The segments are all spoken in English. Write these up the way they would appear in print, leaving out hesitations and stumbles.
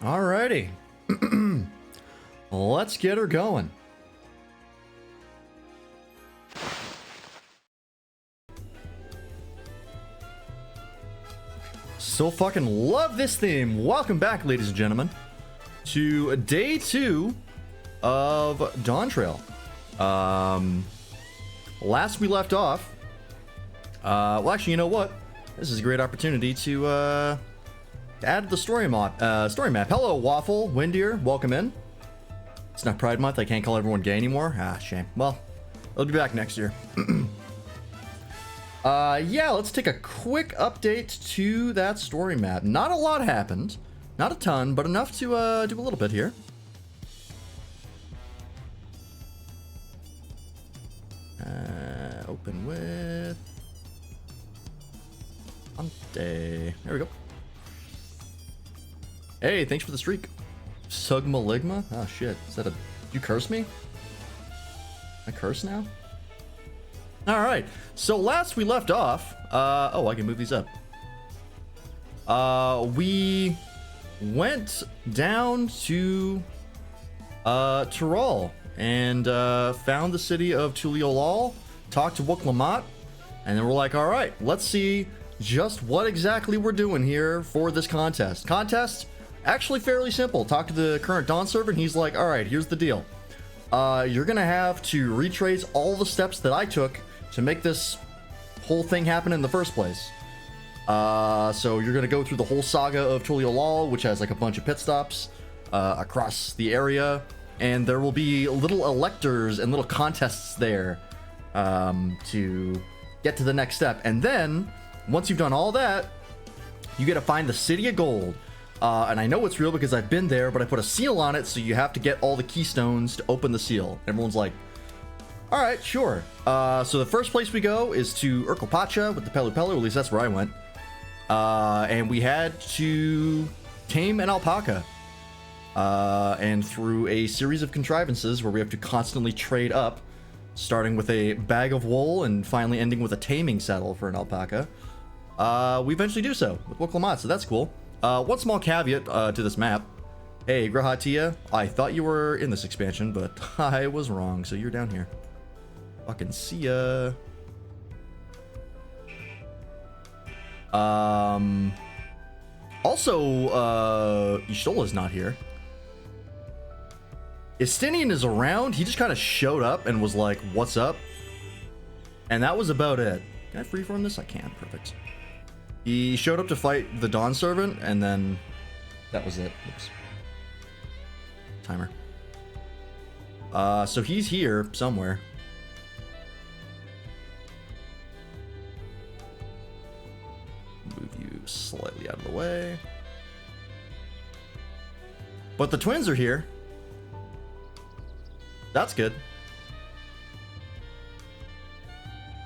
Alrighty. Let's get her going. So fucking love this theme. Welcome back, ladies and gentlemen, to day 2 of Dawntrail. Last we left off, well, actually, you know what? This is a great opportunity to add the story map. Hello, Waffle, Windier, welcome in. It's not Pride Month. I can't call everyone gay anymore. Ah, shame. Well, I'll be back next year. Yeah, let's take a quick update to that story map. Not a lot happened. Not a ton, but enough to do a little bit here. Open with Ante. There we go. Hey, thanks for the streak. Sugma Ligma? Oh shit. Is that a... You curse me? I curse now? Alright. So last we left off... oh, I can move these up. We went down to Tyrol and found the city of Tuliolal, talked to Wuk-Lamat, and then we're like, alright, let's see just what exactly we're doing here for this contest. Contest, actually fairly simple. Talk to the current Dawn server, and he's like, alright, here's the deal. You're gonna have to retrace all the steps that I took to make this whole thing happen in the first place. So you're gonna go through the whole saga of Tuliolal, which has like a bunch of pit stops across the area, and there will be little electors and little contests there to get to the next step. And then once you've done all that, you get to find the City of Gold. And I know it's real because I've been there, but I put a seal on it, so you have to get all the keystones to open the seal. Everyone's like, all right, sure. So the first place we go is to Urkelpacha with the Pelu Pelu. At least that's where I went. And we had to tame an alpaca. And through a series of contrivances where we have to constantly trade up, starting with a bag of wool and finally ending with a taming saddle for an alpaca, we eventually do so with Wuk-Lamat, so that's cool. One small caveat to this map. Hey, Grahatia, I thought you were in this expansion, but I was wrong, so you're down here. Fucking see ya. Also, Ishtola's not here. Istinian is around. He just kind of showed up and was like, what's up? And that was about it. Can I freeform this? I can. Perfect. He showed up to fight the Dawn Servant, and then that was it. Oops. Timer. So he's here somewhere. Move you slightly out of the way. But the twins are here. That's good.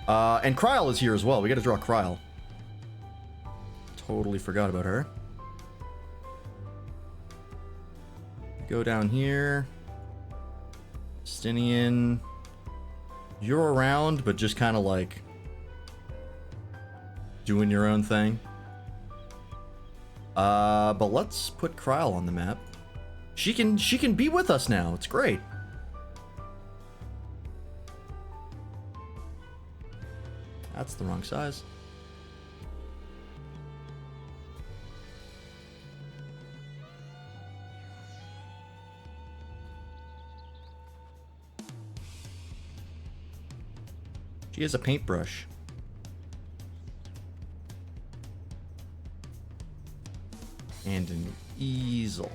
And Kryl is here as well. We gotta draw Kryl. Totally forgot about her. Go down here. Stinian. You're around, but just kind of like doing your own thing. But let's put Kryl on the map. She can be with us now. It's great. That's the wrong size. She has a paintbrush. And an easel.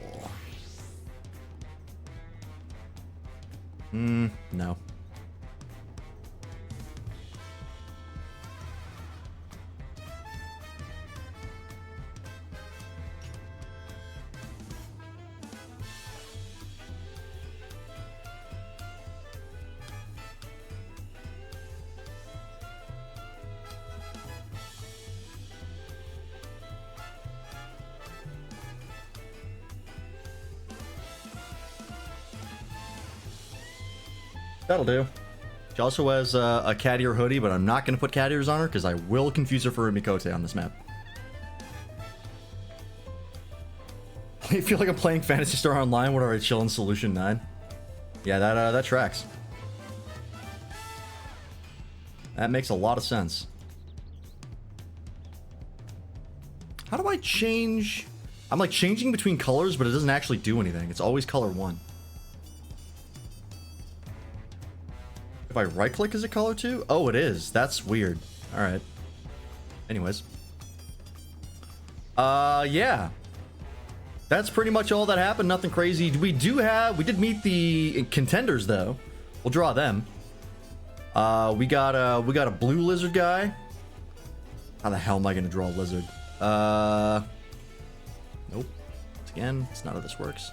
No. That'll do. She also has a cat ear hoodie, but I'm not going to put cat ears on her because I will confuse her for a Mikote on this map. I feel like I'm playing Phantasy Star Online. What are I chilling Solution 9? Yeah, that tracks. That makes a lot of sense. How do I change? I'm like changing between colors, but it doesn't actually do anything. It's always color 1. If I right click, is it color 2? Oh, it is. That's weird. All right. Anyways. Yeah. That's pretty much all that happened. Nothing crazy. We did meet the contenders though. We'll draw them. We got a blue lizard guy. How the hell am I gonna draw a lizard? Nope. Once again, it's not how this works.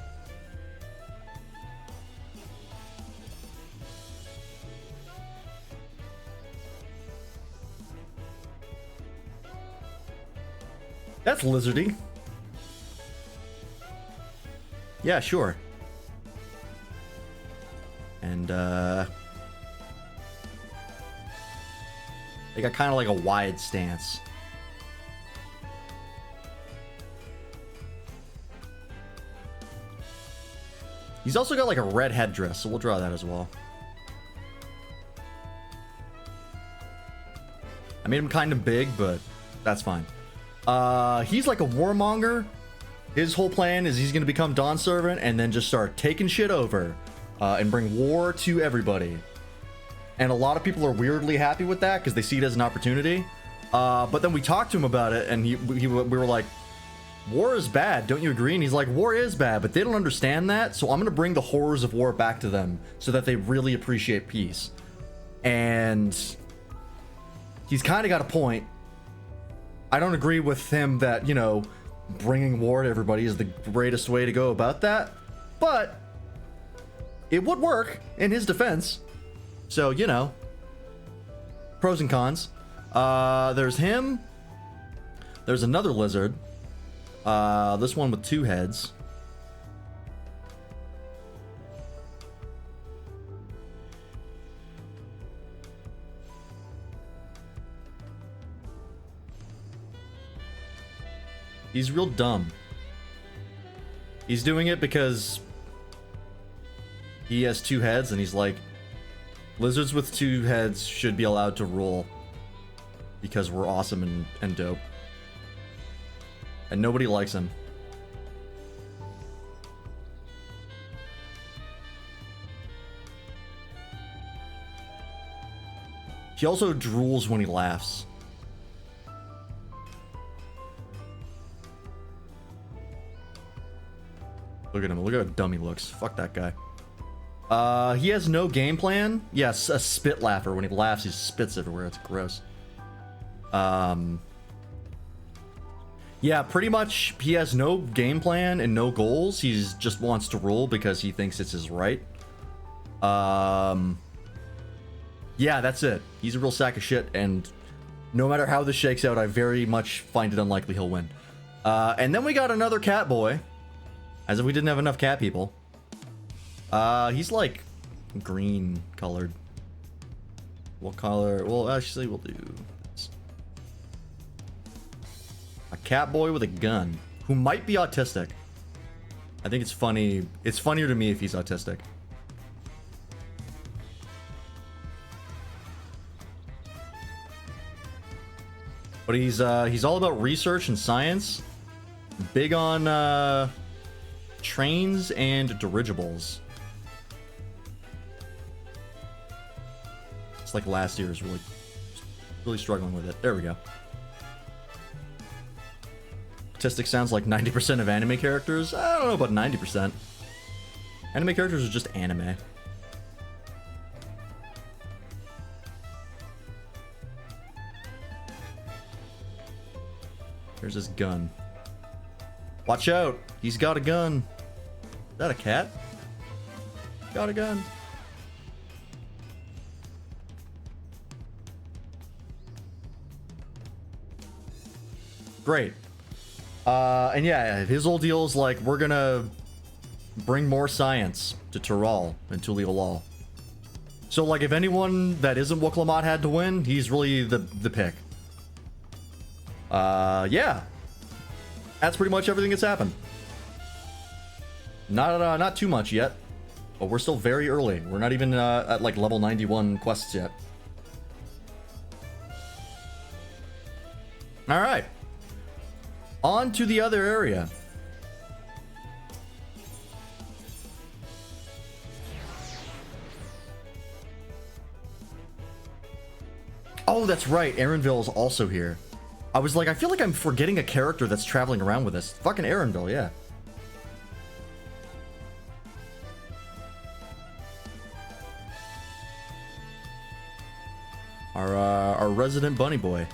That's lizardy. Yeah, sure. And, they got kind of like a wide stance. He's also got like a red headdress, so we'll draw that as well. I made him kind of big, but that's fine. He's like a warmonger. His whole plan is he's going to become Dawn Servant and then just start taking shit over and bring war to everybody. And a lot of people are weirdly happy with that because they see it as an opportunity. But then we talked to him about it, and we were like, war is bad, don't you agree? And he's like, war is bad, but they don't understand that, so I'm going to bring the horrors of war back to them so that they really appreciate peace. And he's kind of got a point. I don't agree with him that, you know, bringing war to everybody is the greatest way to go about that, but it would work in his defense. So, you know, pros and cons. There's him. There's another lizard. This one with 2 heads. He's real dumb. He's doing it because he has 2 heads, and he's like, lizards with 2 heads should be allowed to rule because we're awesome and dope. And nobody likes him. He also drools when he laughs. Look at him. Look at how dumb he looks. Fuck that guy. He has no game plan. Yes, a spit laugher. When he laughs, he spits everywhere. It's gross. Yeah, pretty much he has no game plan and no goals. He just wants to rule because he thinks it's his right. Yeah, that's it. He's a real sack of shit, and no matter how this shakes out, I very much find it unlikely he'll win. And then we got another cat boy. As if we didn't have enough cat people. He's like green colored. What color? Well, actually, we'll do this. A cat boy with a gun who might be autistic. I think it's funny. It's funnier to me if he's autistic. But he's all about research and science. Big on trains and dirigibles. It's like last year is really struggling with it. There we go. Autistic sounds like 90% of anime characters. I don't know about 90%. Anime characters are just anime. Here's his gun. Watch out! He's got a gun. Is that a cat? Got a gun. Great. And yeah, his whole deal is like, we're gonna bring more science to Tural and Tuliolal. So like, if anyone that isn't Wuklamot had to win, he's really the pick. Yeah. That's pretty much everything that's happened. Not too much yet, but we're still very early. We're not even at like level 91 quests yet. All right. On to the other area. Oh, that's right. Aaronville is also here. I was like, I feel like I'm forgetting a character that's traveling around with us. Fucking Aaronville, yeah. Our resident bunny boy.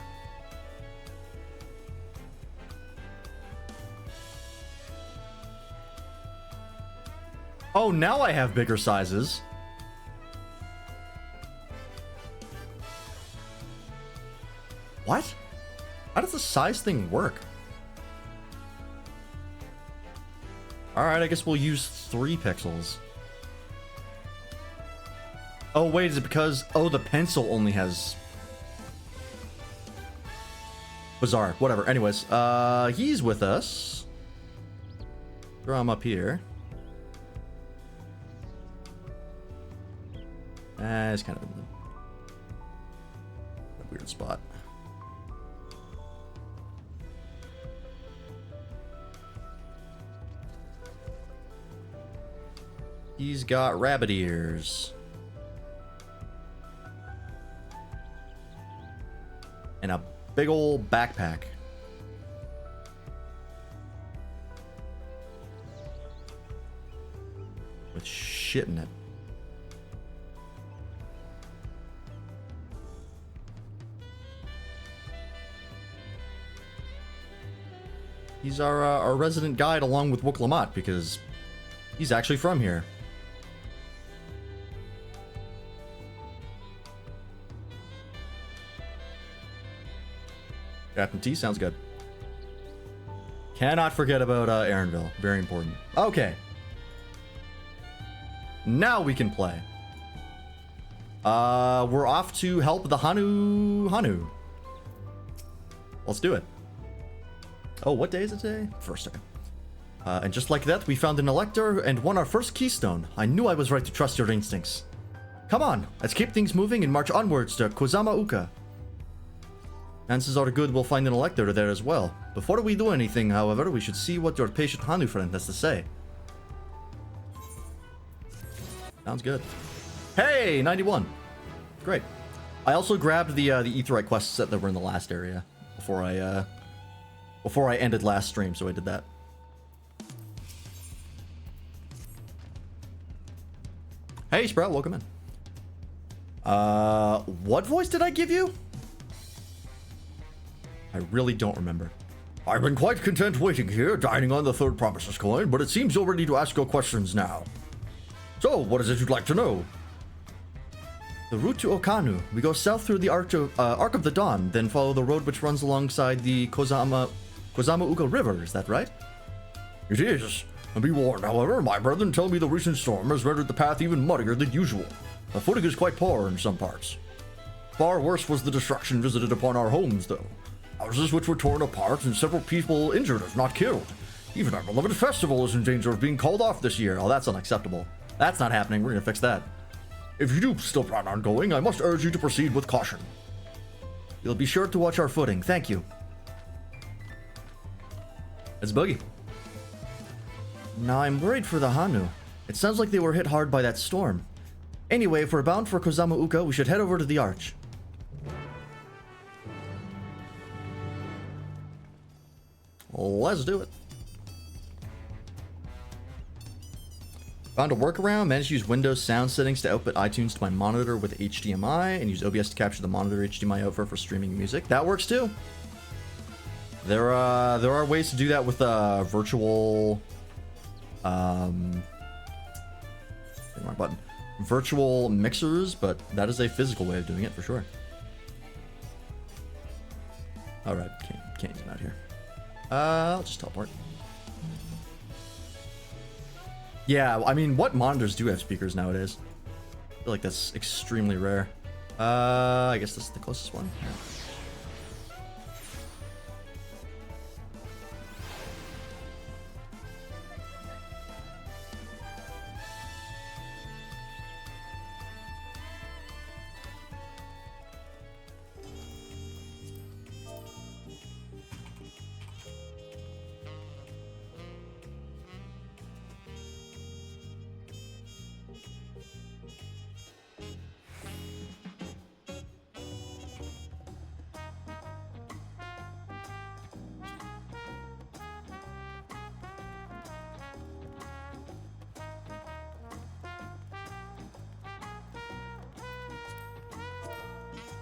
Oh, now I have bigger sizes. What? How does the size thing work? Alright, I guess we'll use 3 pixels. Oh, wait, is it because... Oh, the pencil only has... Bizarre. Whatever. Anyways, he's with us. Throw him up here. It's kind of a weird spot. He's got rabbit ears. And a big old backpack. With shit in it. He's our resident guide along with Wooklamat because he's actually from here. Captain T sounds good. Cannot forget about Aaronville. Very important. Okay. Now we can play. We're off to help the Hanu. Let's do it. Oh, what day is it today? First, okay. And just like that, we found an elector and won our first keystone. I knew I was right to trust your instincts. Come on, let's keep things moving and march onwards to Kozama Uka. Chances are good we'll find an elector there as well. Before we do anything, however, we should see what your patient Hanu friend has to say. Sounds good. Hey, 91. Great. I also grabbed the Aetheryte quest set that were in the last area before I ended last stream, so I did that. Hey, Sprout, welcome in. What voice did I give you? I really don't remember. I've been quite content waiting here, dining on the third promises coin, but it seems you're ready to ask your questions now. So, what is it you'd like to know? The route to Okanu. We go south through the Arc of the Dawn, then follow the road which runs alongside the Kozama Uka River, is that right? It is. And be warned, however, my brethren tell me the recent storm has rendered the path even muddier than usual. The footing is quite poor in some parts. Far worse was the destruction visited upon our homes, though. Houses which were torn apart and several people injured if not killed. Even our beloved festival is in danger of being called off this year. Oh, that's unacceptable. That's not happening. We're gonna fix that. If you do still plan on going, I must urge you to proceed with caution. You'll be sure to watch our footing. Thank you. It's Boogie. Now I'm worried for the Hanu. It sounds like they were hit hard by that storm. Anyway, if we're bound for Kozama Uka, we should head over to the Arch. Let's do it. Found a workaround. Managed to use Windows sound settings to output iTunes to my monitor with HDMI and use OBS to capture the monitor HDMI over for streaming music. That works too. There are ways to do that with virtual wrong button. Virtual mixers, but that is a physical way of doing it for sure. All right, can't zoom out here. I'll just teleport. Yeah, I mean, what monitors do have speakers nowadays? I feel like that's extremely rare. I guess this is the closest one. Yeah.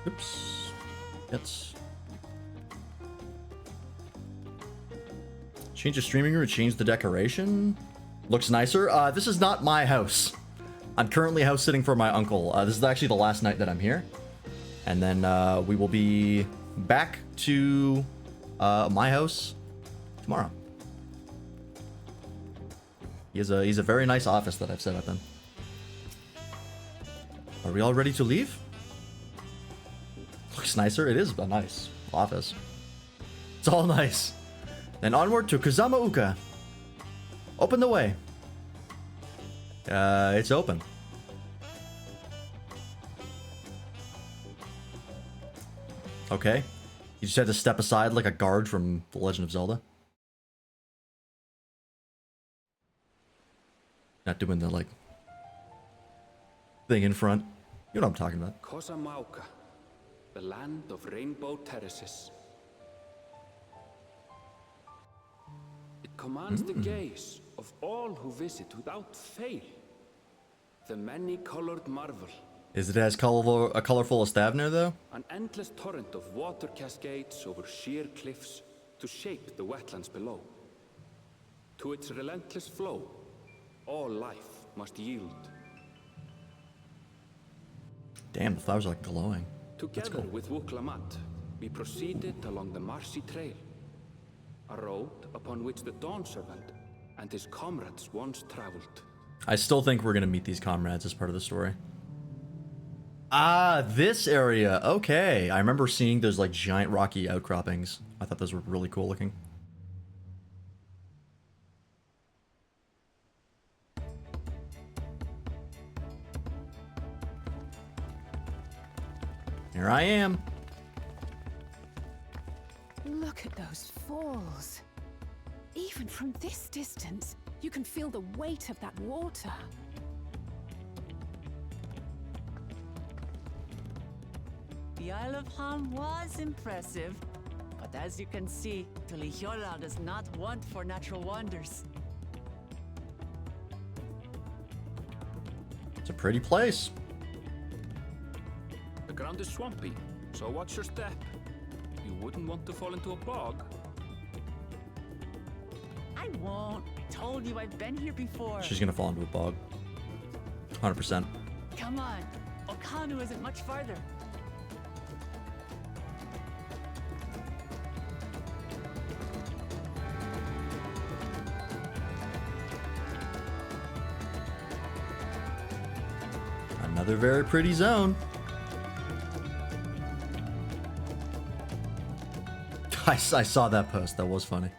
Oops. That's... Change the streaming room, change the decoration? Looks nicer. This is not my house. I'm currently house sitting for my uncle. This is actually the last night that I'm here. And then we will be back to my house tomorrow. He's a very nice office that I've set up in. Are we all ready to leave? Looks nicer. It is a nice office. It's all nice. Then onward to Kazama Uka. Open the way. It's open. Okay. You just had to step aside like a guard from The Legend of Zelda. Not doing the, like, thing in front. You know what I'm talking about. Kosamauka, the land of rainbow terraces. It commands the gaze of all who visit without fail. The many-colored marvel. Is it as colorful as Stavner, though? An endless torrent of water cascades over sheer cliffs to shape the wetlands below. To its relentless flow, all life must yield. Damn, the flowers are like glowing. Together cool. with Wuklamat, we proceeded along the marshy trail, a road upon which the Dawn Servant and his comrades once traveled. I still think we're gonna meet these comrades as part of the story. Ah, this area. Okay. I remember seeing those like giant rocky outcroppings. I thought those were really cool looking. Here I am. Look at those falls. Even from this distance, you can feel the weight of that water. The Isle of Ham was impressive, but as you can see, Tulihiola does not want for natural wonders. It's a pretty place. The ground is swampy, so watch your step. You wouldn't want to fall into a bog. I won't. Told you I've been here before. She's gonna fall into a bog. 100%. Come on. Okanu isn't much farther. Another very pretty zone. I saw that post. That was funny.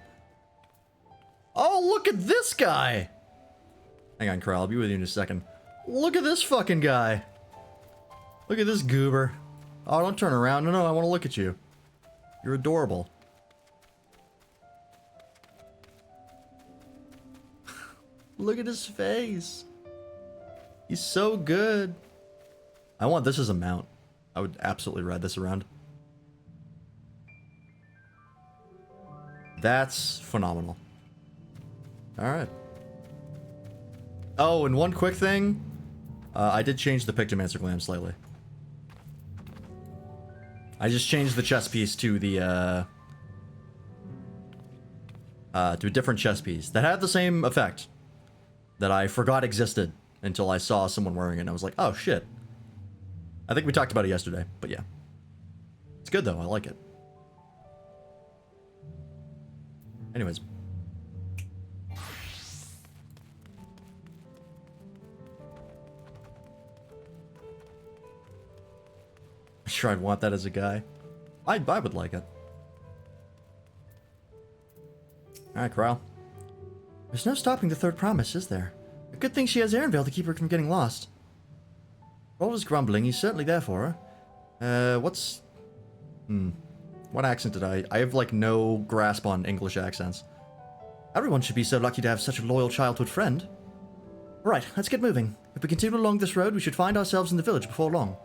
Oh, look at this guy. Hang on, Kral. I'll be with you in a second. Look at this fucking guy. Look at this goober. Oh, don't turn around. No, I want to look at you. You're adorable. Look at his face. He's so good. I want this as a mount. I would absolutely ride this around. That's phenomenal. Alright. Oh, and one quick thing. I did change the Pictomancer Glam slightly. I just changed the chess piece to the, to a different chess piece that had the same effect that I forgot existed until I saw someone wearing it and I was like, oh shit. I think we talked about it yesterday, but yeah. It's good though, I like it. Anyways. I'm sure I'd want that as a guy. I would like it. Alright, Kral. There's no stopping the third promise, is there? A good thing she has Aaronvale to keep her from getting lost. For all his grumbling, he's certainly there for her. What accent did I have, like, no grasp on English accents. Everyone should be so lucky to have such a loyal childhood friend. Right, let's get moving. If we continue along this road, we should find ourselves in the village before long.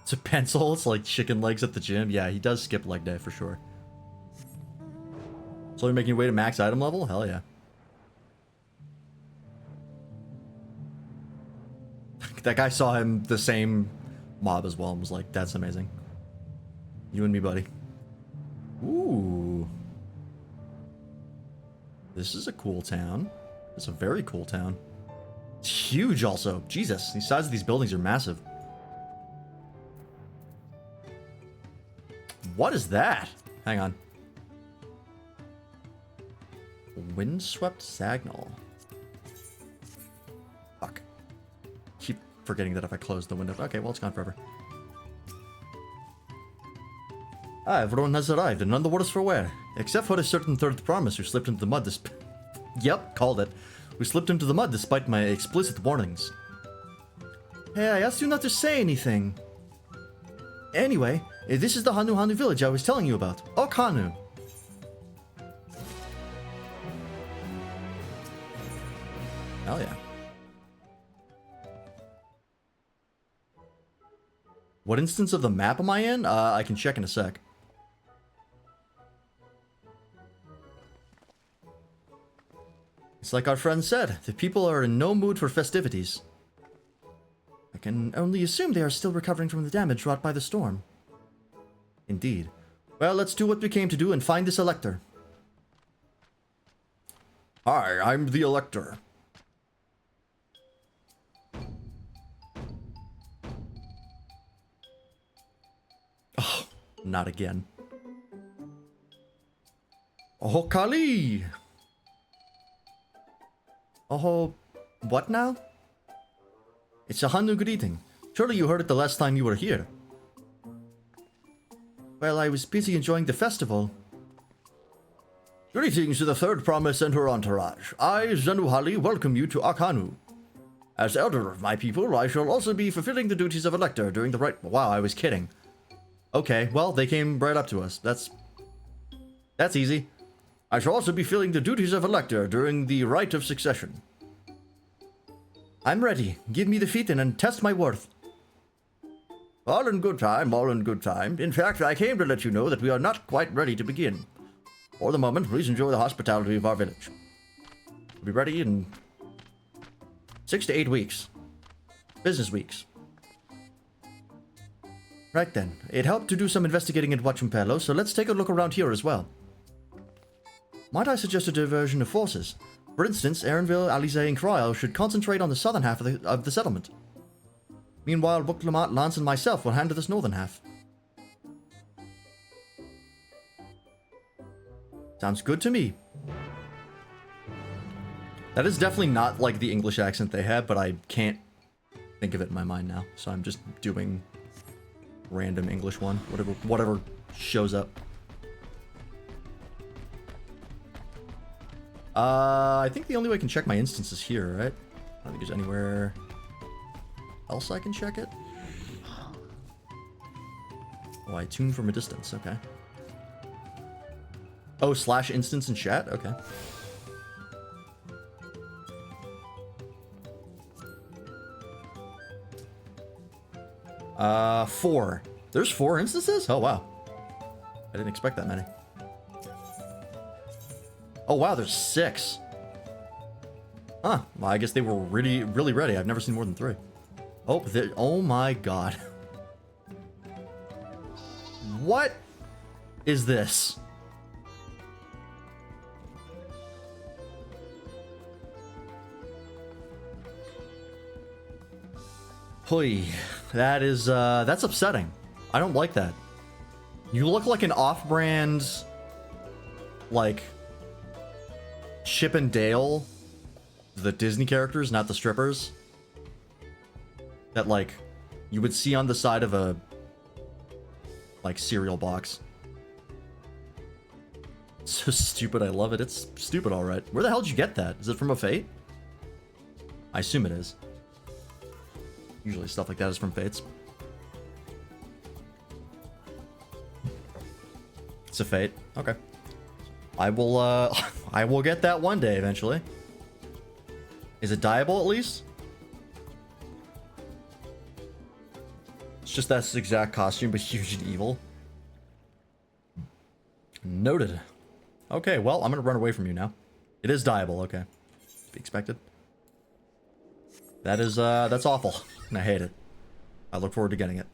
It's a pencil. It's like chicken legs at the gym. Yeah, he does skip leg day for sure. So you're making your way to max item level? Hell yeah. That guy saw him the same mob as well and was like, that's amazing. You and me, buddy. Ooh. This is a cool town. It's a very cool town. It's huge also. Jesus, the size of these buildings are massive. What is that? Hang on. Windswept Sagnal. Fuck. Keep forgetting that if I close the window. Okay, well, it's gone forever. Ah, everyone has arrived, and none the worse for wear. Except for a certain third promise who slipped into the mud Yep, called it. Who slipped into the mud despite my explicit warnings. Hey, I asked you not to say anything. Anyway, this is the Hanu village I was telling you about. Hanu. Hell yeah. What instance of the map am I in? I can check in a sec. It's like our friend said, the people are in no mood for festivities. I can only assume they are still recovering from the damage wrought by the storm. Indeed. Well, let's do what we came to do and find this Elector. Hi, I'm the Elector. Oh, not again. Oh, Kali! Oh, what now? It's a Hanu greeting. Surely you heard it the last time you were here. Well, I was busy enjoying the festival. Greetings to the third promise and her entourage. I, Zenuhali, welcome you to Akhanu. As elder of my people, I shall also be fulfilling the duties of Elector during the right... Wow, I was kidding. Okay, well, they came right up to us. That's easy. I shall also be filling the duties of Elector during the rite of succession. I'm ready. Give me the phaeton and test my worth. All in good time, all in good time. In fact, I came to let you know that we are not quite ready to begin. For the moment, please enjoy the hospitality of our village. We'll be ready in 6 to 8 weeks. Business weeks. Right then, it helped to do some investigating at Huachumpelo, so let's take a look around here as well. Might I suggest a diversion of forces? For instance, Erinville, Alize, and Cryle should concentrate on the southern half of the settlement. Meanwhile, Buklamot, Lance, and myself will handle this northern half. Sounds good to me. That is definitely not like the English accent they had, but I can't think of it in my mind now, so I'm just doing random English one, whatever shows up. I think the only way I can check my instance is here, right? I don't think there's anywhere else I can check it. Oh, I tune from a distance, okay. Oh, / instance in chat? Okay. Four. There's 4 instances? Oh, wow. I didn't expect that many. Oh, wow, there's 6. Huh. Well, I guess they were really ready. I've never seen more than 3. Oh, oh my god. What is this? Hoy, that is, that's upsetting. I don't like that. You look like an off-brand, like, Chip and Dale, the Disney characters, not the strippers, that, like, you would see on the side of a, like, cereal box. So stupid, I love it. It's stupid, alright. Where the hell did you get that? Is it from a Fate? I assume it is. Usually stuff like that is from Fates. It's a Fate. Okay. I will, I will get that one day eventually. Is it dyeable at least? It's just that exact costume, but huge and evil. Noted. Okay, well, I'm gonna run away from you now. It is dyeable, okay. To be expected. That is, that's awful. And I hate it. I look forward to getting it.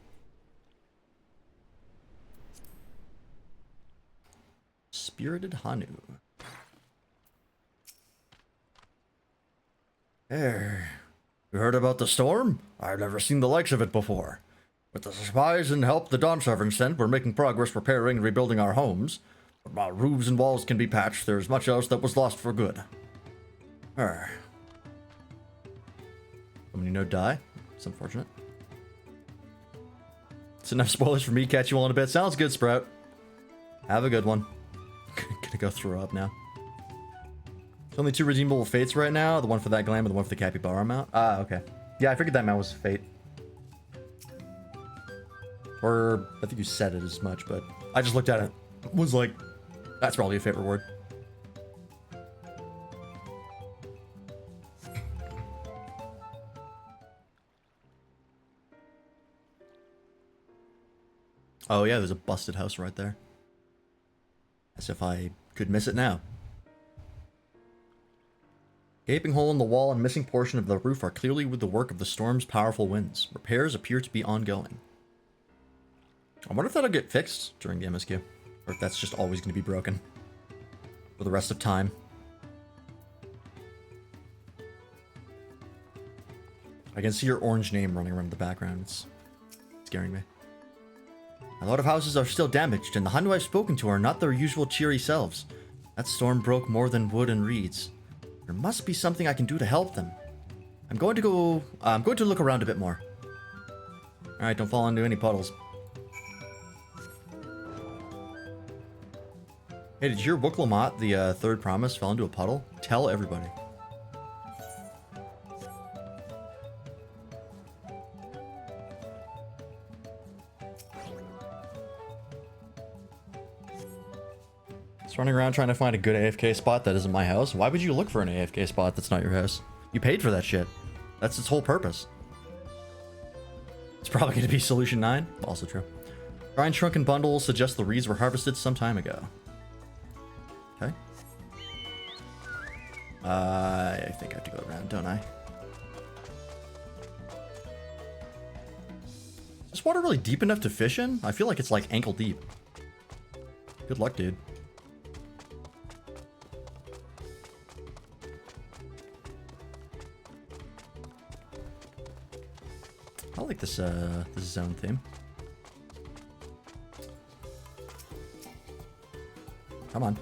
Spirited Hanu. Hey, you heard about the storm? I've never seen the likes of it before. With the supplies and help the Dawn Servants sent, we're making progress repairing and rebuilding our homes. But while roofs and walls can be patched, there's much else that was lost for good. Somebody die? It's unfortunate. It's enough spoilers for me. Catch you all in a bit. Sounds good, Sprout. Have a good one. Gonna go throw up now. There's only 2 redeemable fates right now. The one for that glam and the one for the capybara mount. Ah, okay. Yeah, I figured that mount was fate. Or, I think you said it as much, but I just looked at it. Was like, that's probably a fate reward. Oh yeah, there's a busted house right there. As if I could miss it now. Gaping hole in the wall and missing portion of the roof are clearly with the work of the storm's powerful winds. Repairs appear to be ongoing. I wonder if that'll get fixed during the MSQ. Or if that's just always going to be broken. For the rest of time. I can see your orange name running around in the background. It's scaring me. A lot of houses are still damaged, and the Hannu I've spoken to are not their usual cheery selves. That storm broke more than wood and reeds. There must be something I can do to help them. I'm going to look around a bit more. Alright, don't fall into any puddles. Hey, did you hear Wook Lamont, the third promise, fell into a puddle? Tell everybody. Just running around trying to find a good AFK spot that isn't my house. Why would you look for an AFK spot that's not your house? You paid for that shit. That's its whole purpose. It's probably going to be Solution 9. Also true. Shrine Shrunken Bundle suggests the reeds were harvested some time ago. Okay. I think I have to go around, don't I? Is this water really deep enough to fish in? I feel like it's like ankle deep. Good luck, dude. I like this this zone theme. Come on.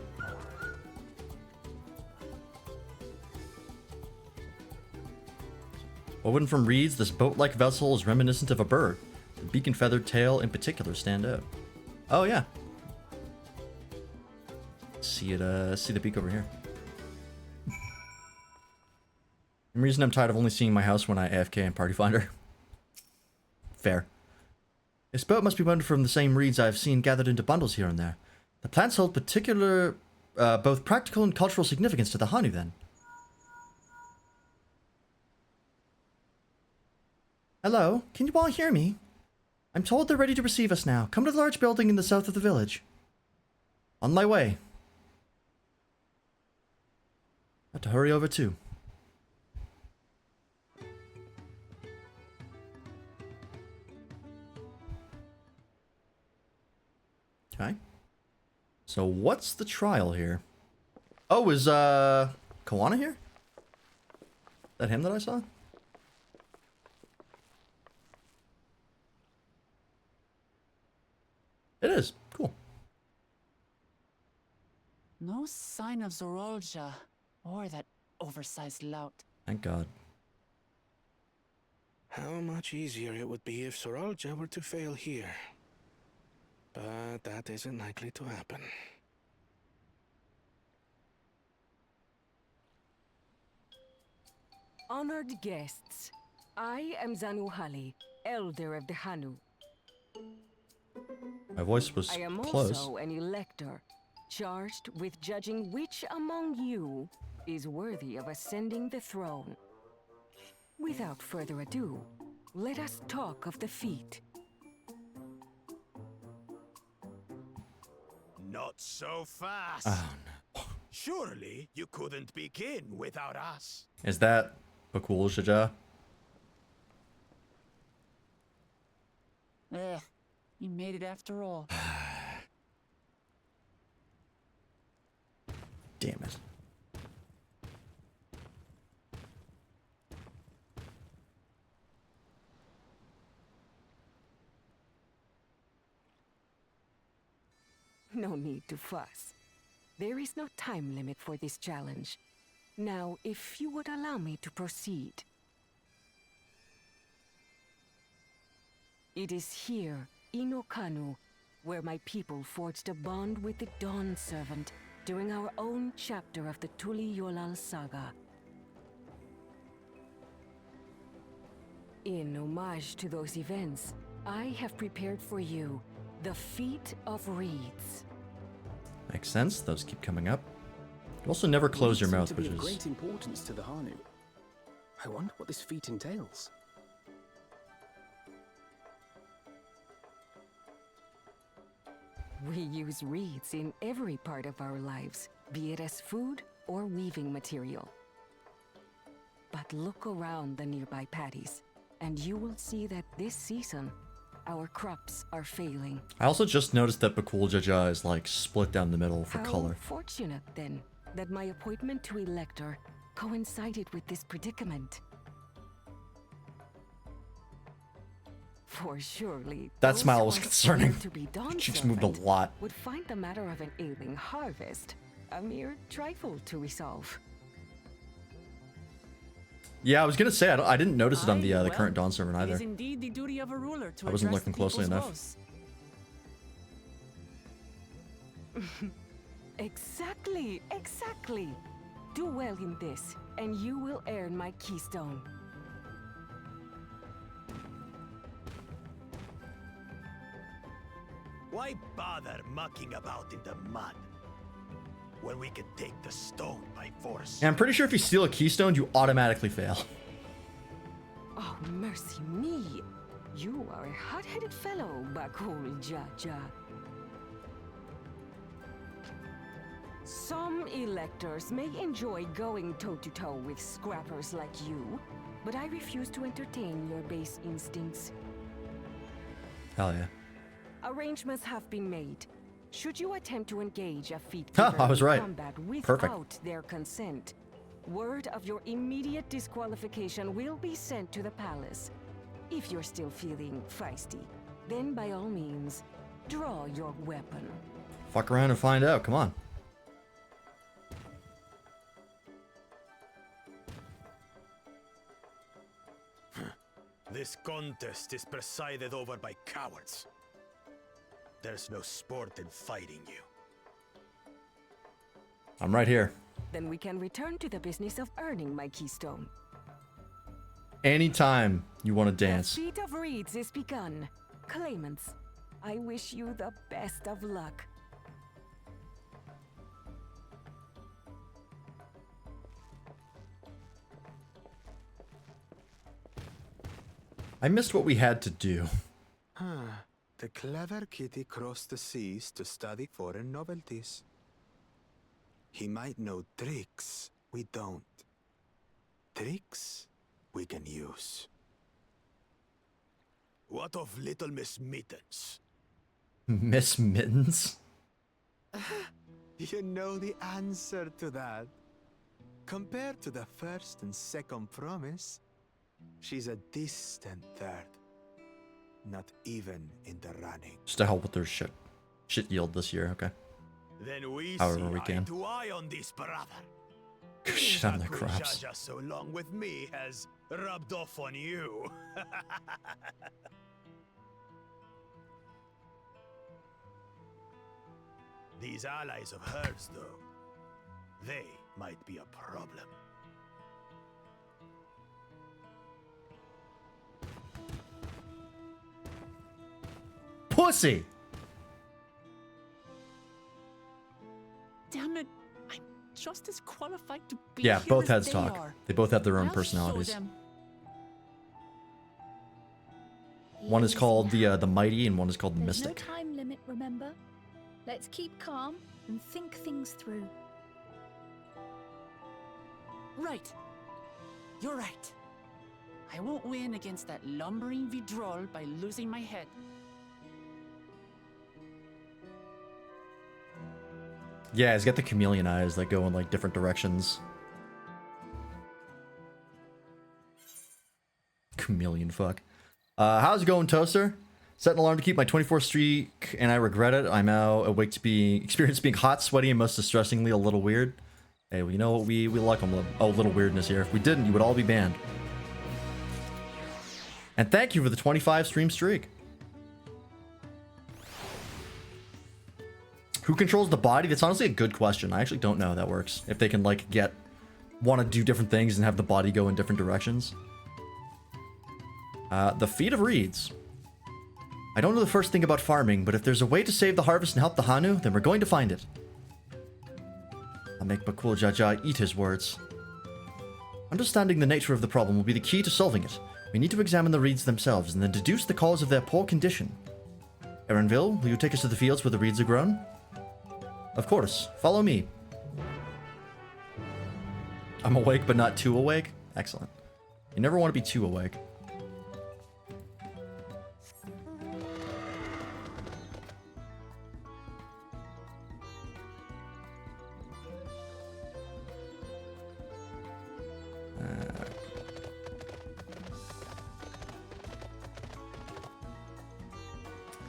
Woven from reeds, this boat-like vessel is reminiscent of a bird. The beak and feathered tail in particular stand out. Oh yeah. See it. See the beak over here. The reason I'm tired of only seeing my house when I AFK and Party Finder. Fair. This boat must be one from the same reeds I've seen gathered into bundles here and there. The plants hold particular, both practical and cultural significance to the Hannu, then. Hello, can you all hear me? I'm told they're ready to receive us now. Come to the large building in the south of the village. On my way. Have to hurry over too. Okay. So what's the trial here? Oh, is Kawana here? Is that him that I saw? It is. Cool. No sign of Zorolja or that oversized lout. Thank God. How much easier it would be if Zorolja were to fail here. But that isn't likely to happen. Honored guests, I am Zanuhali, Elder of the Hannu. My voice was I am close. also an elector, charged with judging which among you is worthy of ascending the throne. Without further ado, let us talk of the feat. Not so fast. Oh no. Surely you couldn't begin without us. Is that Bakul Shaja? You made it after all. Damn it. No need to fuss. There is no time limit for this challenge. Now, if you would allow me to proceed. It is here, in Okanu, where my people forged a bond with the Dawn Servant during our own chapter of the Tuli Yolal saga. In homage to those events, I have prepared for you the Feet of Reeds. Makes sense. Those keep coming up. You also never close your Reeds seem mouth, to be which of is... great importance to the Hanu. I wonder what this feat entails. We use reeds in every part of our lives, be it as food or weaving material. But look around the nearby paddies, and you will see that this season, our crops are failing. I also just noticed that Bakuljaja is like split down the middle for How color. fortunate then that my appointment to Elector coincided with this predicament. For surely That those smile who was aspire concerning. to be Dawn She just moved a Servant lot. would find the matter of an ailing harvest a mere trifle to resolve. Yeah, I was gonna say I didn't notice it on the Well, current Dawn Servant It either. is indeed the duty of a ruler to I wasn't address looking the closely people's enough. woes. Exactly. Do well in this, and you will earn my keystone. Why bother mucking about in the mud when we can take the stone by force? Yeah, I'm pretty sure if you steal a keystone, you automatically fail. Oh, mercy me. You are a hot-headed fellow, Bakul Jaja. Some electors may enjoy going toe-to-toe with scrappers like you, but I refuse to entertain your base instincts. Hell yeah. Arrangements have been made. Should you attempt to engage a feat Ha, I was in right. combat without Perfect. their consent, word of your immediate disqualification will be sent to the palace. If you're still feeling feisty, then by all means, draw your weapon. Fuck around and find out. Come on. This contest is presided over by cowards. There's no sport in fighting you. I'm right here. Then we can return to the business of earning my keystone. Anytime you want to The dance. feat of reeds is begun. Claimants, I wish you the best of luck. I missed what we had to do. The clever kitty crossed the seas to study foreign novelties. He might know tricks we don't. Tricks we can use. What of Little Miss Mittens? Miss Mittens? You know the answer to that. Compared to the first and second promise, she's a distant third. Not even in the running. Just to help with their shit yield this year, okay. Then we However see we eye can. to eye on this, brother. Shit on their crops. Jaja so long with me has rubbed off on you. These allies of hers, though, they might be a problem. Pussy! Damn it! I'm just as qualified to be Yeah, here both as heads they talk. are. They both have their own I'll show personalities. them. One is called the Mighty and one is called the There's Mystic. no time limit, remember? Let's keep calm and think things through. Right. You're right. I won't win against that lumbering Vidrol by losing my head. Yeah, he's got the chameleon eyes that go in like different directions. Chameleon fuck. How's it going, Toaster? Set an alarm to keep my 24 streak, and I regret it. I'm now awake to experience being hot, sweaty, and most distressingly a little weird. Hey, well, you know what? We like a little weirdness here. If we didn't, you would all be banned. And thank you for the 25 stream streak. Who controls the body? That's honestly a good question. I actually don't know how that works. If they can, like, want to do different things and have the body go in different directions. The Feet of Reeds. I don't know the first thing about farming, but if there's a way to save the harvest and help the Hanu, then we're going to find it. I'll make Bakul Jaja eat his words. Understanding the nature of the problem will be the key to solving it. We need to examine the reeds themselves and then deduce the cause of their poor condition. Erenville, will you take us to the fields where the reeds are grown? Of course. Follow me. I'm awake, but not too awake? Excellent. You never want to be too awake.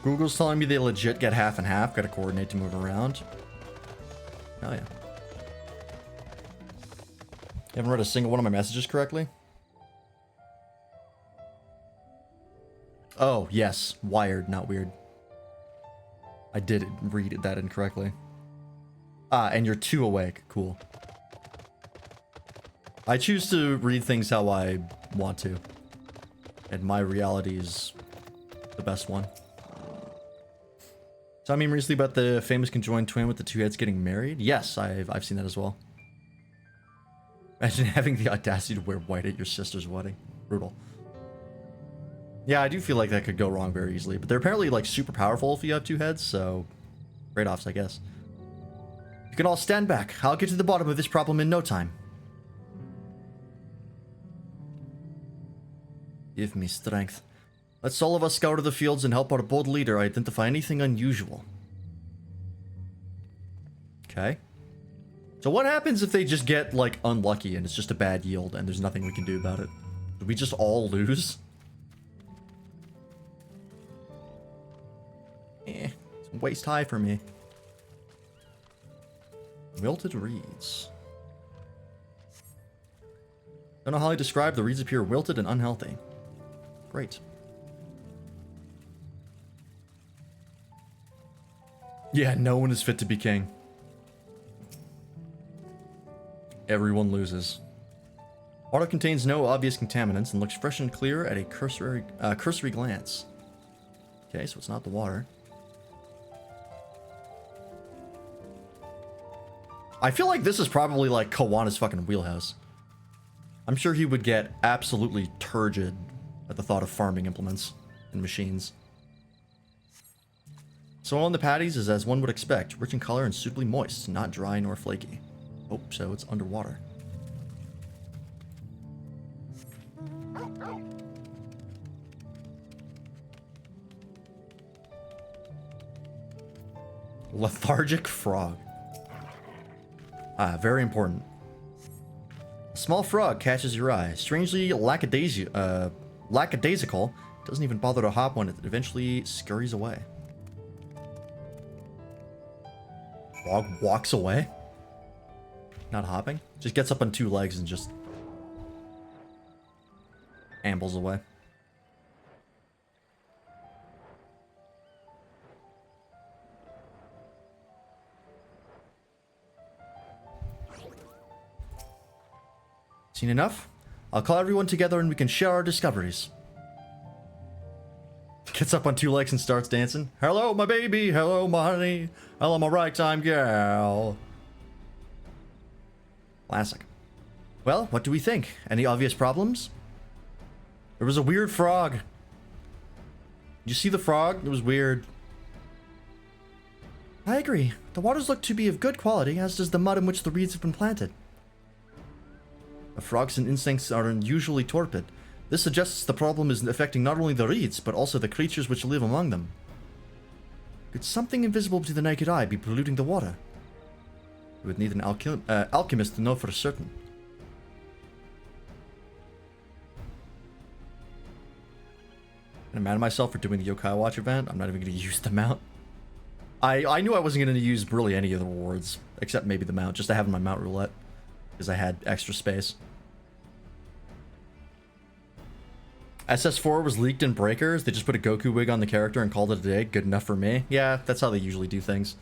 Google's telling me they legit get half and half. Gotta coordinate to move around. Oh yeah. You haven't read a single one of my messages correctly? Oh, yes. Wired, not weird. I did read that incorrectly. Ah, and you're too awake. Cool. I choose to read things how I want to. And my reality is the best one. So I mean recently about the famous conjoined twin with the two heads getting married? Yes, I've seen that as well. Imagine having the audacity to wear white at your sister's wedding. Brutal. Yeah, I do feel like that could go wrong very easily, but they're apparently like super powerful if you have two heads, so trade-offs, I guess. You can all stand back. I'll get to the bottom of this problem in no time. Give me strength. Let's all of us scour the fields and help our bold leader identify anything unusual. Okay. So what happens if they just get, like, unlucky and it's just a bad yield and there's nothing we can do about it? Do we just all lose? It's waist high for me. Wilted reeds. Don't know how I describe the reeds appear wilted and unhealthy. Great. Yeah, no one is fit to be king. Everyone loses. Water contains no obvious contaminants and looks fresh and clear at a cursory glance. Okay, so it's not the water. I feel like this is probably like Kawana's fucking wheelhouse. I'm sure he would get absolutely turgid at the thought of farming implements and machines. Soil on the patties is as one would expect, rich in color and suitably moist, not dry nor flaky. Oh, so it's underwater. Lethargic frog. Ah, very important. A small frog catches your eye. Strangely lackadaisical, doesn't even bother to hop when it eventually scurries away. Frog walks away? Not hopping? Just gets up on two legs and just ambles away. Seen enough? I'll call everyone together and we can share our discoveries. Gets up on two legs and starts dancing. Hello, my baby. Hello, my honey. Hello, my ragtime gal. Classic. Well, what do we think? Any obvious problems? There was a weird frog. Did you see the frog? It was weird. I agree. The waters look to be of good quality, as does the mud in which the reeds have been planted. The frogs and instincts are unusually torpid. This suggests the problem is affecting not only the reeds, but also the creatures which live among them. Could something invisible to the naked eye be polluting the water? We would need an alchemist to know for certain. I'm mad at myself for doing the Yokai Watch event. I'm not even going to use the mount. I knew I wasn't going to use really any of the rewards, except maybe the mount, just to have in my mount roulette, because I had extra space. SS4 was leaked in Breakers. They just put a Goku wig on the character and called it a day. Good enough for me. Yeah, that's how they usually do things.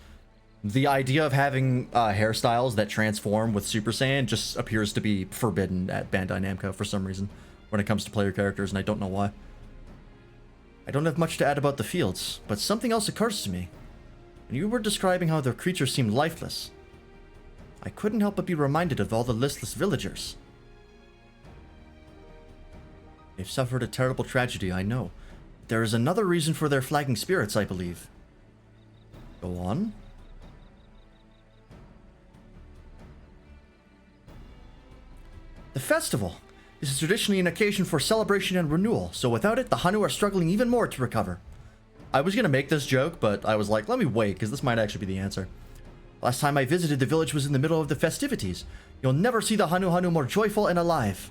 The idea of having hairstyles that transform with Super Saiyan just appears to be forbidden at Bandai Namco for some reason when it comes to player characters, and I don't know why. I don't have much to add about the fields, but something else occurs to me. When you were describing how their creatures seemed lifeless, I couldn't help but be reminded of all the listless villagers. They've suffered a terrible tragedy, I know. There is another reason for their flagging spirits, I believe. Go on. The festival is traditionally an occasion for celebration and renewal, so without it, the Hanu are struggling even more to recover. I was gonna make this joke, but I was like, let me wait, because this might actually be the answer. Last time I visited, the village was in the middle of the festivities. You'll never see the Hanu more joyful and alive.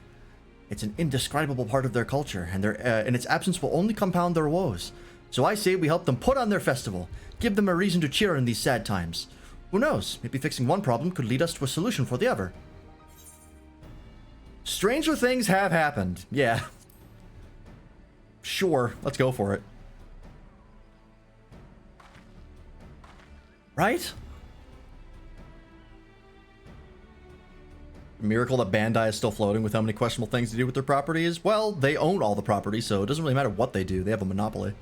It's an indescribable part of their culture, and its absence will only compound their woes. So I say we help them put on their festival, give them a reason to cheer in these sad times. Who knows, maybe fixing one problem could lead us to a solution for the other. Stranger things have happened. Yeah. Sure, let's go for it. Right? Miracle that Bandai is still floating with how many questionable things to do with their properties. Well, they own all the properties, so it doesn't really matter what they do. They have a monopoly.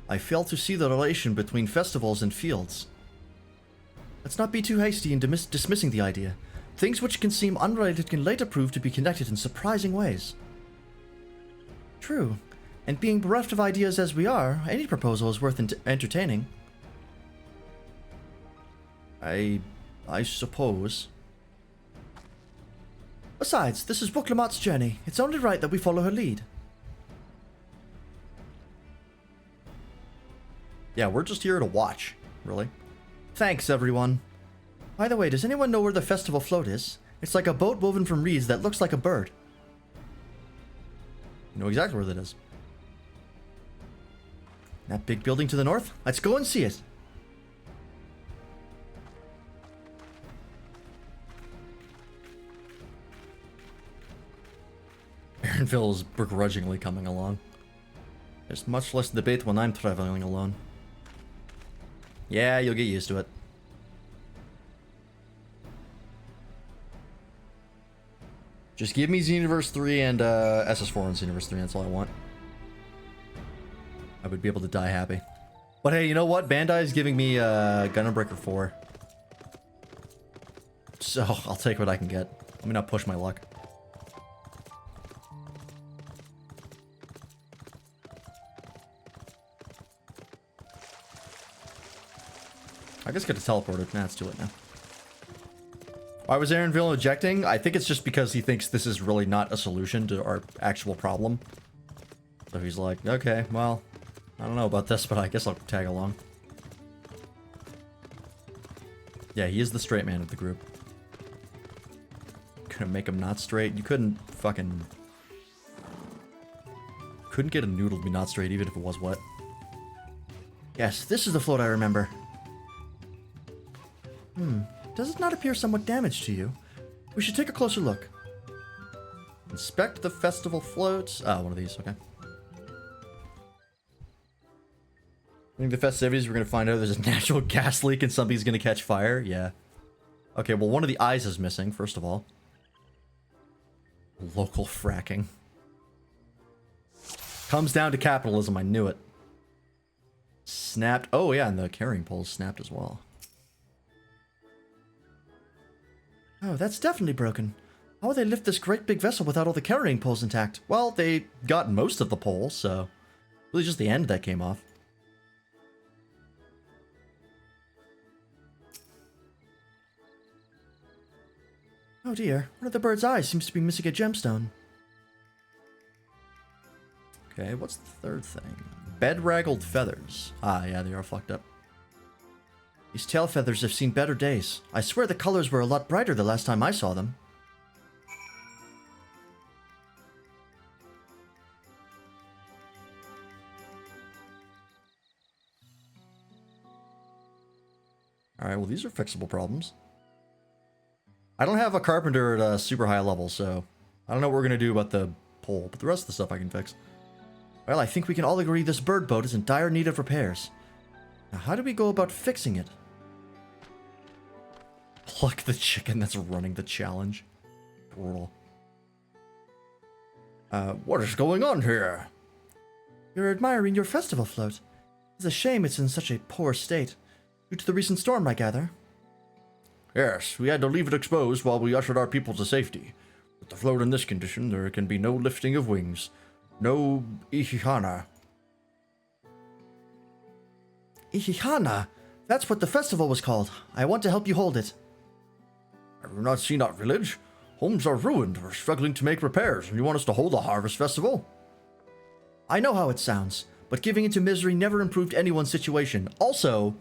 I fail to see the relation between festivals and fields. Let's not be too hasty in dismissing the idea. Things which can seem unrelated can later prove to be connected in surprising ways. True. And being bereft of ideas as we are, any proposal is worth entertaining. I suppose. Besides, this is Wuklamot's journey. It's only right that we follow her lead. Yeah, we're just here to watch, really. Thanks, everyone. By the way, does anyone know where the festival float is? It's like a boat woven from reeds that looks like a bird. You know exactly where that is. That big building to the north? Let's go and see it. Aaronville is begrudgingly coming along. There's much less debate when I'm traveling alone. Yeah, you'll get used to it. Just give me Xenoverse 3 and SS4 and Xenoverse 3, that's all I want. I would be able to die happy. But hey, you know what? Bandai is giving me Gundam Breaker 4. So, I'll take what I can get. Let me not push my luck. I guess get a teleporter. Nah, it's too late now. Why was Aaronville ejecting? I think it's just because he thinks this is really not a solution to our actual problem. So he's like, okay, well, I don't know about this, but I guess I'll tag along. Yeah, he is the straight man of the group. Couldn't make him not straight. You couldn't fucking... Couldn't get a noodle to be not straight even if it was wet. Yes, this is the float I remember. Does it not appear somewhat damaged to you? We should take a closer look. Inspect the festival floats. Ah, one of these, okay. During the festivities, we're gonna find out there's a natural gas leak and something's gonna catch fire. Yeah. Okay, well, one of the eyes is missing, first of all. Local fracking. Comes down to capitalism, I knew it. Snapped. Oh, yeah, and the carrying poles snapped as well. Oh, that's definitely broken. How will they lift this great big vessel without all the carrying poles intact? Well, they got most of the poles, so... really just the end that came off. Oh dear, one of the bird's eyes seems to be missing a gemstone. Okay, what's the third thing? Bedraggled feathers. Ah, yeah, they are fucked up. These tail feathers have seen better days. I swear the colors were a lot brighter the last time I saw them. Alright, well these are fixable problems. I don't have a carpenter at a super high level, so I don't know what we're going to do about the pole, but the rest of the stuff I can fix. Well, I think we can all agree this bird boat is in dire need of repairs. Now, how do we go about fixing it? Pluck the chicken that's running the challenge. Brutal. What is going on here? You're admiring your festival float. It's a shame it's in such a poor state. Due to the recent storm, I gather. Yes, we had to leave it exposed while we ushered our people to safety. With the float in this condition, there can be no lifting of wings. No Ihihana. Ihihana? That's what the festival was called. I want to help you hold it. Have you not seen our village? Homes are ruined. We're struggling to make repairs, and you want us to hold a harvest festival? I know how it sounds, but giving into misery never improved anyone's situation. Also,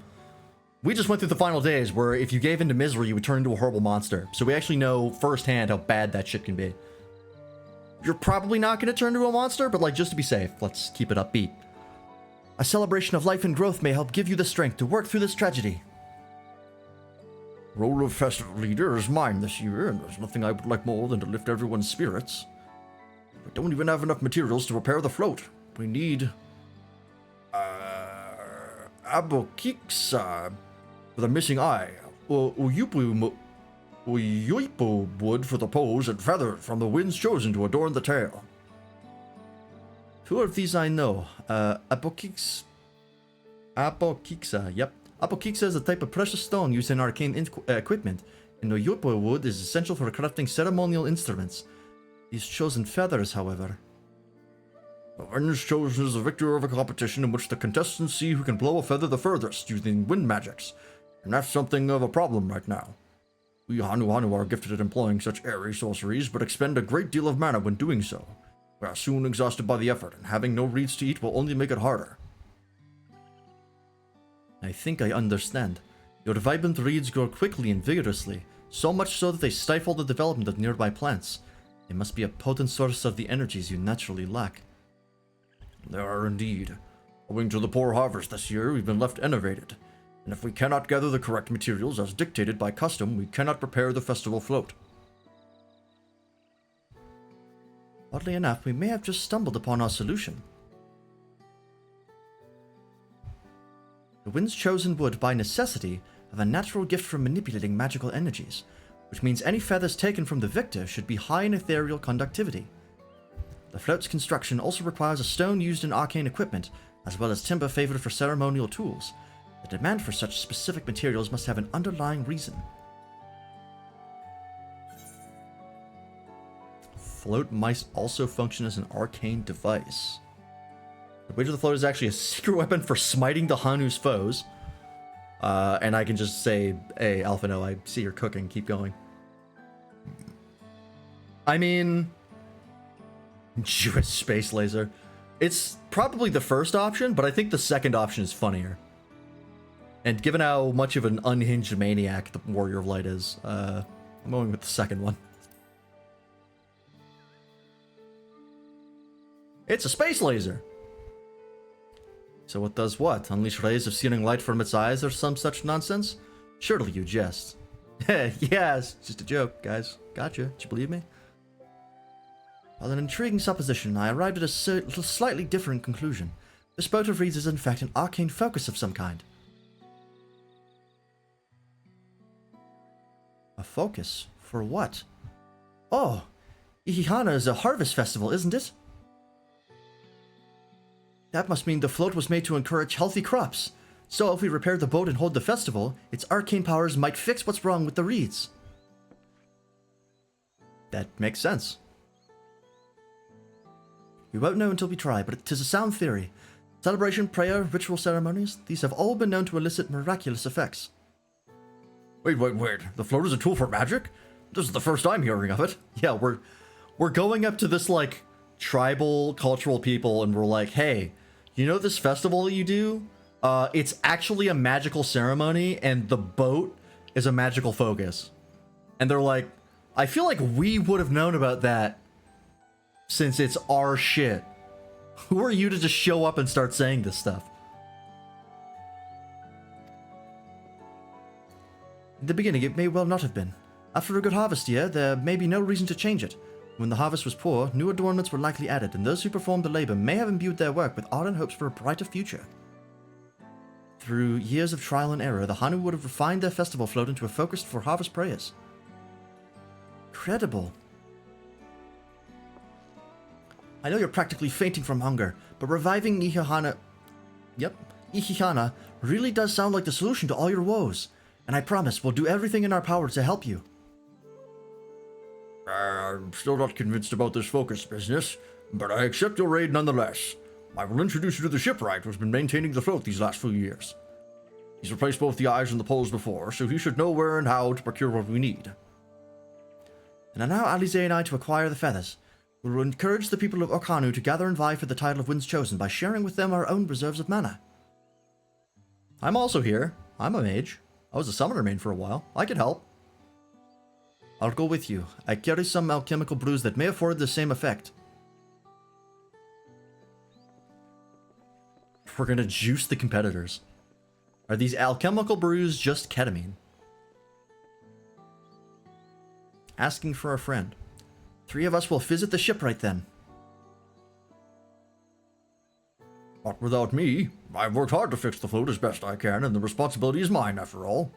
we just went through the final days where if you gave into misery, you would turn into a horrible monster. So we actually know firsthand how bad that shit can be. You're probably not going to turn into a monster, but like just to be safe, let's keep it upbeat. A celebration of life and growth may help give you the strength to work through this tragedy. Role of festival leader is mine this year, and there's nothing I would like more than to lift everyone's spirits. We don't even have enough materials to repair the float. We need... Abokiksa for the missing eye, Uyupu wood for the poles, and feather from the winds chosen to adorn the tail. Two of these I know. Abokiksa, yep. Abokiksa is a type of precious stone used in arcane equipment, and Uyupu wood is essential for crafting ceremonial instruments. These chosen feathers, however. The winds chosen is the victor of a competition in which the contestants see who can blow a feather the furthest using wind magics, and that's something of a problem right now. We Hanu are gifted at employing such airy sorceries, but expend a great deal of mana when doing so. We are soon exhausted by the effort, and having no reeds to eat will only make it harder. I think I understand. Your vibrant reeds grow quickly and vigorously, so much so that they stifle the development of nearby plants. They must be a potent source of the energies you naturally lack. They are indeed. Owing to the poor harvest this year, we've been left enervated, and if we cannot gather the correct materials as dictated by custom, we cannot prepare the festival float. Oddly enough, we may have just stumbled upon our solution. The wind's chosen would, by necessity, have a natural gift for manipulating magical energies, which means any feathers taken from the victor should be high in ethereal conductivity. The float's construction also requires a stone used in arcane equipment, as well as timber favored for ceremonial tools. The demand for such specific materials must have an underlying reason. Float might also function as an arcane device. The weight of the float is actually a secret weapon for smiting the Hanu's foes. And I can just say, hey, Alpha, no, I see you're cooking, keep going. I mean... Jewish space laser. It's probably the first option, but I think the second option is funnier. And given how much of an unhinged maniac the Warrior of Light is, I'm going with the second one. It's a space laser! So it does what? Unleash rays of searing light from its eyes or some such nonsense? Surely you jest. Yes, just a joke, guys. Gotcha. Did you believe me? While an intriguing supposition, I arrived at a slightly different conclusion. This boat of reeds is in fact an arcane focus of some kind. A focus? For what? Oh! Ihihana is a harvest festival, isn't it? That must mean the float was made to encourage healthy crops. So if we repair the boat and hold the festival, its arcane powers might fix what's wrong with the reeds. That makes sense. We won't know until we try, but it is a sound theory. Celebration, prayer, ritual ceremonies, these have all been known to elicit miraculous effects. Wait. The float is a tool for magic? This is the first I'm hearing of it. Yeah, we're going up to this, like, tribal, cultural people, and we're like, hey, you know this festival that you do? It's actually a magical ceremony, and the boat is a magical focus. And they're like, I feel like we would have known about that since it's our shit. Who are you to just show up and start saying this stuff? In the beginning, it may well not have been. After a good harvest year, there may be no reason to change it. When the harvest was poor, new adornments were likely added, and those who performed the labor may have imbued their work with ardent hopes for a brighter future. Through years of trial and error, the Hanu would have refined their festival float into a focus for harvest prayers. Incredible. I know you're practically fainting from hunger, but reviving Ihihana really does sound like the solution to all your woes, and I promise we'll do everything in our power to help you. I'm still not convinced about this focus business, but I accept your aid nonetheless. I will introduce you to the shipwright who's been maintaining the float these last few years. He's replaced both the eyes and the poles before, so he should know where and how to procure what we need. And allow Alize and I to acquire the feathers. We will encourage the people of Okanu to gather and vie for the title of Winds Chosen by sharing with them our own reserves of mana. I'm also here. I'm a mage. I was a summoner main for a while. I could help. I'll go with you. I carry some alchemical brews that may afford the same effect. We're gonna juice the competitors. Are these alchemical brews just ketamine? Asking for a friend. 3 of us will visit the shipwright then. Not without me. I've worked hard to fix the float as best I can, and the responsibility is mine after all.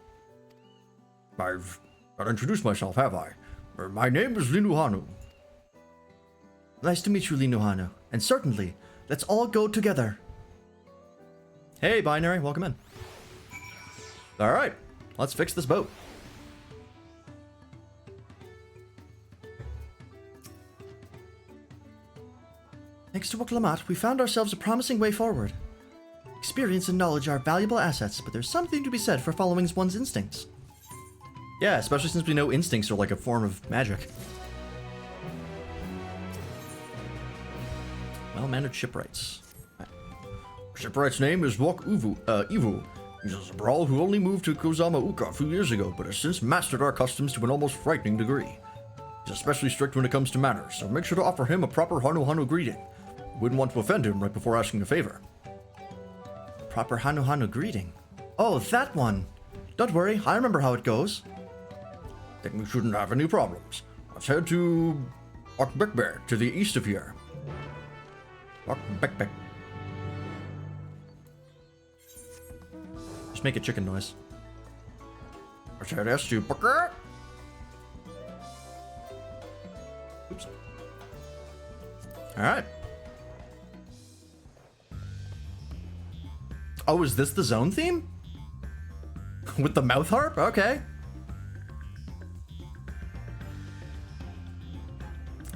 I've not introduced myself, have I? My name is Linuhanu. Nice to meet you, Linuhanu. And certainly, let's all go together. Hey, Binary, welcome in. Alright, let's fix this boat. Thanks to Waklamat, we found ourselves a promising way forward. Experience and knowledge are valuable assets, but there's something to be said for following one's instincts. Yeah, especially since we know instincts are like a form of magic. Well-mannered shipwrights. Shipwright's name is Wok Ivu. He's a Zabral who only moved to Kozama Uka a few years ago, but has since mastered our customs to an almost frightening degree. He's especially strict when it comes to manners, so make sure to offer him a proper Hanu greeting. Wouldn't want to offend him right before asking a favor. Proper Hanu greeting? Oh, that one! Don't worry, I remember how it goes. Then we shouldn't have any problems. Let's head to Arkbekber, to the east of here. Arkbekber. Just make a chicken noise. Let's head east to Bekber. Oops. Alright. Oh, is this the zone theme? With the mouth harp? Okay.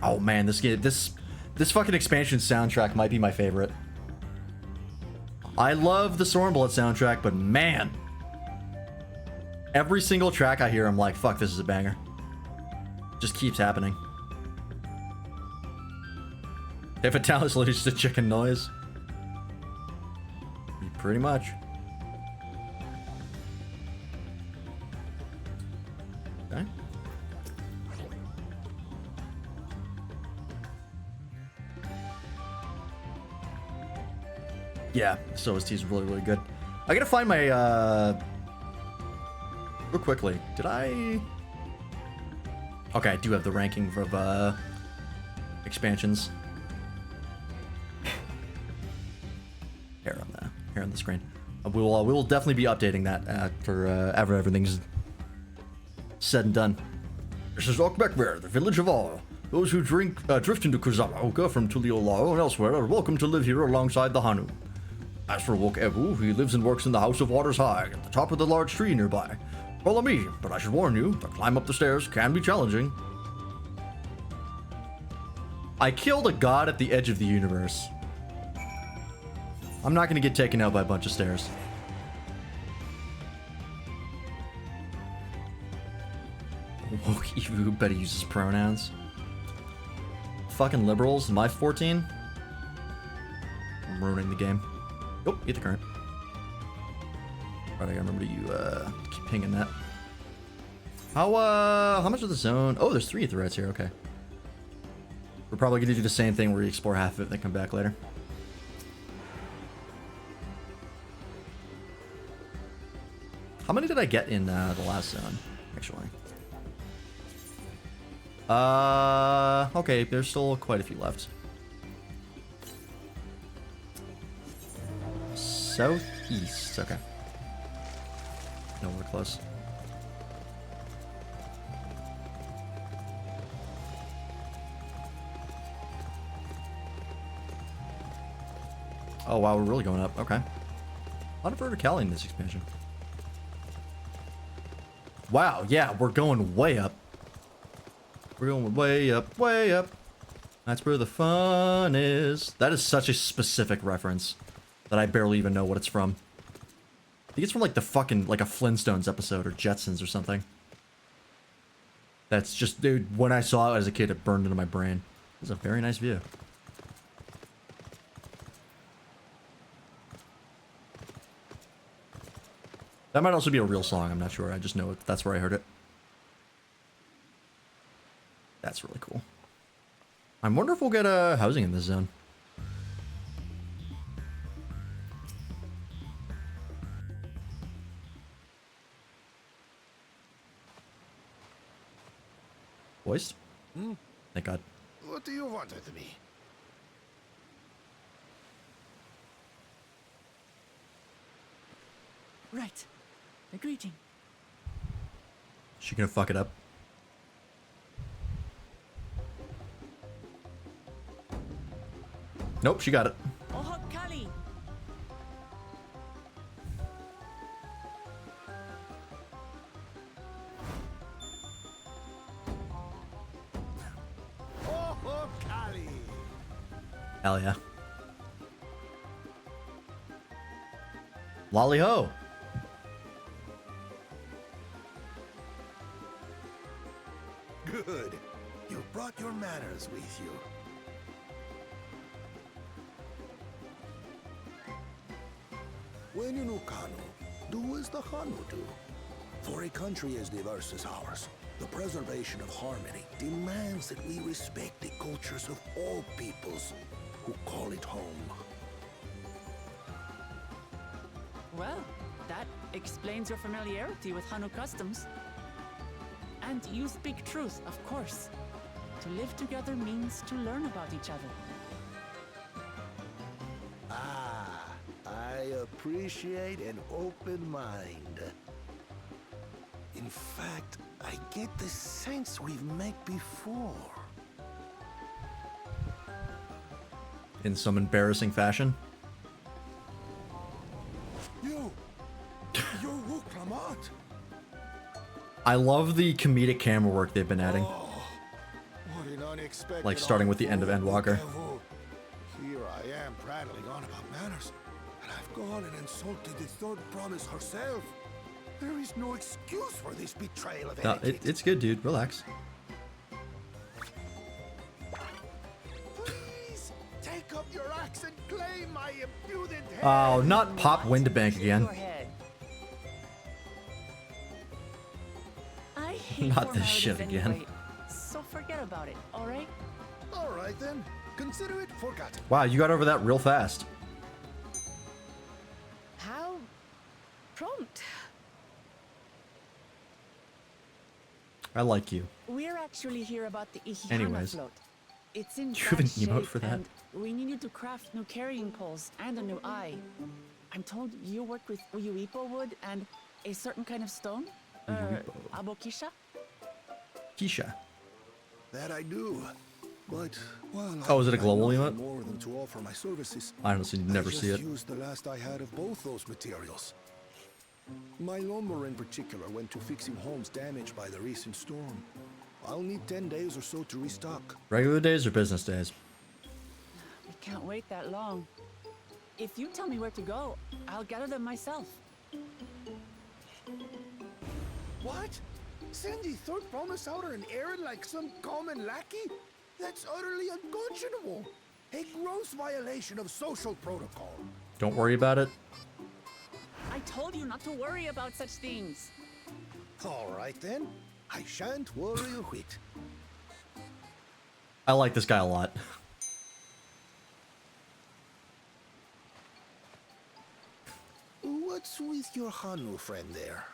Oh man, this game, this fucking expansion soundtrack might be my favorite. I love the Stormblood soundtrack, but man, every single track I hear, I'm like, fuck, this is a banger. Just keeps happening. If a talent's literally just a chicken noise. Pretty much. Okay. Yeah, this OST is really, really good. I gotta find my, real quickly. Did I... Okay, I do have the ranking of, expansions. Here on the screen. We will definitely be updating that after everything's said and done. This is Arkbekber, the village of all. Those who drift into Kozama from Tuliolao and elsewhere are welcome to live here alongside the Hanu. As for Wok Evu, he lives and works in the House of Waters High, at the top of the large tree nearby. Follow me, but I should warn you, to climb up the stairs can be challenging. I killed a god at the edge of the universe. I'm not gonna get taken out by a bunch of stairs. Wok Evu better uses pronouns. Fucking liberals, am I 14? I'm ruining the game. Oh, get the current. Alright, I gotta remember to keep pinging that. How much of the zone? Oh, there's 3 threats here, okay. We're probably gonna do the same thing where we explore half of it and then come back later. How many did I get in the last zone, actually? Okay, there's still quite a few left. Southeast, okay. No, we're close. Oh wow, we're really going up. Okay. A lot of verticality in this expansion. Wow, yeah, we're going way up. We're going way up, way up. That's where the fun is. That is such a specific reference that I barely even know what it's from. I think it's from like the fucking, like a Flintstones episode or Jetsons or something. That's just, dude, when I saw it as a kid, it burned into my brain. It's a very nice view. That might also be a real song, I'm not sure. I just know that's where I heard it. That's really cool. I wonder if we'll get housing in this zone. Voiced? Thank God. What do you want with me? Right. A greeting. She gonna fuck it up? Nope, she got it. Oh, Kali. Oh, Kali. Hell yeah. Lolly ho. Good. You brought your manners with you. When you know Kanu, do as the Hanu do. For a country as diverse as ours, the preservation of harmony demands that we respect the cultures of all peoples who call it home. Well, that explains your familiarity with Hanu customs. And you speak truth, of course. To live together means to learn about each other. Ah, I appreciate an open mind. In fact, I get the sense we've met before. In some embarrassing fashion. You're Wuklamat. I love the comedic camera work they've been adding. Oh, what an unexpected Like starting with the end of Endwalker. Here I am prattling on about manners, and I've gone and insulted the third promise herself. There is no excuse for this betrayal of No, etiquette. it's good, dude. Relax. Please take up your axe and claim my impudent head. Oh, not Pop Windabank again. Go ahead. I hate Not this shit formalities again. anyway, so forget about it, alright? All right then, consider it forgotten. Wow, you got over that real fast. How prompt. I like you. We're actually here about the Ihihana Anyways. float. It's in You have an bad emote shape, for that? and we need you to craft new carrying poles and a new eye. I'm told you work with Uyuipo wood and a certain kind of stone? Abokisha? Keisha. That I do. But well, Oh, is it a global nothing emote? more than to offer my services. I honestly never see I it. just used the last I had of both those materials. My lumber in particular went to fixing homes damaged by the recent storm. I'll need 10 days or so to restock. Regular days or business days? We can't wait that long. If you tell me where to go, I'll gather them myself. What? Send the third promise out on an errand like some common lackey? That's utterly unconscionable. A gross violation of social protocol. Don't worry about it. I told you not to worry about such things. All right then. I shan't worry a whit. I like this guy a lot. What What's with your Hanu friend there?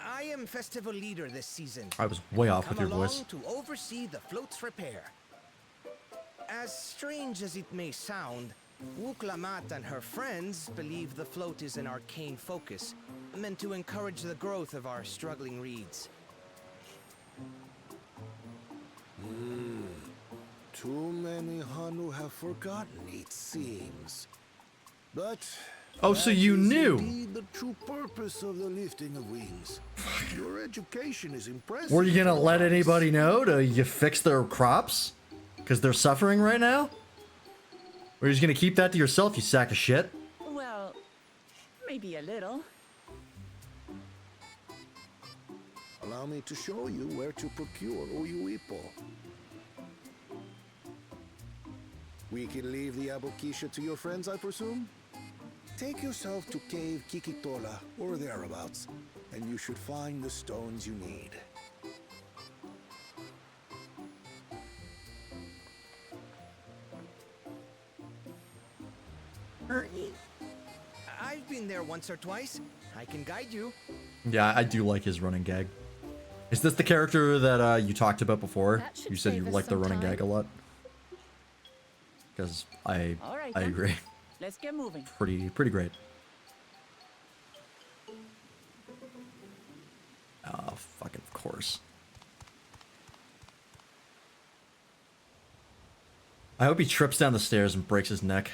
I am festival leader this season. I was way off with your Come along voice. to oversee the float's repair. As strange as it may sound, Wuklamat and her friends believe the float is an arcane focus, meant to encourage the growth of our struggling reeds. Too many Hanu have forgotten, it seems. But Oh, so you knew? indeed the true purpose of the lifting of wings. Your education is impressive. Were you gonna let anybody know to you fix their crops? Because they're suffering right now? Or are you just gonna keep that to yourself, you sack of shit? Well, maybe a little. Allow me to show you where to procure Uyuipo. We can leave the Abokisha to your friends, I presume? Take yourself to Cave Kikitola or thereabouts, and you should find the stones you need. I've been there once or twice. I can guide you. Yeah, I do like his running gag. Is this the character that you talked about before? That should You said you save us liked the some running time. gag a lot. Because I All right, I then. agree. Let's get moving. Pretty great. Oh, fucking of course. I hope he trips down the stairs and breaks his neck.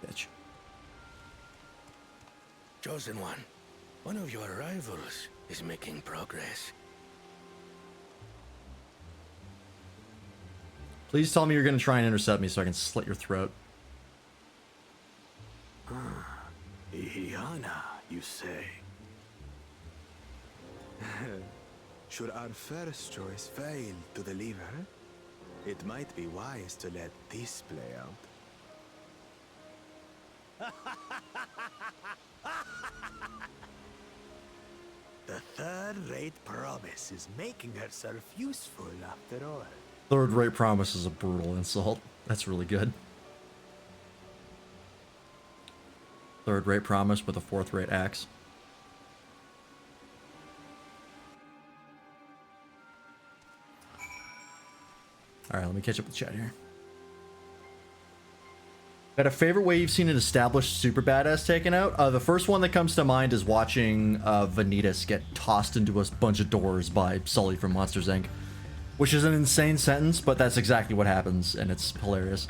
Bitch. Chosen one of your rivals is making progress. Please tell me you're gonna try and intercept me so I can slit your throat. Ihiana, you say? Should our first choice fail to deliver, it might be wise to let this play out. The third-rate promise is making herself useful after all. Third-rate promise is a brutal insult. That's really good. Third-rate promise with a fourth-rate axe. Alright, let me catch up with chat here. Got a favorite way you've seen an established super badass taken out? The first one that comes to mind is watching Vanitas get tossed into a bunch of doors by Sully from Monsters, Inc. Which is an insane sentence, but that's exactly what happens, and it's hilarious.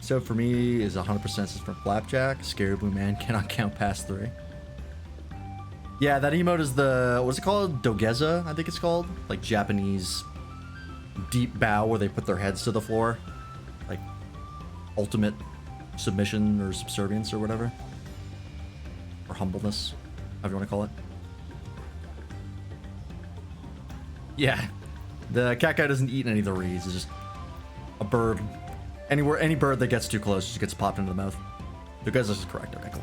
So for me is 100% from Flapjack. Scary Blue Man cannot count past 3. Yeah, that emote is the, what's it called? Dogeza, I think it's called. Like Japanese deep bow where they put their heads to the floor. Like ultimate submission or subservience or whatever. Or humbleness, however you want to call it. Yeah, the cat guy doesn't eat any of the reeds. It's just a bird. Anywhere, any bird that gets too close just gets popped into the mouth. Dogeza is correct. Okay, cool.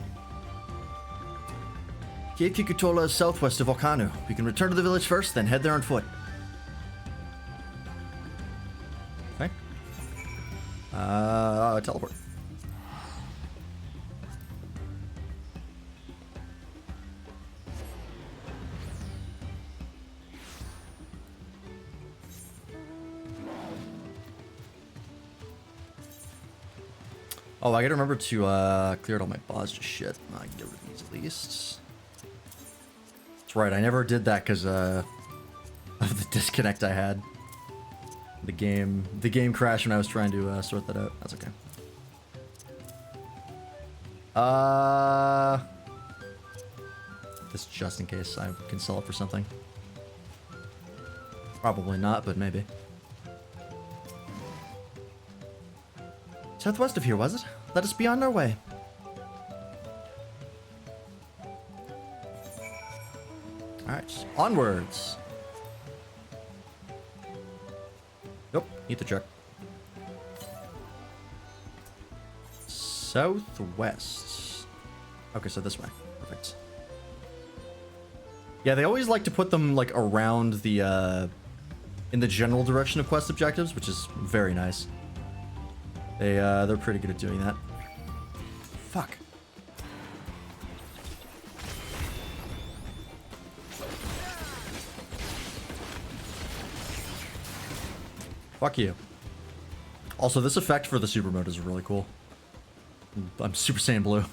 Cave Kikutola is southwest of Okanu. We can return to the village first, then head there on foot. Okay. Teleport. Oh, I gotta remember to clear out all my Bozja shit. I can get rid of these at least. That's right, I never did that because of the disconnect I had. The game crashed when I was trying to sort that out. That's okay. This just in case I can sell it for something. Probably not, but maybe. Southwest of here, was it? Let us be on our way. Alright, onwards. Nope, need to check. Southwest. Okay, so this way. Perfect. Yeah, they always like to put them like around the in the general direction of quest objectives, which is very nice. They're pretty good at doing that. Fuck. Fuck you. Also, this effect for the super mode is really cool. I'm Super Saiyan Blue.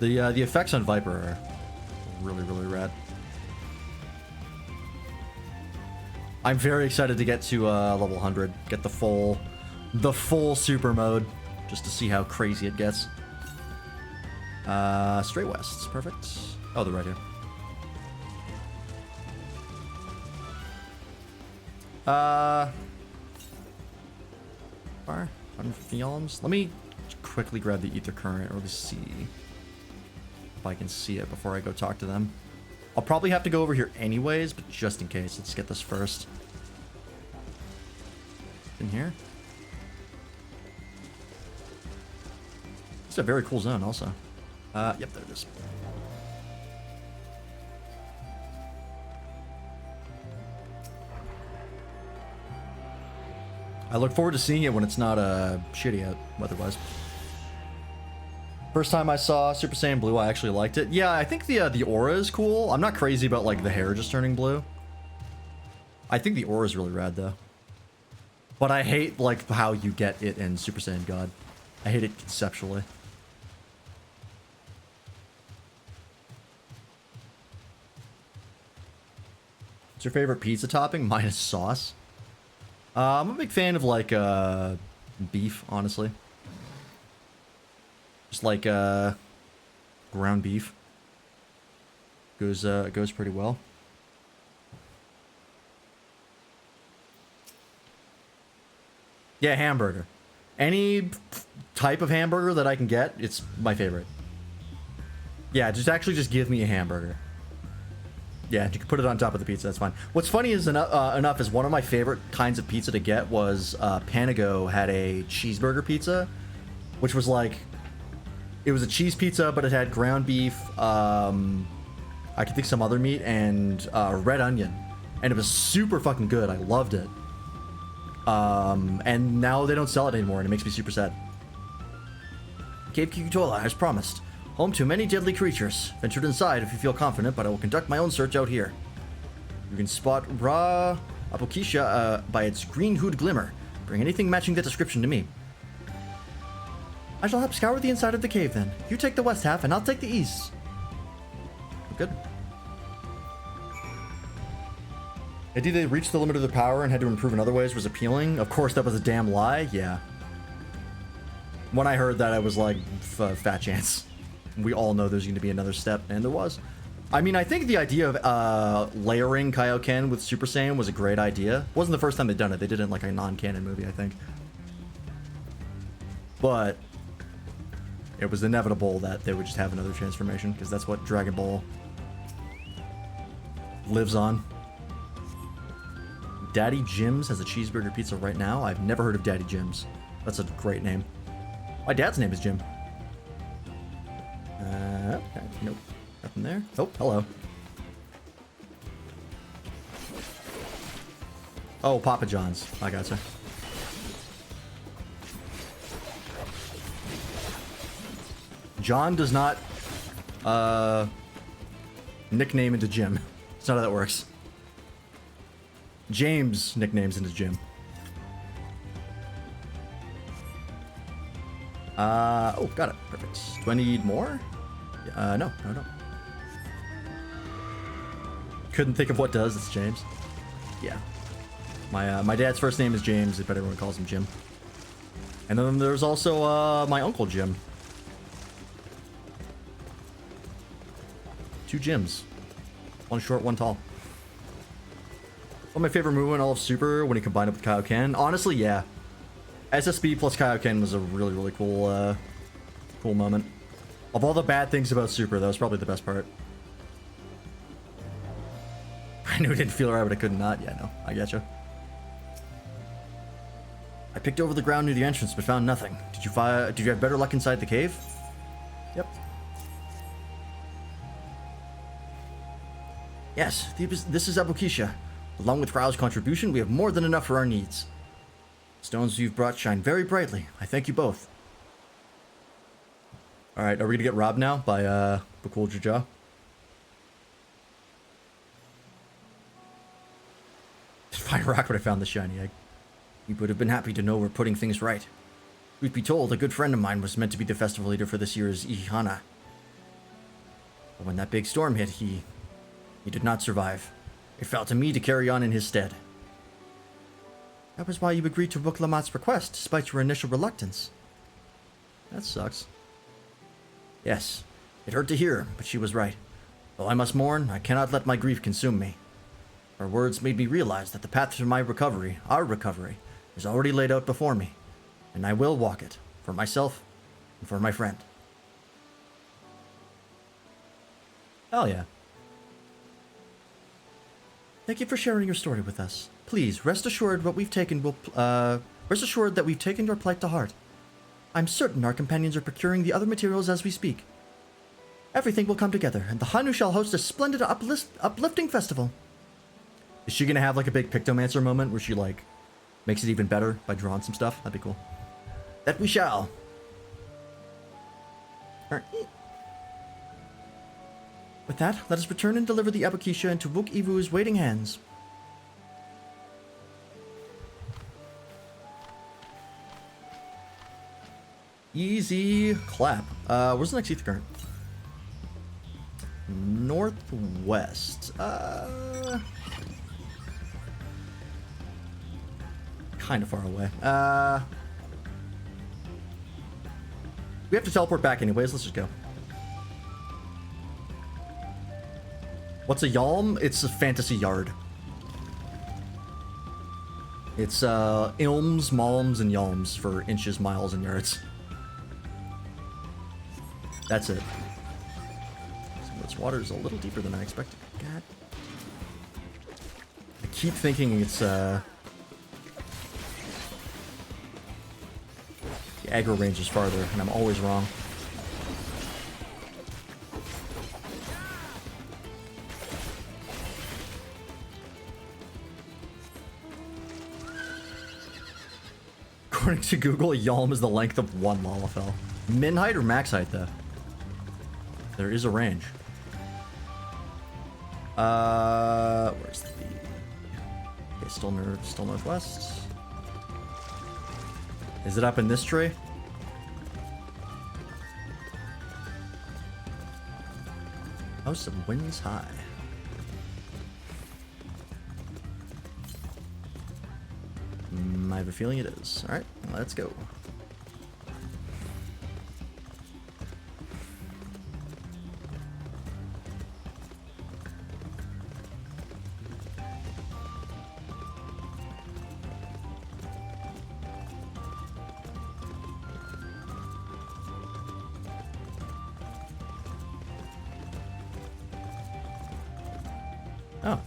The effects on Viper are really, really rad. I'm very excited to get to level 100, get the full super mode, just to see how crazy it gets. Straight west, perfect. Oh, they're right here. Fire, 150 yalms. Let me quickly grab the ether current, or see if I can see it before I go talk to them. I'll probably have to go over here anyways, but just in case, let's get this first. In here. It's a very cool zone also. Yep, there it is. I look forward to seeing it when it's not shitty out weather-wise. First time I saw Super Saiyan Blue, I actually liked it. Yeah, I think the aura is cool. I'm not crazy about like the hair just turning blue. I think the aura is really rad though. But I hate like how you get it in Super Saiyan God. I hate it conceptually. What's your favorite pizza topping? Mine is sauce. I'm a big fan of like beef, honestly. Just like ground beef. Goes pretty well. Yeah, hamburger. Any type of hamburger that I can get, it's my favorite. Yeah, just give me a hamburger. Yeah, you can put it on top of the pizza, that's fine. What's funny is enough is one of my favorite kinds of pizza to get was Panago had a cheeseburger pizza, which was like, it was a cheese pizza, but it had ground beef, I could think some other meat, and red onion. And it was super fucking good, I loved it. And now they don't sell it anymore, and it makes me super sad. Cave Kikutola, as promised. Home to many deadly creatures. Ventured inside if you feel confident, but I will conduct my own search out here. You can spot Ra Apokisha by its green hood glimmer. Bring anything matching that description to me. I shall help scour the inside of the cave then. You take the west half and I'll take the east. Good. The idea they reached the limit of their power and had to improve in other ways was appealing. Of course, that was a damn lie. Yeah. When I heard that, I was like, fat chance. We all know there's going to be another step, and there was. I mean, I think the idea of layering Kaioken with Super Saiyan was a great idea. It wasn't the first time they'd done it. They did it in like a non-canon movie, I think. But it was inevitable that they would just have another transformation, because that's what Dragon Ball lives on. Daddy Jim's has a cheeseburger pizza right now. I've never heard of Daddy Jim's. That's a great name. My dad's name is Jim. Okay, nope. Nothing there. Oh, hello. Oh, Papa John's. I gotcha. John does not nickname into Jim. That's not how that works. James nicknames into Jim. Oh, got it. Perfect. Do I need more? No. Couldn't think of what does. It's James. Yeah. My dad's first name is James, but everyone calls him Jim. And then there's also my uncle Jim. 2 Jims. One short, one tall. One of my favorite move in all of Super when he combined it with Kaioken. Honestly, yeah. SSB plus Kaioken was a really, really cool, cool moment. Of all the bad things about Super, that was probably the best part. I knew it didn't feel right, but I could not. Yeah, no, I getcha. I picked over the ground near the entrance, but found nothing. Did you have better luck inside the cave? Yep. Yes, this is Abukisha. Along with Rao's contribution, we have more than enough for our needs. Stones you've brought shine very brightly. I thank you both. Alright, are we gonna get robbed now by, Bakul Jaja? Find a rock when I found the shiny egg. You would have been happy to know we're putting things right. Truth be told, a good friend of mine was meant to be the festival leader for this year's Ihana. But when that big storm hit, he did not survive. It fell to me to carry on in his stead. That was why you agreed to Wuklamat's request, despite your initial reluctance. That sucks. Yes, it hurt to hear, but she was right. Though I must mourn, I cannot let my grief consume me. Her words made me realize that the path to my recovery, our recovery, is already laid out before me, and I will walk it, for myself and for my friend. Hell yeah. Thank you for sharing your story with us. Please, rest assured that we've taken your plight to heart. I'm certain our companions are procuring the other materials as we speak. Everything will come together, and the Hanu shall host a splendid uplifting festival. Is she gonna have like a big Pictomancer moment where she like makes it even better by drawing some stuff? That'd be cool. That we shall. Alright. With that, let us return and deliver the Abukisha into Vuk Ivu's waiting hands. Easy clap. Where's the next ether current? Northwest. Kind of far away. We have to teleport back anyways. Let's just go. What's a yalm? It's a fantasy yard. It's ilms, malms, and yalms for inches, miles, and yards. That's it. So this water is a little deeper than I expected. God. I keep thinking it's the aggro range is farther, and I'm always wrong. According to Google, a yalm is the length of one Lalafell. Min height or max height, though? There is a range. Where's the... Okay, still northwest. Is it up in this tree? House of Winds High. I have a feeling it is. Alright, let's go. Oh.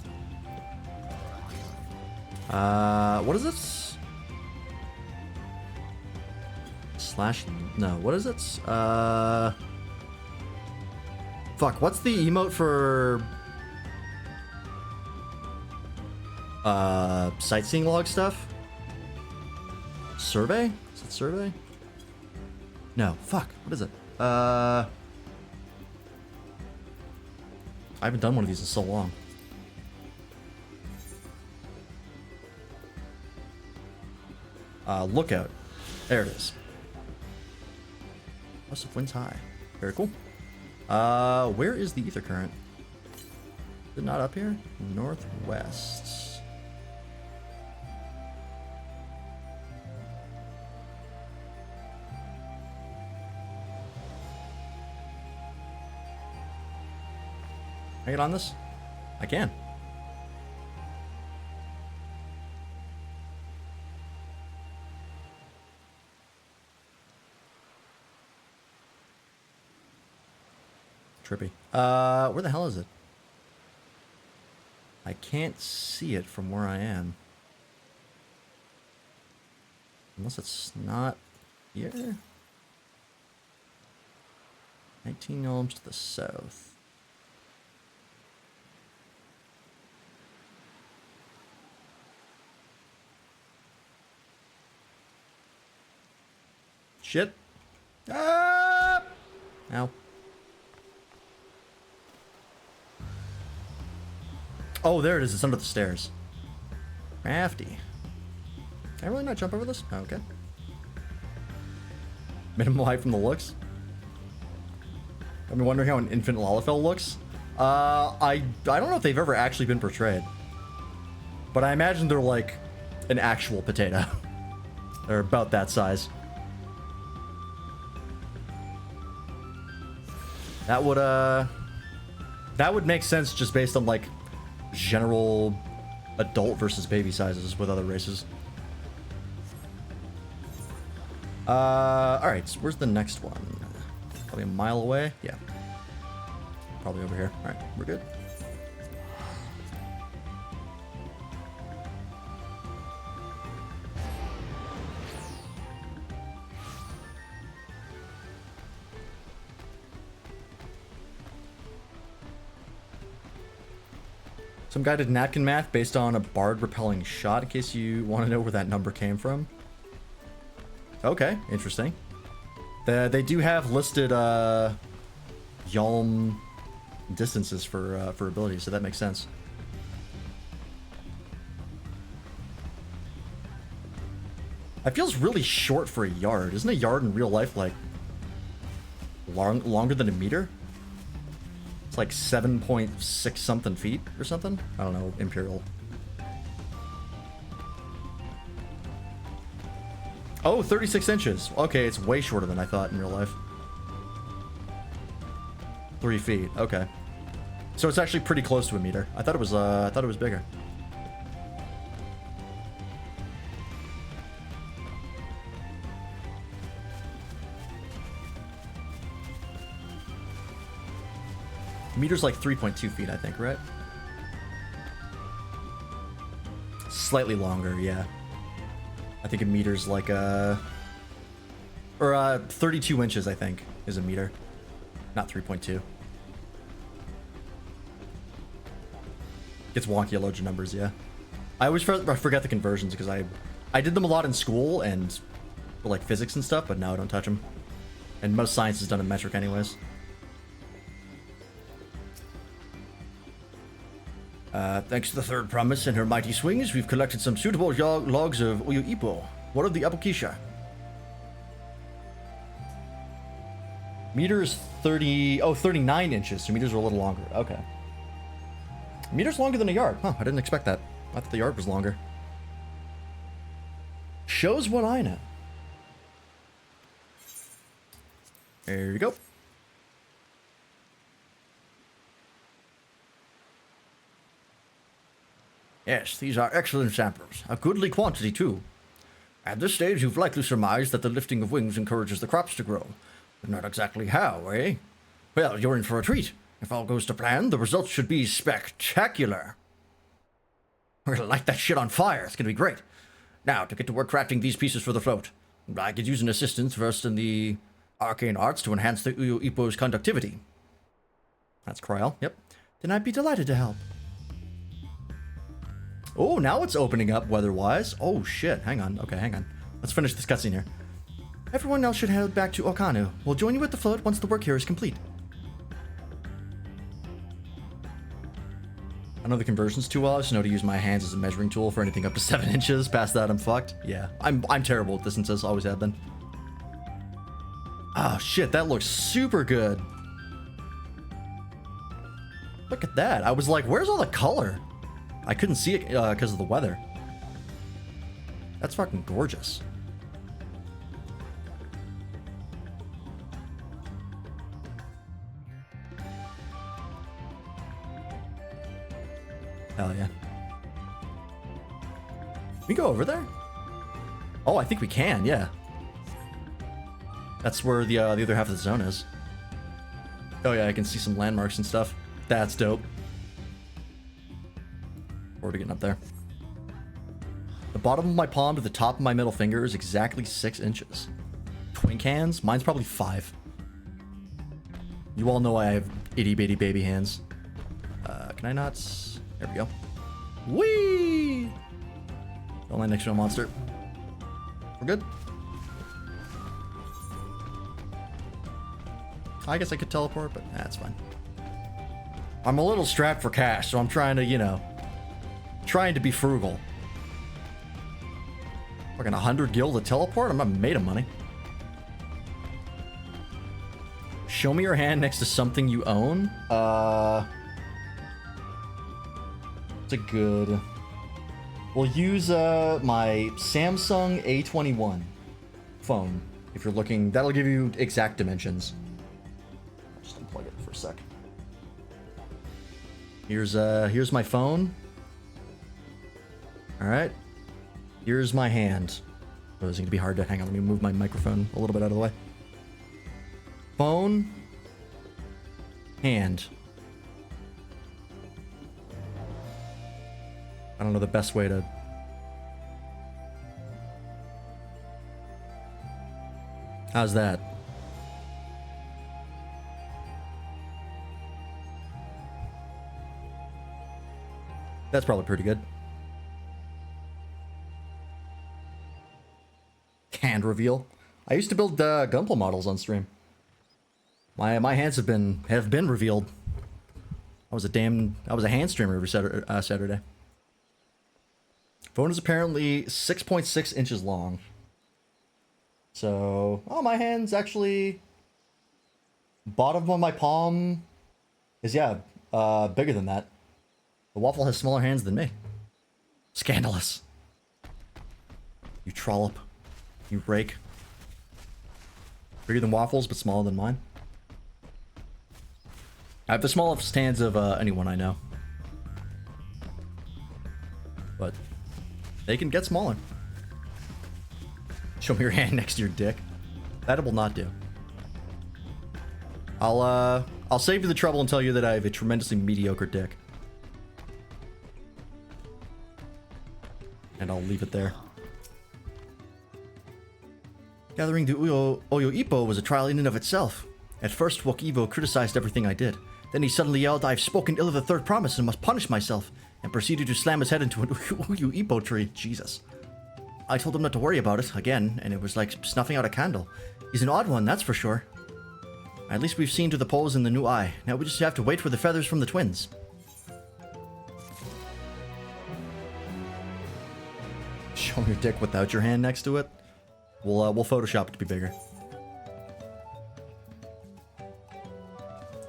What is this? No, what is it? Fuck, what's the emote for sightseeing log stuff? Survey? Is it survey? No, fuck, what is it? I haven't done one of these in so long. Lookout. There it is. House of Winds High. Very cool. Where is the ether current? Is it not up here? Northwest. Can I get on this? I can. Trippy. Where the hell is it? I can't see it from where I am. Unless it's not here. 19 elms to the south. Shit. Ah! Ow. Oh, there it is. It's under the stairs. Crafty. Can I really not jump over this? Oh, okay. Minimal height from the looks. I've been wondering how an infant Lalafell looks. I don't know if they've ever actually been portrayed. But I imagine they're like an actual potato. They're about that size. That would make sense just based on like general adult versus baby sizes with other races. Alright, so where's the next one? Probably a mile away? Yeah. Probably over here. Alright, we're good. Some guy did napkin math based on a bard repelling shot, in case you want to know where that number came from. Okay, interesting. They do have listed Yalm distances for abilities, so that makes sense. That feels really short for a yard. Isn't a yard in real life like longer than a meter? It's like 7.6 something feet or something? I don't know, Imperial. Oh, 36 inches. Okay, it's way shorter than I thought in real life. 3 feet. Okay. So it's actually pretty close to a meter. I thought it was bigger. Meter's like 3.2 feet, I think, right? Slightly longer, yeah. I think a meter's like 32 inches, I think, is a meter. Not 3.2. Gets wonky at larger numbers, yeah. I always forget the conversions because I did them a lot in school and for like physics and stuff, but now I don't touch them. And most science is done in metric anyways. Thanks to the third promise and her mighty swings, we've collected some suitable logs of Oyo Ipo. What of the Abukisha? Meters 39 inches, so meters are a little longer. Okay. Meters longer than a yard. Huh, I didn't expect that. I thought the yard was longer. Shows what I know. There you go. Yes, these are excellent samples. A goodly quantity, too. At this stage, you've likely surmised that the lifting of wings encourages the crops to grow. But not exactly how, eh? Well, you're in for a treat. If all goes to plan, the results should be spectacular. We're gonna light that shit on fire. It's gonna be great. Now, to get to work crafting these pieces for the float. I could use an assistant versed in the arcane arts to enhance the Oyo Ipo's conductivity. That's Kryal. Yep. Then I'd be delighted to help. Oh, now it's opening up weather-wise. Oh, shit. Hang on. Okay, hang on. Let's finish this cutscene here. Everyone else should head back to Okanu. We'll join you at the float once the work here is complete. I know the conversion's too well. I just know to use my hands as a measuring tool for anything up to 7 inches. Past that, I'm fucked. Yeah, I'm terrible at distances. Always have been. Oh, shit. That looks super good. Look at that. I was like, where's all the color? I couldn't see it because of the weather. That's fucking gorgeous. Hell yeah. Can we go over there? Oh, I think we can, yeah. That's where the other half of the zone is. Oh yeah, I can see some landmarks and stuff. That's dope. Already getting up there. The bottom of my palm to the top of my middle finger is exactly 6 inches. Twink hands? Mine's probably 5. You all know I have itty bitty baby hands. Can I not? There we go. Whee! Don't land next to a monster. We're good. I guess I could teleport, but that's fine. I'm a little strapped for cash, so I'm trying to, you know, trying to be frugal. Fucking 100 gil to teleport? I'm not made of money. Show me your hand next to something you own. It's a good. We'll use my Samsung A21 phone. If you're looking, that'll give you exact dimensions. I'll just unplug it for a sec. Here's my phone. All right. Here's my hand. Oh, it's gonna be hard to hang on. Let me move my microphone a little bit out of the way. Phone. Hand. I don't know the best way to. How's that? That's probably pretty good. Hand reveal. I used to build Gunpla models on stream. My hands have been revealed. I was a hand streamer every Saturday. Phone is apparently 6.6 inches long. So, oh, my hand's actually bottom of my palm is bigger than that. The waffle has smaller hands than me. Scandalous. You trollop. You break. Bigger than waffles, but smaller than mine. I have the smallest hands of anyone I know. But they can get smaller. Show me your hand next to your dick. That will not do. I'll save you the trouble and tell you that I have a tremendously mediocre dick. And I'll leave it there. Gathering the Oyo Ippo was a trial in and of itself. At first, Wok Evo criticized everything I did. Then he suddenly yelled, "I've spoken ill of the third promise and must punish myself," and proceeded to slam his head into an Oyo Ippo tree. Jesus. I told him not to worry about it, again, and it was like snuffing out a candle. He's an odd one, that's for sure. At least we've seen to the poles in the new eye. Now we just have to wait for the feathers from the twins. Show me your dick without your hand next to it. We'll Photoshop it to be bigger.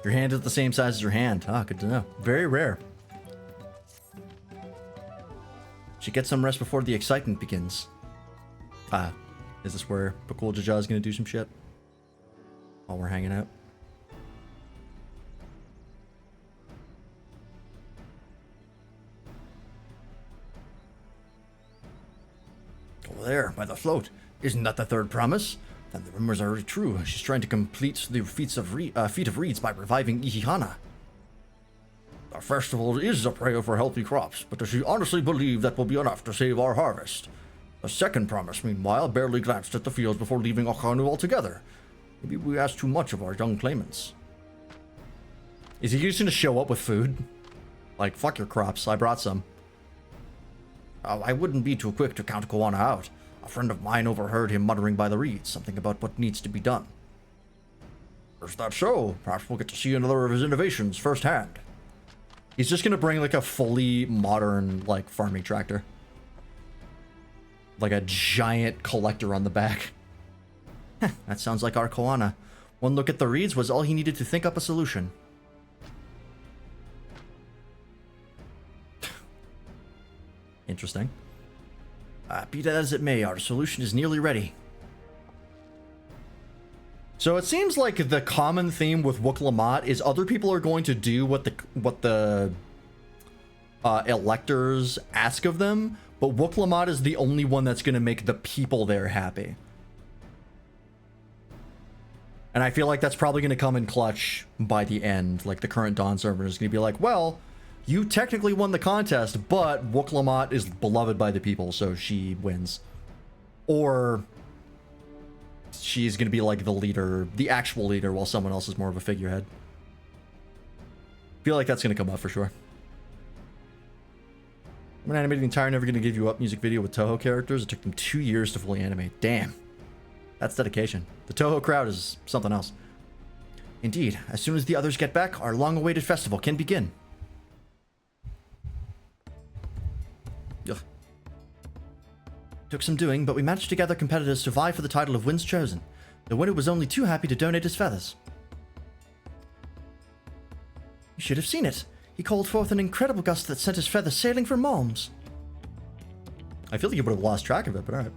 Your hand is the same size as your hand. Ah, good to know. Very rare. Should get some rest before the excitement begins. Is this where Bakul Jaja is gonna do some shit? While we're hanging out. Over there, by the float. Isn't that the third promise? Then the rumors are true. She's trying to complete the feat of reeds by reviving Ihihana. The festival is a prayer for healthy crops, but does she honestly believe that will be enough to save our harvest? The second promise, meanwhile, barely glanced at the fields before leaving Okhanu altogether. Maybe we asked too much of our young claimants. Is he just gonna show up with food? Like, fuck your crops, I brought some. I wouldn't be too quick to count Koana out. A friend of mine overheard him muttering by the reeds, something about what needs to be done. Is that so? Perhaps we'll get to see another of his innovations firsthand. He's just gonna bring like a fully modern, like, farming tractor. Like a giant collector on the back. That sounds like our Koana. One look at the reeds was all he needed to think up a solution. Interesting. Be that as it may, our solution is nearly ready. So it seems like the common theme with Wuk Lamat is other people are going to do what the electors ask of them, but Wuk Lamat is the only one that's going to make the people there happy. And I feel like that's probably going to come in clutch by the end. Like, the current Dawn server is going to be like, well, you technically won the contest, but Wuk Lamat is beloved by the people, so she wins. Or she's going to be like the leader, the actual leader, while someone else is more of a figurehead. Feel like that's gonna come up for sure. When animating the entire Never Gonna Give You Up music video with Toho characters, it took them 2 years to fully animate. Damn. That's dedication. The Toho crowd is something else. Indeed, as soon as the others get back, our long-awaited festival can begin. Ugh. Took some doing, but we managed to gather competitors to vie for the title of Wind's Chosen. The winner was only too happy to donate his feathers. You should have seen it. He called forth an incredible gust that sent his feathers sailing for Malms. I feel like you would have lost track of it, but alright.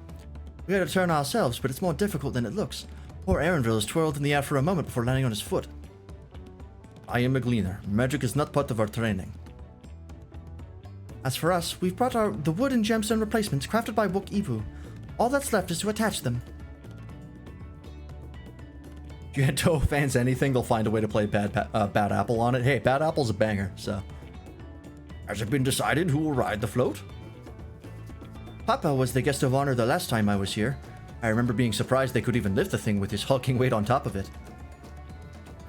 We had to turn ourselves, but it's more difficult than it looks. Poor Aaronville is twirled in the air for a moment before landing on his foot. I am a gleaner. Magic is not part of our training. As for us, we've brought the wood and gemstone replacements crafted by Wook Ivu. All that's left is to attach them. If you had Toho fans anything, they'll find a way to play Bad Apple on it. Hey, Bad Apple's a banger, so. Has it been decided who will ride the float? Papa was the guest of honor the last time I was here. I remember being surprised they could even lift the thing with his hulking weight on top of it.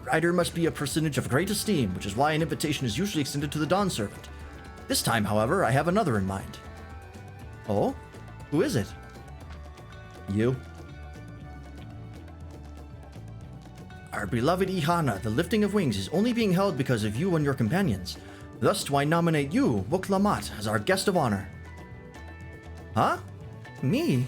Rider must be a personage of great esteem, which is why an invitation is usually extended to the Dawn Servant. This time, however, I have another in mind. Oh? Who is it? You. Our beloved Ihana, the lifting of wings, is only being held because of you and your companions. Thus do I nominate you, Wook Lamont, as our guest of honor. Huh? Me?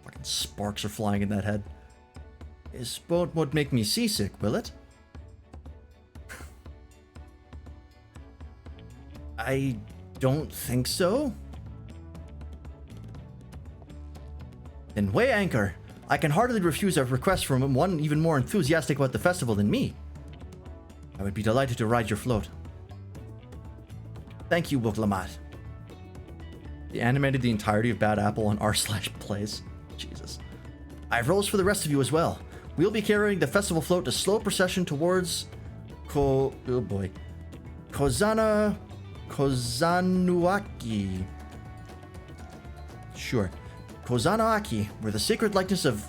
Fucking sparks are flying in that head. This boat won't make me seasick, will it? I don't think so. Then weigh anchor. I can hardly refuse a request from one even more enthusiastic about the festival than me. I would be delighted to ride your float. Thank you, Wook Lamont. They animated the entirety of Bad Apple on r/plays. Jesus. I have roles for the rest of you as well. We'll be carrying the festival float a slow procession towards Kozanuaki. Sure. Kozanuaki, where the sacred likeness of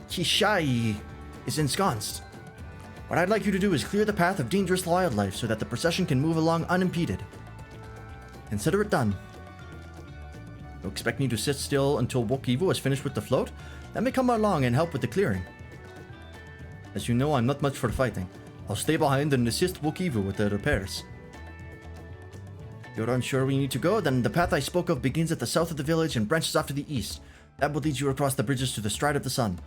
Kishai is ensconced. What I'd like you to do is clear the path of dangerous wildlife so that the procession can move along unimpeded. Consider it done. You expect me to sit still until Wook Ivu is finished with the float? Let me come along and help with the clearing. As you know, I'm not much for fighting. I'll stay behind and assist Wook Ivu with the repairs. If you're unsure where you need to go, then the path I spoke of begins at the south of the village and branches off to the east. That will lead you across the bridges to the Stride of the Sun.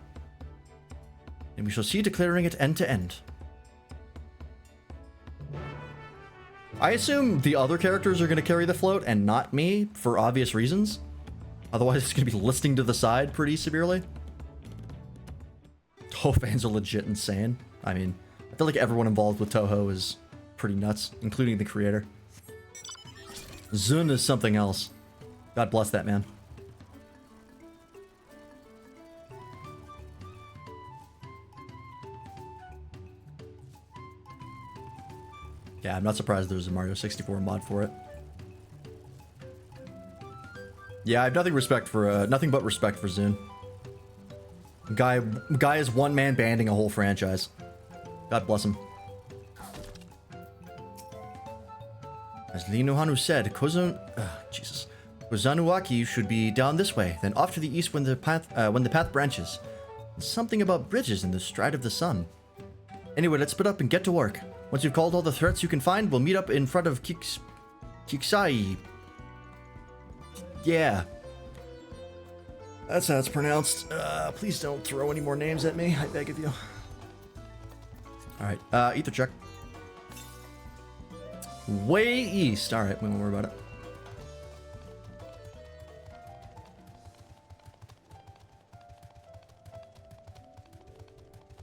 And we shall see to clearing it end to end. I assume the other characters are going to carry the float and not me, for obvious reasons. Otherwise, it's going to be listing to the side pretty severely. Toho fans are legit insane. I mean, I feel like everyone involved with Toho is pretty nuts, including the creator. Zun is something else. God bless that man. Yeah, I'm not surprised there's a Mario 64 mod for it. Yeah, I have nothing but respect for Zun. Guy is one man banding a whole franchise. God bless him. As Lee Nohanu said, Kozanuaki should be down this way, then off to the east when the path branches. Something about bridges in the Stride of the Sun. Anyway, let's split up and get to work. Once you've called all the threats you can find, we'll meet up in front of Kiksai. Yeah. That's how it's pronounced. Please don't throw any more names at me, I beg of you. Alright, ether check. Way east. Alright, we won't worry about it.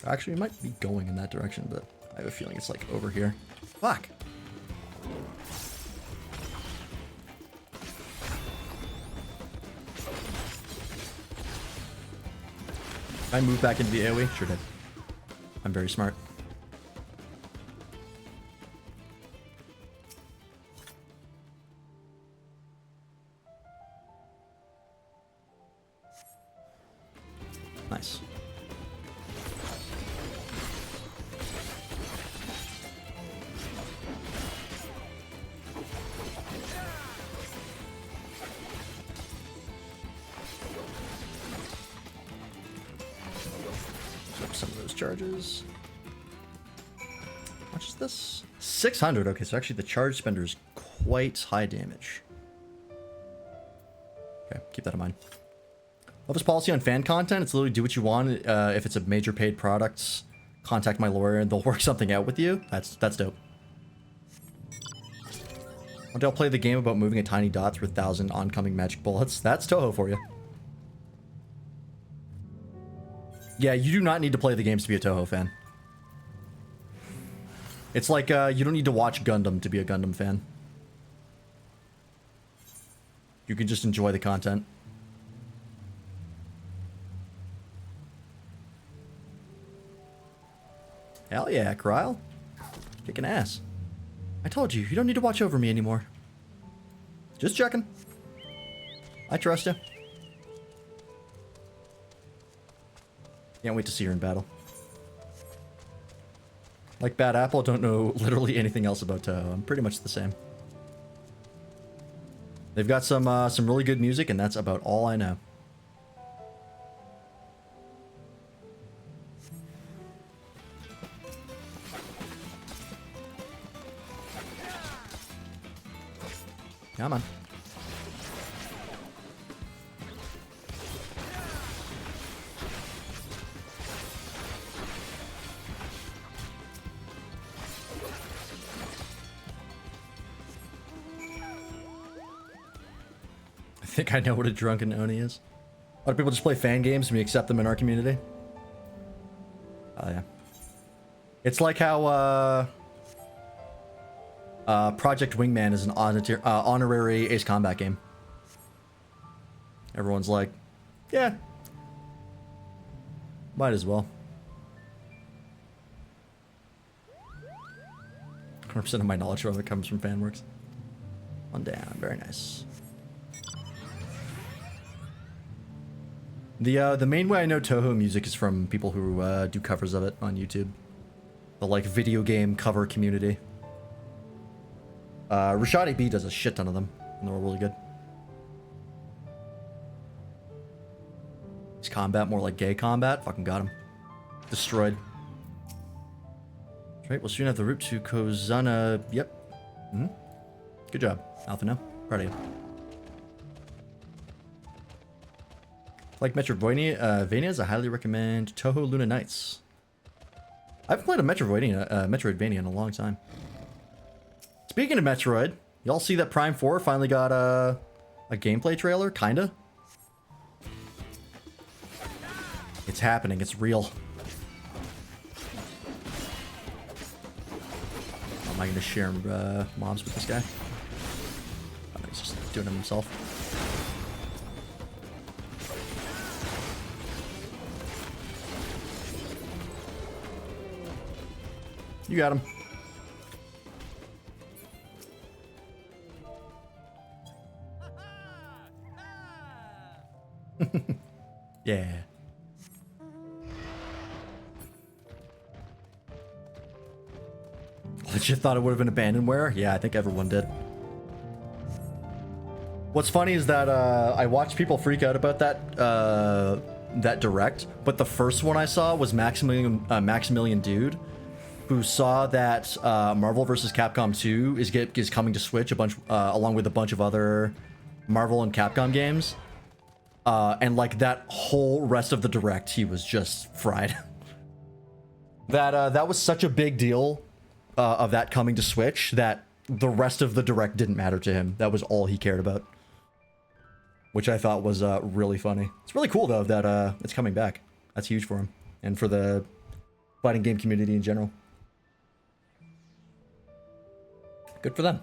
Actually, it might be going in that direction, but I have a feeling it's like over here. Fuck! I move back into the AoE? Sure did. I'm very smart. Nice. Flip some of those charges. How much is this? 600. Okay, so actually the charge spender is quite high damage. Okay, keep that in mind. Love his policy on fan content. It's literally do what you want. If it's a major paid product, contact my lawyer and they'll work something out with you. That's dope. One day I'll play the game about moving a tiny dot through 1,000 oncoming magic bullets. That's Toho for you. Yeah, you do not need to play the games to be a Toho fan. It's like you don't need to watch Gundam to be a Gundam fan. You can just enjoy the content. Hell yeah, Kryle. Kicking ass. I told you, you don't need to watch over me anymore. Just checking. I trust you. Can't wait to see her in battle. Like Bad Apple, don't know literally anything else about Toho. I'm pretty much the same. They've got some really good music, and that's about all I know. Come on. I think I know what a drunken Oni is. A lot of people just play fan games and we accept them in our community. Oh yeah. It's like how Project Wingman is an honorary Ace Combat game. Everyone's like, yeah, might as well. 100% of my knowledge from it comes from fanworks. One down, very nice. The main way I know Toho music is from people who do covers of it on YouTube. The like video game cover community. Rashadi B does a shit ton of them, and they're all really good. Is combat more like gay combat? Fucking got him. Destroyed. That's right, we'll soon have the route to Kozana. Yep. Mm-hmm. Good job, Alpha now. Proud of you. Like Metroidvanias, I highly recommend Toho Luna Nights. I haven't played a Metroidvania in a long time. Speaking of Metroid, y'all see that Prime 4 finally got a gameplay trailer? Kinda. It's happening. It's real. Am I going to share mobs with this guy? Oh, no, he's just doing it himself. You got him. Yeah. Legit thought it would have been abandonware? Yeah, I think everyone did. What's funny is that I watched people freak out about that direct, but the first one I saw was Maximilian Dude, who saw that Marvel vs. Capcom 2 is coming to Switch along with a bunch of other Marvel and Capcom games. And like that whole rest of the direct, he was just fried. That was such a big deal of that coming to Switch that the rest of the direct didn't matter to him. That was all he cared about, which I thought was really funny. It's really cool though that it's coming back. That's huge for him and for the fighting game community in general. Good for them.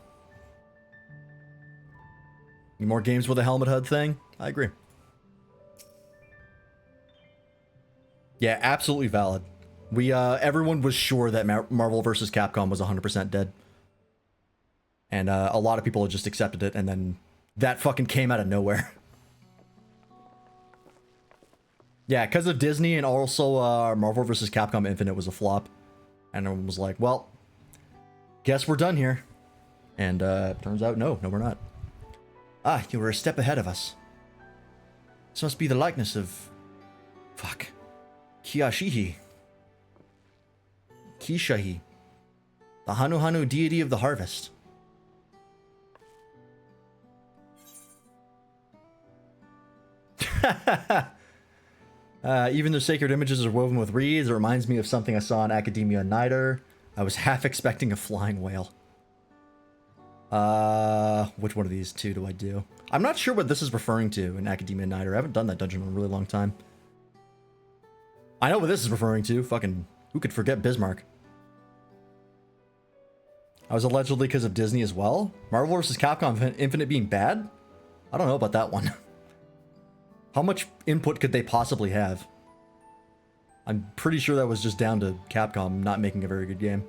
Any more games with a helmet HUD thing? I agree. Yeah, absolutely valid. Everyone was sure that Marvel vs. Capcom was 100% dead. And a lot of people had just accepted it, and then that fucking came out of nowhere. Yeah, because of Disney and also Marvel vs. Capcom Infinite was a flop. And everyone was like, well, guess we're done here. And turns out, no, we're not. Ah, you were a step ahead of us. This must be the likeness of... Fuck. Kishahi. The Hanu deity of the harvest. Even though sacred images are woven with reeds, it reminds me of something I saw in Academia Nighter. I was half expecting a flying whale. Which one of these two do I do? I'm not sure what this is referring to in Academia Nighter. I haven't done that dungeon in a really long time. I know what this is referring to. Fucking, who could forget Bismarck? I was allegedly because of Disney as well. Marvel vs. Capcom Infinite being bad? I don't know about that one. How much input could they possibly have? I'm pretty sure that was just down to Capcom not making a very good game.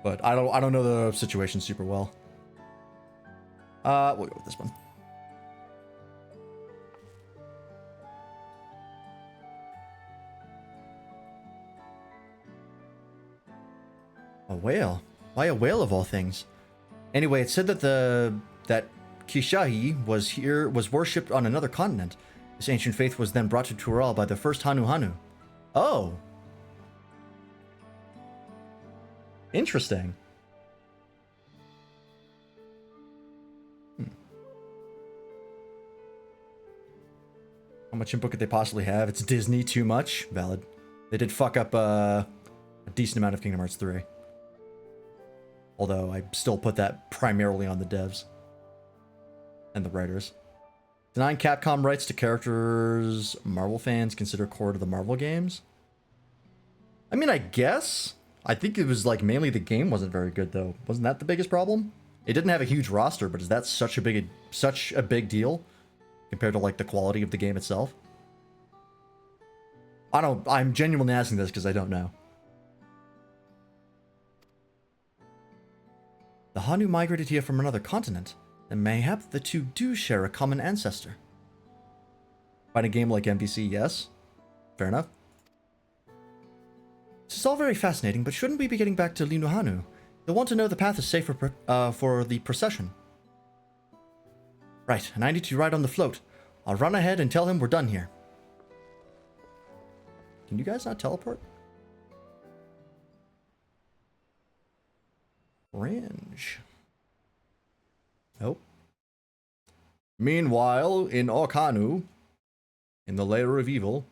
But I don't know the situation super well. We'll go with this one. A whale? Why a whale of all things? Anyway, it said that that Kishahi was worshipped on another continent. This ancient faith was then brought to Tural by the first Hanu. Oh. Interesting. How much input could they possibly have? It's Disney, too much. Valid. They did fuck up a decent amount of Kingdom Hearts 3. Although I still put that primarily on the devs. And the writers. Denying Capcom rights to characters Marvel fans consider core to the Marvel games? I mean, I guess. I think it was like mainly the game wasn't very good though. Wasn't that the biggest problem? It didn't have a huge roster, but is that such a big deal compared to like the quality of the game itself? I'm genuinely asking this because I don't know. The Hanu migrated here from another continent, and mayhap the two do share a common ancestor. Find a game like NBC, yes. Fair enough. This is all very fascinating, but shouldn't we be getting back to Linuhanu? You'll want to know the path is safe for the procession. Right, and I need to ride on the float. I'll run ahead and tell him we're done here. Can you guys not teleport? Range. Nope. Meanwhile, in Orkanu, in the lair of evil,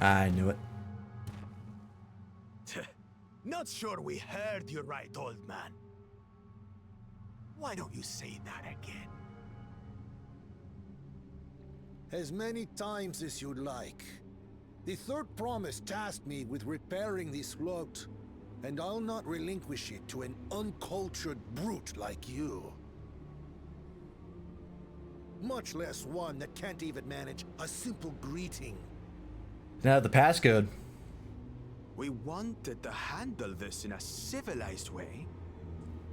I knew it. Not sure we heard you right, old man. Why don't you say that again? As many times as you'd like. The third promise tasked me with repairing this float, and I'll not relinquish it to an uncultured brute like you. Much less one that can't even manage a simple greeting. Now the passcode. We wanted to handle this in a civilized way,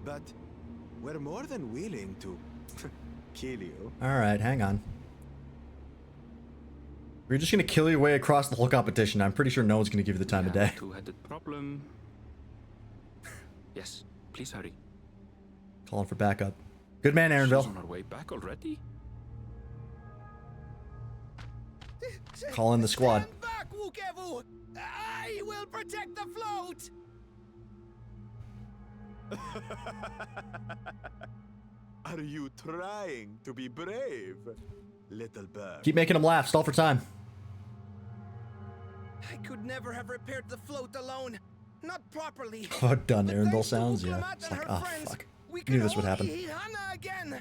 but we're more than willing to kill you. Alright, hang on. We're just gonna kill your way across the whole competition. I'm pretty sure no one's gonna give you the time of day. Two-headed problem. Yes, please hurry. Calling for backup. Good man, Aaronville. She's on her way back already. Call in the squad. Stand back, Wukevu! I will protect the float! Are you trying to be brave, little bird? Keep making him laugh. Stall for time. I could never have repaired the float alone. Not properly. How done Aaronville sounds, yeah. It's like, oh, fuck. I knew this would happen. Again.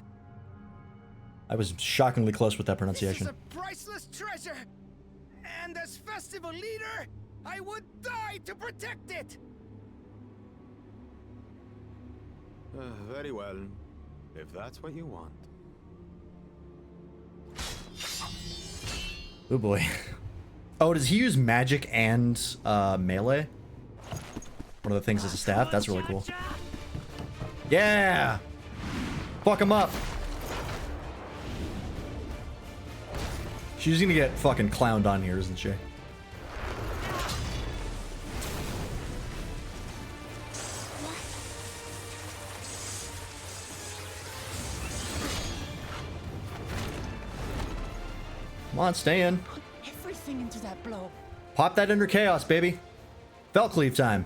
I was shockingly close with that pronunciation. This is a priceless treasure. And as festival leader, I would die to protect it. Very well, if that's what you want. Oh boy. Oh, does he use magic and melee? One of the things is a staff. That's really cool. Yeah! Fuck him up. She's gonna get fucking clowned on here, isn't she? Come on, stay in. Put everything into that blow. Pop that Inner Chaos, baby. Velcleave time.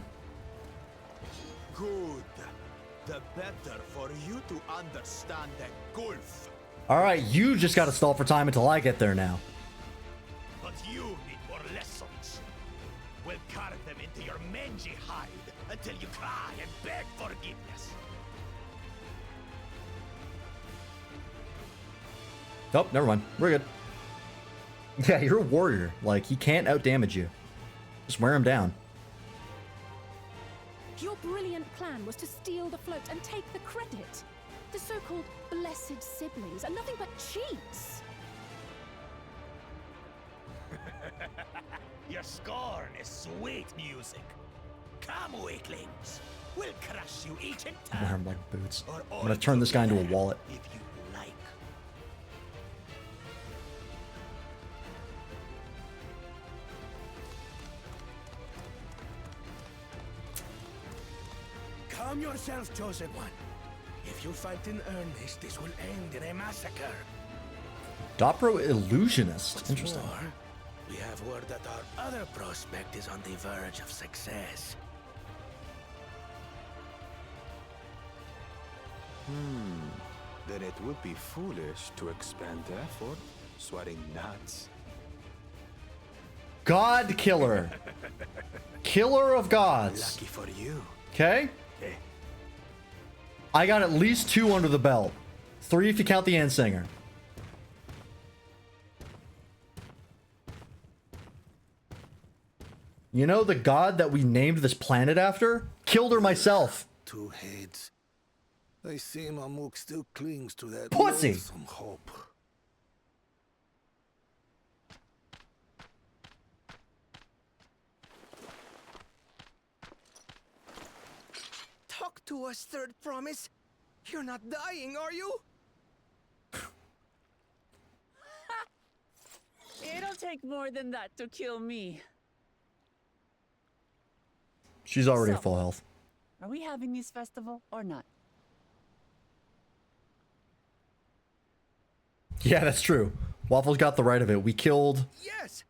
Good. The better for you to understand the gulf. Alright, you just gotta stall for time until I get there now. But you need more lessons. We'll carve them into your mangy hide until you cry and beg forgiveness. Oh, never mind. We're good. Yeah, you're a warrior. Like, he can't outdamage you. Just wear him down. Your brilliant plan was to steal the float and take the credit. The so-called blessed siblings are nothing but cheats. Your scorn is sweet music. Come, weaklings. We'll crush you each in turn. Wear him like boots. I'm gonna turn this guy into a wallet. If you like. Calm yourself, chosen one. If you fight in earnest, this will end in a massacre. Dawntrail Illusionist. What's Interesting. more, we have word that our other prospect is on the verge of success. Then it would be foolish to expend effort sweating nuts. God Killer. Killer of gods. Lucky for you. Okay? I got at least 2 under the belt. 3 if you count the Endsinger. You know the god that we named this planet after? Killed her myself. 2 heads. I see Mamuk still clings to that Pussy! loathsome hope. Talk to us, Third Promise. You're not dying, are you? It'll take more than that to kill me. She's already So- at full health. Are we having this festival or not? Yeah, that's true. Waffle's got the right of it. We killed... Yes.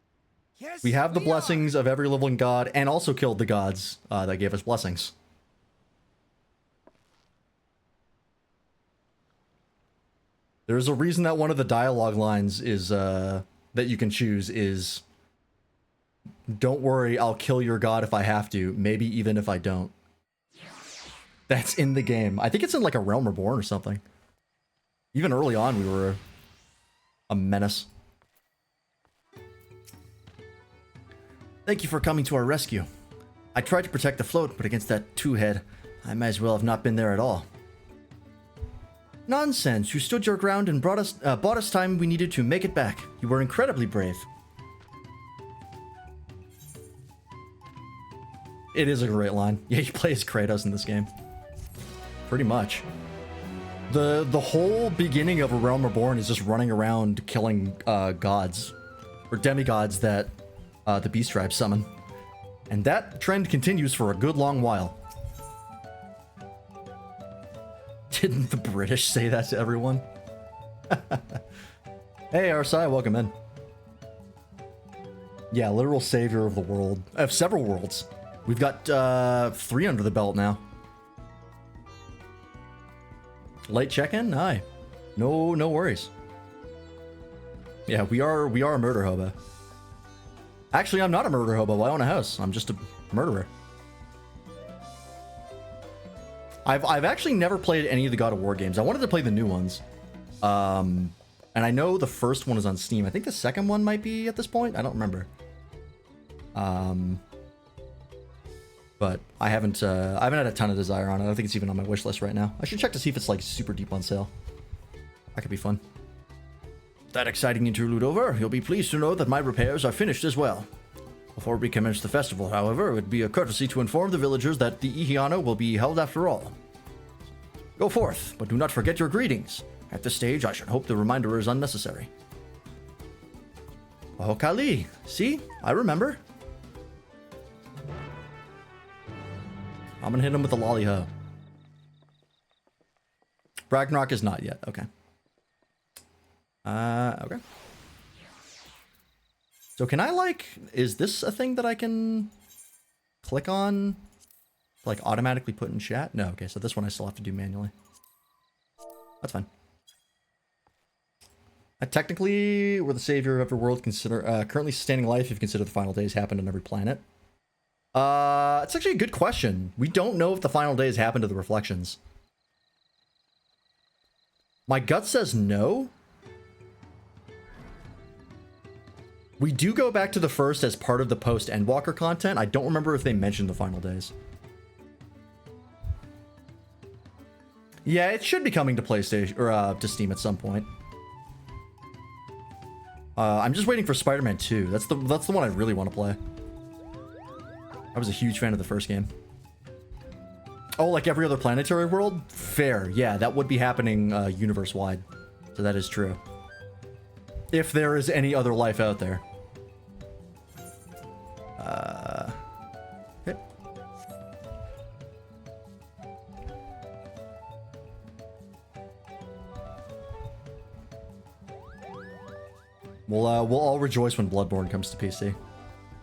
Yes. We have the we blessings of every living god and also killed the gods that gave us blessings. There's a reason that one of the dialogue lines is that you can choose is, "Don't worry, I'll kill your god if I have to, maybe even if I don't." That's in the game. I think it's in like a Realm Reborn or something. Even early on, we were a menace. Thank you for coming to our rescue. I tried to protect the float, but against that 2-head, I might as well have not been there at all. Nonsense! You stood your ground and bought us time we needed to make it back. You were incredibly brave. It is a great line. Yeah, you play as Kratos in this game. Pretty much. The whole beginning of A Realm Reborn is just running around killing gods. Or demigods that the Beast Tribe summon. And that trend continues for a good long while. Didn't the British say that to everyone? Hey, Arsai, welcome in. Yeah, literal savior of the world. Of several worlds. We've got 3 under the belt now. Late check-in? Aye. No worries. Yeah, we are a murder hobo. Actually, I'm not a murder hobo. I own a house. I'm just a murderer. I've actually never played any of the God of War games. I wanted to play the new ones. And I know the first one is on Steam. I think the second one might be at this point. I don't remember. But I haven't had a ton of desire on it. I don't think it's even on my wish list right now. I should check to see if it's like super deep on sale. That could be fun. That exciting interlude over. You'll be pleased to know that my repairs are finished as well. Before we commence the festival, however, it would be a courtesy to inform the villagers that the Ihiano will be held after all. Go forth, but do not forget your greetings. At this stage, I should hope the reminder is unnecessary. Oh, Kali. See? I remember. I'm gonna hit him with the lolly-ho. Ragnarok is not yet. Okay. Okay. So can I, like... Is this a thing that I can click on? Like, automatically put in chat? No, okay, so this one I still have to do manually. That's fine. Technically, we're the savior of every world, currently sustaining life if you consider the final days happened on every planet. It's actually a good question. We don't know if the final days happened to the reflections. My gut says no. We do go back to the first as part of the post-Endwalker content. I don't remember if they mentioned the final days. Yeah, it should be coming to PlayStation, or to Steam at some point. I'm just waiting for Spider-Man 2. That's the one I really want to play. I was a huge fan of the first game. Oh, like every other planetary world? Fair. Yeah, that would be happening universe-wide. So that is true. If there is any other life out there. Okay. We'll all rejoice when Bloodborne comes to PC.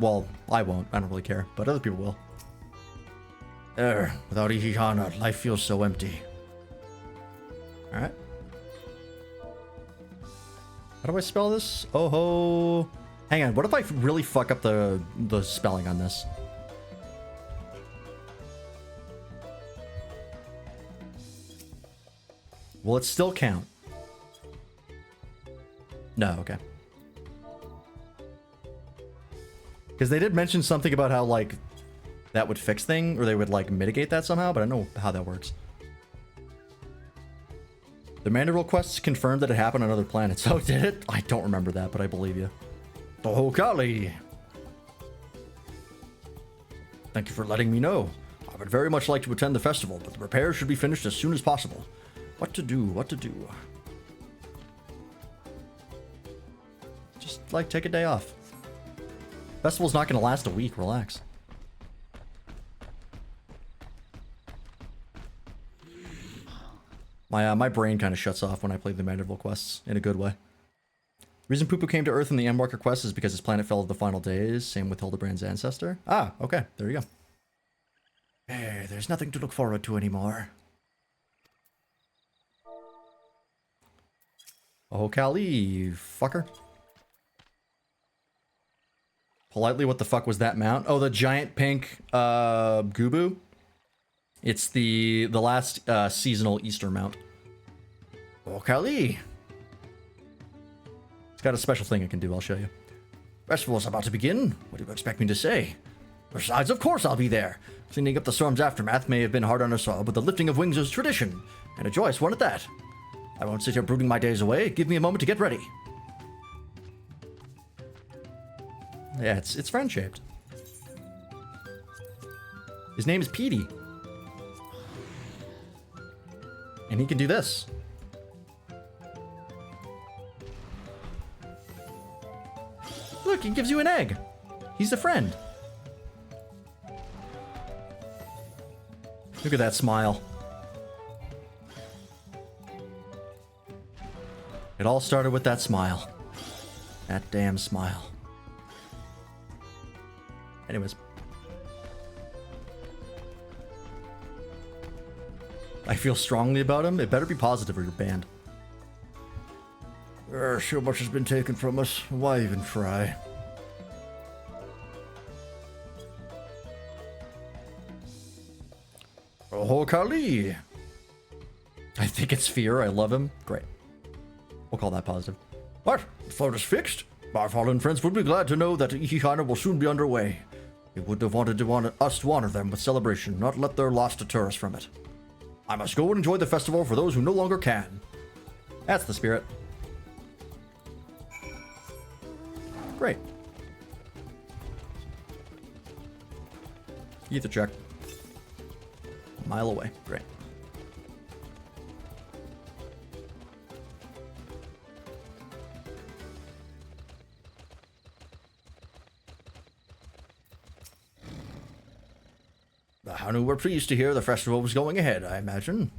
Well, I won't. I don't really care, but other people will. Without Ihihana, life feels so empty. Alright. How do I spell this? Oh ho. Hang on, what if I really fuck up the spelling on this? Will it still count? No, okay. Because they did mention something about how, like, that would fix thing, or they would, like, mitigate that somehow, but I don't know how that works. The Mandrill quests confirmed that it happened on other planets. Oh, did it? I don't remember that, but I believe you. Oh, Kali! Thank you for letting me know. I would very much like to attend the festival, but the repairs should be finished as soon as possible. What to do? What to do? Just, like, take a day off. Festival's not going to last a week. Relax. My brain kind of shuts off when I play the Mandrill quests, in a good way. Reason Poo Poo came to Earth in the Endwalker quest is because his planet fell at the final days. Same with Hildebrand's ancestor. Ah, okay. There you go. Hey, there's nothing to look forward to anymore. Oh, Kali, fucker. Politely, what the fuck was that mount? Oh, the giant pink Gubu. It's the last seasonal Easter mount. Oh, Kali. It's got a special thing it can do, I'll show you. Festival's about to begin. What do you expect me to say? Besides, of course I'll be there. Cleaning up the storm's aftermath may have been hard on us all, but the lifting of wings is tradition. And a joyous one at that. I won't sit here brooding my days away. Give me a moment to get ready. Yeah, it's friend-shaped. His name is Petey. And he can do this. Look, he gives you an egg. He's a friend. Look at that smile. It all started with that smile. That damn smile. Anyways. I feel strongly about him. It better be positive or you're banned. So much has been taken from us. Why even try? Oh, Kali! I think it's fear. I love him. Great. We'll call that positive. What? The float is fixed? Our fallen friends would be glad to know that Ihihana will soon be underway. We would have wanted us to honor them with celebration, not let their loss deter us from it. I must go and enjoy the festival for those who no longer can. That's the spirit. Great. Ether check. A mile away. Great. The Hanu were pleased to hear the festival was going ahead, I imagine.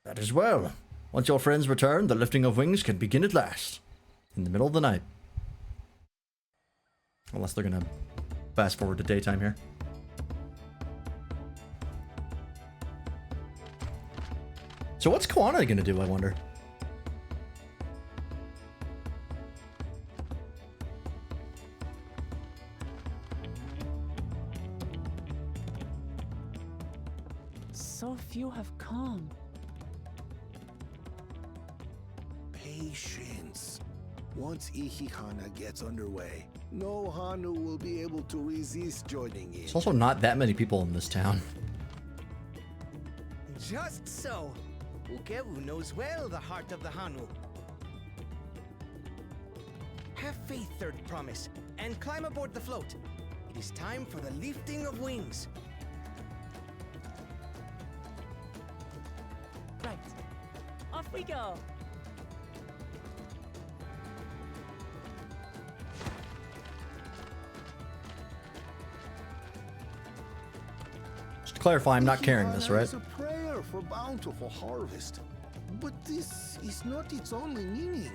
That is well. Once your friends return, the lifting of wings can begin at last. In the middle of the night. Unless they're gonna fast forward to daytime here. So what's Koana gonna do, I wonder? So few have come. Patience. Once Ihihana gets underway, no Hanu will be able to resist joining in. There's also not that many people in this town. Just so. Ukewu knows well the heart of the Hanu. Have faith, Third Promise, and climb aboard the float. It is time for the lifting of wings. Right. Off we go. Just to clarify, I'm not carrying this, right? It's a prayer for bountiful harvest. But this is not its only meaning.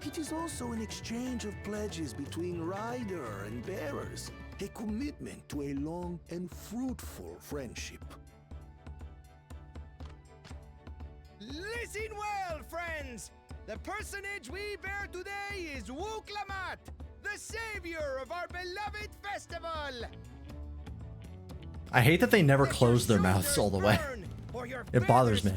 It is also an exchange of pledges between rider and bearers, a commitment to a long and fruitful friendship. Listen well, friends! The personage we bear today is Wuklamat, the savior of our beloved festival! I hate that they never close their mouths all the way. It bothers me.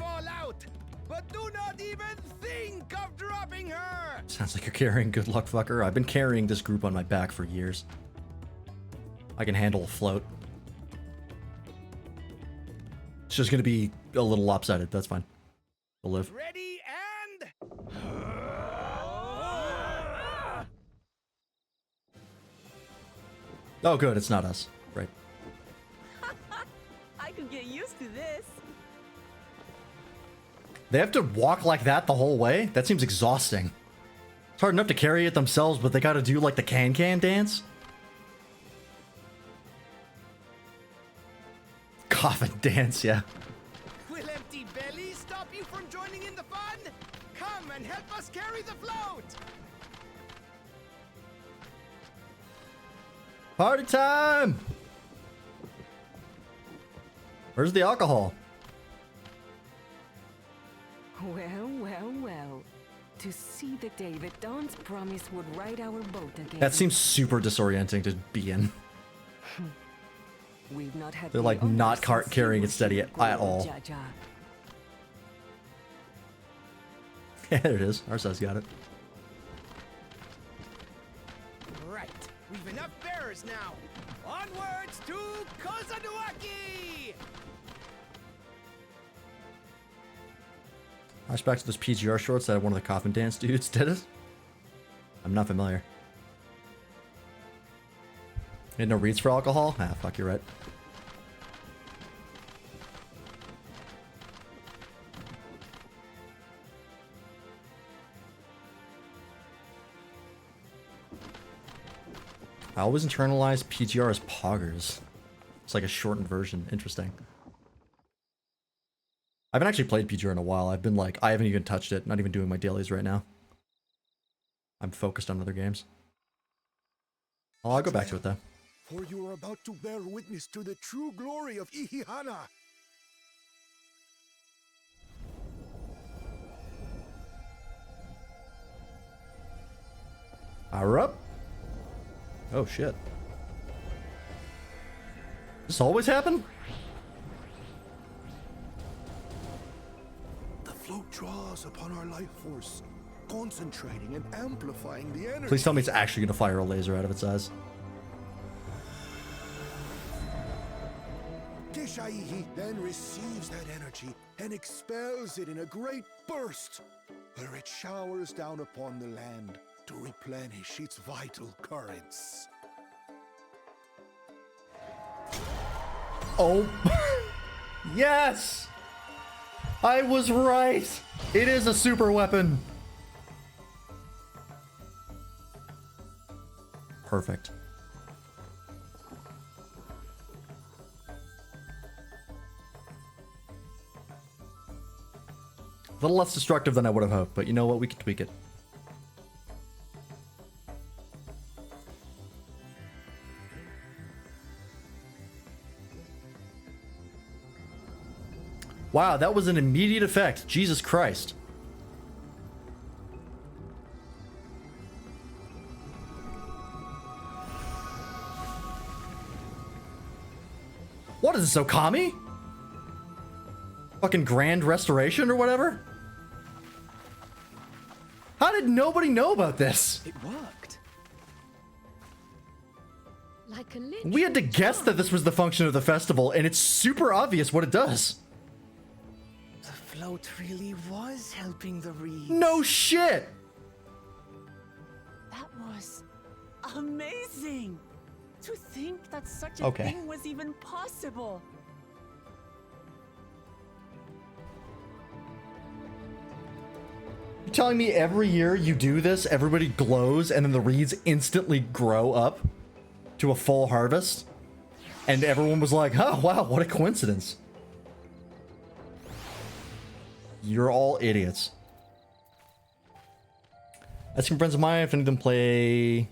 But do not even think of dropping her! Sounds like you're carrying good luck, fucker. I've been carrying this group on my back for years. I can handle a float. It's just gonna be a little lopsided. That's fine. We'll live. Ready and... Oh, good. It's not us. Right. I could get used to this. They have to walk like that the whole way? That seems exhausting. It's hard enough to carry it themselves, but they gotta do like the can-can dance? Coffin dance, yeah. Will empty bellies stop you from joining in the fun? Come and help us carry the float! Party time! Where's the alcohol? Well, well, well. To see the day that Dawn's promise would ride our boat again. That seems super disorienting to be in. We've not had They're like not carrying it steady at all. There it is. Arsa's got it. Right. We've enough bearers now. Onwards to Kozanuaki! Flashback to those PGR shorts that one of the coffin dance dudes did it. I'm not familiar. You had no reads for alcohol? Ah, fuck, you're right. I always internalize PGR as poggers. It's like a shortened version. Interesting. I haven't actually played PGR in a while. I've been like, I haven't even touched it. Not even doing my dailies right now. I'm focused on other games. Oh, I'll go back to it though. For you are about to bear witness to the true glory of Ihihana. Power up. Oh shit. This always happen? The float draws upon our life force, concentrating and amplifying the energy. Please tell me it's actually gonna fire a laser out of its eyes. Keshaihi then receives that energy and expels it in a great burst, where it showers down upon the land, to replenish its vital currents. Oh. Yes! I was right! It is a super weapon. Perfect. A little less destructive than I would have hoped, but you know what? We can tweak it. Wow, that was an immediate effect. Jesus Christ. What is this, Okami? Fucking Grand Restoration or whatever? How did nobody know about this? It worked. Like a We had to guess that this was the function of the festival, and it's super obvious what it does. The float really was helping the reeds. No shit! That was amazing! To think that such a Okay. thing was even possible. You're telling me every year you do this, everybody glows, and then the reeds instantly grow up to a full harvest? And everyone was like, oh, wow, what a coincidence. You're all idiots. I have some friends of mine, I've seen them play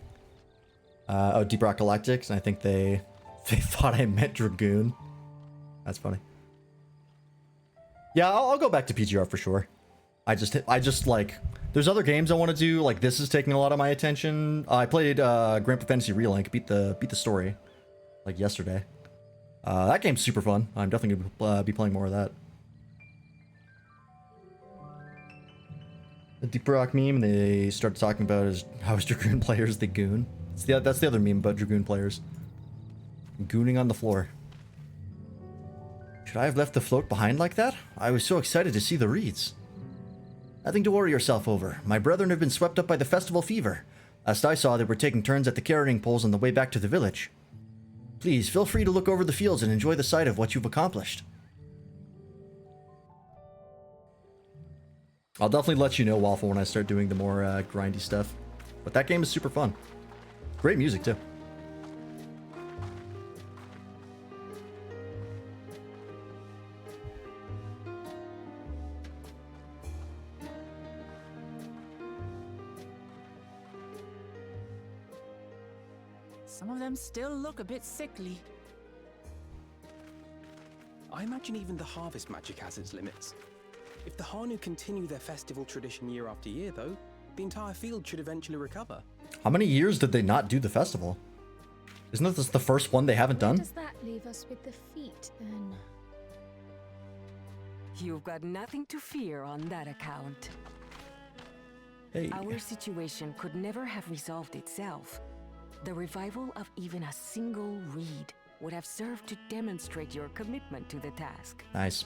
Deep Rock Galactics, and I think they thought I meant Dragoon. That's funny. Yeah, I'll go back to PGR for sure. I just like, there's other games I want to do, like this is taking a lot of my attention. I played Grand Theft Fantasy Relink, beat the story, like yesterday. That game's super fun. I'm definitely gonna be playing more of that. The Deep Rock meme they started talking about is how is Dragoon players the goon. That's the other meme about Dragoon players. Gooning on the floor. Should I have left the float behind like that? I was so excited to see the reeds. Nothing to worry yourself over. My brethren have been swept up by the festival fever. Last I saw, they were taking turns at the carrying poles on the way back to the village. Please, feel free to look over the fields and enjoy the sight of what you've accomplished. I'll definitely let you know, Waffle, when I start doing the more grindy stuff. But that game is super fun. Great music, too. Some of them still look a bit sickly. I imagine even the harvest magic has its limits. If the Hanu continue their festival tradition year after year, though, the entire field should eventually recover. How many years did they not do the festival? Isn't this the first one they haven't done? Does that leave us with the feet, then? You've got nothing to fear on that account. Hey. Our situation could never have resolved itself. The revival of even a single reed would have served to demonstrate your commitment to the task. Nice.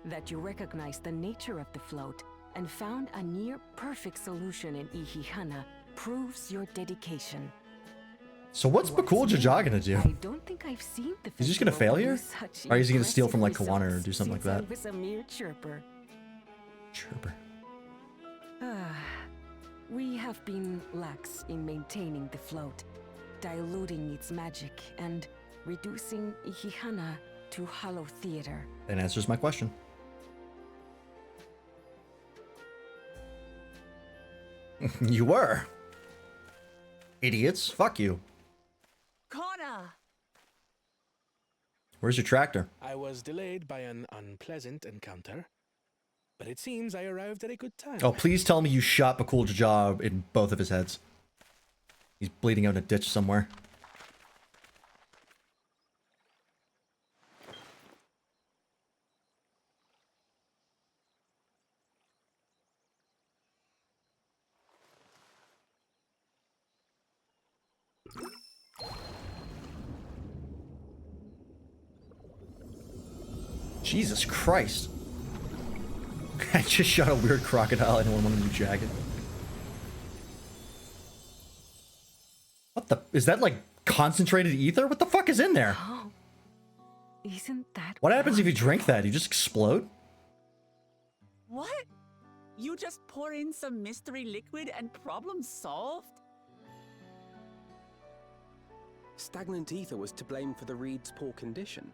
That you recognized the nature of the float and found a near-perfect solution in Ihihana proves your dedication. So what's Bakul Jaja gonna do? I don't think I've seen the He's just gonna fail here? Or is he gonna steal from like impressive Kawana or do something like results that? since I was a mere chirper. Chirper. We have been lax in maintaining the float, diluting its magic, and reducing Ihihana to hollow theater. That answers my question. You were. Idiots. Fuck you. Kona! Where's your tractor? I was delayed by an unpleasant encounter, but it seems I arrived at a good time. Oh, please tell me you shot Bakul Jaja in both of his heads. He's bleeding out in a ditch somewhere. Jesus Christ. I just shot a weird crocodile. I don't want a new jacket. Is that like concentrated ether? What the fuck is in there? Oh, isn't that What happens if you drink that? You just explode? What? You just pour in some mystery liquid and problem solved? Stagnant ether was to blame for the reed's poor condition.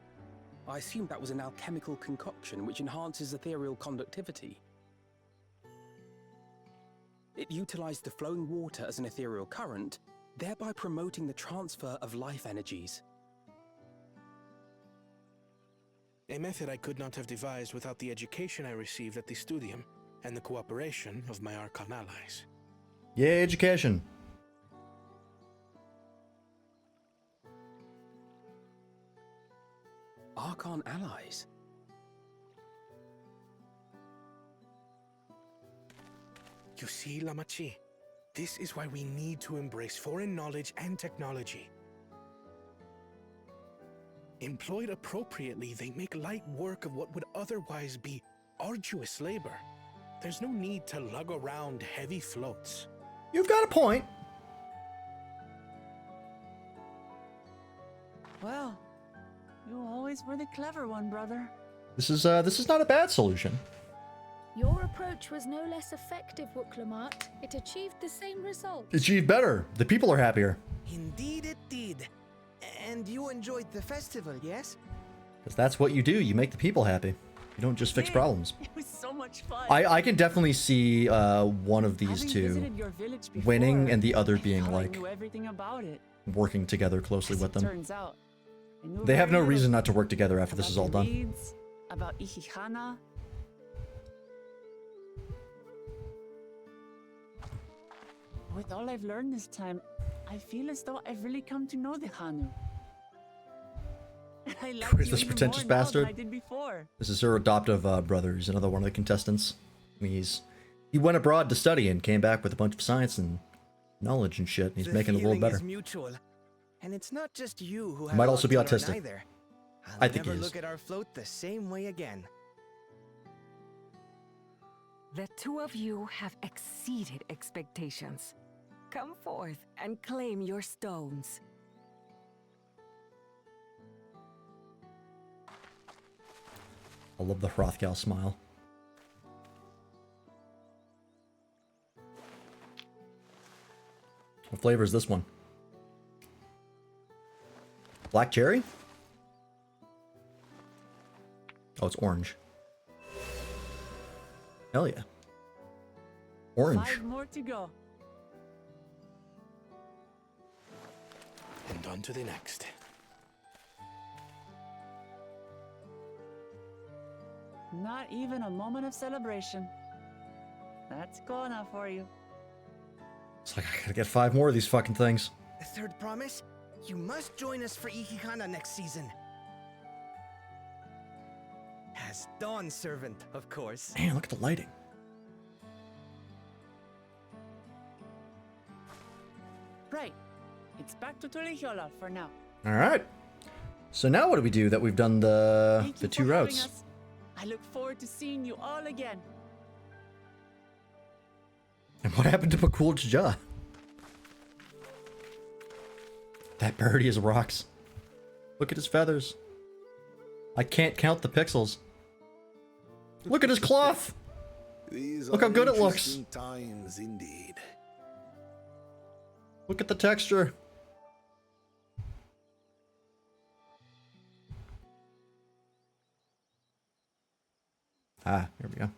I assumed that was an alchemical concoction which enhances ethereal conductivity. It utilized the flowing water as an ethereal current, thereby promoting the transfer of life energies. A method I could not have devised without the education I received at the studium and the cooperation of my Archon allies. Yeah, education. Archon allies? You see, Lamachi, this is why we need to embrace foreign knowledge and technology. Employed appropriately, they make light work of what would otherwise be arduous labor. There's no need to lug around heavy floats. You've got a point. Well, you always were the clever one, brother. This is not a bad solution. Your approach was no less effective, Wuklamat. It achieved the same result. Achieved better. The people are happier. Indeed it did. And you enjoyed the festival, yes? Because that's what you do. You make the people happy. You don't just fix problems. It was so much fun. I can definitely see one of these Having two visited your village before, winning and the other I being thought I like knew everything about it. working together closely As with it them. turns out, I knew They have very no little reason not to work together after this about is all the done. Reeds, about Ihihana. With all I've learned this time, I feel as though I've really come to know the Hanu. I like Where's you this even pretentious more now than bastard? I did before. This is her adoptive brother. He's another one of the contestants. He went abroad to study and came back with a bunch of science and knowledge and shit. And he's making the world better. Is mutual. And it's not just you who Might also be lots to learn autistic. either. I'll I think he never is. look at our float the same way again. The two of you have exceeded expectations. Come forth and claim your stones. I love the Hrothgal smile. What flavor is this one? Black cherry? Oh, it's orange. Hell yeah. Orange. 5 more to go. And on to the next. Not even a moment of celebration. That's Kona for you. It's like I gotta get 5 more of these fucking things. The third promise? You must join us for Ihihana next season. As Dawn Servant, of course. Man, look at the lighting. Right. It's back to Tulihiola for now. All right. So now what do we do that we've done the Thank you 2 for having routes? us. I look forward to seeing you all again. And what happened to McCool's jaw? That birdie is rocks. Look at his feathers. I can't count the pixels. Look at his cloth. These Look are how good it looks. interesting times indeed. Look at the texture. Ah, here we go.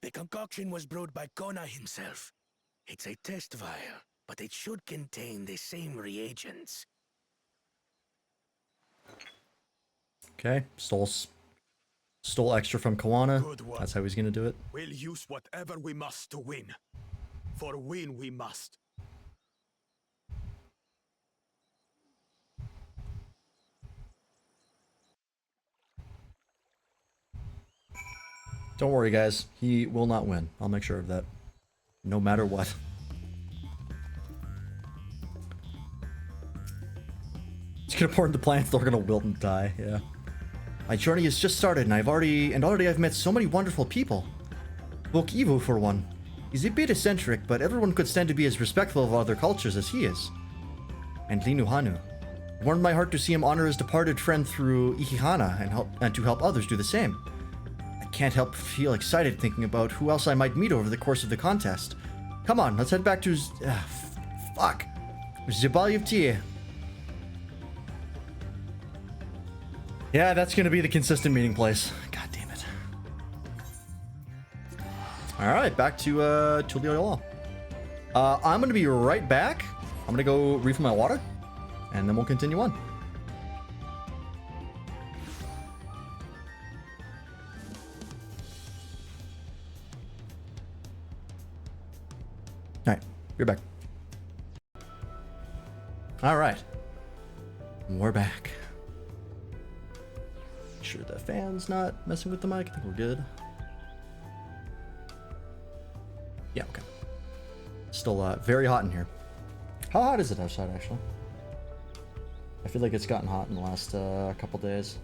The concoction was brewed by Kona himself. It's a test vial, but it should contain the same reagents. Okay, stole extra from Kawana. Good one. That's how he's gonna do it. We'll use whatever we must to win. For win we must. Don't worry, guys. He will not win. I'll make sure of that. No matter what. He's gonna pour in the plants, they're gonna wilt and die, yeah. My journey has just started and I've met so many wonderful people. Book Evo for one. He's a bit eccentric, but everyone could stand to be as respectful of other cultures as he is. And Linuhanu. It warmed my heart to see him honor his departed friend through Ikihana and to help others do the same. I can't help feel excited thinking about who else I might meet over the course of the contest. Come on, let's head back to Zhibalyevtie. Yeah, that's gonna be the consistent meeting place. God damn it. Alright, back to Tuliyola. I'm gonna be right back. I'm gonna go refill my water, and then we'll continue on. Alright, you're back. Alright. We're back. Make sure the fan's not messing with the mic. I think we're good. Yeah, okay. Still very hot in here. How hot is it outside, actually? I feel like it's gotten hot in the last couple days.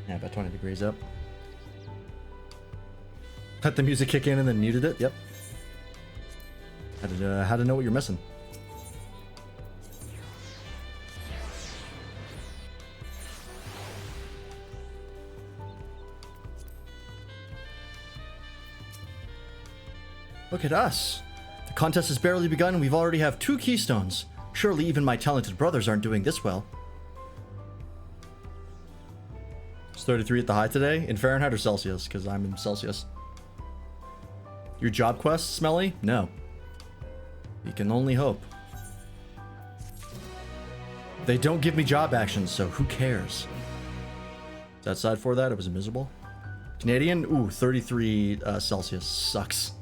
Yeah, about 20 degrees up. Let the music kick in and then muted it. Yep. How to know what you're missing. Look at us. The contest has barely begun and we've already have 2 keystones. Surely even my talented brothers aren't doing this well. It's 33 at the high today? In Fahrenheit or Celsius? Because I'm in Celsius. Your job quest, Smelly? No. You can only hope. They don't give me job actions, so who cares? Is that side for that? It was miserable. Canadian? Ooh, 33 Celsius. Sucks.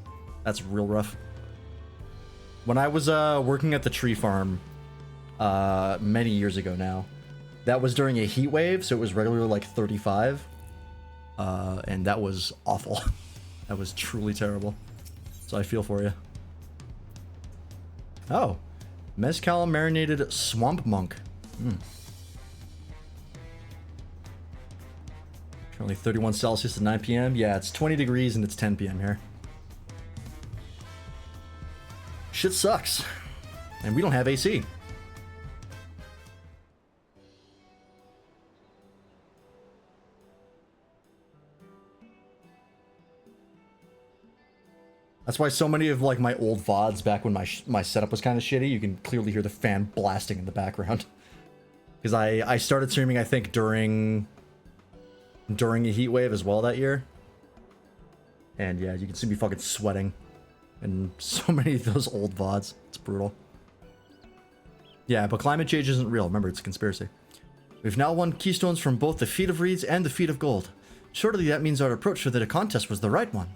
That's real rough. When I was working at the tree farm many years ago now, that was during a heat wave, so it was regularly like 35. And that was awful. That was truly terrible. So I feel for you. Oh. Mezcal marinated swamp monk. Currently 31 Celsius at 9 p.m. Yeah, it's 20 degrees and it's 10 p.m. here. Shit sucks. And we don't have AC. That's why so many of like my old VODs back when my setup was kind of shitty, you can clearly hear the fan blasting in the background. Because I started streaming, I think, during a heat wave as well that year. And yeah, you can see me fucking sweating. And so many of those old VODs. It's brutal. Yeah, but climate change isn't real. Remember, it's a conspiracy. We've now won keystones from both the Feet of Reeds and the Feet of Gold. Surely that means our approach to the contest was the right one.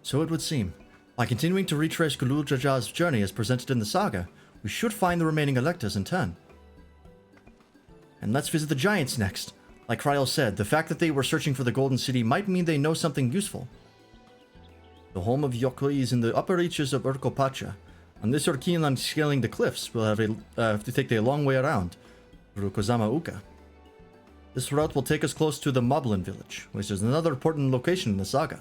So it would seem. By continuing to retrace Gulul Jaja's journey as presented in the saga, we should find the remaining electors in turn. And let's visit the Giants next. Like Kryl said, the fact that they were searching for the Golden City might mean they know something useful. The home of Yokoi is in the upper reaches of Urkopacha. Unless you're keen on scaling the cliffs, we'll have to take the long way around, Rukozama Uka. This route will take us close to the Moblin village, which is another important location in the saga.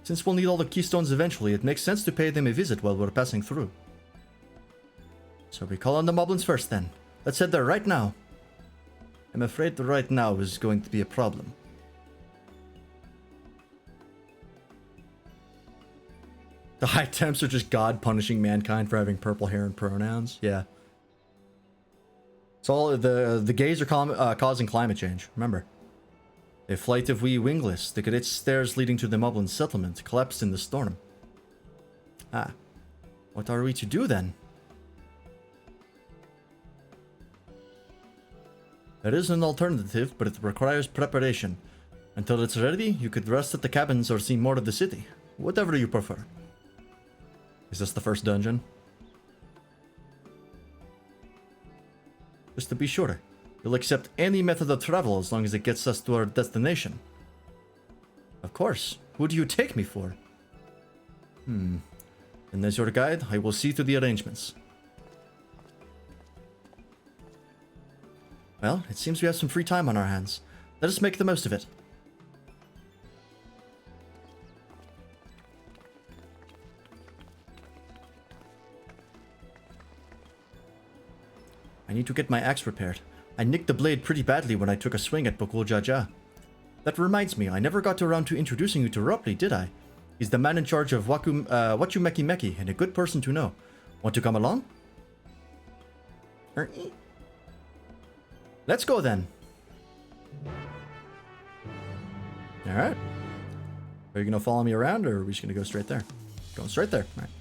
Since we'll need all the keystones eventually, it makes sense to pay them a visit while we're passing through. So we call on the Moblins first then. Let's head there right now. I'm afraid the right now is going to be a problem. The high temps are just God punishing mankind for having purple hair and pronouns. Yeah. It's all the gays are causing climate change. Remember. A flight of wee wingless, the great stairs leading to the Moblin settlement, collapsed in the storm. Ah. What are we to do then? There is an alternative, but it requires preparation. Until it's ready, you could rest at the cabins or see more of the city. Whatever you prefer. Is this the first dungeon? Just to be sure, you'll accept any method of travel as long as it gets us to our destination. Of course. Who do you take me for? And as your guide, I will see to the arrangements. Well, it seems we have some free time on our hands. Let us make the most of it. I need to get my axe repaired. I nicked the blade pretty badly when I took a swing at Bokul Jaja. That reminds me, I never got around to introducing you to Ropley, did I? He's the man in charge of Wachumeki Meki, and a good person to know. Want to come along? Let's go then. Alright. Are you going to follow me around, or are we just going to go straight there? Going straight there. Alright.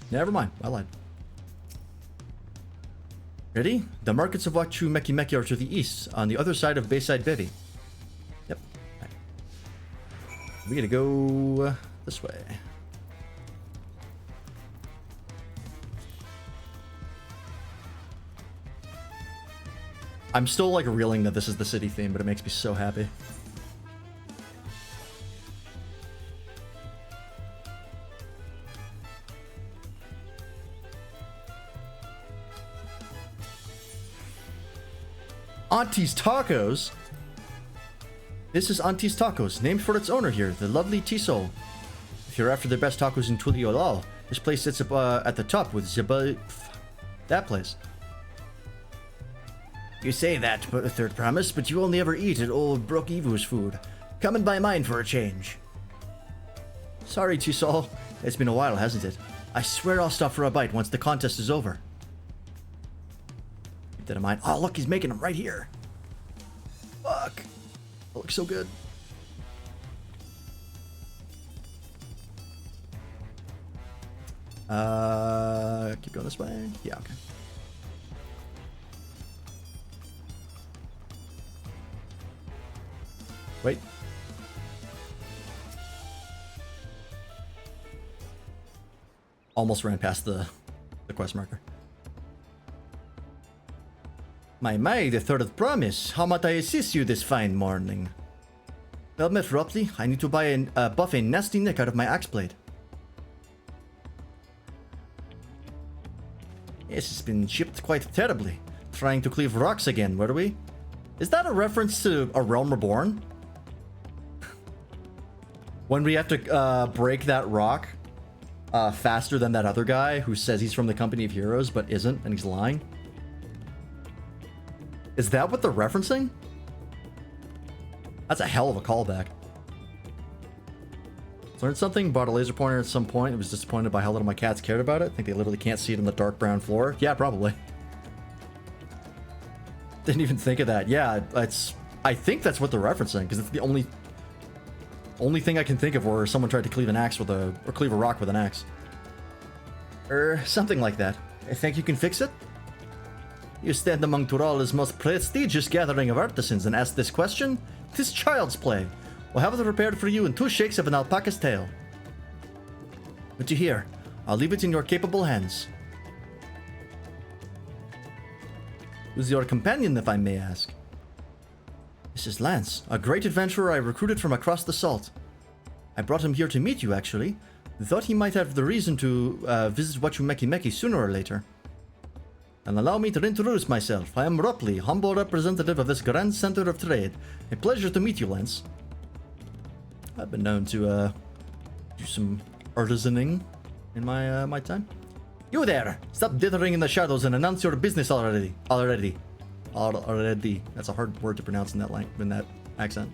Never mind. I lied. Ready? The markets of Wachumeki Meki are to the east, on the other side of Bayside Bevy. Yep. Right. We gotta go this way. I'm still like reeling that this is the city theme, but it makes me so happy. Auntie's Tacos? This is Auntie's Tacos, named for its owner here, the lovely Tisol. If you're after the best tacos in Tuliolal, this place sits up at the top with that place. You say that, Third Promise, but you only ever eat at old Brook Evu's food. Come and buy mine for a change. Sorry, Tisol. It's been a while, hasn't it? I swear I'll stop for a bite once the contest is over. Keep that in mind. Oh, look, he's making them right here. Fuck. That looks so good. Keep going this way? Yeah, okay. Wait. Almost ran past the quest marker. My, the Third Promise. How might I assist you this fine morning? Well met, Ropley. I need to buy buff a nasty nick out of my axe blade. Yes, it's been chipped quite terribly. Trying to cleave rocks again, were we? Is that a reference to A Realm Reborn? When we have to break that rock faster than that other guy who says he's from the Company of Heroes but isn't, and he's lying? Is that what they're referencing? That's a hell of a callback. Learned something, bought a laser pointer at some point, and was disappointed by how little my cats cared about it. I think they literally can't see it on the dark brown floor. Yeah, probably. Didn't even think of that. Yeah, I think that's what they're referencing, because it's the only thing I can think of where someone tried to cleave an axe with or cleave a rock with an axe. Something like that. I think you can fix it? You stand among Tural's most prestigious gathering of artisans and ask this question? 'Tis child's play. We'll have it prepared for you in 2 shakes of an alpaca's tail. What you hear? I'll leave it in your capable hands. Who's your companion, if I may ask? This is Lance, a great adventurer I recruited from across the salt. I brought him here to meet you, actually. Thought he might have the reason to visit Wachumeki Meki sooner or later. And allow me to introduce myself. I am Ropley, humble representative of this grand center of trade. A pleasure to meet you, Lance. I've been known to do some artisaning in my time. You there! Stop dithering in the shadows and announce your business already. Already. That's a hard word to pronounce in that accent.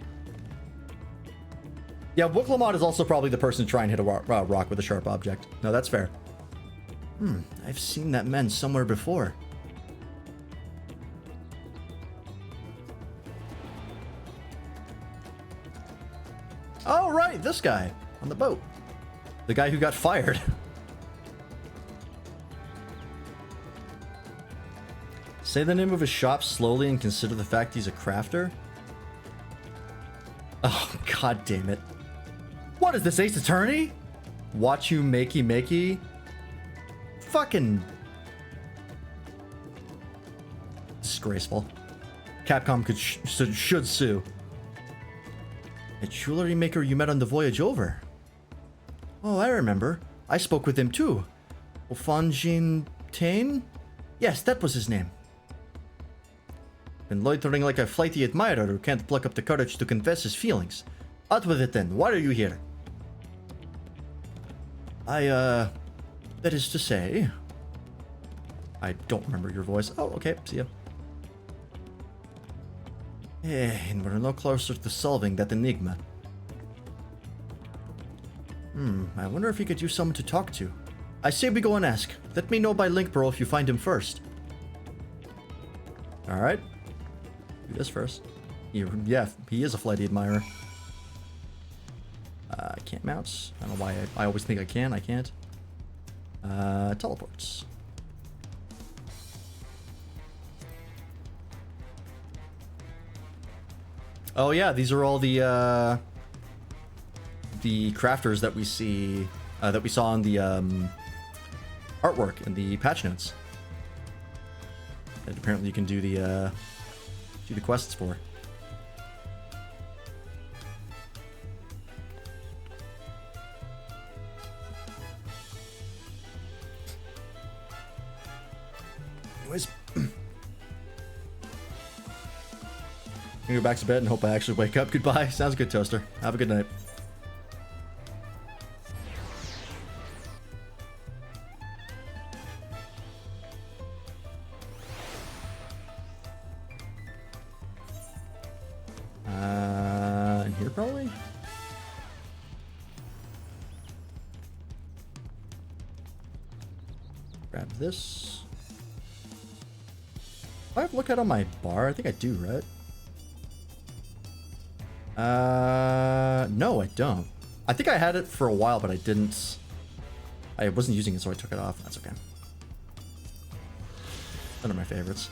Yeah, Wuklamot is also probably the person trying to hit a rock with a sharp object. No, that's fair. I've seen that man somewhere before. Oh, right, this guy on the boat. The guy who got fired. Say the name of his shop slowly and consider the fact he's a crafter. Oh, god damn it. What is this, Ace Attorney? Wachumeki? Fucking disgraceful. Capcom should sue. A jewelry maker you met on the voyage over. Oh, I remember. I spoke with him too. Ofanjin Tain? Yes, that was his name. Been loitering like a flighty admirer who can't pluck up the courage to confess his feelings. Out with it then. Why are you here? That is to say... I don't remember your voice. Oh, okay. See ya. And we're no closer to solving that enigma. I wonder if you could use someone to talk to. I say we go and ask. Let me know by link, bro, if you find him first. Alright. Do this first. Yeah, he is a flighty admirer. I can't mouse. I don't know why I always think I can. I can't. Teleports. Oh yeah, these are all the crafters that we see, that we saw in the artwork in the patch notes. That apparently you can do the quests for. Anyways, I'm gonna go back to bed and hope I actually wake up. Goodbye. Sounds good, Toaster. Have a good night. In here probably? Grab this. Do I have look out on my bar? I think I do, right? No, I don't. I think I had it for a while, but I didn't. I wasn't using it, so I took it off. That's okay. One of my favorites.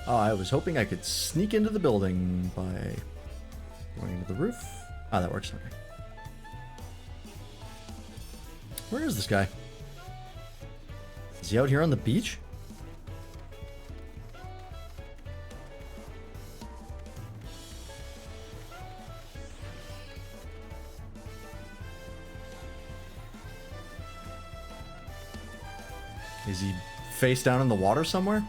Oh, I was hoping I could sneak into the building by going into the roof. Ah, that works. Okay. Where is this guy? Is he out here on the beach? Is he face down in the water somewhere?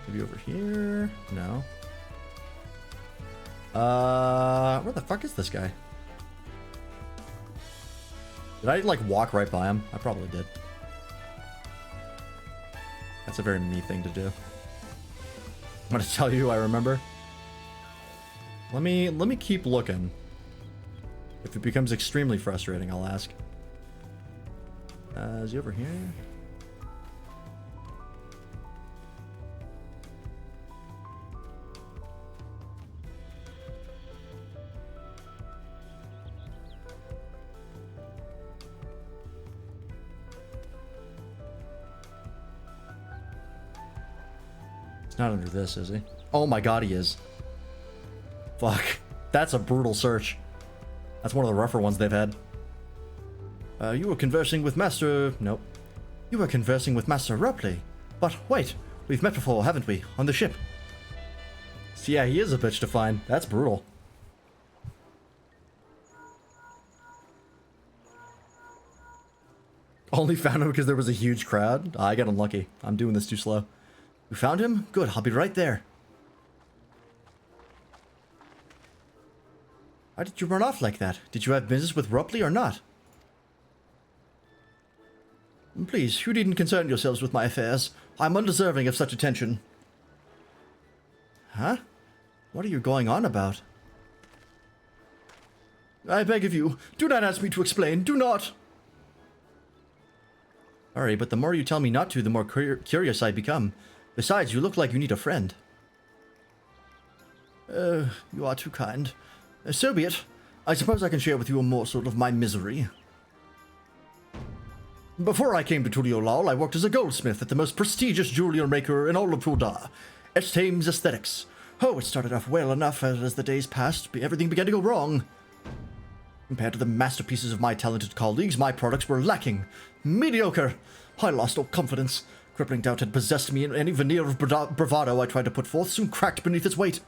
Maybe over here? No. Where the fuck is this guy? Did I, like, walk right by him? I probably did. That's a very me thing to do. I'm gonna tell you I remember. Let me keep looking. If it becomes extremely frustrating, I'll ask. Is he over here? He's not under this, is he? Oh my god, he is. Fuck. That's a brutal search. That's one of the rougher ones they've had. You were conversing with Master... Nope. You were conversing with Master Rupley. But wait, we've met before, haven't we? On the ship. So yeah, he is a bitch to find. That's brutal. Only found him because there was a huge crowd? I got unlucky. I'm doing this too slow. You found him? Good, I'll be right there. Why did you run off like that? Did you have business with Rupley or not? Please, you needn't concern yourselves with my affairs. I'm undeserving of such attention. Huh? What are you going on about? I beg of you, do not ask me to explain. Do not! Sorry, but the more you tell me not to, the more curious I become. Besides, you look like you need a friend. You are too kind. So be it. I suppose I can share with you a morsel of my misery. Before I came to Tuliolal, I worked as a goldsmith at the most prestigious jewelry maker in all of Fulda, Thames Aesthetics. Oh, it started off well enough, as the days passed, everything began to go wrong. Compared to the masterpieces of my talented colleagues, my products were lacking. Mediocre. I lost all confidence. Crippling doubt had possessed me, and any veneer of bravado I tried to put forth soon cracked beneath its weight.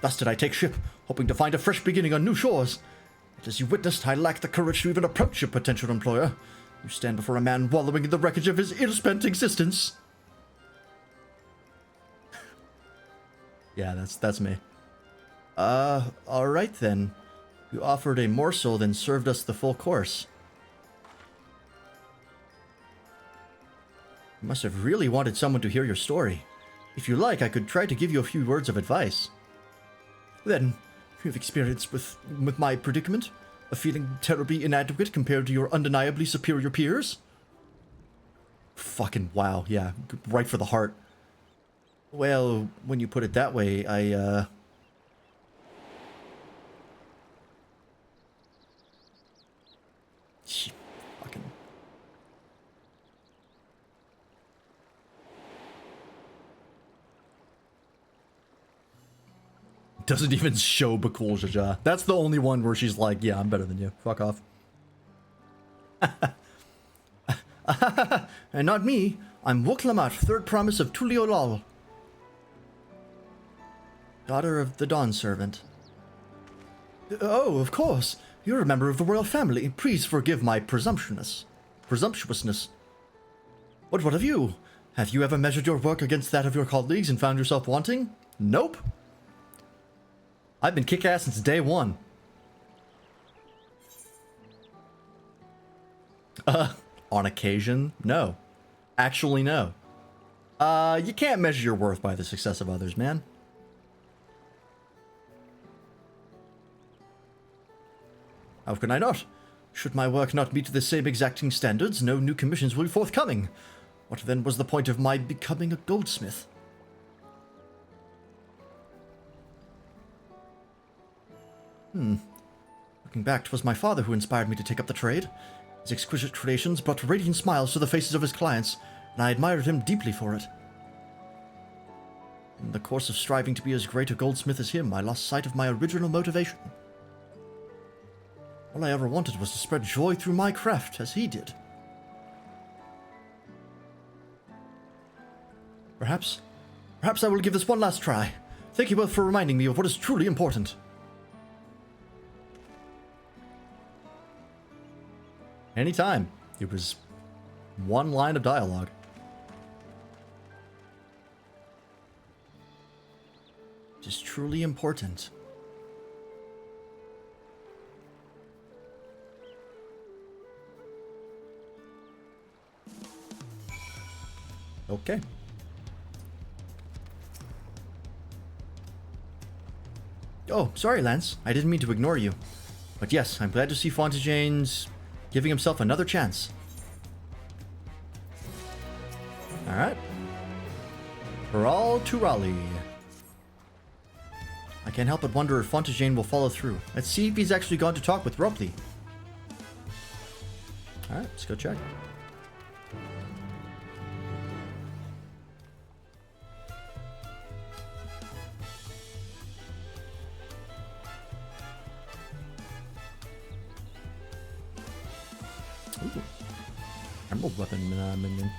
Thus did I take ship, hoping to find a fresh beginning on new shores. But as you witnessed, I lacked the courage to even approach your potential employer. You stand before a man wallowing in the wreckage of his ill-spent existence. Yeah, that's me. Alright then. You offered a morsel, then served us the full course. You must have really wanted someone to hear your story. If you like, I could try to give you a few words of advice. Then, you have experience with my predicament? A feeling terribly inadequate compared to your undeniably superior peers? Fucking wow, yeah, right for the heart. Well, when you put it that way, fucking... Doesn't even show Bakul Jaja. That's the only one where she's like, yeah, I'm better than you. Fuck off. And not me. I'm Woklamat, third promise of Tuliolal. Daughter of the Dawn Servant. Oh, of course. You're a member of the royal family. Please forgive my presumptuousness. But what of you? Have you ever measured your work against that of your colleagues and found yourself wanting? Nope. I've been kick-ass since day one. On occasion, no. Actually, no. You can't measure your worth by the success of others, man. How can I not? Should my work not meet the same exacting standards, no new commissions will be forthcoming. What then was the point of my becoming a goldsmith? Looking back, 'twas my father who inspired me to take up the trade. His exquisite creations brought radiant smiles to the faces of his clients, and I admired him deeply for it. In the course of striving to be as great a goldsmith as him, I lost sight of my original motivation. All I ever wanted was to spread joy through my craft, as he did. Perhaps I will give this one last try. Thank you both for reminding me of what is truly important. Anytime. It was one line of dialogue. It is truly important. Okay. Oh, sorry, Lance. I didn't mean to ignore you. But yes, I'm glad to see Fontagene's giving himself another chance. Alright. Baral Turali. I can't help but wonder if Fontagene will follow through. Let's see if he's actually gone to talk with Ropley. Alright, let's go check. Ooh. Emerald weapon minion.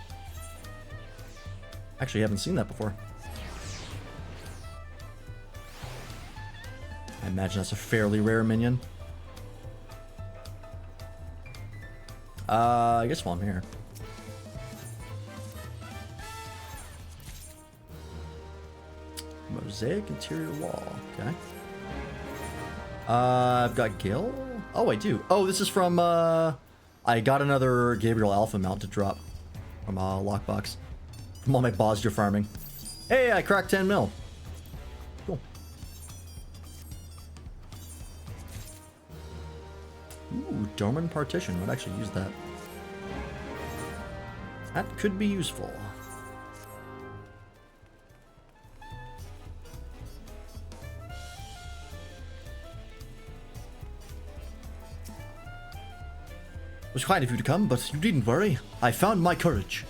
Actually, haven't seen that before. I imagine that's a fairly rare minion. I guess while I'm here. Mosaic interior wall. Okay. I've got Gil. Oh, I do. Oh, this is from, I got another Gabriel Alpha mount to drop from Lockbox. From all my Bosger farming. Hey, I cracked 10 mil. Cool. Ooh, Dorman Partition. Might actually use that. That could be useful. It was kind of you to come, but you needn't worry. I found my courage.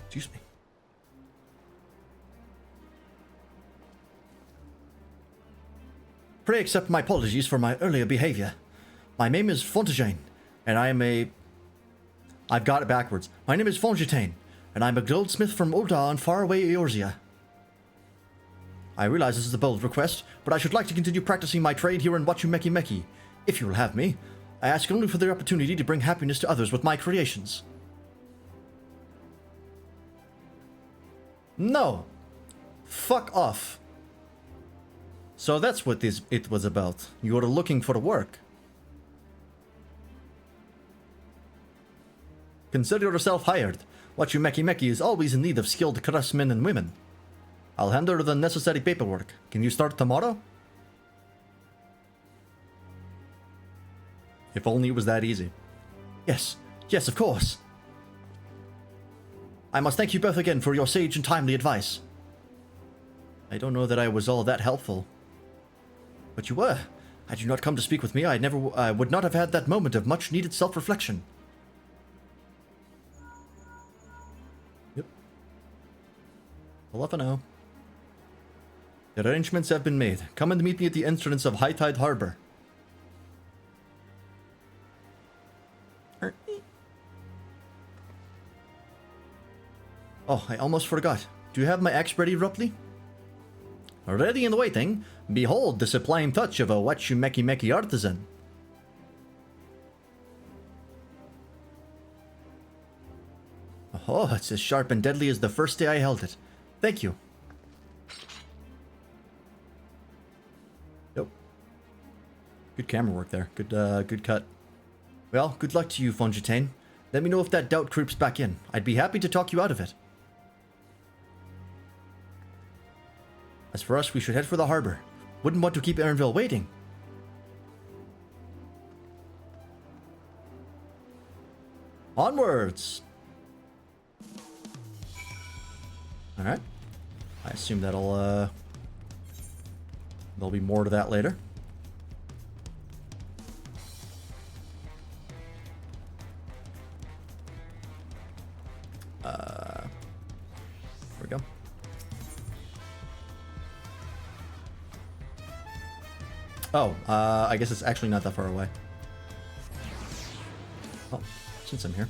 Excuse me. Pray accept my apologies for my earlier behavior. My name is Fontaine, and I am a... I've got it backwards. My name is Fontaine, and I'm a goldsmith from Ulda in faraway Eorzea. I realize this is a bold request, but I should like to continue practicing my trade here in Wachumeki Meki. If you will have me, I ask only for the opportunity to bring happiness to others with my creations. No. Fuck off. So that's what it was about. You were looking for work. Consider yourself hired. Wachumeki Meki is always in need of skilled craftsmen and women. I'll handle the necessary paperwork. Can you start tomorrow? If only it was that easy. Yes, of course. I must thank you both again for your sage and timely advice. I don't know that I was all that helpful. But you were. Had you not come to speak with me, I would not have had that moment of much-needed self-reflection. Yep. Well, off now. The arrangements have been made. Come and meet me at the entrance of High Tide Harbor. Oh, I almost forgot. Do you have my axe ready, Rupley? Ready and waiting. Behold the sublime touch of a Wachumeki Meki artisan. Oh, it's as sharp and deadly as the first day I held it. Thank you. Yep. Good camera work there. Good cut. Well, good luck to you, Fontaine. Let me know if that doubt creeps back in. I'd be happy to talk you out of it. As for us, we should head for the harbor. Wouldn't want to keep Erinville waiting. Onwards! Alright. I assume that'll, there'll be more to that later. There we go. Oh, I guess it's actually not that far away. Oh, since I'm here.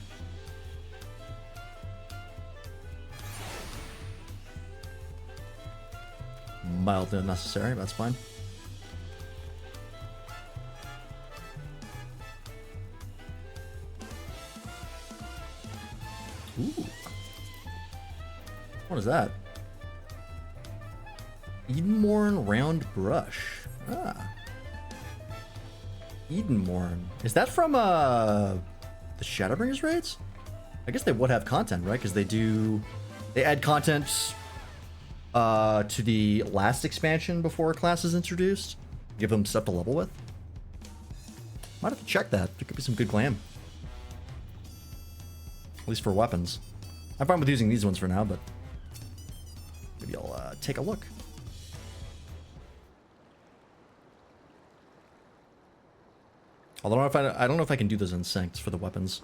Mildly unnecessary, that's fine. Ooh. What is that? Edenmorn round brush. Ah. Edenmorn. Is that from the Shadowbringers raids? I guess they would have content, right? Because they add content to the last expansion before a class is introduced. Give them stuff to level with. Might have to check that. There could be some good glam. At least for weapons. I'm fine with using these ones for now, but maybe I'll take a look. Although I don't know if I can do those in synced for the weapons.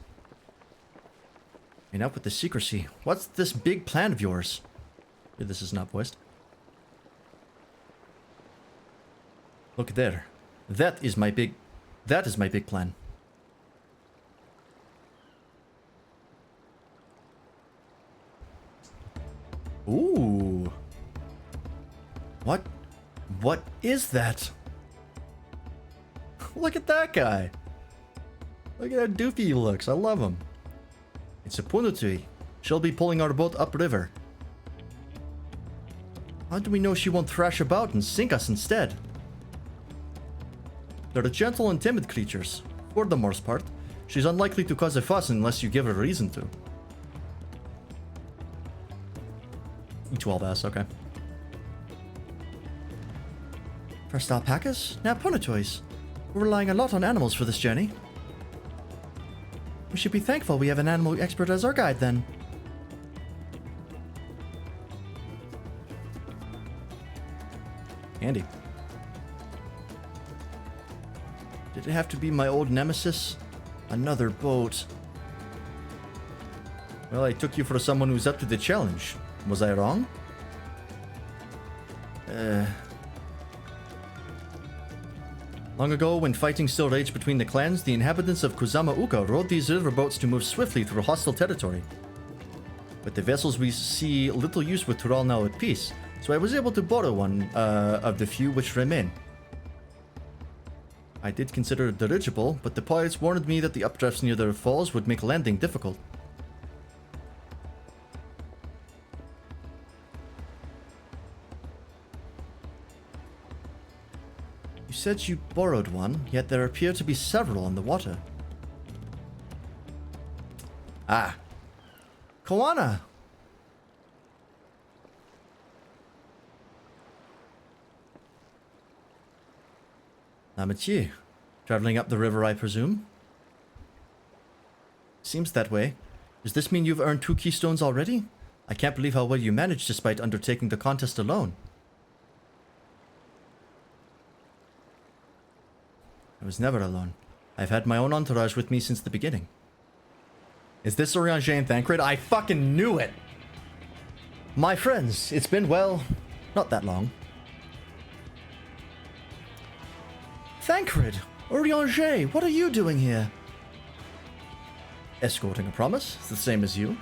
Enough with the secrecy. What's this big plan of yours? This is not voiced. Look there. That is my big plan. Ooh. What is that? Look at that guy. Look at how doofy he looks. I love him. It's a Punutui. She'll be pulling our boat upriver. How do we know she won't thrash about and sink us instead? They're gentle and timid creatures. For the most part, she's unlikely to cause a fuss unless you give her a reason to. E12S, okay. First alpacas, now Punutuis. We're relying a lot on animals for this journey. We should be thankful we have an animal expert as our guide, then. Handy. Did it have to be my old nemesis? Another boat. Well, I took you for someone who's up to the challenge. Was I wrong? Long ago, when fighting still raged between the clans, the inhabitants of Kusama Uka rode these riverboats to move swiftly through hostile territory. But the vessels we see little use with are all now at peace, so I was able to borrow one of the few which remain. I did consider it dirigible, but the pirates warned me that the updrafts near the falls would make landing difficult. You said you borrowed one, yet there appear to be several on the water. Ah. Koana! Nametier. Traveling up the river, I presume? Seems that way. Does this mean you've earned 2 keystones already? I can't believe how well you managed despite undertaking the contest alone. I was never alone. I've had my own entourage with me since the beginning. Is this Oriange and Thancred? I fucking knew it! My friends, it's been, well, not that long. Thancred! Oriange, what are you doing here? Escorting a promise, it's the same as you.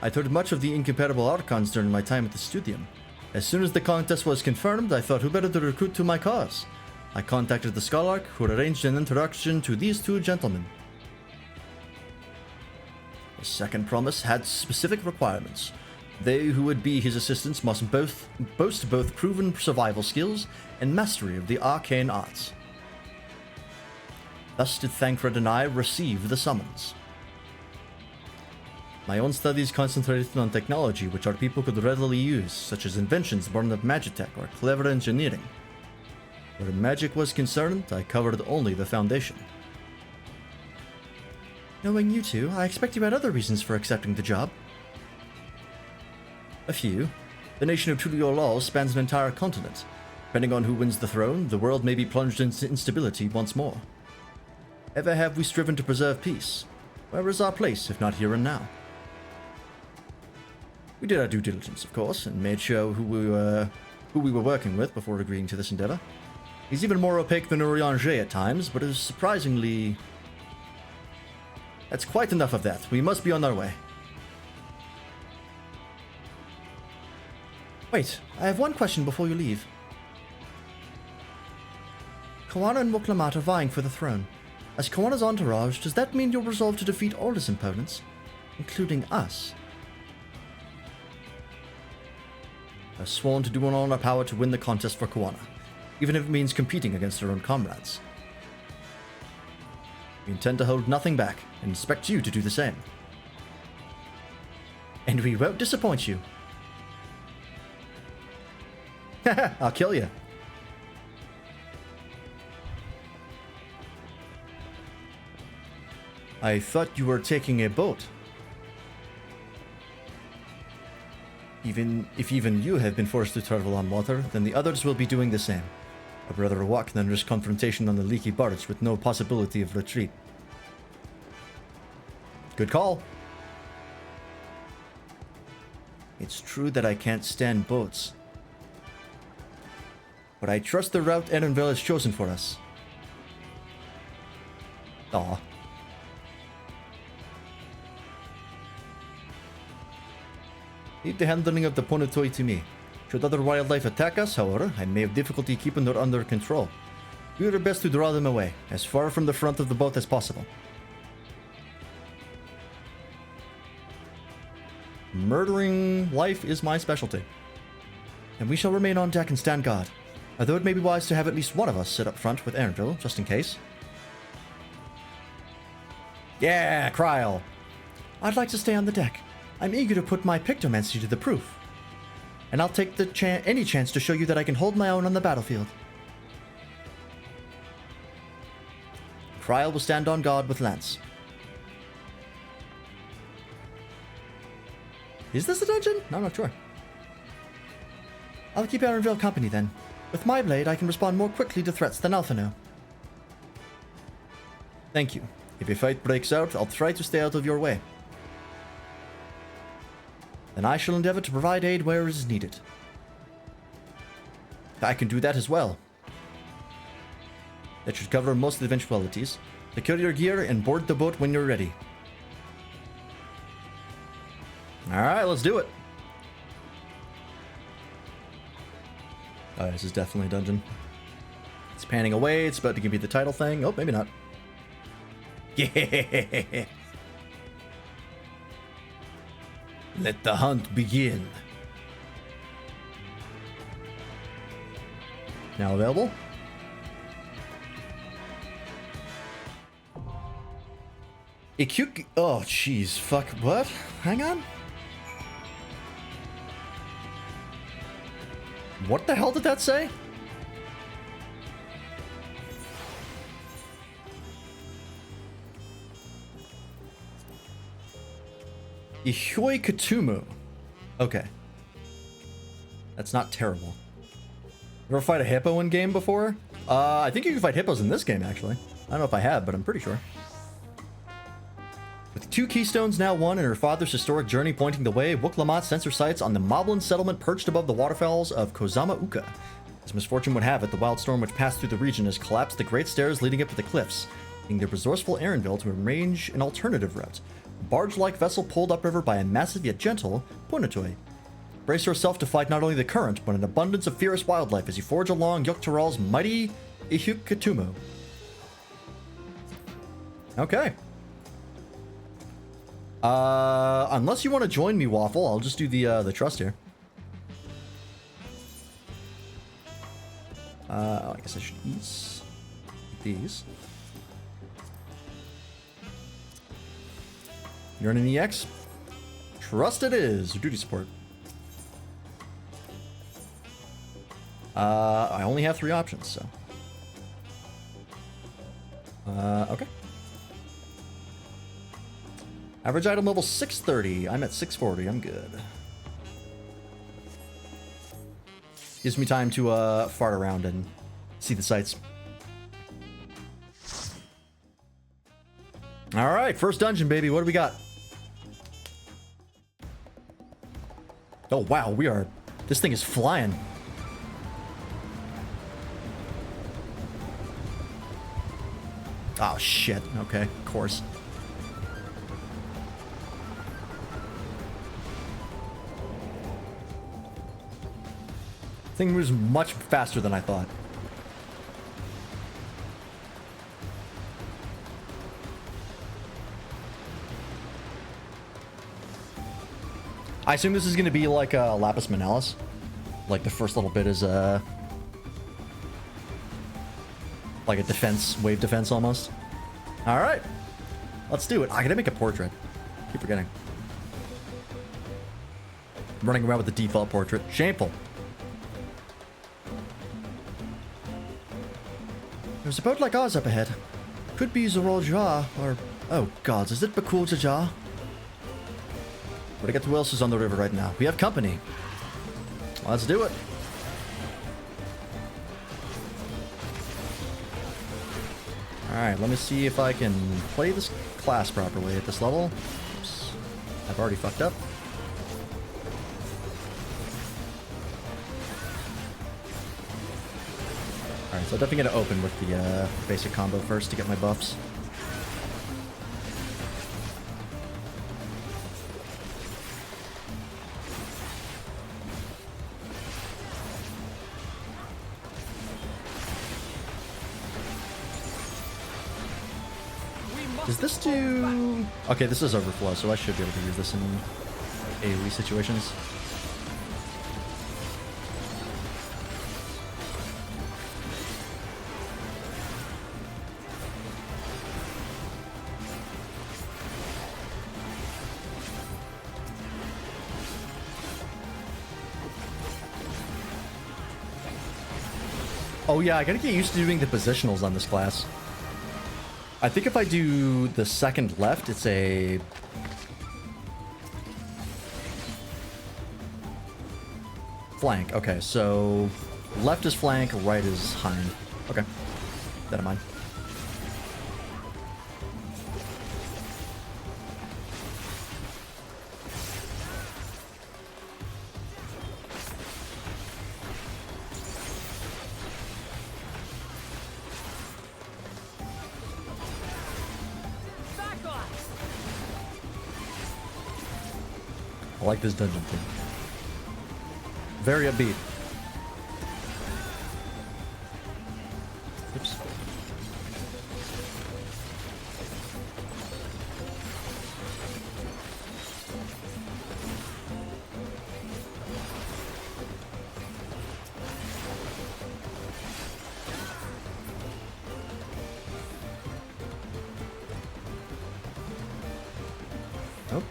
I'd heard much of the incompatible archons during my time at the Studium. As soon as the contest was confirmed, I thought who better to recruit to my cause. I contacted the Scholarch, who arranged an introduction to these 2 gentlemen. The second promise had specific requirements. They who would be his assistants must boast both proven survival skills and mastery of the arcane arts. Thus did Thancred and I receive the summons. My own studies concentrated on technology which our people could readily use, such as inventions born of magitech or clever engineering. Where magic was concerned, I covered only the foundation. Knowing you two, I expect you had other reasons for accepting the job. A few. The nation of Tuliolal spans an entire continent. Depending on who wins the throne, the world may be plunged into instability once more. Ever have we striven to preserve peace? Where is our place, if not here and now? We did our due diligence, of course, and made sure who we were working with before agreeing to this endeavor. He's even more opaque than Oriange at times, but is surprisingly... That's quite enough of that. We must be on our way. Wait, I have one question before you leave. Koana and Muklamat are vying for the throne. As Koana's entourage, does that mean you're resolved to defeat all his opponents, including us? I've sworn to do all in our power to win the contest for Koana, even if it means competing against our own comrades. We intend to hold nothing back, and expect you to do the same. And we won't disappoint you. Haha, I'll kill you. I thought you were taking a boat. If even you have been forced to travel on water, then the others will be doing the same. I'd rather walk than risk confrontation on the leaky barge with no possibility of retreat. Good call. It's true that I can't stand boats. But I trust the route Erenvel has chosen for us. Aw. Leave the handling of the Ponitoi to me. Should other wildlife attack us, however, I may have difficulty keeping them under control. Do your best to draw them away, as far from the front of the boat as possible. Murdering life is my specialty. And we shall remain on deck and stand guard, although it may be wise to have at least one of us sit up front with Erenville, just in case. Yeah, Kryl! I'd like to stay on the deck. I'm eager to put my pictomancy to the proof. And I'll take the any chance to show you that I can hold my own on the battlefield. Kryl will stand on guard with Lance. Is this a dungeon? No, I'm not sure. I'll keep Erenville company then. With my blade, I can respond more quickly to threats than Alphino. Thank you. If a fight breaks out, I'll try to stay out of your way. Then I shall endeavor to provide aid where it is needed. I can do that as well. That should cover most of the eventualities. Secure your gear and board the boat when you're ready. Alright, let's do it. Oh, this is definitely a dungeon. It's panning away. It's about to give me the title thing. Oh, maybe not. Yeah. Let the hunt begin. Now available. Oh, jeez. Fuck. What? Hang on. What the hell did that say? Ihoi Katumu. Okay. That's not terrible. You ever fight a hippo in game before? I think you can fight hippos in this game, actually. I don't know if I have, but I'm pretty sure. With 2 keystones now won and her father's historic journey pointing the way, Wuk-Lamat sends her sights on the Moblin settlement perched above the waterfalls of Kozama Uka. As misfortune would have it, the wild storm which passed through the region has collapsed the great stairs leading up to the cliffs, leading the resourceful Aaronville to arrange an alternative route. A barge-like vessel pulled upriver by a massive yet gentle Punatoi. Brace yourself to fight not only the current, but an abundance of fierce wildlife as you forge along Yuktaral's mighty Ihukatumu. Okay. Unless you want to join me, Waffle, I'll just do the trust here. I guess I should eat these. You're in an EX? Trust it is. Duty support. I only have 3 options, so. Okay. Average item level 630. I'm at 640. I'm good. Gives me time to fart around and see the sights. All right, first dungeon, baby. What do we got? Oh, wow. We are... This thing is flying. Oh, shit. Okay, of course. Thing moves much faster than I thought. I assume this is going to be like a Lapis Manalis. Like the first little bit is like a defense, wave defense almost. All right, let's do it. I gotta make a portrait. Keep forgetting. Running around with the default portrait. Shameful. There's a boat like ours up ahead. Could be Zorol Jar, or... Oh gods, is it Bakul Jar? Gotta get who else is on the river right now. We have company. Let's do it. Alright, let me see if I can play this class properly at this level. Oops. I've already fucked up. Alright, so I'm definitely going to open with the basic combo first to get my buffs. Does this do... Okay, this is overflow, so I should be able to use this in AoE situations. Oh yeah, I gotta get used to doing the positionals on this class. I think if I do the second left, it's a... flank. Okay, so left is flank, right is hind. Okay, that in mind. I like this dungeon theme. Very upbeat. Oops. Oh,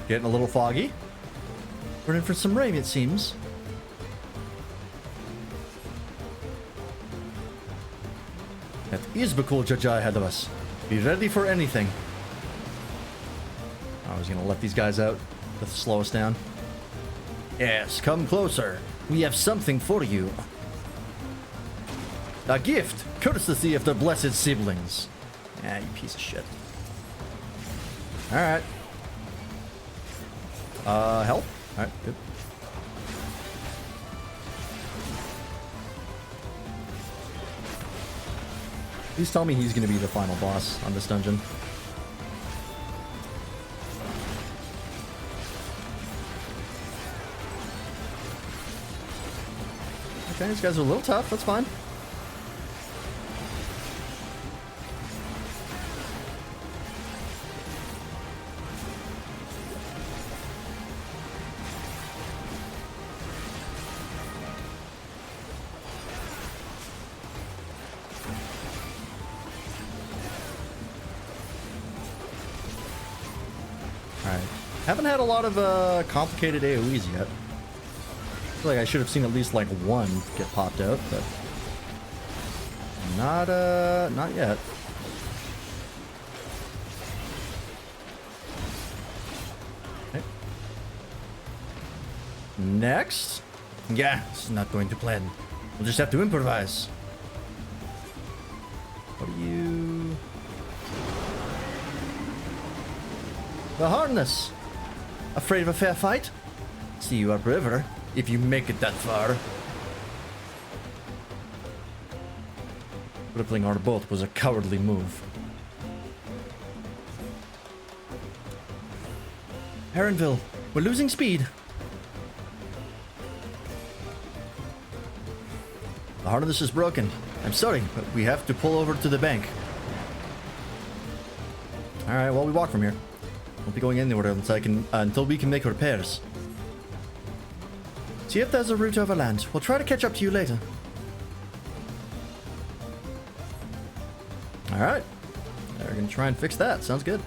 getting a little foggy. We're in for some rain, it seems. That is the cool Jajai ahead of us. Be ready for anything. I was gonna let these guys out to slow us down. Yes, come closer. We have something for you. A gift, courtesy of the blessed siblings. Ah, you piece of shit. Alright. Help? Alright, good. Please tell me he's gonna be the final boss on this dungeon. Okay, these guys are a little tough, that's fine. Haven't had a lot of complicated AoEs yet. I feel like I should have seen at least like one get popped out, but not yet. Okay. Next, yeah, it's not going to plan. We'll just have to improvise. What are you? The harness. Afraid of a fair fight? See you upriver, if you make it that far. Rippling our boat was a cowardly move. Heronville, we're losing speed. The harness is broken. I'm sorry, but we have to pull over to the bank. Alright, well, we walk from here. Won't be going anywhere until we can make repairs. See if there's a route overland. We'll try to catch up to you later. Alright. We're gonna try and fix that. Sounds good.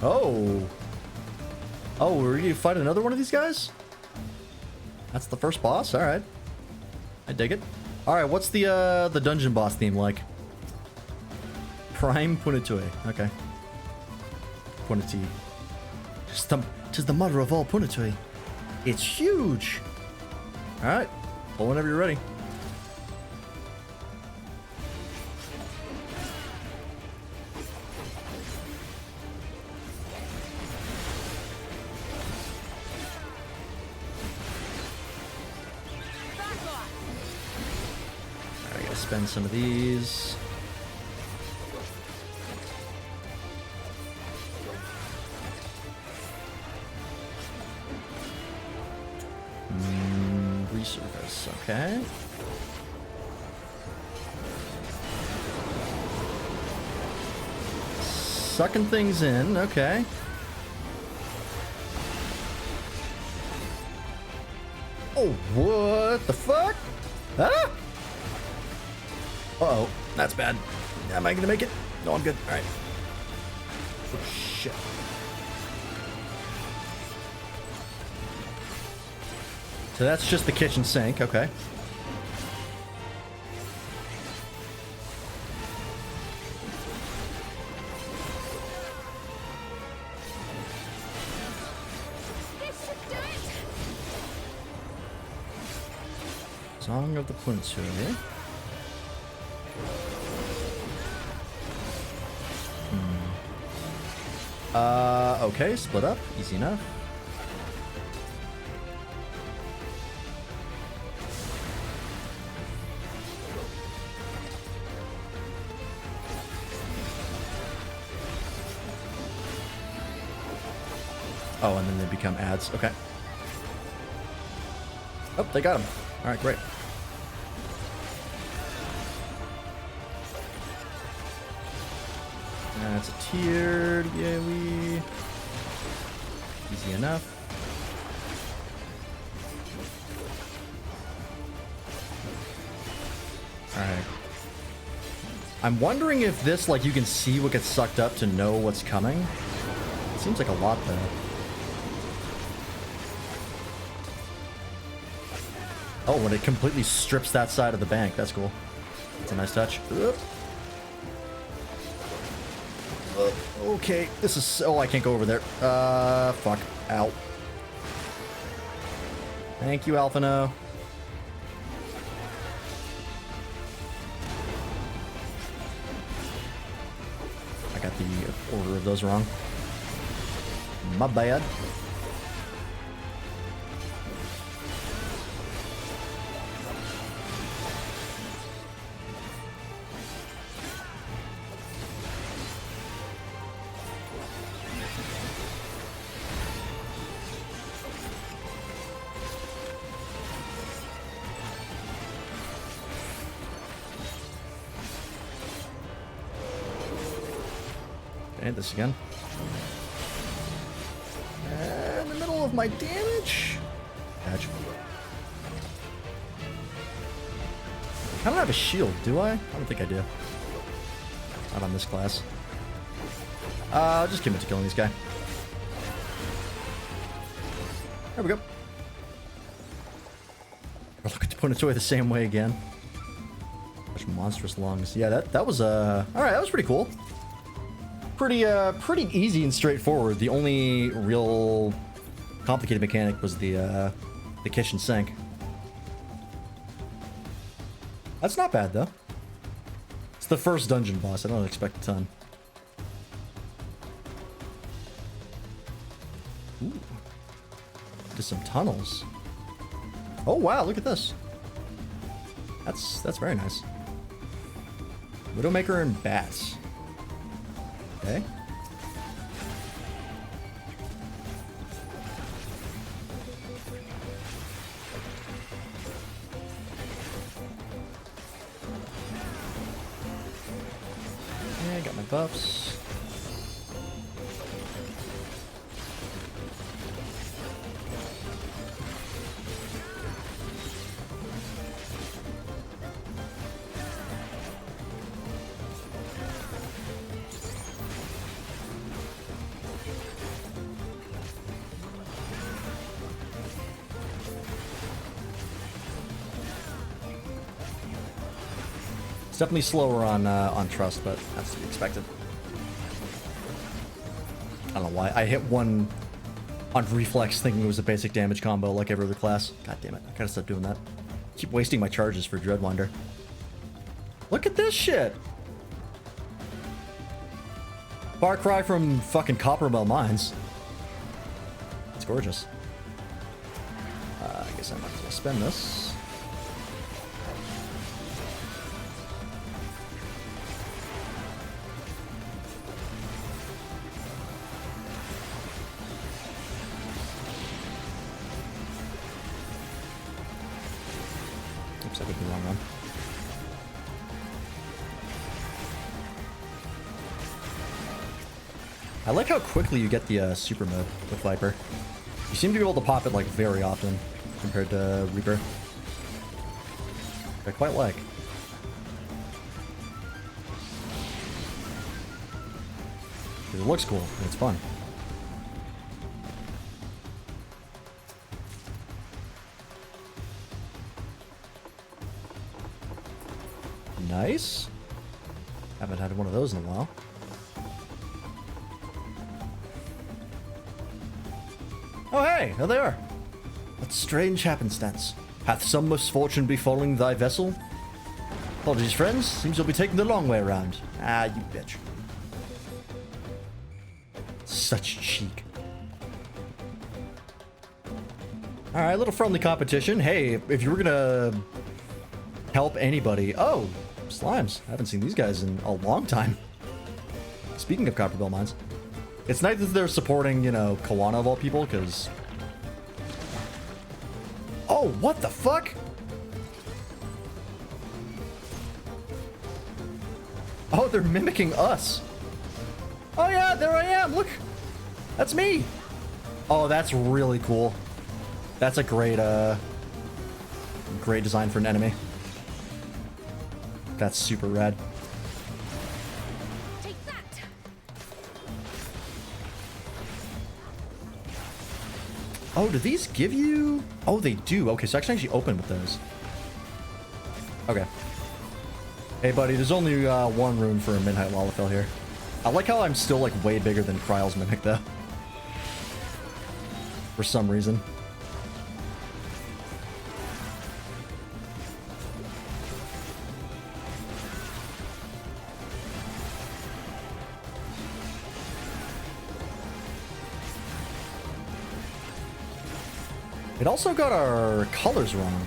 Oh. Oh, we're gonna fight another one of these guys? That's the first boss? Alright. I dig it. Alright, what's the dungeon boss theme like? Prime Punitue. Okay. Punitue. Tis the mother of all Punitue. It's huge. Alright. Well, whenever you're ready. I gotta spend some of these. Resurface, okay. Sucking things in, okay. Oh, what the fuck? Ah! Uh-oh, that's bad. Am I gonna make it? No, I'm good. Alright. Oh, shit. So that's just the kitchen sink, okay. Song of the Punitue. Okay, split up, easy enough. Oh, and then they become ads. Okay. Oh, they got him. All right, great. That's a tiered. Yeah, easy enough. All right. I'm wondering if this, like, you can see what gets sucked up to know what's coming. It seems like a lot, though. Oh, when it completely strips that side of the bank. That's cool. That's a nice touch. Okay, this is... Oh, I can't go over there. Fuck. Ow. Thank you, Alphino. I got the order of those wrong. My bad. Okay, this again. In the middle of my damage. Catch. I don't have a shield, do I? I don't think I do. Not on this class. I'll just commit to killing this guy. There we go. We're looking to put it away the same way again. Such monstrous lungs. Yeah, that was alright, that was pretty cool. Pretty easy and straightforward. The only real complicated mechanic was the kitchen sink. That's not bad though. It's the first dungeon boss. I don't expect a ton. Ooh. Just some tunnels. Oh wow, look at this. That's very nice. Widowmaker and bats. Okay. Yeah, got my buffs. It's definitely slower on trust, but that's to be expected. I don't know why. I hit one on reflex thinking it was a basic damage combo like every other class. God damn it. I gotta stop doing that. Keep wasting my charges for Dreadwinder. Look at this shit! Far cry from fucking Copperbell Mines. It's gorgeous. I guess I might as well spend this. Oops, I did the wrong one. I like how quickly you get the super mode with Viper. You seem to be able to pop it like very often compared to Reaper. I quite like. It looks cool and it's fun. Nice. Haven't had one of those in a while. Oh hey, there they are. What strange happenstance. Hath some misfortune befalling thy vessel? Apologies, friends. Seems you'll be taking the long way around. Ah, you bitch. Such cheek. Alright, a little friendly competition. Hey, if you were gonna help anybody... Oh, slimes. I haven't seen these guys in a long time. Speaking of Copperbell Mines. It's nice that they're supporting, you know, Kawana of all people, because... Oh, what the fuck? Oh, they're mimicking us. Oh yeah, there I am, look! That's me! Oh, that's really cool. That's a great, great design for an enemy. That's super rad. Take that. Oh, do these give you... Oh, they do. Okay, so I can actually open with those. Okay. Hey, buddy, there's only one room for a mid-height Lalafell here. I like how I'm still, like, way bigger than Kryle's Mimic, though. For some reason. It also got our colors wrong.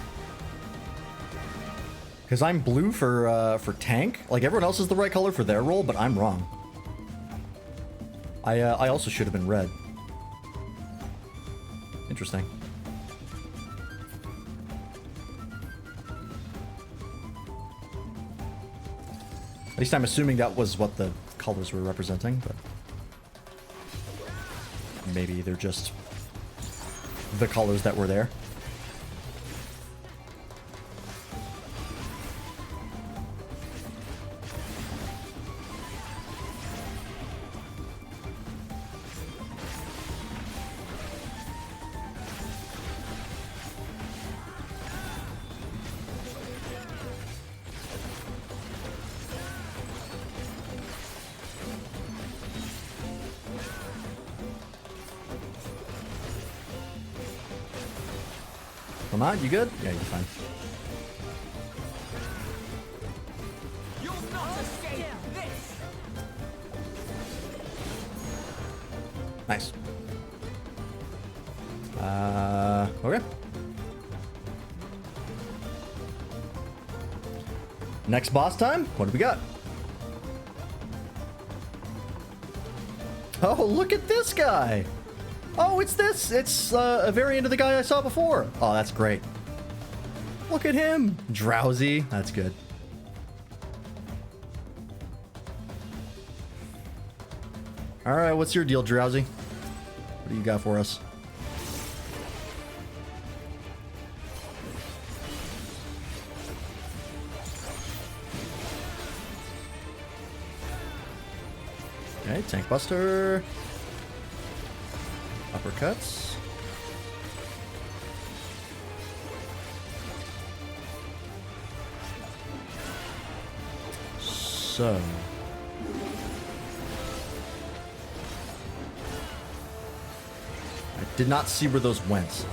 Because I'm blue for tank. Like, everyone else is the right color for their role, but I'm wrong. I also should have been red. Interesting. At least I'm assuming that was what the colors were representing, but... Maybe they're just... the colors that were there. Come on, you good? Yeah, you're fine. You'll not escape this. Nice. Okay. Next boss time? What do we got? Oh, look at this guy! Oh, it's this! It's a variant of the guy I saw before. Oh, that's great. Look at him! Drowsy. That's good. Alright, what's your deal, Drowsy? What do you got for us? Okay, Tank Buster. Uppercuts. So. I did not see where those went.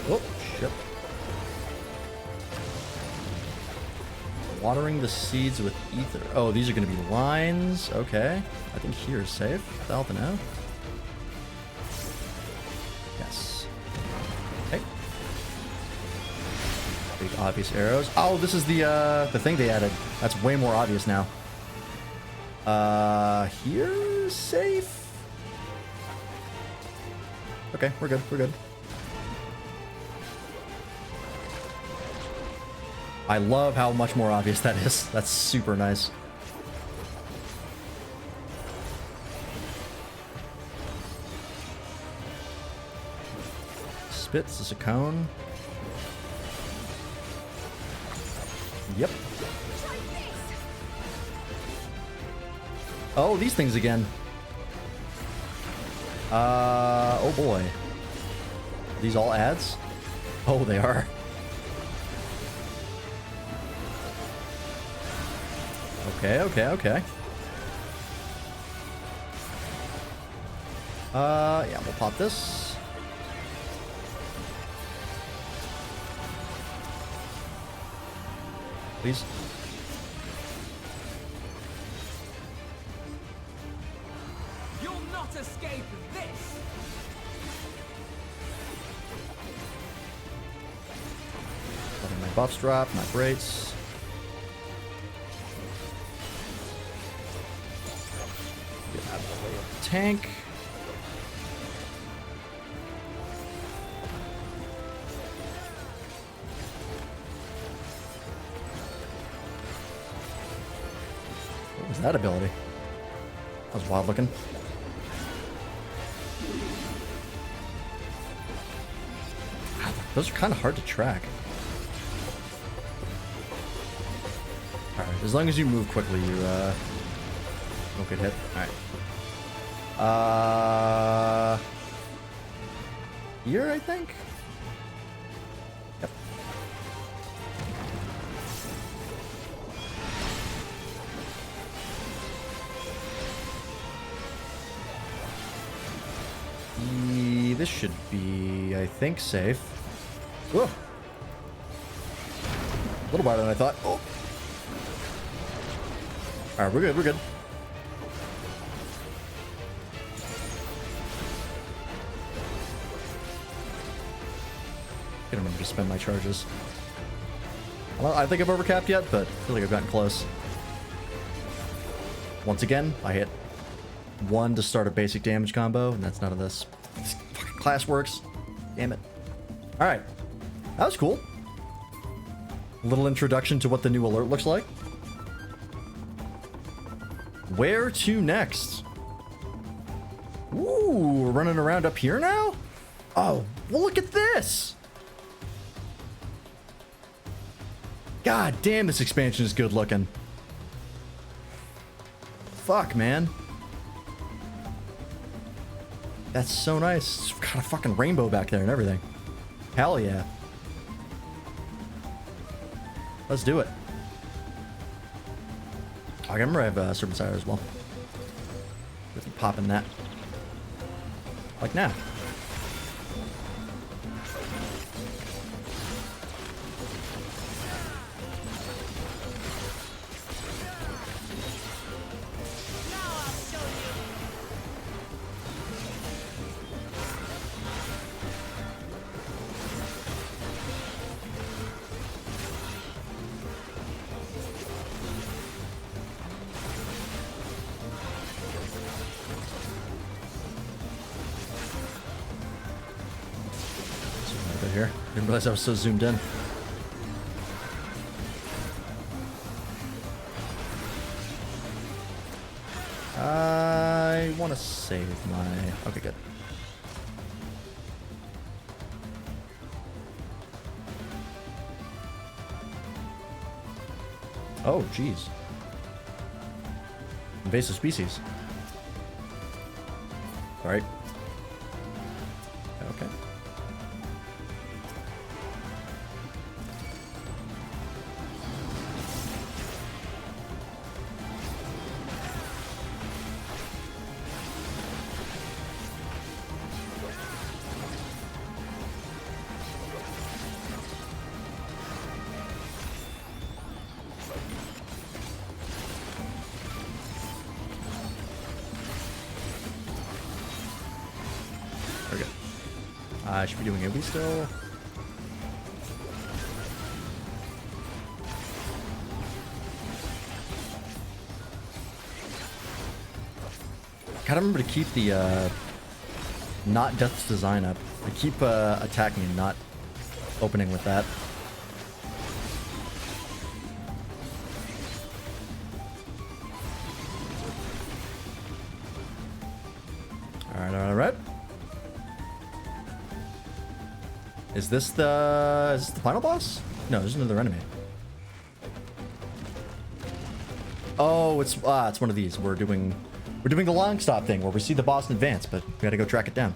Oh, shit. Watering the seeds with ether. Oh, these are going to be lines. Okay. I think here is safe. Without the now. Yes. Okay. Big obvious arrows. Oh, this is the thing they added. That's way more obvious now. Here safe. Okay, we're good. We're good. I love how much more obvious that is. That's super nice. Spits is a cone. Yep. Oh, these things again. Oh boy. Are these all ads? Oh, they are. Okay, okay, okay. Yeah, we'll pop this. Please. You'll not escape this. Letting my buffs drop, my braits. Get out of the way of the tank. What's that ability? That was wild looking. Those are kind of hard to track. Alright, as long as you move quickly, you won't get hit. Alright. Here, I think? Yep. This should be, I think, safe. Whoa. A little wider than I thought. Oh. Alright, we're good, we're good. I don't remember to spend my charges. I don't think I've overcapped yet, but I feel like I've gotten close. Once again, I hit 1 to start a basic damage combo, and that's none of this. This fucking class works. Damn it. Alright. That was cool. A little introduction to what the new alert looks like. Where to next? Ooh, we're running around up here now? Oh, well, look at this! God damn, this expansion is good looking. Fuck, man. That's so nice. It's got a fucking rainbow back there and everything. Hell yeah. Let's do it. I remember I have Serpent Sire as well. We can pop in that. Like now. Here. Didn't realize I was so zoomed in. I want to save my... Okay, good. Oh, jeez. Invasive species. All right. Okay. I should be doing AoE still. Gotta remember to keep the not Death's Design up. I keep attacking and not opening with that. Alright. Is this the final boss? No, there's another enemy. Oh, it's one of these. We're doing the long stop thing where we see the boss in advance, but we gotta go track it down.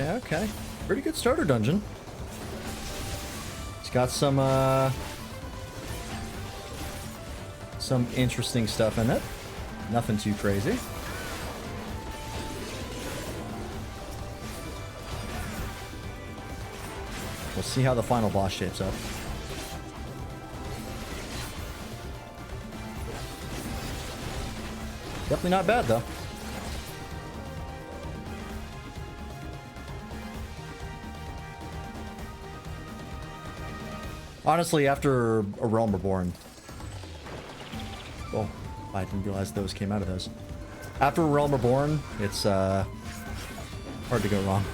Okay. Pretty good starter dungeon. It's got some interesting stuff in it. Nothing too crazy. We'll see how the final boss shapes up. Definitely not bad, though. Honestly, after A Realm Reborn... Oh, I didn't realize those came out of those. After A Realm Reborn, it's hard to go wrong.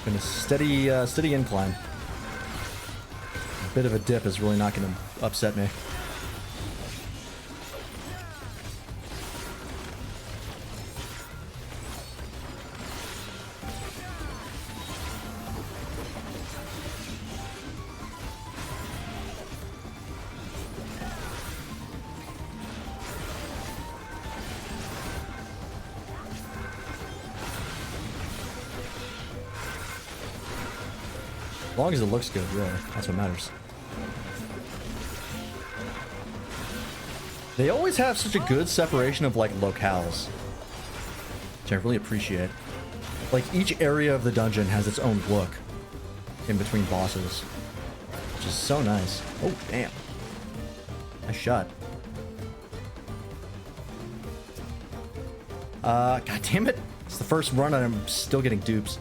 Been a steady incline. A bit of a dip is really not going to upset me. As long as it looks good, really. That's what matters. They always have such a good separation of, like, locales. Which I really appreciate. Like, each area of the dungeon has its own look in between bosses. Which is so nice. Oh, damn. Nice shot. God damn it. It's the first run and I'm still getting dupes.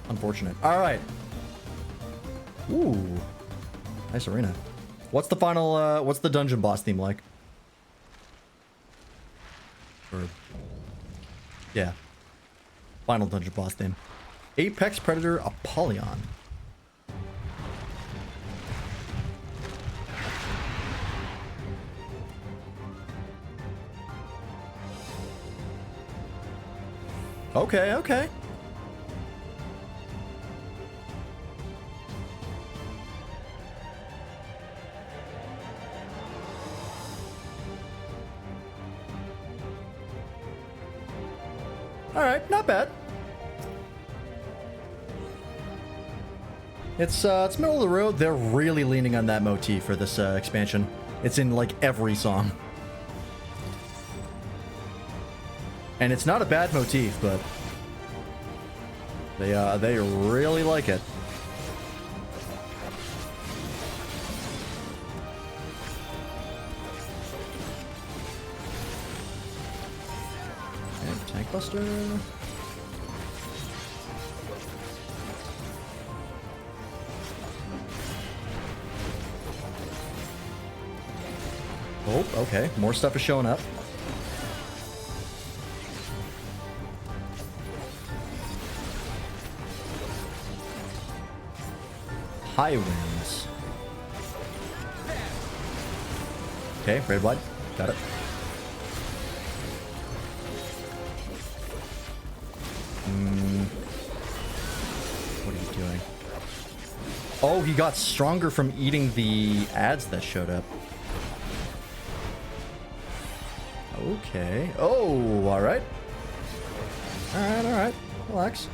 Unfortunate. Alright. Ooh. Nice arena. What's the final, what's the dungeon boss theme like? Or... yeah. Final dungeon boss theme. Apex Predator Apollyon. Okay, okay. Alright, not bad. It's middle of the road. They're really leaning on that motif for this expansion. It's in like every song. And it's not a bad motif, but they really like it. And tank buster. Oh, okay. More stuff is showing up. High winds. Okay, red white. Got it. What are you doing? Oh, he got stronger from eating the ads that showed up. Okay. Oh, alright. Alright, alright. Relax.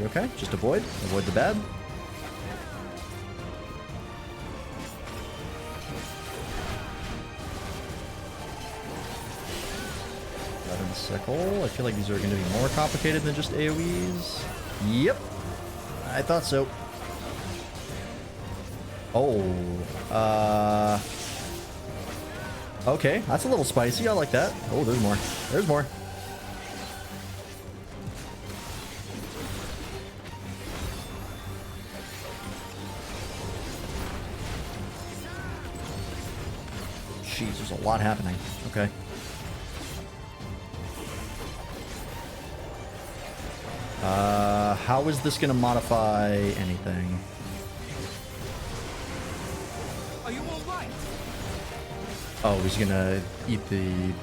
Okay, just avoid the bad. Leaden sickle. I feel like these are going to be more complicated than just AoEs. Yep, I thought so. Oh, okay, that's a little spicy. I like that. Oh, there's more. There's more. Jeez, there's a lot happening. Okay. How is this gonna modify anything? Are you all right? Oh, he's gonna eat the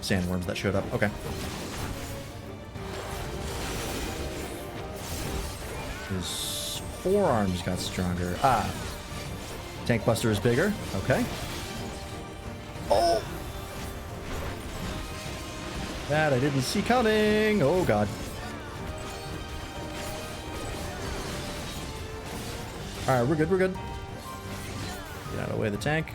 sandworms that showed up. Okay. His forearms got stronger. Ah. Tank buster is bigger. Okay. Oh! That I didn't see coming. Oh, God. Alright, we're good, we're good. Get out of the way of the tank.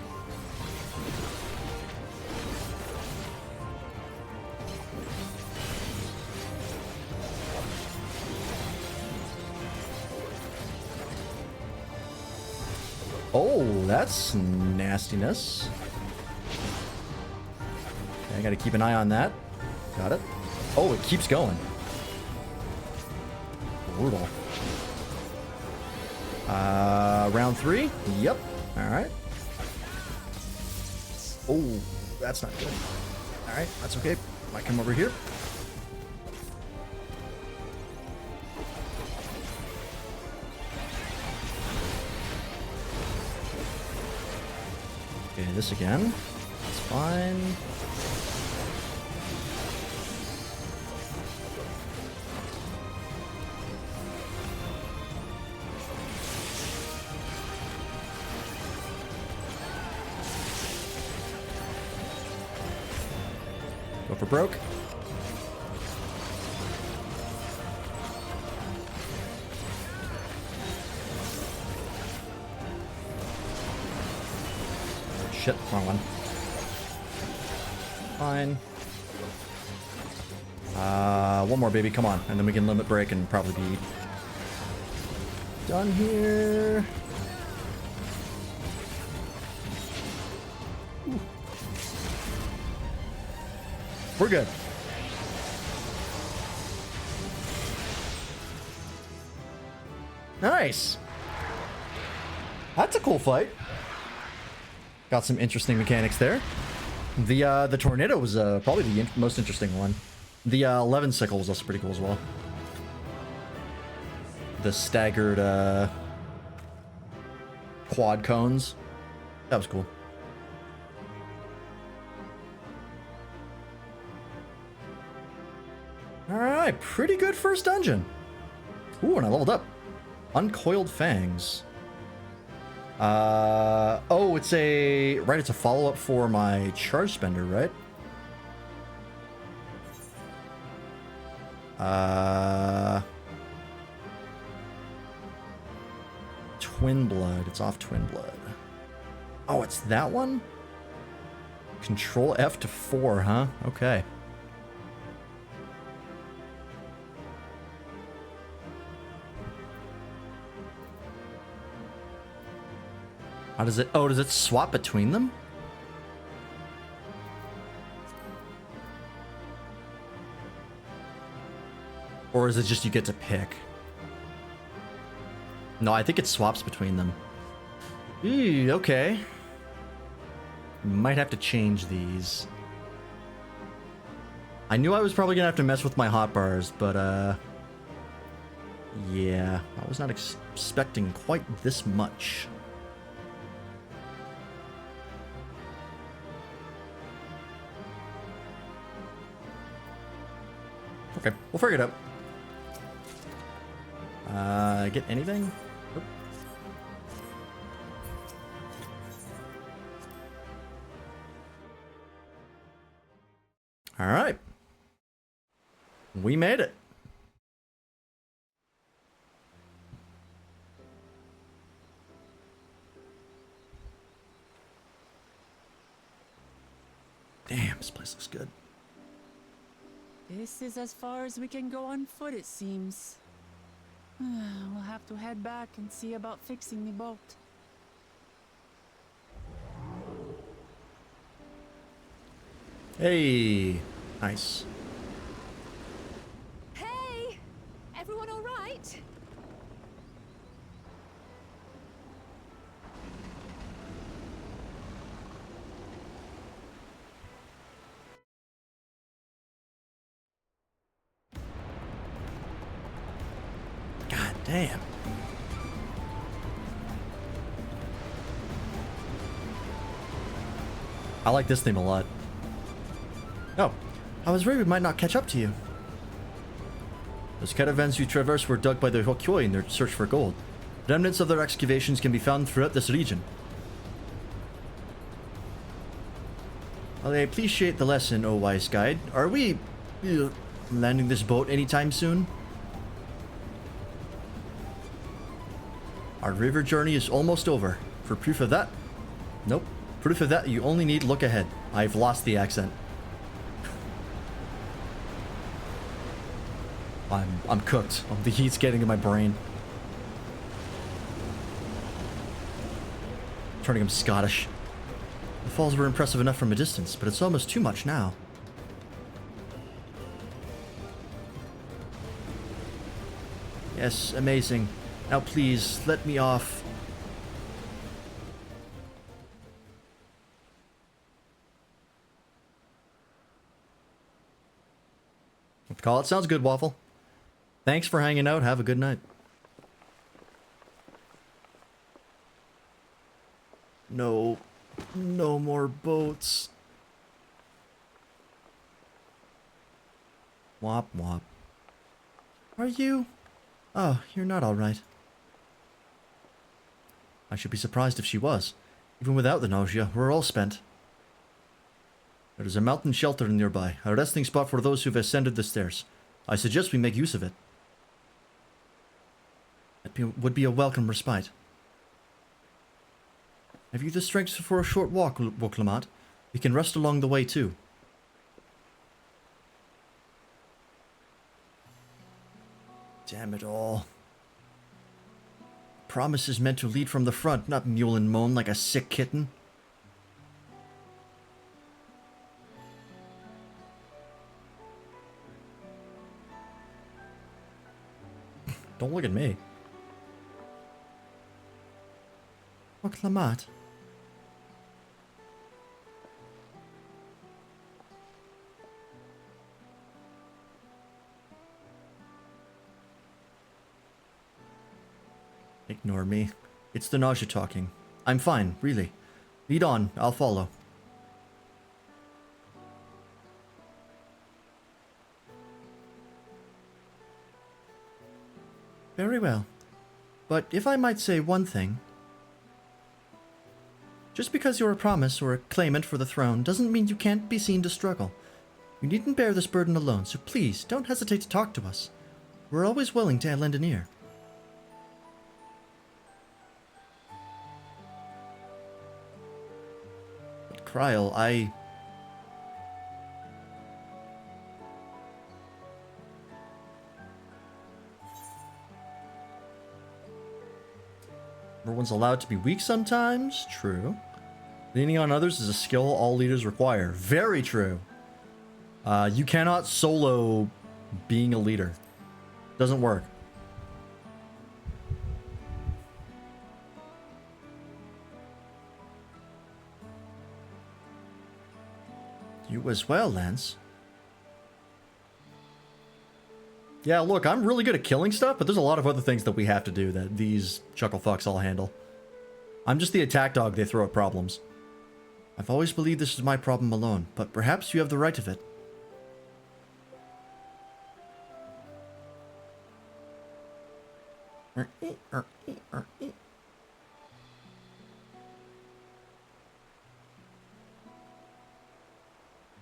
Oh, that's nastiness. Okay, I gotta keep an eye on that. Got it. Oh, it keeps going. Brutal. Round 3? Yep. Alright. Oh, that's not good. Alright, that's okay. Might come over here. Okay, this again. It's fine. Go for broke. Shit, wrong one. Fine. One more, baby, come on. And then we can limit break and probably be done here. Ooh. We're good. Nice. That's a cool fight. Got some interesting mechanics there. The tornado was probably the most interesting one. The 11 sickle was also pretty cool as well. The staggered quad cones. That was cool. Alright, pretty good first dungeon. Ooh, and I leveled up. Uncoiled Fangs. Oh, it's a... Right, it's a follow-up for my charge spender, right? Twin Blood. It's off Twin Blood. Oh, it's that one? Control F to 4, huh? Okay. How does it... Oh, does it swap between them? Or is it just you get to pick? No, I think it swaps between them. Eee, okay. Might have to change these. I knew I was probably gonna have to mess with my hotbars, but yeah, I was not expecting quite this much. Okay, we'll figure it out. Get anything? Nope. All right. We made it. Damn, this place looks good. This is as far as we can go on foot, it seems. We'll have to head back and see about fixing the boat. Hey, nice. Hey! Everyone all right? God damn. I like this theme a lot. Oh, I was worried we might not catch up to you. Those caravans you traversed were dug by the Hokyoi in their search for gold. Remnants of their excavations can be found throughout this region. Well, I appreciate the lesson, O wise guide. Are we landing this boat anytime soon? Our river journey is almost over. For proof of that? Nope. Proof of that, you only need look ahead. I've lost the accent. I'm cooked. The heat's getting in my brain. turning him Scottish. The falls were impressive enough from a distance, but it's almost too much now. Yes, amazing. Now please, let me off. Call it. Sounds good, Waffle. Thanks for hanging out. Have a good night. No. No more boats. Womp womp. Are you? Oh, you're not alright. I should be surprised if she was. Even without the nausea, we're all spent. There is a mountain shelter nearby, a resting spot for those who've ascended the stairs. I suggest we make use of it. Would be a welcome respite. Have you the strength for a short walk, Wuklamad? We can rest along the way too. Damn it all. Promise is meant to lead from the front, not mule and moan like a sick kitten. Don't look at me. Wuklamad. Ignore me. It's the nausea talking. I'm fine, really. Lead on, I'll follow. Very well. But if I might say one thing. Just because you're a promise or a claimant for the throne doesn't mean you can't be seen to struggle. You needn't bear this burden alone, so please don't hesitate to talk to us. We're always willing to lend an ear. But Kryl, Everyone's allowed to be weak sometimes. True. Leaning on others is a skill all leaders require. Very true. You cannot solo being a leader. Doesn't work. You as well, Lance. Yeah, look, I'm really good at killing stuff, but there's a lot of other things that we have to do that these chuckle fucks all handle. I'm just the attack dog they throw at problems. I've always believed this is my problem alone, but perhaps you have the right of it.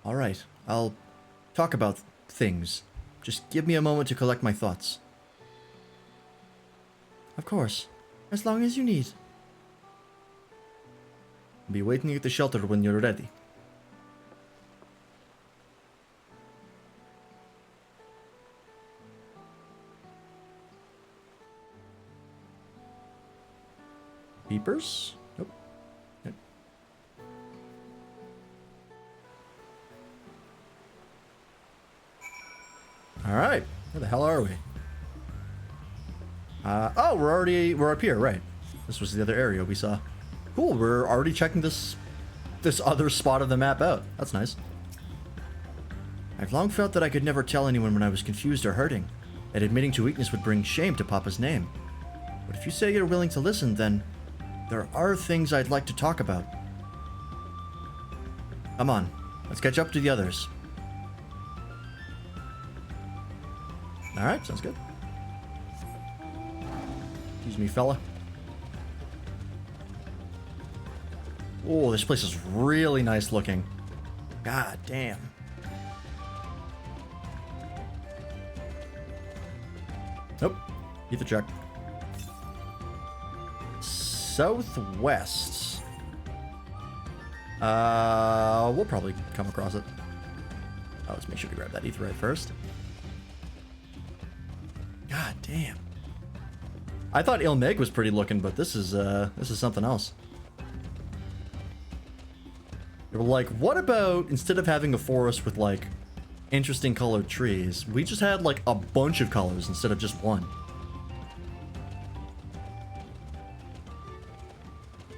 Alright, I'll talk about things. Just give me a moment to collect my thoughts. Of course. As long as you need. I'll be waiting at the shelter when you're ready. Beepers? Nope. Nope. Alright, where the hell are we? Oh, we're up here, right. This was the other area we saw. Cool, we're already checking this other spot of the map out. That's nice. I've long felt that I could never tell anyone when I was confused or hurting, that admitting to weakness would bring shame to Papa's name. But if you say you're willing to listen, then there are things I'd like to talk about. Come on, let's catch up to the others. Alright, sounds good. Excuse me, fella. Oh, this place is really nice looking. God damn. Nope. Ether check. Southwest. We'll probably come across it. Oh, let's make sure we grab that etherite first. God damn. I thought Ilmeg was pretty looking, but this is something else. They were like, what about instead of having a forest with like interesting colored trees, we just had like a bunch of colors instead of just one.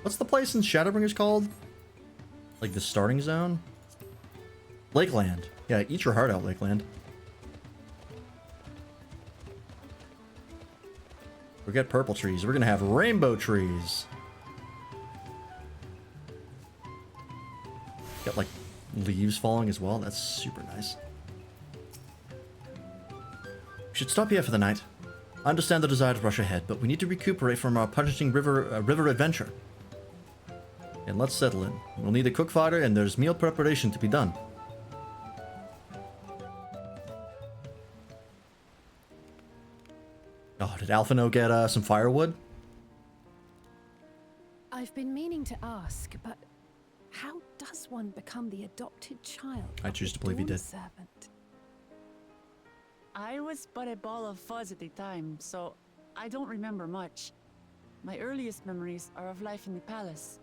What's the place in Shadowbringers called? Like the starting zone? Lakeland. Yeah, eat your heart out, Lakeland. Forget purple trees. We're gonna have rainbow trees. Got like leaves falling as well. That's super nice. We should stop here for the night. I understand the desire to rush ahead, but we need to recuperate from our punishing river adventure. And let's settle in. We'll need a cook fodder, and there's meal preparation to be done. Oh, did Alphino get some firewood? I've been meaning to ask, but how does one become the adopted child? I choose to believe he did. Servant? I was but a ball of fuzz at the time, so I don't remember much. My earliest memories are of life in the palace.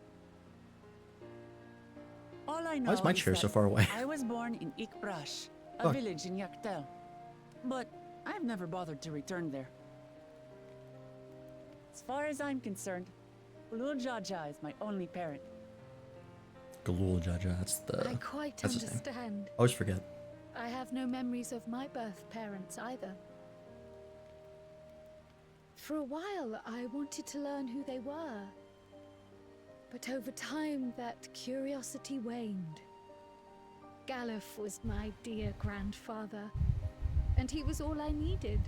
All I know Why is my is chair that so far away? I was born in Ikbrash, a village in Yaktel. But I've never bothered to return there. As far as I'm concerned, Ulul Jaja is my only parent. Galul Jaja, that's the... I quite that's his name. understand. I always forget. I have no memories of my birth parents either. For a while, I wanted to learn who they were. But over time, that curiosity waned. Galuf was my dear grandfather, and he was all I needed.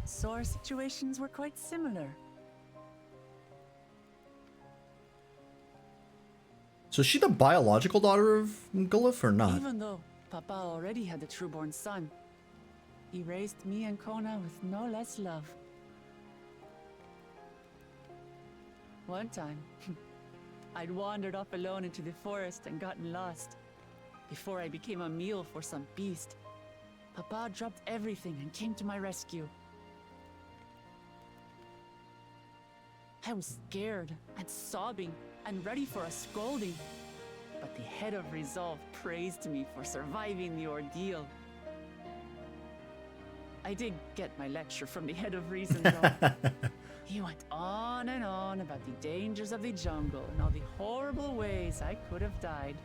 So our situations were quite similar. So is she the biological daughter of Galuf or not? Even though Papa already had a trueborn son, he raised me and Kona with no less love. One time, I'd wandered off alone into the forest and gotten lost. Before I became a meal for some beast, Papa dropped everything and came to my rescue. I was scared and sobbing and ready for a scolding, but the head of resolve praised me for surviving the ordeal. I did get my lecture from the head of reason, though. He went on and on about the dangers of the jungle and all the horrible ways I could have died.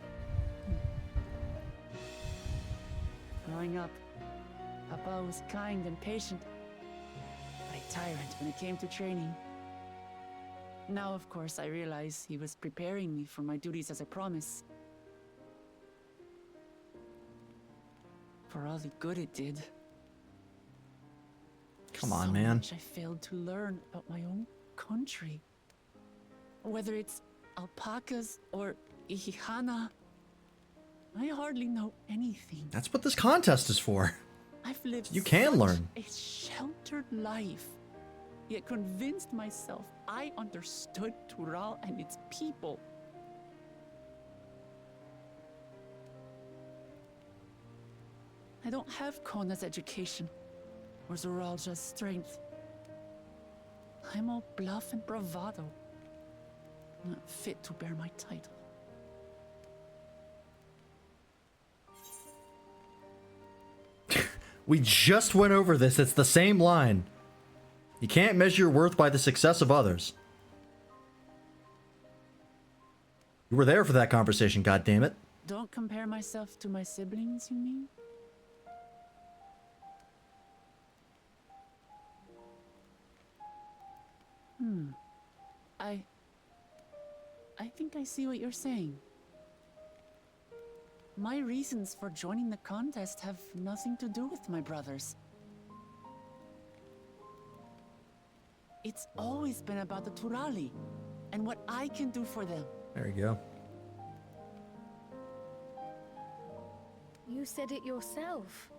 Growing up, Papa was kind and patient, but a tyrant when it came to training. Now, of course, I realize he was preparing me for my duties as a promise. For all the good it did. Come on, so man. Much I failed to learn about my own country. Whether it's alpacas or Ihihana, I hardly know anything. That's what this contest is for. I've lived You can such learn. a sheltered life, yet convinced myself I understood Tural and its people. I don't have Kona's education or Zoralja's strength. I'm all bluff and bravado, not fit to bear my title. We just went over this. It's the same line. You can't measure your worth by the success of others. You were there for that conversation, goddammit. Don't compare myself to my siblings, you mean? I think I see what you're saying. My reasons for joining the contest have nothing to do with my brothers. It's always been about the Turali and what I can do for them. There you go. You said it yourself.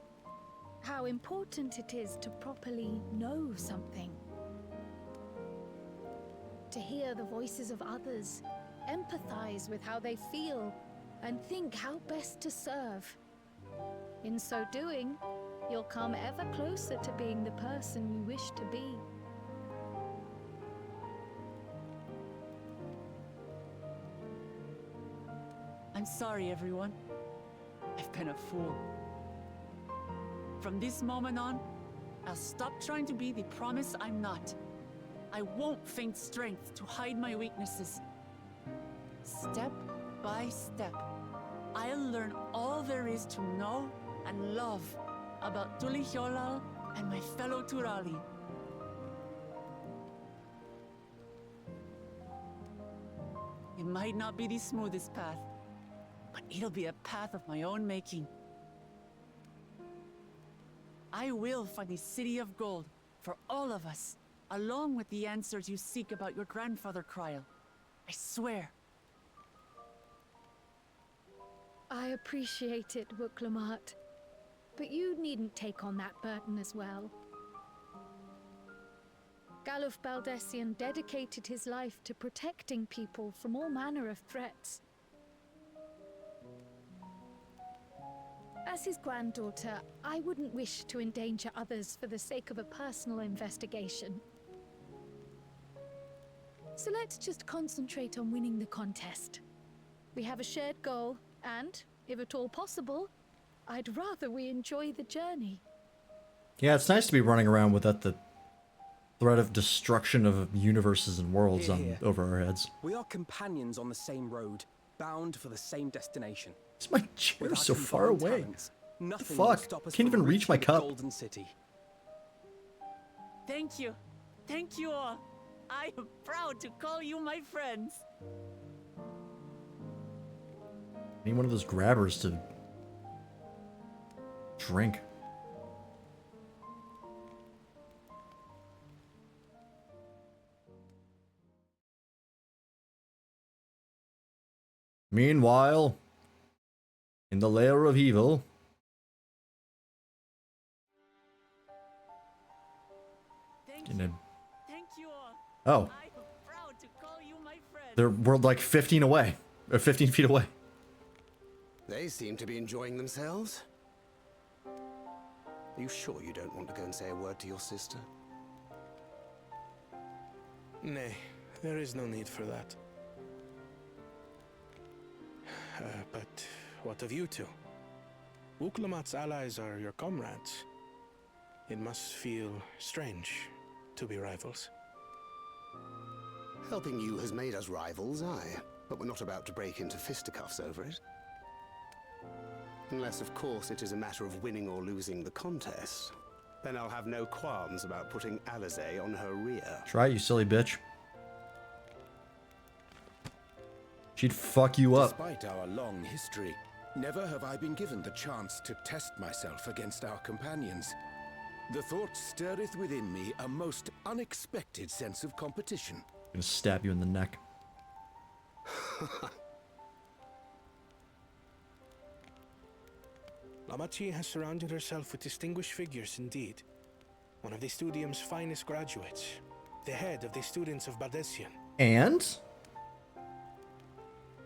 How important it is to properly know something. To hear the voices of others, empathize with how they feel, and think how best to serve. In so doing, you'll come ever closer to being the person you wish to be. I'm sorry, everyone. I've been a fool. From this moment on, I'll stop trying to be the promise I'm not. I won't feign strength to hide my weaknesses. Step by step, I'll learn all there is to know and love about Tulihyolal and my fellow Turali. It might not be the smoothest path, but it'll be a path of my own making. I will find the City of Gold for all of us, along with the answers you seek about your grandfather, Kryl. I swear. I appreciate it, Wuklamat. But you needn't take on that burden as well. Galuf Baldessian dedicated his life to protecting people from all manner of threats. As his granddaughter, I wouldn't wish to endanger others for the sake of a personal investigation. So let's just concentrate on winning the contest. We have a shared goal, and, if at all possible, I'd rather we enjoy the journey. Yeah, it's nice to be running around without the threat of destruction of universes and worlds over our heads. We are companions on the same road, bound for the same destination. It's my chair so far away. What the fuck? Can't even reach my cup. Golden City. Thank you. Thank you all. I am proud to call you my friends. I need one of those grabbers to drink. Meanwhile, in the lair of evil, Thank you all. Oh. I am proud to call you my friends. We're like 15 away, or 15 feet away. They seem to be enjoying themselves. Are you sure you don't want to go and say a word to your sister? Nay, there is no need for that. But what of you two? Wuklamat's allies are your comrades. It must feel strange to be rivals. Helping you has made us rivals, aye. But we're not about to break into fisticuffs over it. Unless, of course, it is a matter of winning or losing the contest. Then I'll have no qualms about putting Alizé on her rear. Try it, you silly bitch. She'd fuck you up. Despite our long history, never have I been given the chance to test myself against our companions. The thought stirreth within me a most unexpected sense of competition. I'm gonna stab you in the neck. Lamachi has surrounded herself with distinguished figures indeed. One of the Studium's finest graduates. The head of the students of Baldessian.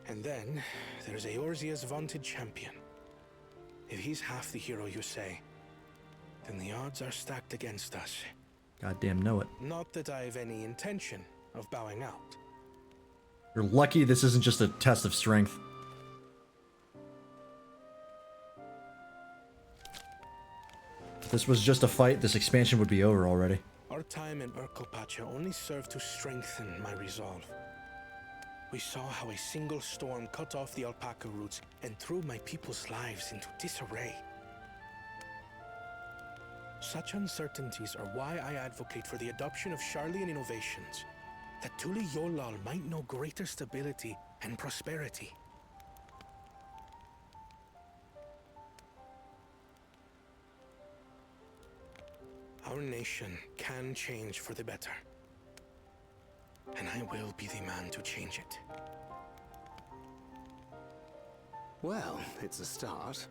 And then, there's Eorzea's vaunted champion. If he's half the hero you say, then the odds are stacked against us. Goddamn know it. Not that I've any intention of bowing out. You're lucky this isn't just a test of strength. If this was just a fight, this expansion would be over already. Our time in Urkelpacha only served to strengthen my resolve. We saw how a single storm cut off the alpaca roots and threw my people's lives into disarray. Such uncertainties are why I advocate for the adoption of Sharlayan innovations, that Tulihyolal might know greater stability and prosperity. Our nation can change for the better. And I will be the man to change it. Well, it's a start.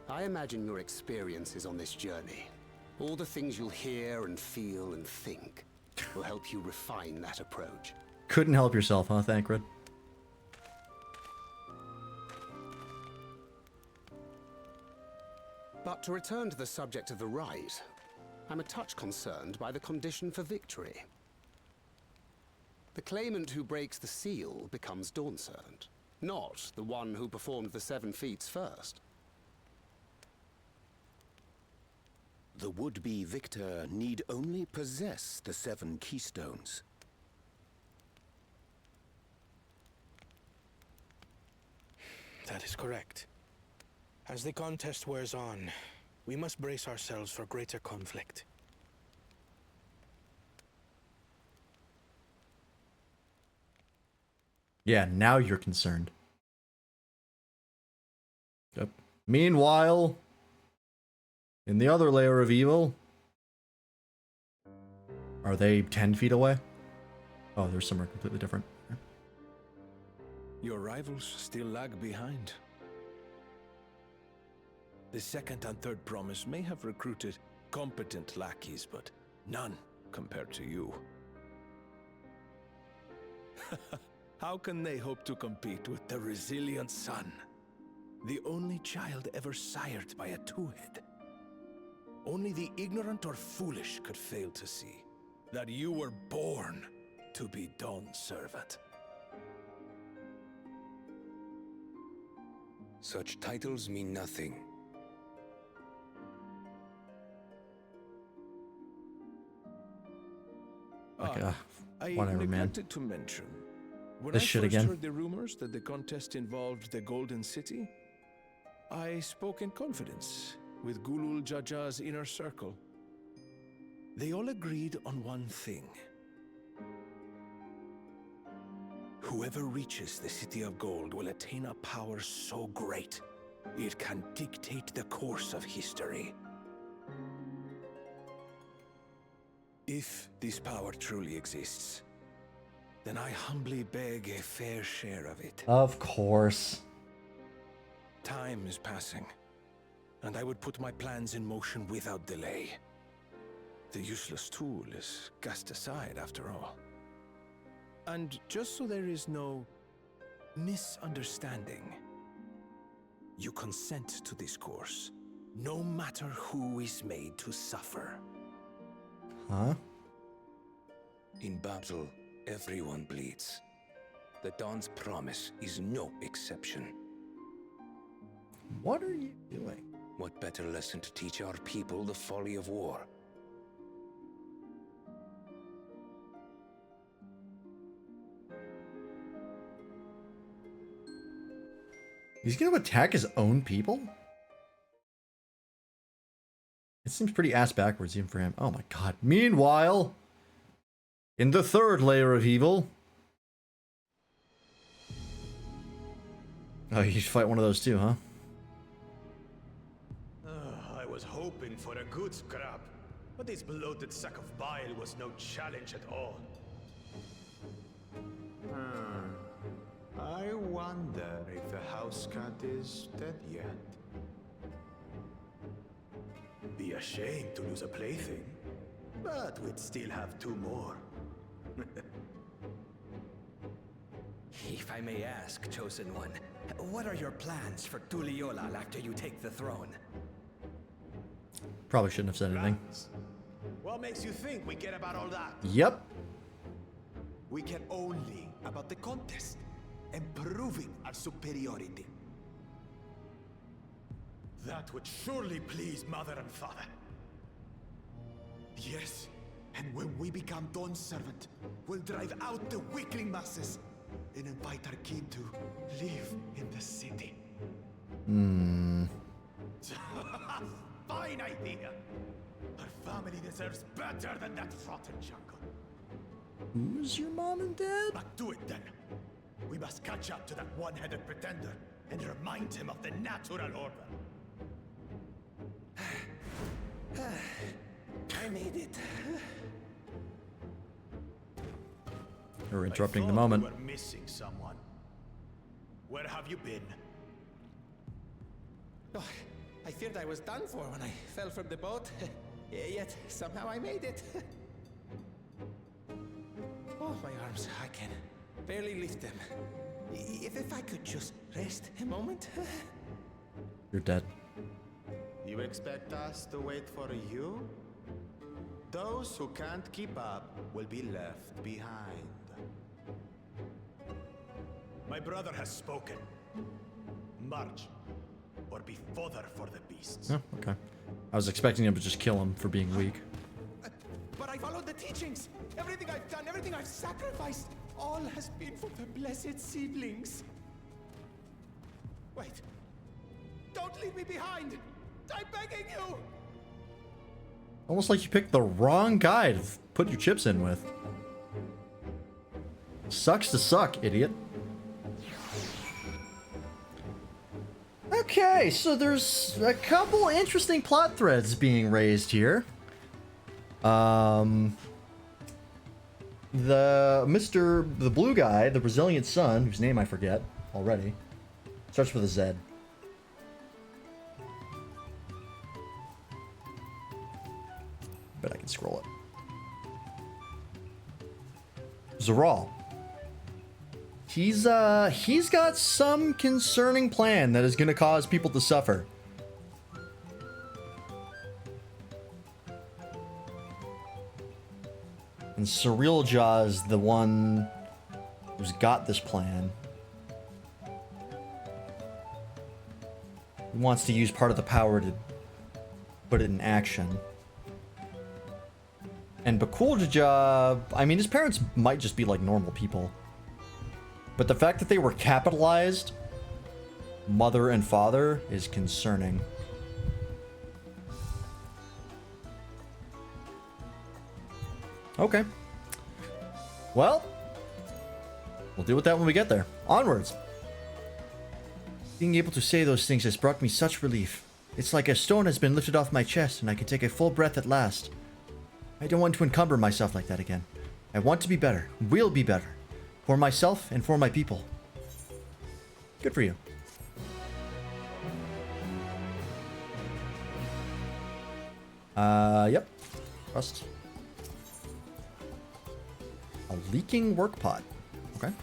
I imagine your experiences on this journey, all the things you'll hear and feel and think, will help you refine that approach. Couldn't help yourself, huh, Thancred? But to return to the subject of the rite, I'm a touch concerned by the condition for victory. The claimant who breaks the seal becomes Dawn Servant, not the one who performed the 7 feats first. The would-be victor need only possess the 7 keystones. That is correct. As the contest wears on, we must brace ourselves for greater conflict. Yeah, now you're concerned. Yep. Meanwhile, in the other layer of evil, are they 10 feet away? Oh, they're somewhere completely different. Your rivals still lag behind. The second and third promise may have recruited competent lackeys, but none compared to you. How can they hope to compete with the resilient sun? The only child ever sired by a two-head. Only the ignorant or foolish could fail to see that you were born to be Dawn's servant. Such titles mean nothing. Okay, I whatever, man. neglected to mention. When This I shit first again. heard the rumors that the contest involved the Golden City, I spoke in confidence with Gulul Jaja's inner circle. They all agreed on one thing. Whoever reaches the City of Gold will attain a power so great, it can dictate the course of history. If this power truly exists, then I humbly beg a fair share of it. Of course. Time is passing, and I would put my plans in motion without delay. The useless tool is cast aside after all. And just so there is no misunderstanding, you consent to this course, no matter who is made to suffer. Huh? In battle, everyone bleeds. The Dawn's promise is no exception. What are you doing? What better lesson to teach our people the folly of war? He's gonna attack his own people? It seems pretty ass backwards even for him. Oh my god. Meanwhile, in the third layer of evil. Oh, you fight one of those too, huh? I was hoping for a good scrap, but this bloated sack of bile was no challenge at all. I wonder if the house cat is dead yet. Be ashamed to lose a plaything, but we'd still have 2 more. If I may ask, Chosen One, what are your plans for Tuliolal after you take the throne? Probably shouldn't have said anything. What makes you think we care about all that? Yep. We care only about the contest and proving our superiority. That would surely please Mother and Father. Yes, and when we become Dawn's servant, we'll drive out the weakling masses and invite our king to live in the city. Fine idea! Our family deserves better than that rotten jungle. Who's your mom and dad? But do it then. We must catch up to that one-headed pretender and remind him of the natural order. I made it. You're interrupting the I thought moment. we were missing someone. Where have you been? Oh, I feared I was done for when I fell from the boat. Yet somehow I made it. Oh, my arms, I can barely lift them. If I could just rest a moment. You're dead. You expect us to wait for you? Those who can't keep up will be left behind. My brother has spoken. March, or be fodder for the beasts. Oh, okay. I was expecting him to just kill him for being weak. But I followed the teachings. Everything I've done, everything I've sacrificed, all has been for the blessed seedlings. Wait. Don't leave me behind. I'm begging you. Almost like you picked the wrong guy to put your chips in with. Sucks to suck, idiot. Okay, so there's a couple interesting plot threads being raised here. The blue guy, the Brazilian son, whose name I forget already, starts with a Z. Bet I can scroll it. Zeral. He's got some concerning plan that is going to cause people to suffer. And Surreal Jaw is the one who's got this plan. He wants to use part of the power to put it in action. And Bakulja, I mean, his parents might just be like normal people. But the fact that they were capitalized, mother and father, is concerning. Okay. Well, we'll deal with that when we get there. Onwards. Being able to say those things has brought me such relief. It's like a stone has been lifted off my chest and I can take a full breath at last. I don't want to encumber myself like that again. I want to be better. Will be better. For myself and for my people. Good for you. Yep. Trust. A leaking work pot. Okay.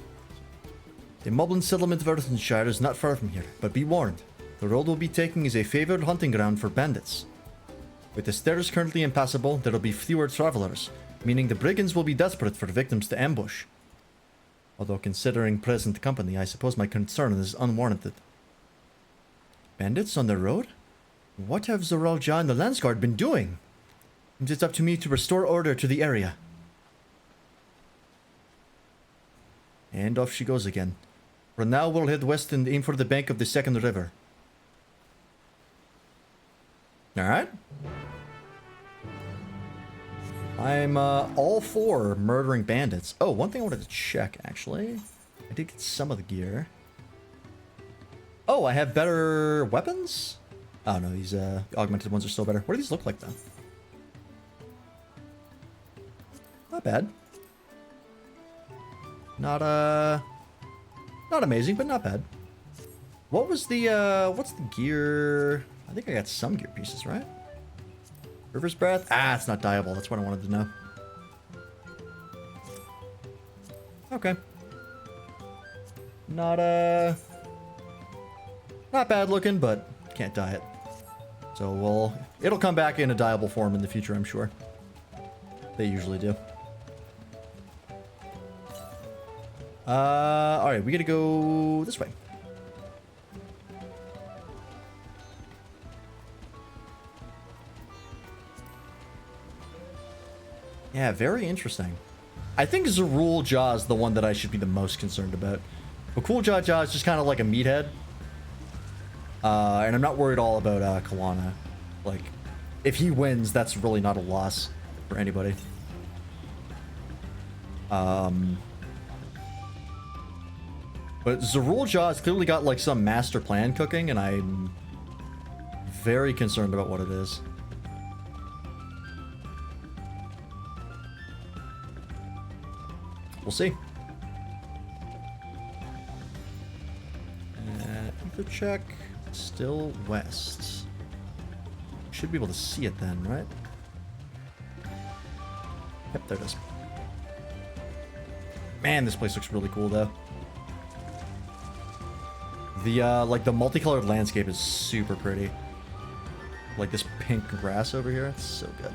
The Moblin settlement of Earthenshire is not far from here, but be warned. The road we'll be taking is a favored hunting ground for bandits. With the stairs currently impassable, there will be fewer travelers, meaning the brigands will be desperate for victims to ambush. Although considering present company, I suppose my concern is unwarranted. Bandits on the road? What have Zoral Jah and the Landsguard been doing? And it's up to me to restore order to the area. And off she goes again. For now, we'll head west and aim for the bank of the second river. Alright. I'm all for murdering bandits. Oh, one thing I wanted to check, actually. I did get some of the gear. Oh, I have better weapons? Oh, no, these augmented ones are still better. What do these look like, though? Not bad. Not amazing, but not bad. What was the, what's the gear? I think I got some gear pieces, right? River's Breath? Ah, it's not dyeable. That's what I wanted to know. Okay. Not bad looking, but can't dye it. So it'll come back in a dyeable form in the future, I'm sure. They usually do. Alright, we gotta go this way. Yeah, very interesting. I think Zerul Jah is the one that I should be the most concerned about. Bakul Jah is just kind of like a meathead. And I'm not worried all about Kalana. Like, if he wins, that's really not a loss for anybody. But Zerul Jah has clearly got like some master plan cooking, and I'm very concerned about what it is. We'll see. Ether check. Still west. Should be able to see it then, right? Yep, there it is. Man, this place looks really cool, though. The, like, the multicolored landscape is super pretty. Like this pink grass over here. It's so good.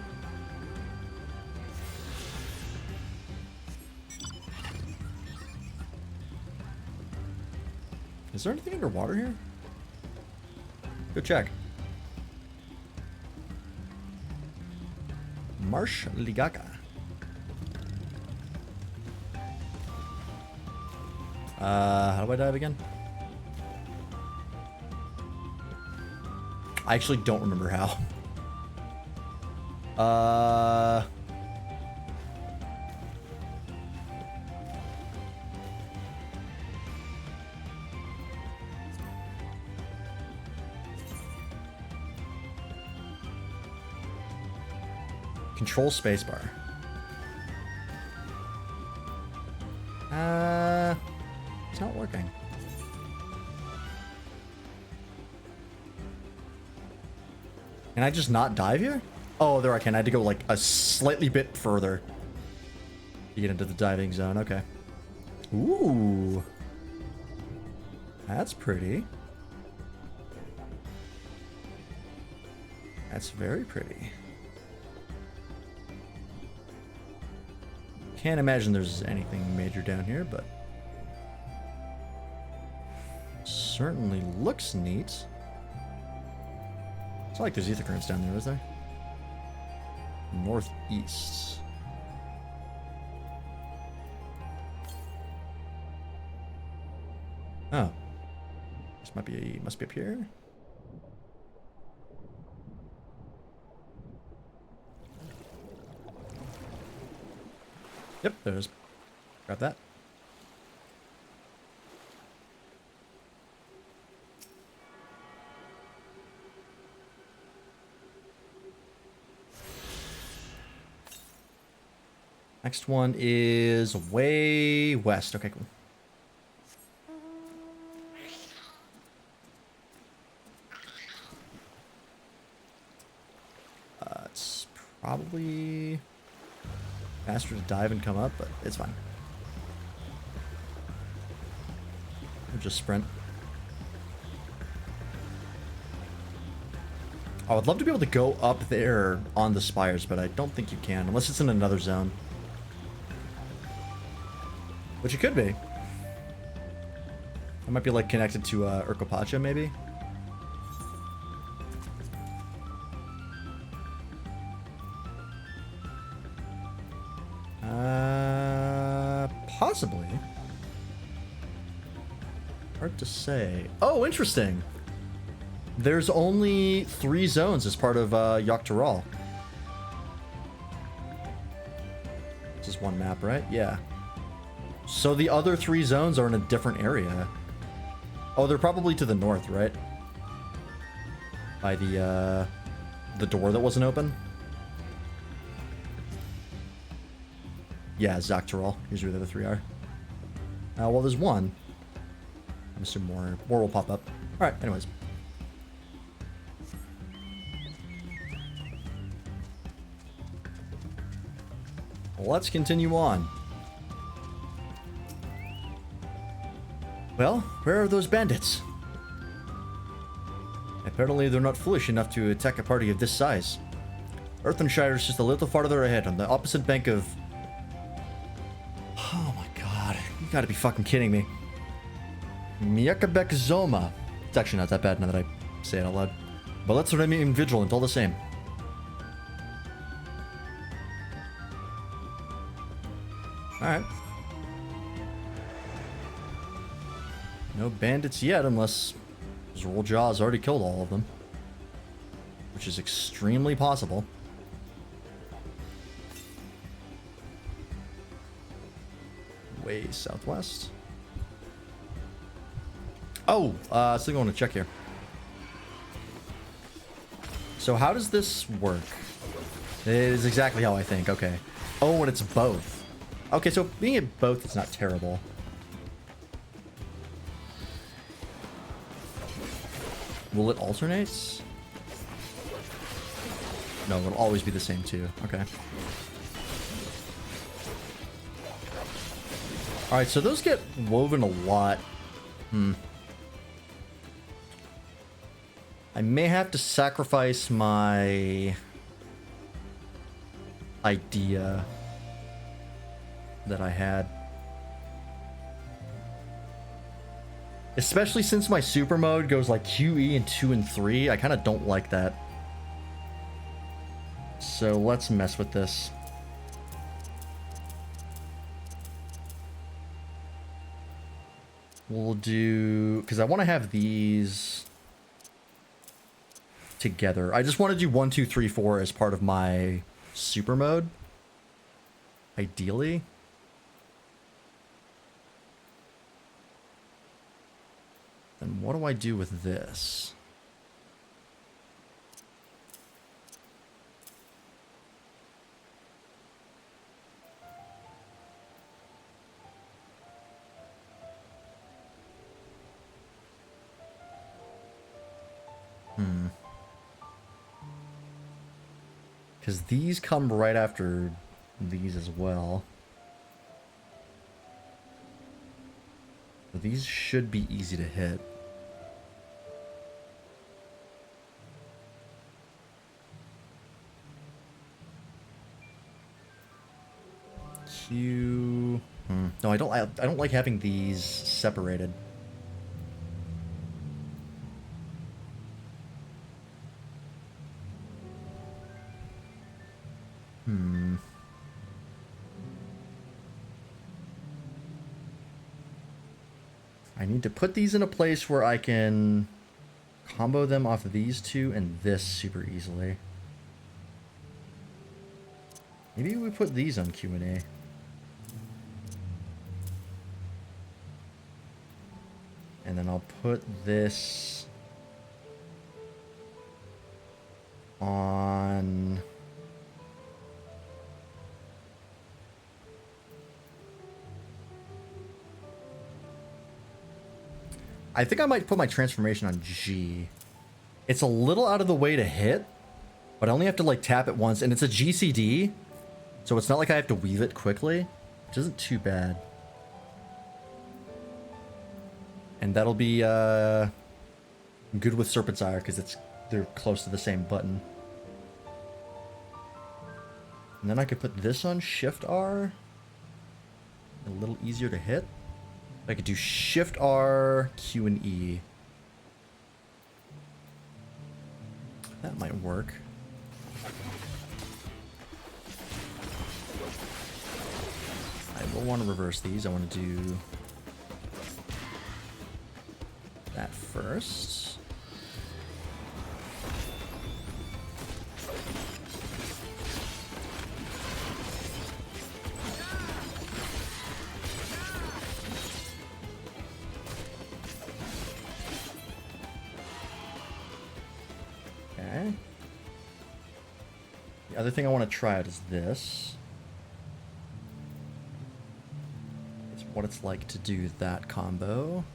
Is there anything underwater here? Go check. Marsh Ligaka. How do I dive again? I actually don't remember how. Control spacebar. It's not working. Can I just not dive here? Oh, there I can. I had to go like a slightly bit further to get into the diving zone. Okay. Ooh. That's pretty. That's very pretty. Can't imagine there's anything major down here, but certainly looks neat. It's not like there's ether currents down there, is there? Northeast. Oh. This must be up here. Yep, there's. Grab that. Next one is way west. Okay, cool. It's probably faster to dive and come up, but it's fine. We'll just sprint. I would love to be able to go up there on the spires, but I don't think you can, unless it's in another zone. Which it could be. It might be like connected to Urkopacha, maybe. Possibly. Hard to say. Oh, interesting. There's only 3 zones as part of Yogg-Toghrul. This is one map, right? Yeah. So the other 3 zones are in a different area. Oh, they're probably to the north, right? By the door that wasn't open. Yeah, Yogg-Toghrul. Here's where the other 3 are. Well, there's one. I'm assuming more will pop up. All right. Anyways. Let's continue on. Well, where are those bandits? Apparently they're not foolish enough to attack a party of this size. Earthenshire is just a little farther ahead, on the opposite bank of... Oh my god, you gotta be fucking kidding me. Miyakabek Zoma. It's actually not that bad now that I say it out loud. But let's remain vigilant all the same. Alright. No bandits yet, unless Zoljar's already killed all of them. Which is extremely possible. Way southwest. Oh, still going to check here. So how does this work? It is exactly how I think, okay. Oh, and it's both. Okay, so being at both is not terrible. Will it alternate? No, it'll always be the same too. Okay. Alright, so those get woven a lot. I may have to sacrifice my idea that I had. Especially since my super mode goes like QE and 2 and 3. I kind of don't like that. So let's mess with this. We'll do... because I want to have these together. I just want to do 1, 2, 3, 4 as part of my super mode. Ideally. Then what do I do with this? Because these come right after these as well. These should be easy to hit. Q. No, I don't like having these separated. I need to put these in a place where I can combo them off of these two and this super easily. Maybe we put these on Q&A. And then I'll put this on... I think I might put my transformation on G. It's a little out of the way to hit, but I only have to like tap it once, and it's a GCD, so it's not like I have to weave it quickly, which isn't too bad. And that'll be good with Serpent's Ire because they're close to the same button. And then I could put this on Shift R, a little easier to hit. I could do Shift R, Q, and E. That might work. I will want to reverse these. I want to do that first. Okay. The other thing I want to try out is this. It's what it's like to do that combo.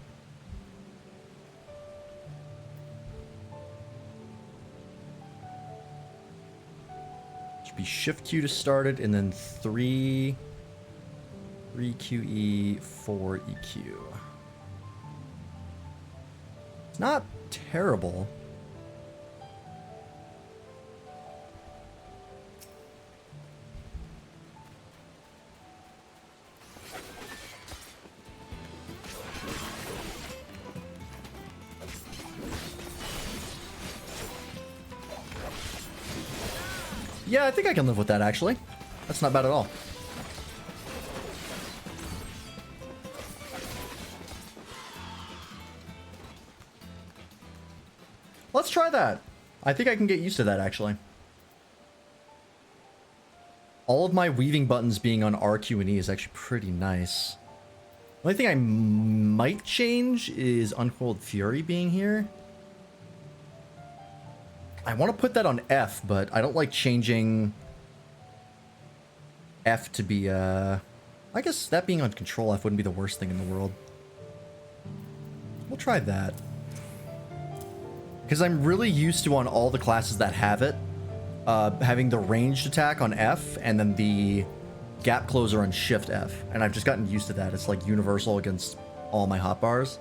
Should be Shift Q to start it, and then 3 QE, 4 EQ. It's not terrible. Yeah, I think I can live with that, actually. That's not bad at all. Let's try that. I think I can get used to that, actually. All of my weaving buttons being on R, Q, and E is actually pretty nice. The only thing I might change is Uncoiled Fury being here. I want to put that on F, but I don't like changing F to be, I guess that being on Control F wouldn't be the worst thing in the world. We'll try that. Because I'm really used to, on all the classes that have it, having the ranged attack on F and then the gap closer on Shift F. And I've just gotten used to that. It's like universal against all my hotbars.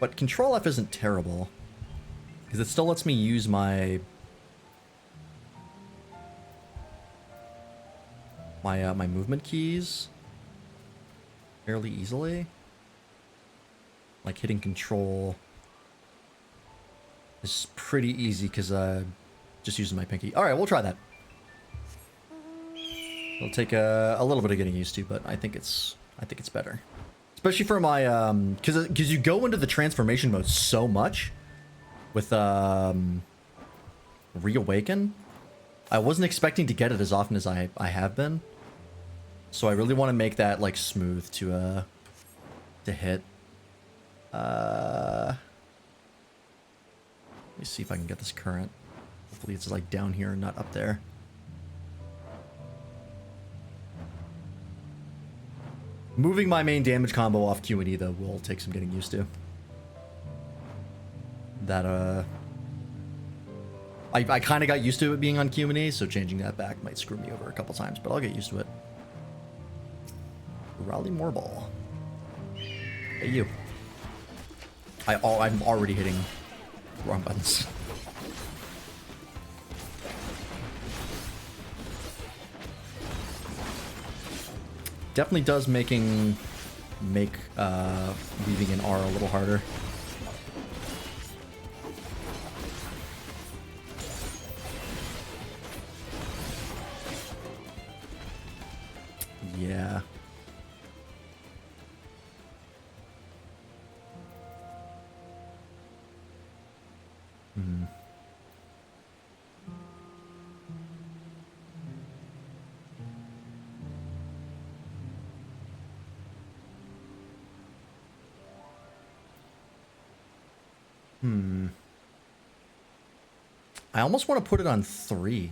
But Control F isn't terrible. Because it still lets me use my my movement keys fairly easily. like hitting control is pretty easy because just using my pinky. All right, we'll try that. It'll take a little bit of getting used to, but I think it's better, especially for my because you go into the transformation mode so much with Reawaken. I wasn't expecting to get it as often as I have been, so I really want to make that like smooth to hit. Let me see if I can get this current. Hopefully it's like down here and not up there. Moving my main damage combo off Q and E though will take some getting used to. That I kind of got used to it being on Q and E, so changing that back might screw me over a couple times, but I'll get used to it. Raleigh Moorball. Hey you. I'm already hitting wrong buttons. Definitely does make weaving an R a little harder. Yeah. I almost want to put it on 3.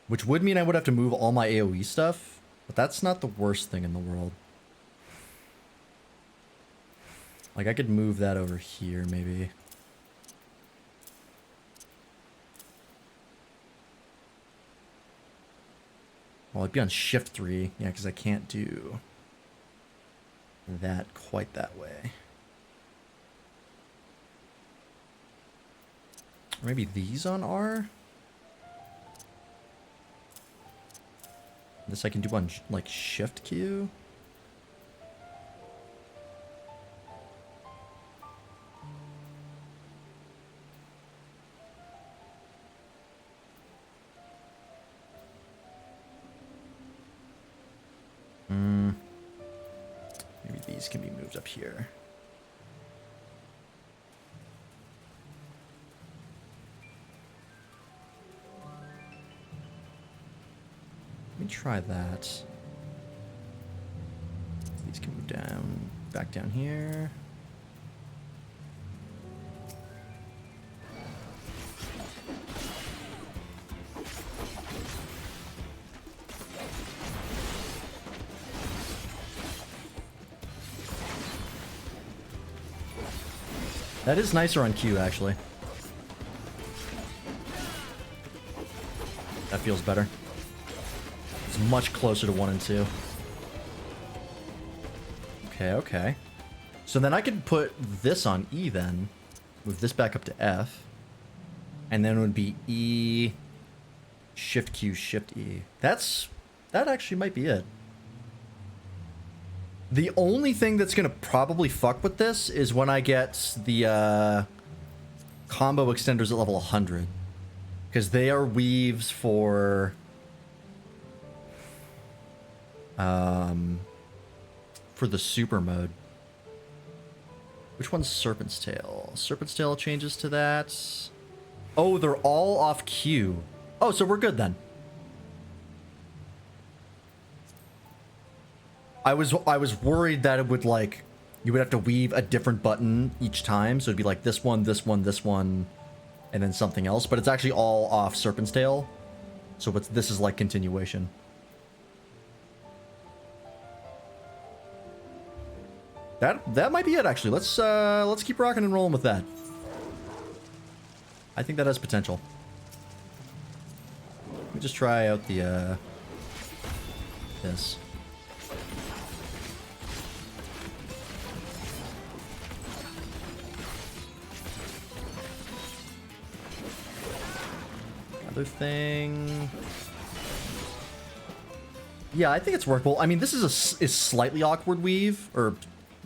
Which would mean I would have to move all my AoE stuff, but that's not the worst thing in the world. Like, I could move that over here, maybe. Well, it'd be on shift 3. Yeah, because I can't do that quite that way. Or maybe these on R? This I can do on, like, shift Q? Maybe these can be moved up here. Let me try that. These can move down, back down here. That is nicer on Q, actually. That feels better. It's much closer to 1 and 2. Okay, okay. So then I could put this on E then. Move this back up to F. And then it would be E, Shift Q, Shift E. That actually might be it. The only thing that's going to probably fuck with this is when I get the combo extenders at level 100. Because they are weaves for... for the super mode. Which one's Serpent's Tail? Serpent's Tail changes to that. Oh, they're all off Q. Oh, so we're good then. I was worried that it would, like, you would have to weave a different button each time, so it'd be like this one, this one, this one, and then something else. But it's actually all off Serpent's Tail, so this is like continuation. That might be it, actually. Let's keep rocking and rolling with that. I think that has potential. Let me just try out the this. Other thing. Yeah, I think it's workable. I mean, this is slightly awkward weave, or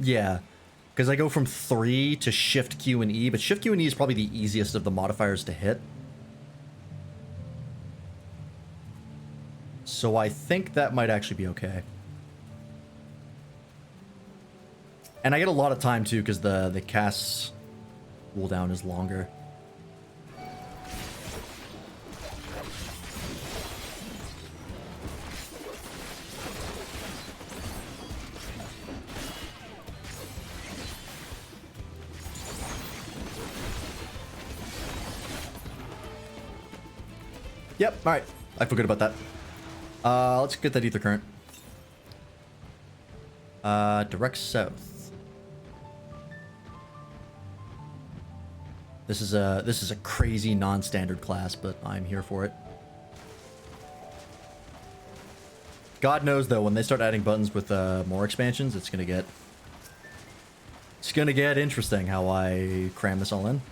Yeah, because I go from 3 to Shift Q and E, but Shift Q and E is probably the easiest of the modifiers to hit. So I think that might actually be okay. And I get a lot of time too, because the cast's cooldown is longer. Yep, alright. I forgot about that. Let's get that ether current. Direct south. This is a crazy non-standard class, but I'm here for it. God knows though, when they start adding buttons with more expansions, it's gonna get interesting how I cram this all in.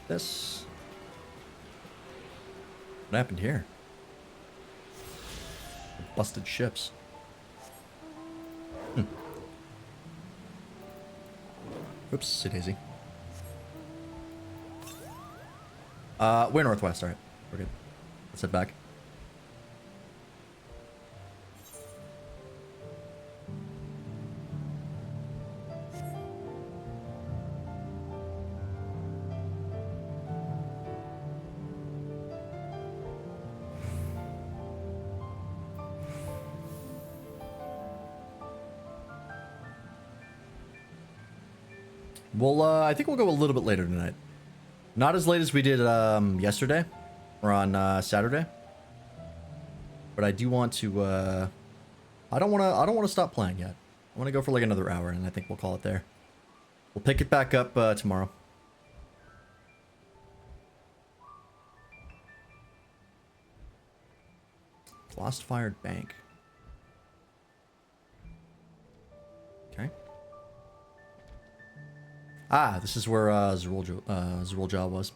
This. What happened here? Busted ships. Oops, daisy. We're northwest, alright. We're good. Let's head back. Well, I think we'll go a little bit later tonight. Not as late as we did yesterday or on Saturday. But I do want to I don't want to stop playing yet. I want to go for like another hour, and I think we'll call it there. We'll pick it back up tomorrow. Lost Fired Bank. Okay. Ah, this is where Zerulja was.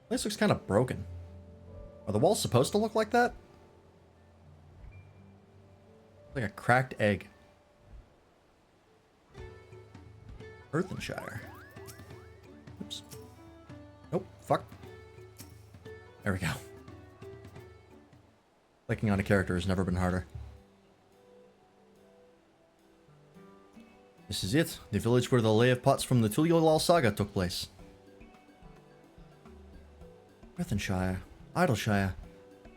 This looks kind of broken. Are the walls supposed to look like that? Like a cracked egg. Earthenshire. Oops. Nope, fuck. There we go. Clicking on a character has never been harder. This is it, the village where the Lay of Pots from the Tuliolal saga took place. Earthenshire, Idleshire.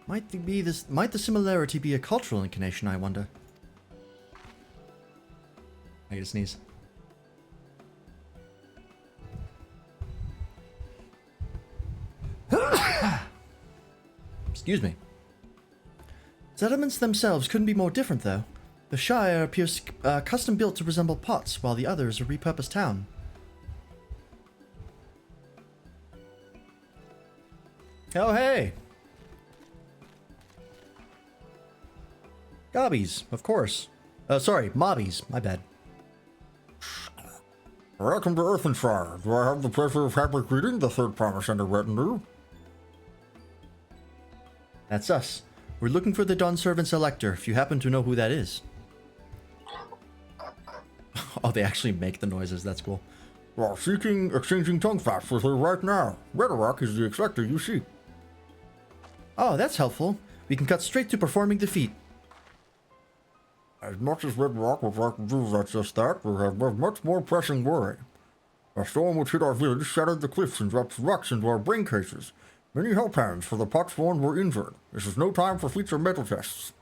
Might the similarity be a cultural inclination, I wonder? I get a sneeze. Excuse me. Settlements themselves couldn't be more different, though. The Shire appears custom-built to resemble pots, while the other is a repurposed town. Oh, hey! Gobbies, of course. Sorry, mobbies, my bad. Welcome to Earthenshire. Do I have the pleasure of happy greeting the third promise and a retinue? That's us. We're looking for the Dawn Servant's Elector, if you happen to know who that is. Oh, they actually make the noises, that's cool. Well, exchanging tongue facts with her right now. Redrock is the Elector you see. Oh, that's helpful. We can cut straight to performing the feat. As much as Redrock would like to do just that, we have a much more pressing worry. A storm which hit our village shattered the cliffs and dropped rocks into our brain cases. Many help hands for the Potsworn were injured. This is no time for feats or metal tests.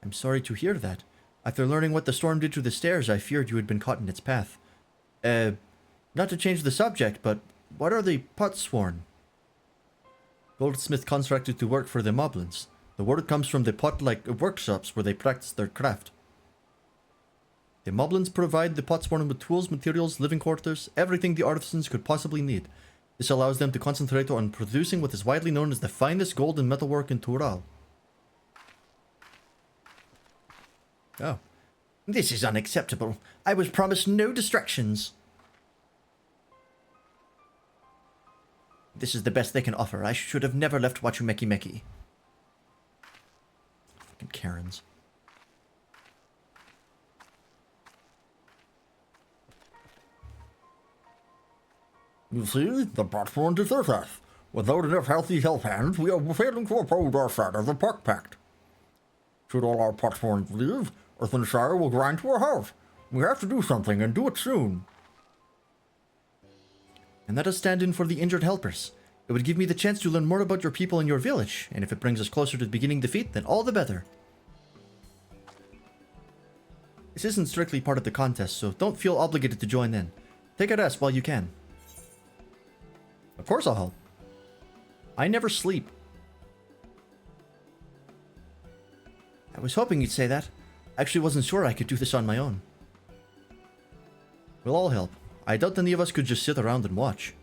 I'm sorry to hear that. After learning what the storm did to the stairs, I feared you had been caught in its path. Not to change the subject, but what are the Potsworn? Goldsmith contracted to work for the Moblins. The word comes from the pot-like workshops where they practice their craft. The Moblins provide the Potsworn with tools, materials, living quarters, everything the artisans could possibly need. This allows them to concentrate on producing what is widely known as the finest gold and metalwork in Tural. Oh. This is unacceptable. I was promised no distractions. This is the best they can offer. I should have never left Wachumeki Meki. Fucking Karens. You see, the platform deserts us. Without enough healthy health hands, we are failing to uphold our side of the Park Pact. Should all our platforms leave, Earthenshire will grind to a halt. We have to do something, and do it soon. And let us stand in for the injured helpers. It would give me the chance to learn more about your people and your village, and if it brings us closer to beginning defeat, then all the better. This isn't strictly part of the contest, so don't feel obligated to join in. Take a rest while you can. Of course I'll help. I never sleep. I was hoping you'd say that. I actually wasn't sure I could do this on my own. We'll all help. I doubt any of us could just sit around and watch.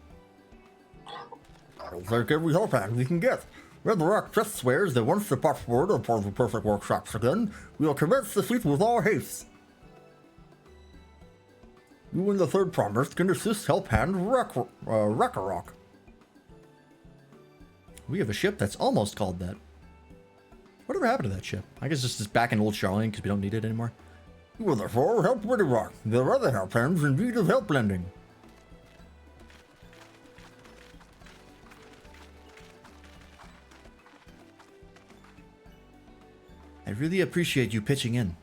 I'll take every help hand we can get. Red Rock just swears that once the passport are part of the perfect workshops again, we will commence the feat with all haste. You and the third promise can assist help hand Rakarok. We have a ship that's almost called that. Whatever happened to that ship? I guess it's just back in Old Charlene because we don't need it anymore. You will therefore help Red Rock. There are other help hands in need of help lending. I really appreciate you pitching in.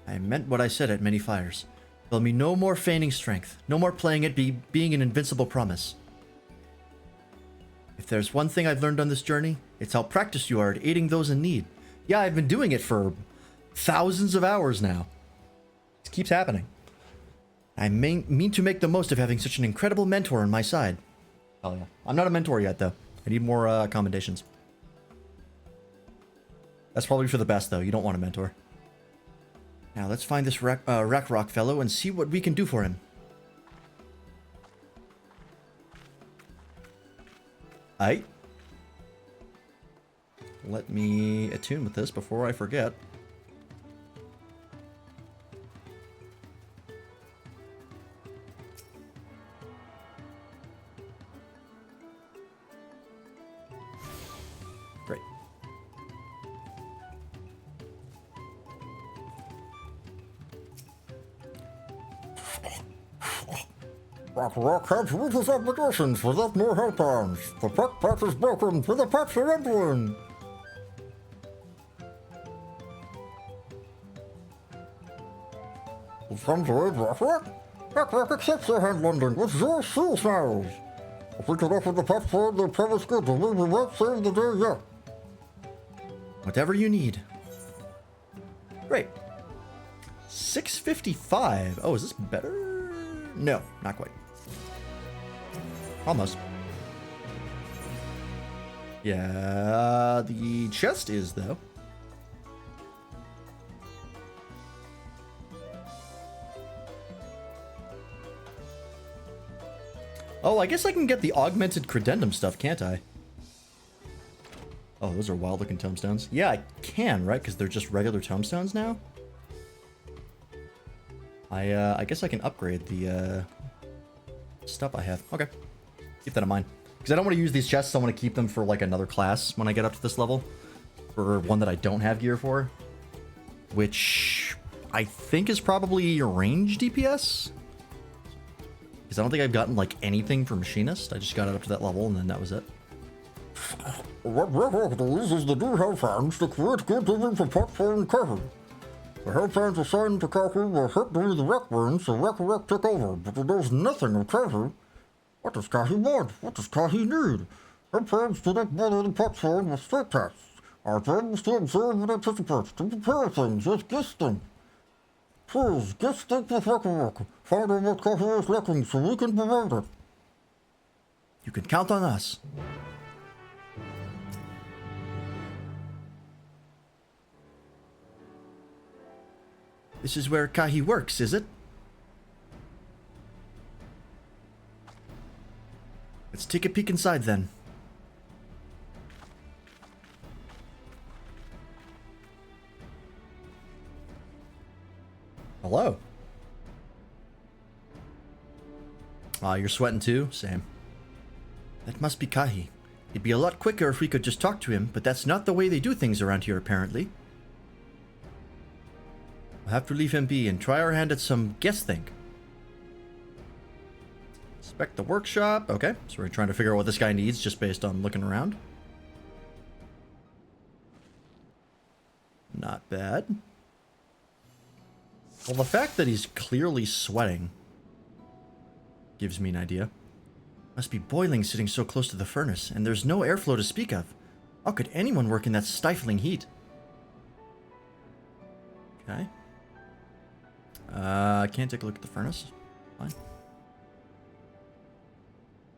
I meant what I said at many fires. There'll be no more feigning strength, no more playing it being an invincible promise. If there's one thing I've learned on this journey, it's how practiced you are at aiding those in need. Yeah, I've been doing it for thousands of hours now. It keeps happening. I mean to make the most of having such an incredible mentor on my side. Oh yeah. I'm not a mentor yet, though. I need more commendations. That's probably for the best, though. You don't want a mentor. Now, let's find this Rakarok fellow and see what we can do for him. Aight. Let me attune with this before I forget. Great. Rakarok has reached his obligations without more help hands. The Park Pact is broken for the Pact are entering. It's time to aid Rakarok. Rakarok accepts their hand lending with zero seal smiles. If we could offer the passport, their promise good, then we won't save the day yet. Whatever you need. Great. 655. Oh, is this better? No, not quite. Almost. Yeah, the chest is, though. Oh, I guess I can get the augmented credendum stuff, can't I? Oh, those are wild-looking tombstones. Yeah, I can, right? Because they're just regular tombstones now? I guess I can upgrade the stuff I have. Okay. Keep that in mind. Because I don't want to use these chests. I want to keep them for, like, another class when I get up to this level. For one that I don't have gear for. Which I think is probably range DPS. Because I don't think I've gotten, like, anything for Machinist. I just got it up to that level, and then that was it. What Rakarok uses the new help hands to create good living for Potful and Kahu. The help hands assigned to Kahu were hurt during the wreck burn, so Rakarok took over, but he knows nothing of Kahu. What does Kahi want? What does Kahi need? Help hands do not bother the Potful with state tests. Our job is to observe and anticipate, to prepare things as guesting. Please, guest think with Rakarok. Find out what Kahi is lacking so we can provide it. You can count on us. This is where Kahi works, is it? take a peek inside then. Hello. Ah, you're sweating too? Same. That must be Kahi. It'd be a lot quicker if we could just talk to him, but that's not the way they do things around here, apparently. We'll have to leave him be and try our hand at some guess think. Inspect the workshop. Okay, so we're trying to figure out what this guy needs just based on looking around. Not bad. Well, the fact that he's clearly sweating gives me an idea. Must be boiling sitting so close to the furnace, and there's no airflow to speak of. How could anyone work in that stifling heat? Okay. I can't take a look at the furnace. Fine.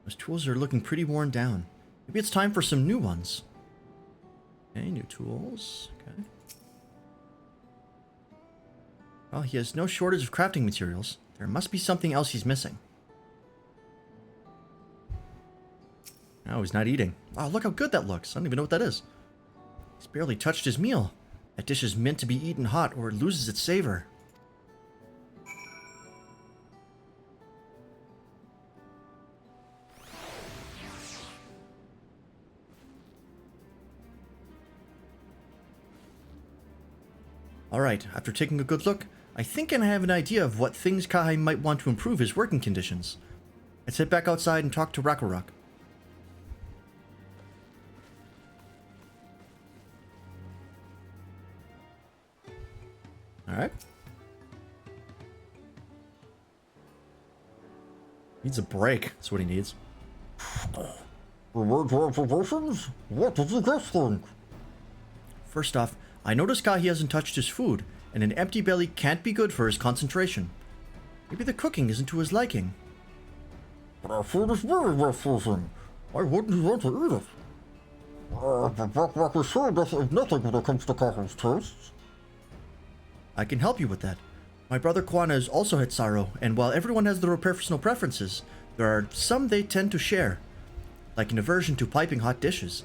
Those tools are looking pretty worn down. Maybe it's time for some new ones. Okay, new tools. Okay. Well, he has no shortage of crafting materials. There must be something else he's missing. Oh, he's not eating. Oh, look how good that looks. I don't even know what that is. He's barely touched his meal. That dish is meant to be eaten hot or it loses its savor. Alright, after taking a good look, I think I have an idea of what things Kahai might want to improve his working conditions. Let's head back outside and talk to Rakarok. Alright. Needs a break. That's what he needs. Reward your observations? What did you guys think? First off, I noticed Kahi hasn't touched his food, and an empty belly can't be good for his concentration. Maybe the cooking isn't to his liking. But our food is very well seasoned. Why wouldn't you want to eat it? But Rakarok sure doesn't nothing when it comes to Kahi's tastes. I can help you with that. My brother Kwana is also Hetsaro, and while everyone has their personal preferences, there are some they tend to share, like an aversion to piping hot dishes.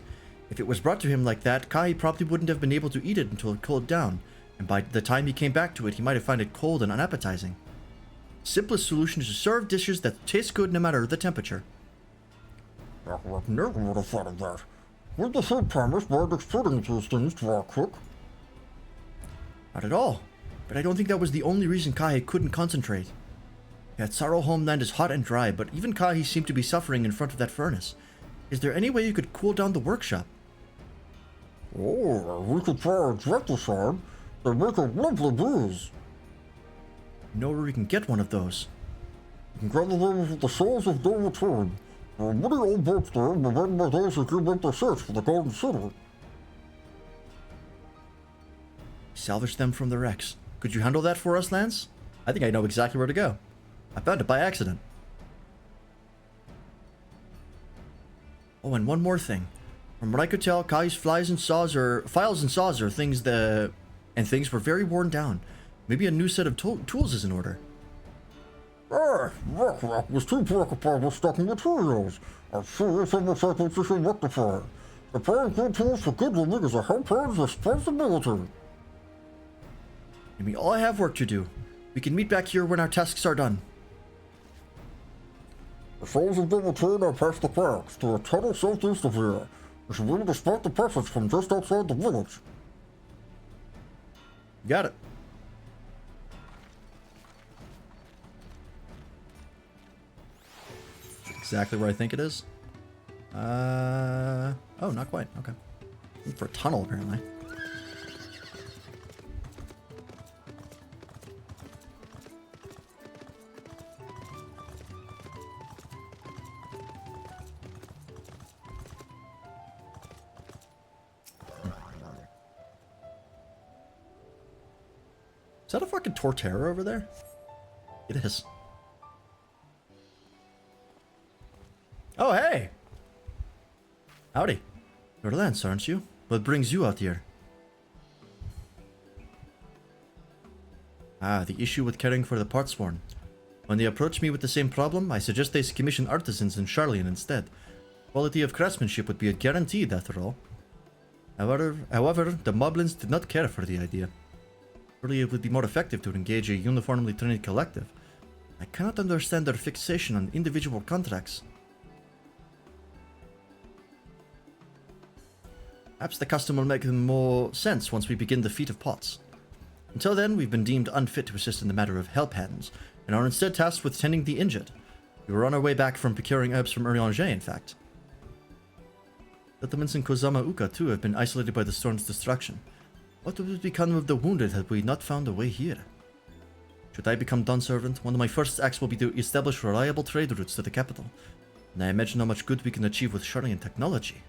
If it was brought to him like that, Kahi probably wouldn't have been able to eat it until it cooled down, and by the time he came back to it, he might have found it cold and unappetizing. Simplest solution is to serve dishes that taste good no matter the temperature. Rakarok never would have thought of that. Would the same promise by exporting these things to our cook? Not at all. But I don't think that was the only reason Kahi couldn't concentrate. Hetsaro homeland is hot and dry, but even Kahi seemed to be suffering in front of that furnace. Is there any way you could cool down the workshop? Oh, we could try a Drektasad. They make a lovely breeze. Know where we can get one of those? You can gather them with the souls of their return. There are many old boats there, and run by those who give up their search for the Golden City. Salvage them from the wrecks. Could you handle that for us, Lance? I think I know exactly where to go. I found it by accident. Oh, and one more thing. From what I could tell, Kai's files and saws are things things were very worn down. Maybe a new set of tools is in order. Rakarok was too preoccupied with stocking materials. I'm sure some recycling issue rectified. Preparing good tools for good living is a household's responsibility. And we all have work to do. We can meet back here when our tasks are done. The souls of the return are past the cracks to a tunnel southeast of here. We should be able to spot the passage from just outside the village. Got it. Exactly where I think it is. Oh, not quite. Okay. Looking for a tunnel, apparently. Is that a fucking Torterra over there? It is. Oh, hey! Howdy. You're Lance, aren't you? What brings you out here? Ah, the issue with caring for the partsworn. When they approach me with the same problem, I suggest they commission artisans in Charlian instead. Quality of craftsmanship would be guaranteed after all. However, the Moblins did not care for the idea. Surely it would be more effective to engage a uniformly trained collective. I cannot understand their fixation on individual contracts. Perhaps the custom will make more sense once we begin the feat of pots. Until then, we've been deemed unfit to assist in the matter of help hands, and are instead tasked with tending the injured. We were on our way back from procuring herbs from Urianger, in fact. Settlements in Kozama Uka, too, have been isolated by the storm's destruction. What would become of the wounded had we not found a way here? Should I become Dawn Servant, one of my first acts will be to establish reliable trade routes to the capital, and I imagine how much good we can achieve with Sharian technology.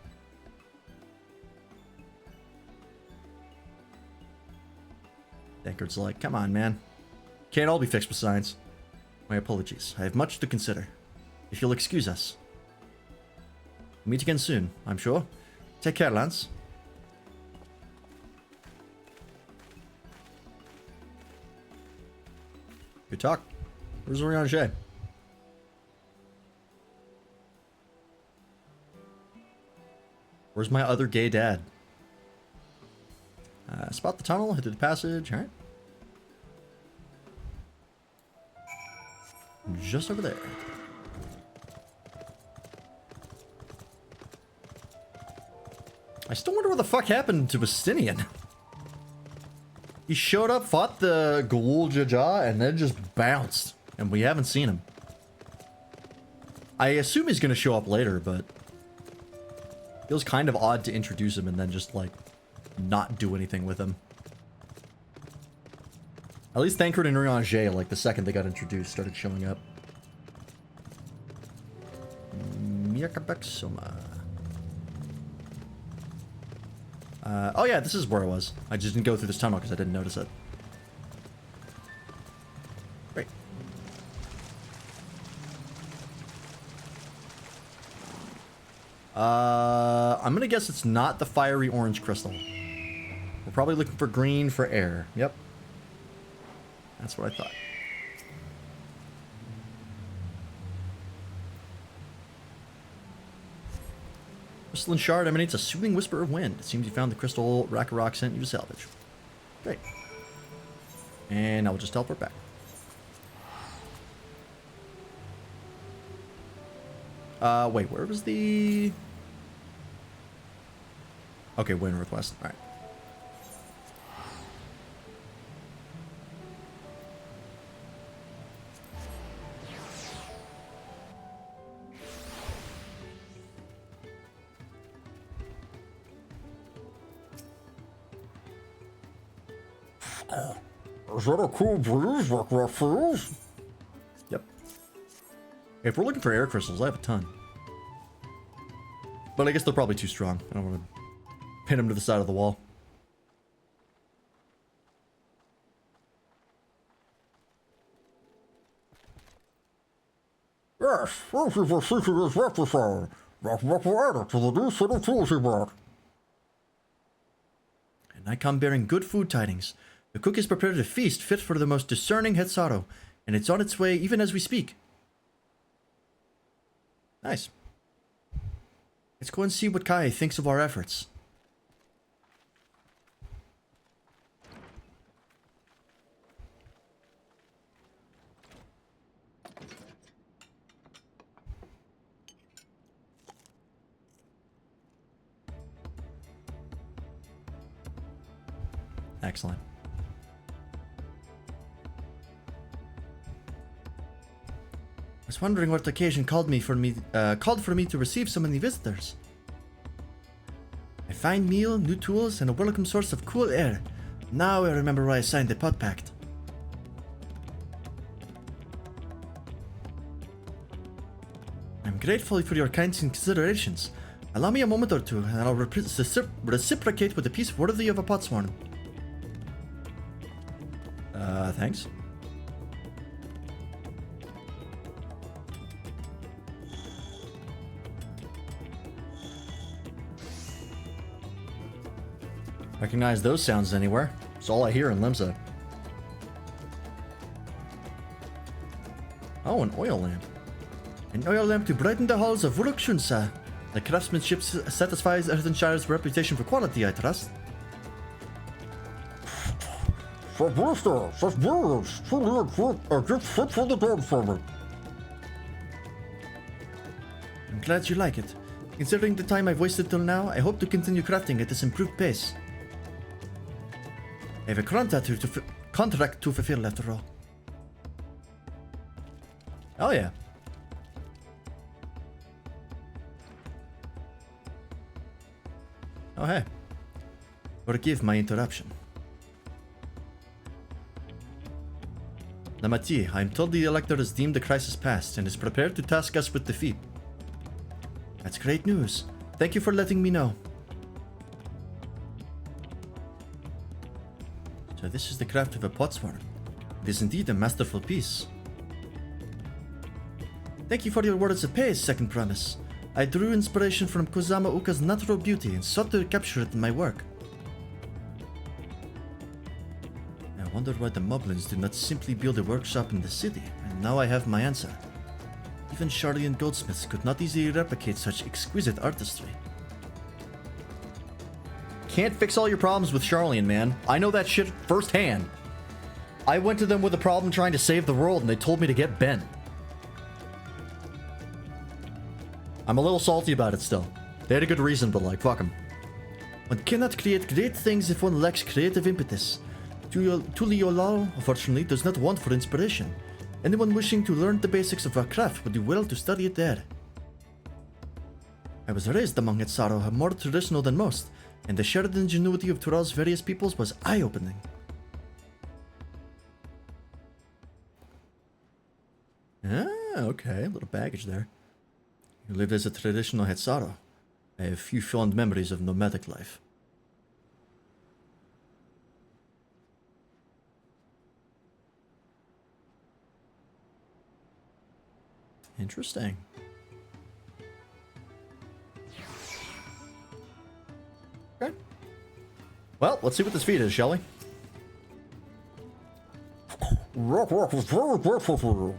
Deckard's like, come on, man. Can't all be fixed with science. My apologies. I have much to consider. If you'll excuse us. We'll meet again soon, I'm sure. Take care, Lance. Good talk. Where's Urianger? Where's my other gay dad? Spot the tunnel, head to the passage, alright. Just over there. I still wonder what the fuck happened to Bastinian. He showed up, fought the Ghoul Jaja, and then just bounced. And we haven't seen him. I assume he's gonna show up later, but... feels kind of odd to introduce him and then just, like, not do anything with him. At least Thancred and Urianger, like, the second they got introduced, started showing up. Miakabexoma. Oh yeah, this is where I was. I just didn't go through this tunnel because I didn't notice it. Great. I'm gonna guess it's not the fiery orange crystal. We're probably looking for green for air. Yep. That's what I thought. Crystalline shard emanates a soothing whisper of wind. It seems you found the crystal Rakarok sent you to salvage. Great. And I will just teleport back. Wait, where was the... okay, way northwest. Alright. Is that a cool breeze like that feels? Yep. If we're looking for air crystals, I have a ton. But I guess they're probably too strong. I don't want to pin them to the side of the wall. Yes, thank you for seeking this rectifier. That's what we're added to the new set of tools you brought. And I come bearing good food tidings. The cook has prepared a feast fit for the most discerning Hetsaru, and it's on its way even as we speak. Nice. Let's go and see what Kai thinks of our efforts. Excellent. I was wondering what occasion called for me to receive so many visitors. A fine meal, new tools, and a welcome source of cool air. Now I remember why I signed the pot pact. I'm grateful for your kind considerations. Allow me a moment or two, and I'll reciprocate with a piece worthy of a potsworn. Thanks. Recognize those sounds anywhere. It's all I hear in Limsa. Oh, an oil lamp. An oil lamp to brighten the halls of Uruk-Shunsa. The craftsmanship satisfies Earthenshire's reputation for quality, I trust. I'm glad you like it. Considering the time I've wasted till now, I hope to continue crafting at this improved pace. I have a contract to fulfill after all. Oh yeah. Oh hey. Forgive my interruption. Namati, I am told the Elector has deemed the crisis past and is prepared to task us with defeat. That's great news. Thank you for letting me know. So this is the craft of a potsworn. It is indeed a masterful piece. Thank you for your words of praise, Second Promise. I drew inspiration from Kozama Uka's natural beauty and sought to capture it in my work. I wonder why the Moblins did not simply build a workshop in the city, and now I have my answer. Even Charlian goldsmiths could not easily replicate such exquisite artistry. Can't fix all your problems with Charlian, man. I know that shit firsthand. I went to them with a problem trying to save the world, and they told me to get bent. I'm a little salty about it still. They had a good reason, but like, fuck them. One cannot create great things if one lacks creative impetus. Tuliolao, unfortunately, does not want for inspiration. Anyone wishing to learn the basics of our craft would do well to study it there. I was raised among Etsaro, more traditional than most, and the shared ingenuity of Tural's various peoples was eye-opening. Ah, okay, a little baggage there. You lived as a traditional Hetsaro. I have few fond memories of nomadic life. Interesting. Okay. Well, let's see what this feat is, shall we? Rock is very grateful for you.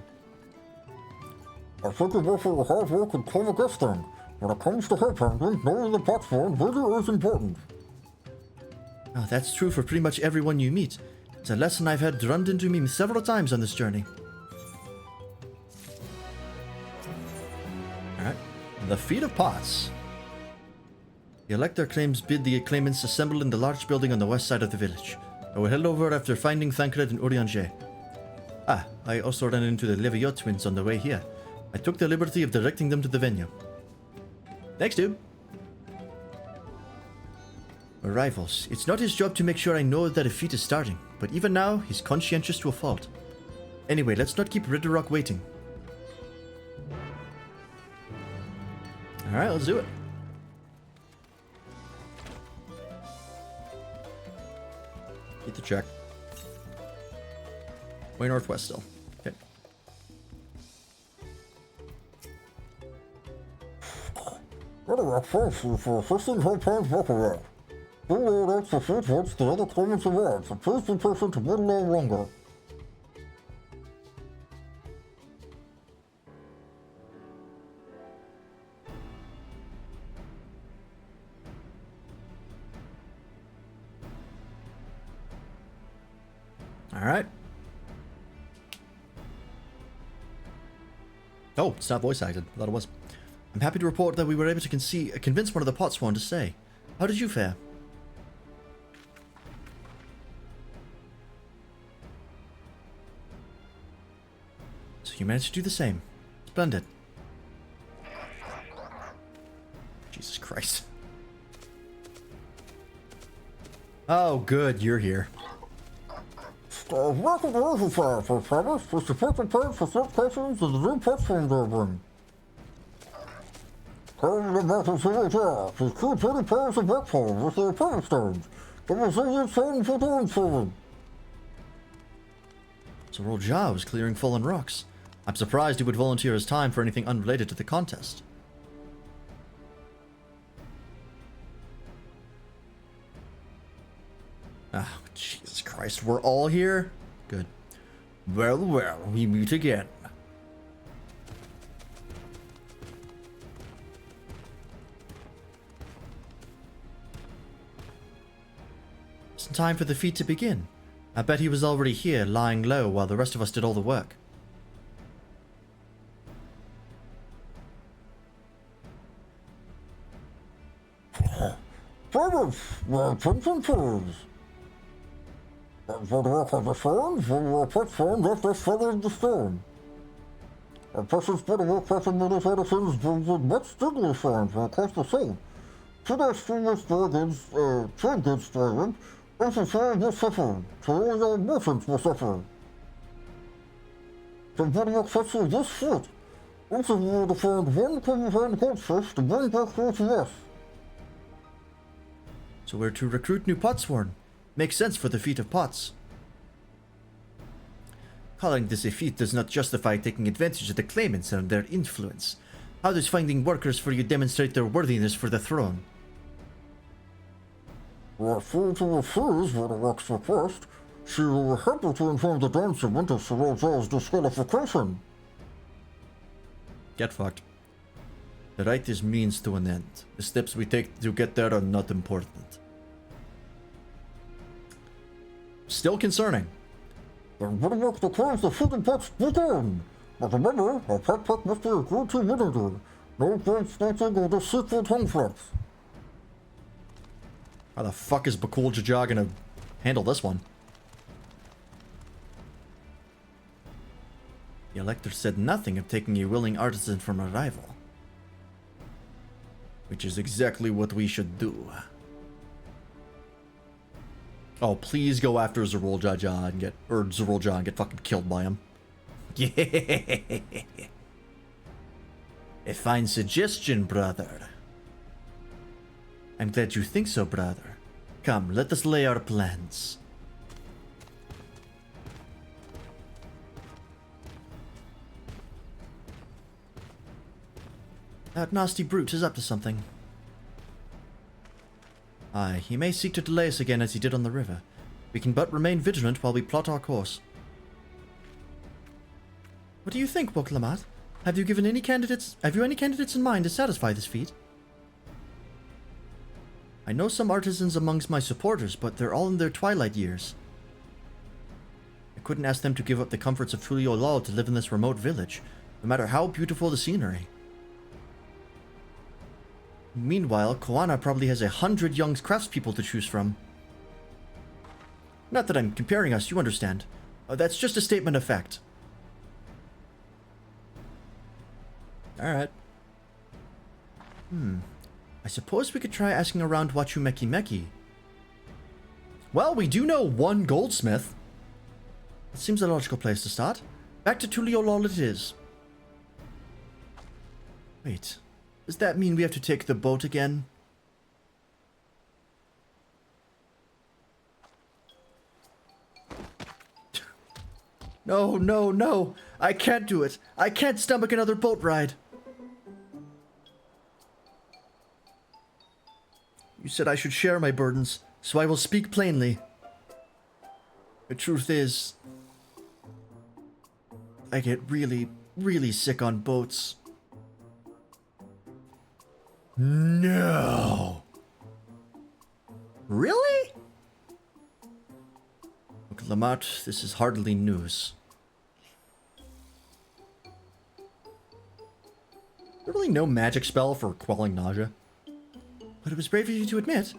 I thank you both for your hard work and clever gifting. When it comes to herb handling, knowing the platform really is important. Oh, that's true for pretty much everyone you meet. It's a lesson I've had drummed into me several times on this journey. Alright. The Feat of Pots. The Elector claims bid the claimants assemble in the large building on the west side of the village. I will head over after finding Thancred and Urianger. Ah, I also ran into the Leviot twins on the way here. I took the liberty of directing them to the venue. Thanks, dude. Arrivals. It's not his job to make sure I know that a feat is starting, but even now, he's conscientious to a fault. Anyway, let's not keep Ridderrock waiting. Alright, let's do it. Get the check. Way northwest still. Okay. Ridderrock thanks you for assisting her parents' workaround. He laid out the feat once the other claimants arrived, so please be patient a little longer. Alright. Oh, it's not voice acted. I thought it was. I'm happy to report that we were able to convince one of the Potsworn to stay. How did you fare? So you managed to do the same. Splendid. Jesus Christ. Oh, good, you're here. Welcome to Earthenside, for Travis, to support the plans for such questions of the new platform they're bringing. Carrying the mountains of the job, his two pretty pairs of backfall with their opponent stones, the resilient sword for Dawntrail. So Rolja was clearing fallen rocks. I'm surprised he would volunteer his time for anything unrelated to the contest. Ah, Jesus Christ, we're all here? Good. Well, well, we meet again. just in time for the feat to begin. I bet he was already here, lying low, while the rest of us did all the work. For the work of the storm, the platform left us further in the storm. Our precious better work passing many citizens with much dignity farms across the sea. To their streamers, dragons, trade goods stolen, also will suffer, to all your merchants will suffer. From getting access to this fleet, also we will find one hand goldfish to bring back here to us. So we're to recruit new potsworn. Makes sense for the feat of pots. Calling this a feat does not justify taking advantage of the claimants and their influence. How does finding workers for you demonstrate their worthiness for the throne? We are free to refuse what Alex request. She will be happy to inform the Dawn Servant of Sir Roger's disqualification. Get fucked. The right is means to an end. The steps we take to get there are not important. Still concerning. Then what work declares the feeding pots begin. But remember, our pot must be agreed to willingly. No grand snatching or deceitful tongue flaps. How the fuck is Bakul Jaja gonna handle this one? The elector said nothing of taking a willing artisan from a rival. Which is exactly what we should do. Oh, please go after Zerul Jaja and get fucking killed by him. Yeah. A fine suggestion, brother. I'm glad you think so, brother. Come, let us lay our plans. That nasty brute is up to something. Aye, he may seek to delay us again as he did on the river. We can but remain vigilant while we plot our course. What do you think, Woklamat? Have you any candidates in mind to satisfy this feat? I know some artisans amongst my supporters, but they're all in their twilight years. I couldn't ask them to give up the comforts of Tuliolal to live in this remote village, no matter how beautiful the scenery. Meanwhile, Koana probably has 100 young craftspeople to choose from. Not that I'm comparing us, you understand. That's just a statement of fact. Alright. I suppose we could try asking around Wachumeki Meki. Well, we do know one goldsmith. It seems a logical place to start. Back to Tuliolal it is. Wait. Does that mean we have to take the boat again? No, no, no! I can't do it! I can't stomach another boat ride! You said I should share my burdens, so I will speak plainly. The truth is, I get really, really sick on boats. No! Really? Look, Lamont, this is hardly news. There's really no magic spell for quelling nausea. But it was brave of you to admit.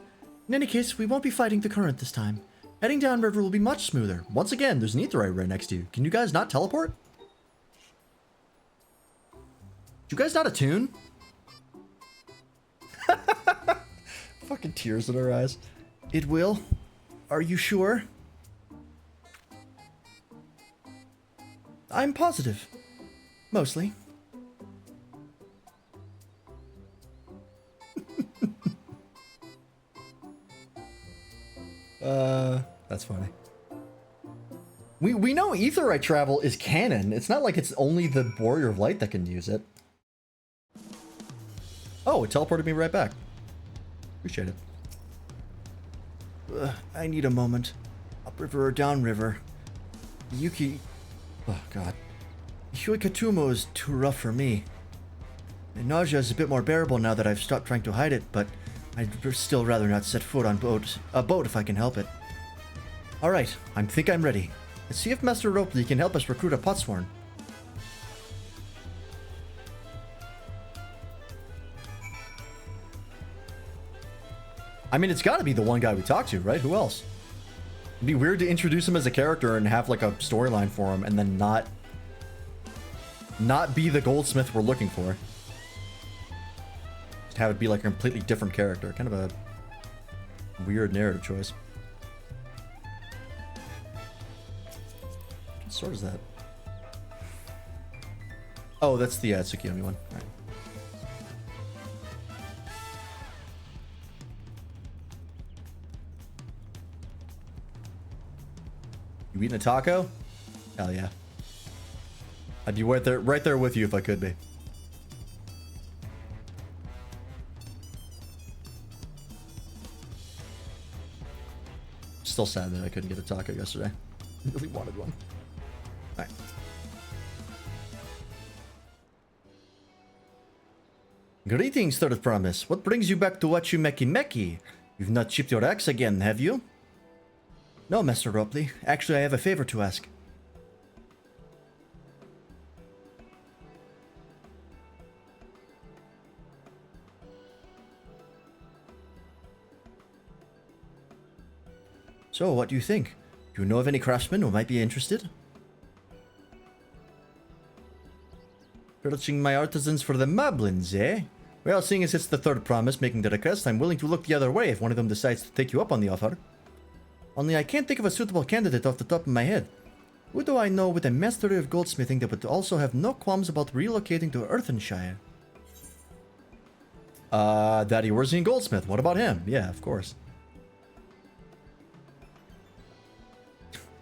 In any case, we won't be fighting the current this time. Heading downriver will be much smoother. Once again, there's an aetheryte right next to you. Can you guys not teleport? You guys not attune? Fucking tears in her eyes. It will? Are you sure? I'm positive. Mostly. That's funny. We know aetheryte travel is canon. It's not like it's only the Warrior of Light that can use it. Oh, it teleported me right back. Appreciate it. I need a moment. Upriver or downriver. Yuki... Oh, God. Huikatumo is too rough for me. The nausea is a bit more bearable now that I've stopped trying to hide it, but I'd still rather not set foot on a boat if I can help it. Alright, I think I'm ready. Let's see if Master Ropley can help us recruit a Potsworn. I mean, it's gotta be the one guy we talked to, right? Who else? It'd be weird to introduce him as a character and have like a storyline for him and then not be the goldsmith we're looking for. Just have it be like a completely different character. Kind of a weird narrative choice. What sword is that? Oh, that's the Tsukiyomi one. All right. You eating a taco? Hell yeah. I'd be right there with you if I could be. Still sad that I couldn't get a taco yesterday. I really wanted one. Alright. Greetings, Third Promise. What brings you back to Wachumeki Meki? You've not chipped your axe again, have you? No, Master Ropley. Actually, I have a favor to ask. So, what do you think? Do you know of any craftsmen who might be interested? Searching my artisans for the moblins, eh? Well, seeing as it's the Third Promise making the request, I'm willing to look the other way if one of them decides to take you up on the offer. Only I can't think of a suitable candidate off the top of my head. Who do I know with a mastery of goldsmithing that would also have no qualms about relocating to Earthenshire? Daddy Worzian Goldsmith. What about him? Yeah, of course.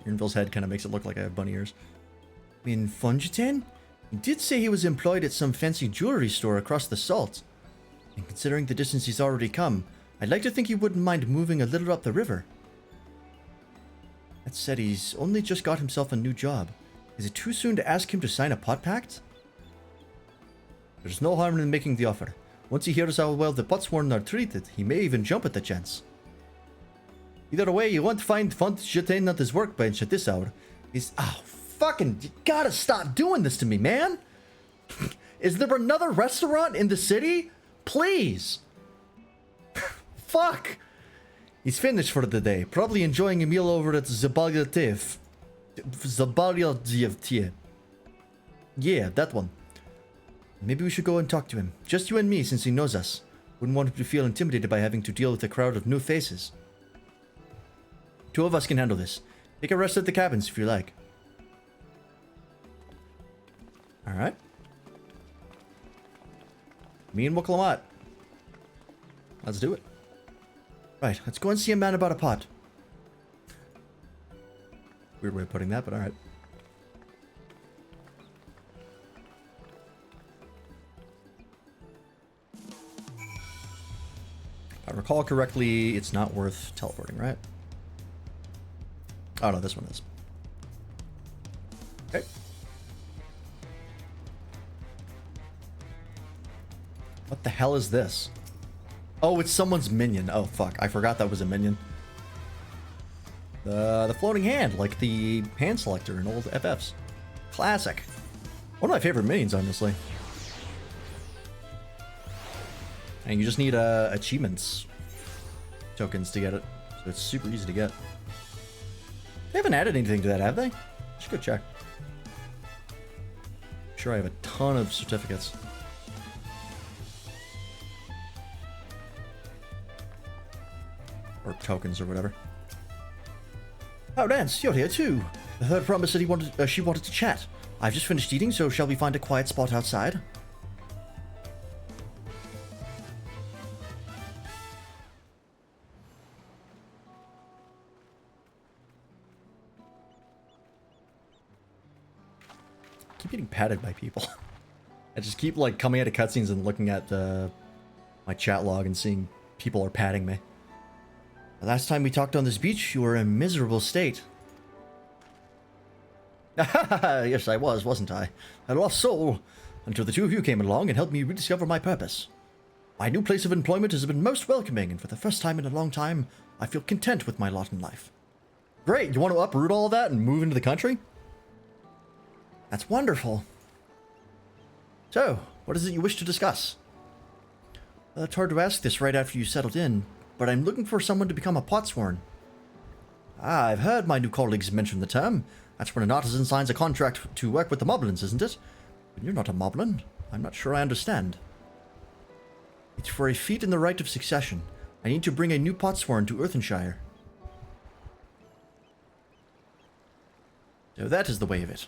Urnville's head kind of makes it look like I have bunny ears. In Fungitan? He did say he was employed at some fancy jewelry store across the salt. And considering the distance he's already come, I'd like to think he wouldn't mind moving a little up the river. That said, he's only just got himself a new job. Is it too soon to ask him to sign a pot pact? There's no harm in making the offer. Once he hears how well the Potsworn are treated, he may even jump at the chance. Either way, you won't find Fungitan at his workbench at this hour. He's... Oh, fucking... You gotta stop doing this to me, man! Is there another restaurant in the city? Please! Fuck! He's finished for the day. Probably enjoying a meal over at Zabalyativ. Yeah, that one. Maybe we should go and talk to him. Just you and me, since he knows us. Wouldn't want him to feel intimidated by having to deal with a crowd of new faces. Two of us can handle this. Take a rest at the cabins if you like. Alright. Me and Wuklamat. Let's do it. Right, let's go and see a man about a pot. Weird way of putting that, but alright. If I recall correctly, it's not worth teleporting, right? Oh no, this one is. Okay. What the hell is this? Oh, it's someone's minion. Oh, fuck. I forgot that was a minion. The floating hand, like the hand selector in old FFs. Classic. One of my favorite minions, honestly. And you just need achievements tokens to get it. So it's super easy to get. They haven't added anything to that, have they? Should go check. I'm sure I have a ton of certificates. Or tokens or whatever. Oh, Dance, you're here too. The Third Promise said she wanted to chat. I've just finished eating, so shall we find a quiet spot outside? I keep getting patted by people. I just keep like coming out of cutscenes and looking at my chat log and seeing people are patting me. The last time we talked on this beach, you were in a miserable state. Yes, I was, wasn't I? A lost soul, until the two of you came along and helped me rediscover my purpose. My new place of employment has been most welcoming, and for the first time in a long time, I feel content with my lot in life. Great, you want to uproot all of that and move into the country? That's wonderful. So, what is it you wish to discuss? Well, it's hard to ask this right after you settled in, but I'm looking for someone to become a potsworn. Ah, I've heard my new colleagues mention the term. That's when an artisan signs a contract to work with the moblins, isn't it? But you're not a moblin. I'm not sure I understand. It's for a feat in the right of succession. I need to bring a new potsworn to Earthenshire. So that is the way of it.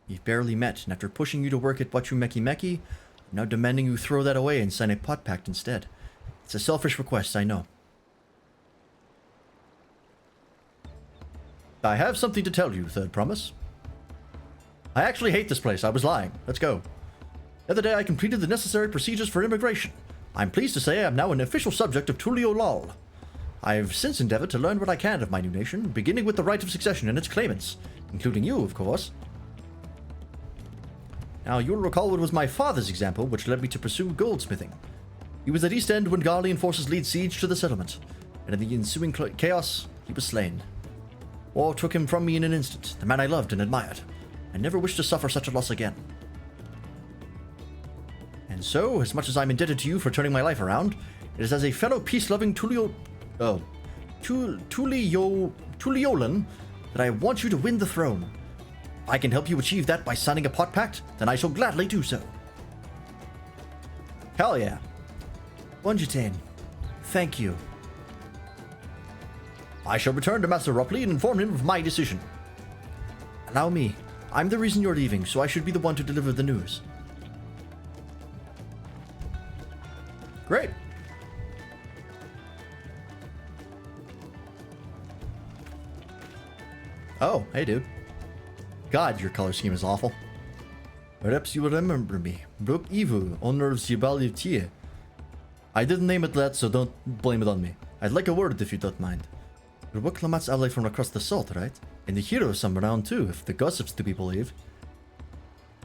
We've barely met, and after pushing you to work at Wachumeki Meki, I'm now demanding you throw that away and sign a pot pact instead. It's a selfish request, I know. I have something to tell you, Third Promise. I actually hate this place. I was lying. Let's go. The other day I completed the necessary procedures for immigration. I'm pleased to say I'm now an official subject of Tulio Lal. I've since endeavored to learn what I can of my new nation, beginning with the right of succession and its claimants, including you, of course. Now, you'll recall it was my father's example which led me to pursue goldsmithing. He was at East End when Garlean forces laid siege to the settlement, and in the ensuing chaos, he was slain. War took him from me in an instant, the man I loved and admired. I never wish to suffer such a loss again. And so, as much as I'm indebted to you for turning my life around, it is as a fellow peace-loving Tuliolan that I want you to win the throne. If I can help you achieve that by signing a pot pact, then I shall gladly do so. Hell yeah. Bunjatane, thank you. I shall return to Master Rupley and inform him of my decision. Allow me. I'm the reason you're leaving, so I should be the one to deliver the news. Great. Oh, hey dude. God, your color scheme is awful. Perhaps you will remember me. Brook Evu, owner of Zibali. I didn't name it that, so don't blame it on me. I'd like a word if you don't mind. You're Woklamat's ally from across the salt, right? And the hero of some round too, if the gossip's to be believed.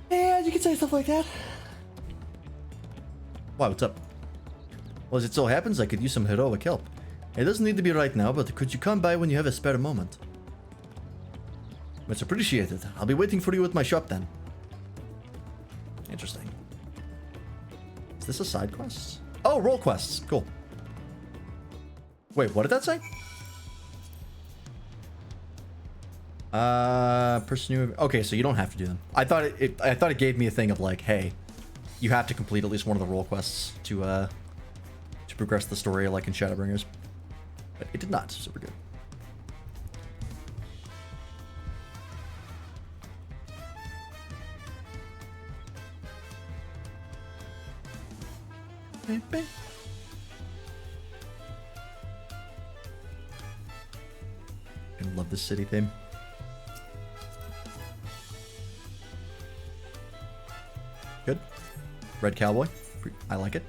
Yeah, you can say stuff like that. Wow, what's up? Well, as it so happens, I could use some heroic help. It doesn't need to be right now, but could you come by when you have a spare moment? Much appreciated. I'll be waiting for you at my shop then. Interesting. Is this a side quest? Oh, role quests. Cool. Wait, what did that say? Person you... Okay, so you don't have to do them. I thought it gave me a thing of like, hey, you have to complete at least one of the role quests to progress the story, like in Shadowbringers. But it did not, so we're good. I love this city theme. Good. Red Cowboy. I like it.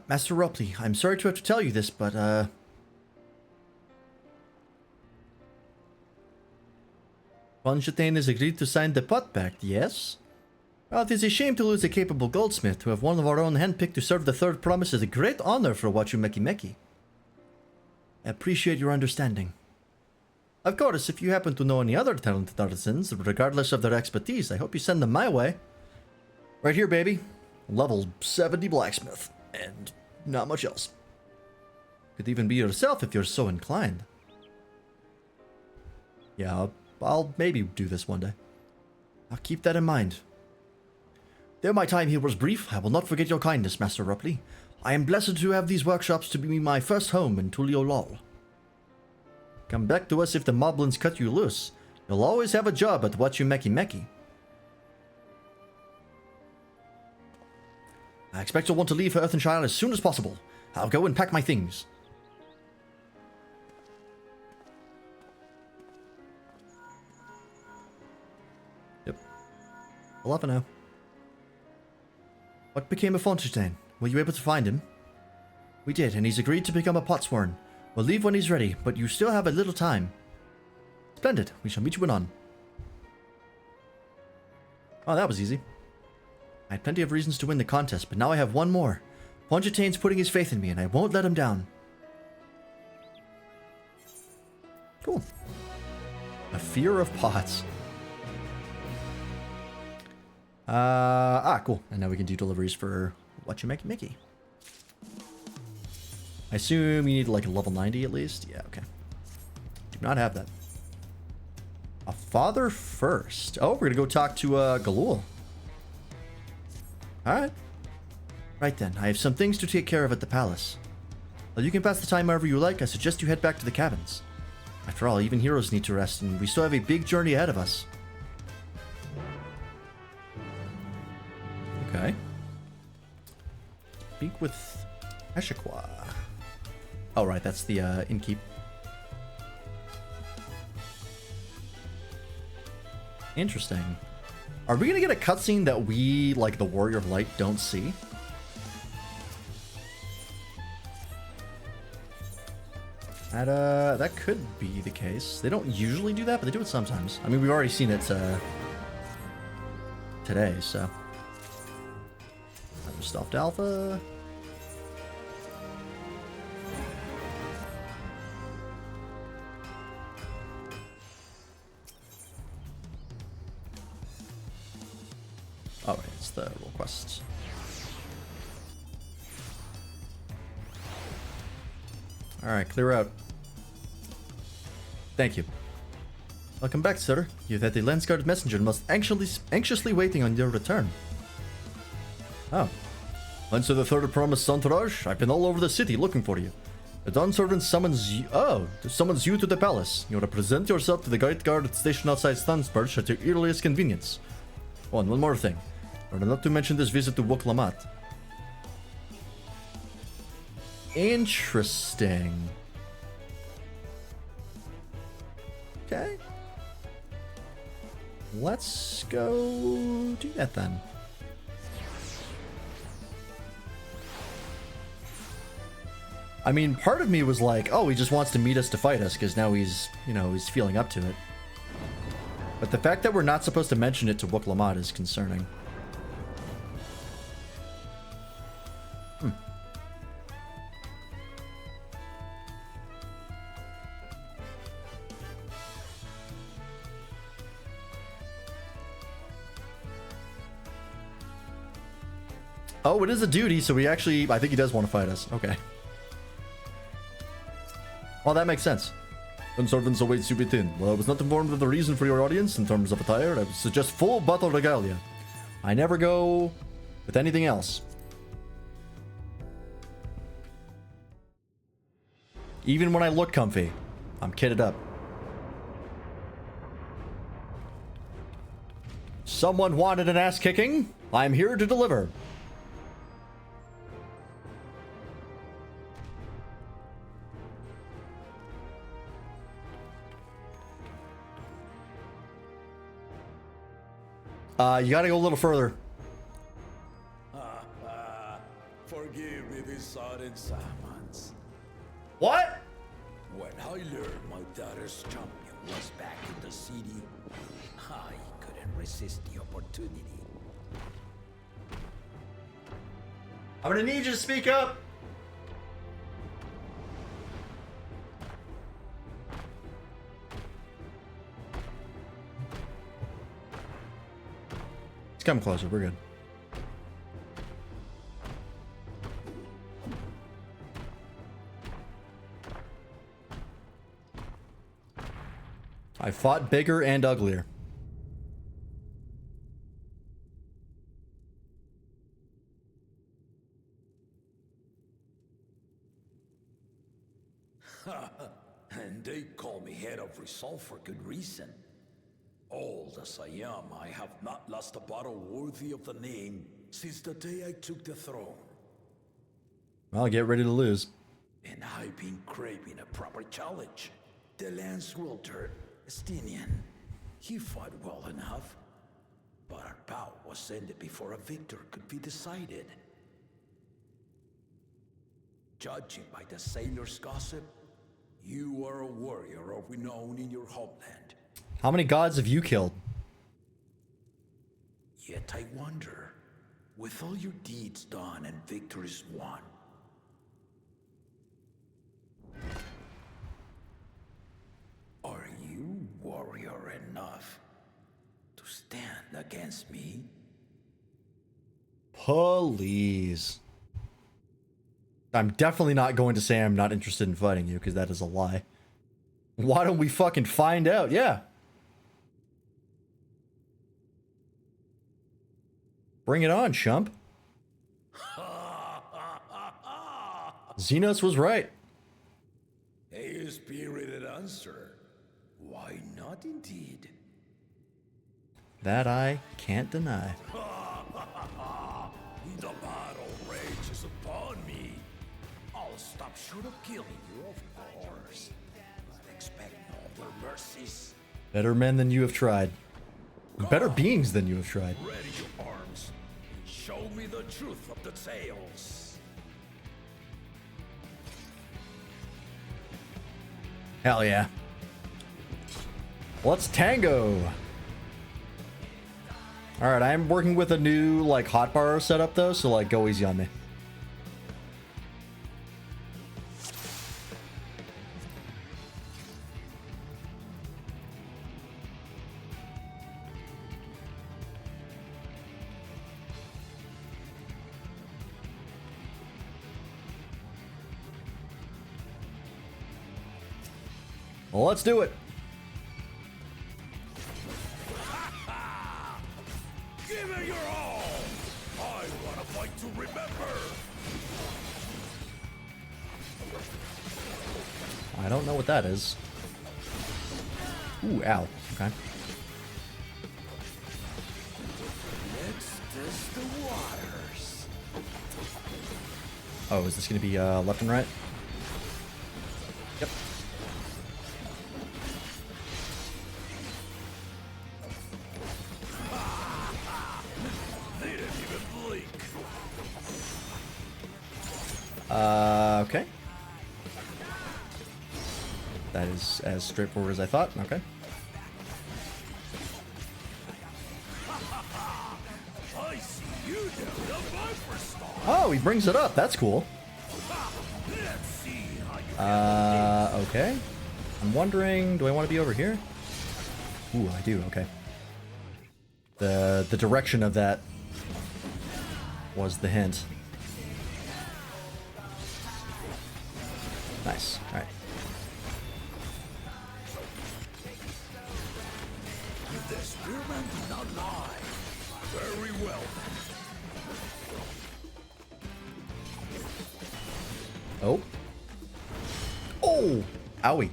Master Rupley, I'm sorry to have to tell you this, but, Bunjatane has agreed to sign the pot pact, yes? Well, it is a shame to lose a capable goldsmith. To have one of our own handpicked to serve the Third Promise is a great honor for Wachumeki Meki. I appreciate your understanding. Of course, if you happen to know any other talented artisans, regardless of their expertise, I hope you send them my way. Right here, baby. Level 70 blacksmith. And not much else. Could even be yourself if you're so inclined. Yeah, I'll maybe do this one day. I'll keep that in mind. Though my time here was brief, I will not forget your kindness, Master Rupley. I am blessed to have these workshops to be my first home in Tulio Lal. Come back to us if the moblins cut you loose. You'll always have a job at Wachumeki Meki. I expect you'll want to leave for Earthenshire as soon as possible. I'll go and pack my things. Yep. I'll have now. What became of Fontaine? Were you able to find him? We did, and he's agreed to become a potsworn. We'll leave when he's ready, but you still have a little time. Splendid. We shall meet you anon. Oh, that was easy. I had plenty of reasons to win the contest, but now I have one more. Fontaine's putting his faith in me, and I won't let him down. Cool. A fear of pots. Cool. And now we can do deliveries for What You Make Mickey. I assume you need like a level 90 at least. Yeah, okay. Do not have that. A father first. Oh, we're gonna go talk to Galul. Alright. Right then, I have some things to take care of at the palace. While you can pass the time however you like, I suggest you head back to the cabins. After all, even heroes need to rest, and we still have a big journey ahead of us. Okay. Speak with Ashikwa. Oh, right, that's the innkeep. Interesting. Are we gonna get a cutscene that we, like the Warrior of Light, don't see? That could be the case. They don't usually do that, but they do it sometimes. I mean, we've already seen it today, so. Stuffed alpha. Oh, right, it's the role quests. Alright, clear out. Thank you. Welcome back, sir. You've had the Lensguard messenger must anxiously waiting on your return. Oh. Once to the third promised entourage, I've been all over the city looking for you. The dawn servant summons you. Summons you to the palace. You are to present yourself to the guard stationed outside Stansburg at your earliest convenience. Oh, and one more thing. Or not to mention this visit to Woklamat. Interesting. Okay. Let's go do that then. I mean, part of me was like, oh, he just wants to meet us to fight us because now he's, you know, he's feeling up to it. But the fact that we're not supposed to mention it to Woklamat is concerning. Oh, it is a duty, so I think he does want to fight us. Okay. Well, that makes sense. And servants awaits you within. Well, I was not informed of the reason for your audience in terms of attire. I would suggest full battle regalia. I never go with anything else. Even when I look comfy, I'm kitted up. Someone wanted an ass kicking? I'm here to deliver. You gotta go a little further. Forgive me these sudden summons. What? When I learned my daughter's champion was back in the city, I couldn't resist the opportunity. I'm gonna need you to speak up. Come closer, we're good. I fought bigger and uglier. And they call me head of resolve for good reason. Old as I am, I have not lost a battle worthy of the name since the day I took the throne. Well, get ready to lose. And I've been craving a proper challenge. The Lance wielder, Estinian. He fought well enough, but our bout was ended before a victor could be decided. Judging by the sailors' gossip, you are a warrior of renown in your homeland. How many gods have you killed? Yet I wonder, with all your deeds done and victories won, are you warrior enough to stand against me? Please. I'm definitely not going to say I'm not interested in fighting you, because that is a lie. Why don't we fucking find out? Yeah. Bring it on, chump. Xenos was right. A spirited answer. Why not indeed? That I can't deny. The battle rages upon me. I'll stop short of killing you, of course. But expect no other mercies. Better men than you have tried. Better beings than you have tried. Ready your arms. And show me the truth of the tales. Hell yeah. Let's tango. Alright, I'm working with a new, like, hotbar setup, though, so, like, go easy on me. Well, let's do it. Give it your all! I want to fight to remember! I don't know what that is. Ooh, ow. Okay. Let's test the waters. Oh, is this going to be left and right? Yep. Okay. That is as straightforward as I thought. Okay. Oh, he brings it up. That's cool. Okay. I'm wondering, do I want to be over here? Ooh, I do. Okay. The direction of that was the hint. Nice. All right. If the spearman did not lie, very well. Oh. Oh! Owie.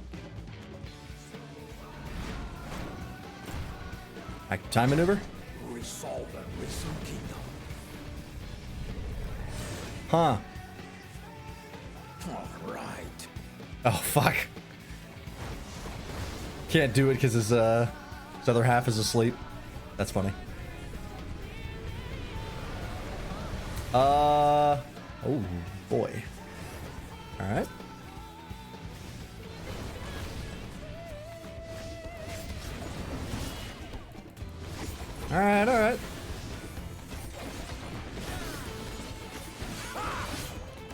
Active time maneuver? Resolve and risen kingdom. Huh. All right. Oh, fuck. Can't do it because his other half is asleep. That's funny. Oh, boy. Alright. Alright, alright.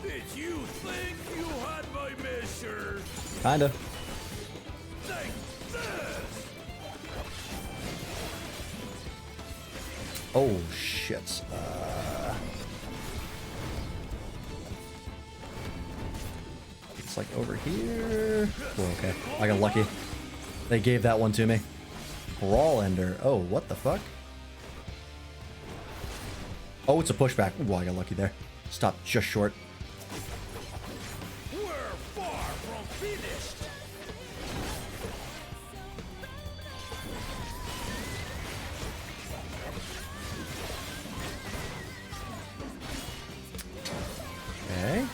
Did you think you had my measure? Kinda. Take this! Oh, shit. It's like over here. Oh, okay. I got lucky. They gave that one to me. Brawl Ender. Oh, what the fuck? Oh, it's a pushback. Ooh, I got lucky there. Stopped just short. We're far from finished. Okay.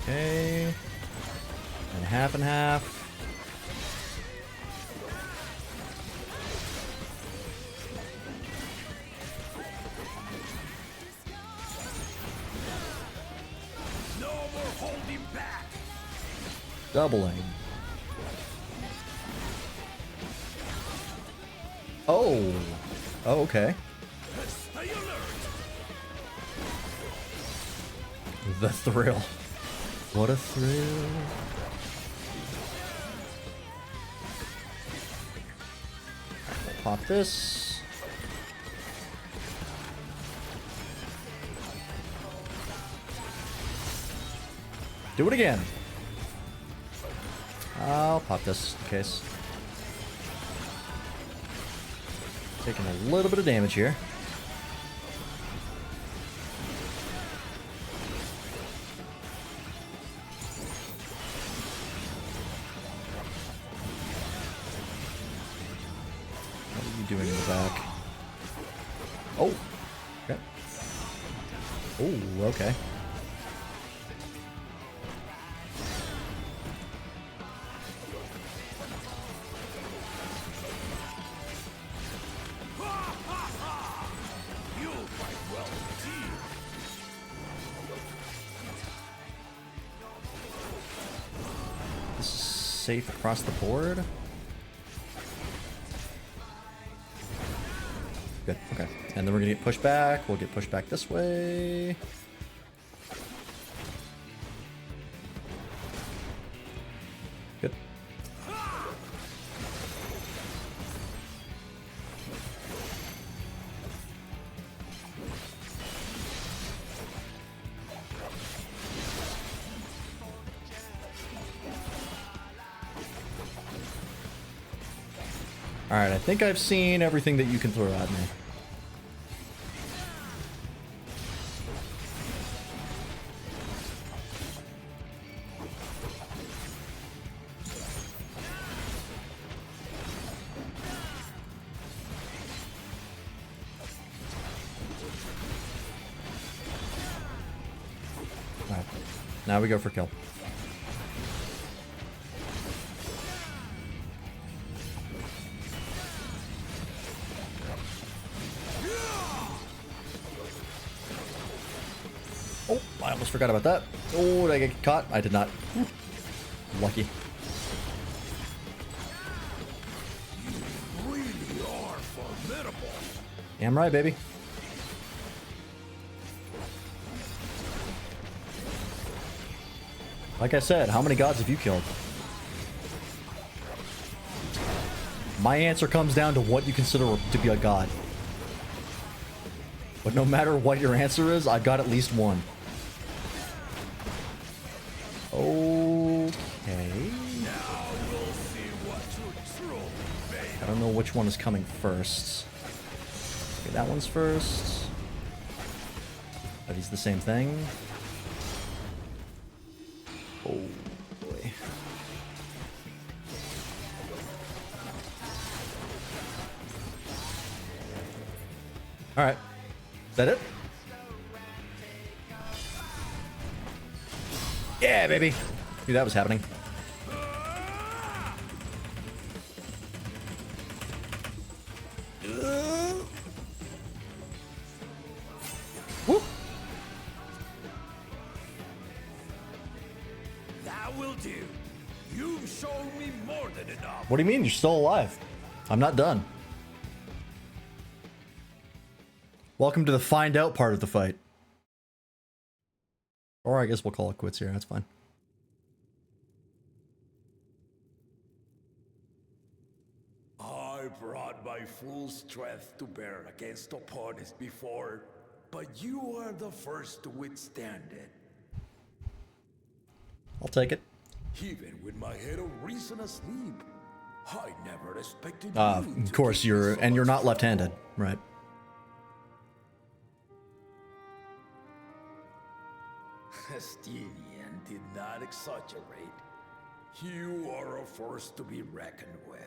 Okay. And half and half. Doubling. Oh. Oh, okay. The thrill. What a thrill. Pop this. Do it again. I'll pop this in case. Taking a little bit of damage here. What are you doing in the back? Oh! Okay. Oh, okay. Safe across the board. Good, okay. And then we're gonna get pushed back. We'll get pushed back this way. Good. Alright, I think I've seen everything that you can throw at me. Alright, now we go for kill. I almost forgot about that. Oh, did I get caught? I did not. Whew. Lucky. You really are formidable. Damn right, baby. Like I said, how many gods have you killed? My answer comes down to what you consider to be a god. But no matter what your answer is, I've got at least one. Okay. Now we'll see what you're truly made. I don't know which one is coming first. Okay, that one's first. Are these the same thing? Oh boy. Alright. Is that it? Yeah, baby. Knew that was happening. Woo. That will do. You've shown me more than enough. What do you mean? You're still alive. I'm not done. Welcome to the find out part of the fight. Or I guess we'll call it quits here. That's fine. I brought my full strength to bear against opponents before, but you are the first to withstand it. I'll take it. Even with my head of reason asleep, I never expected you Of course, you're not left-handed, right? Estinian did not exaggerate. You are a force to be reckoned with.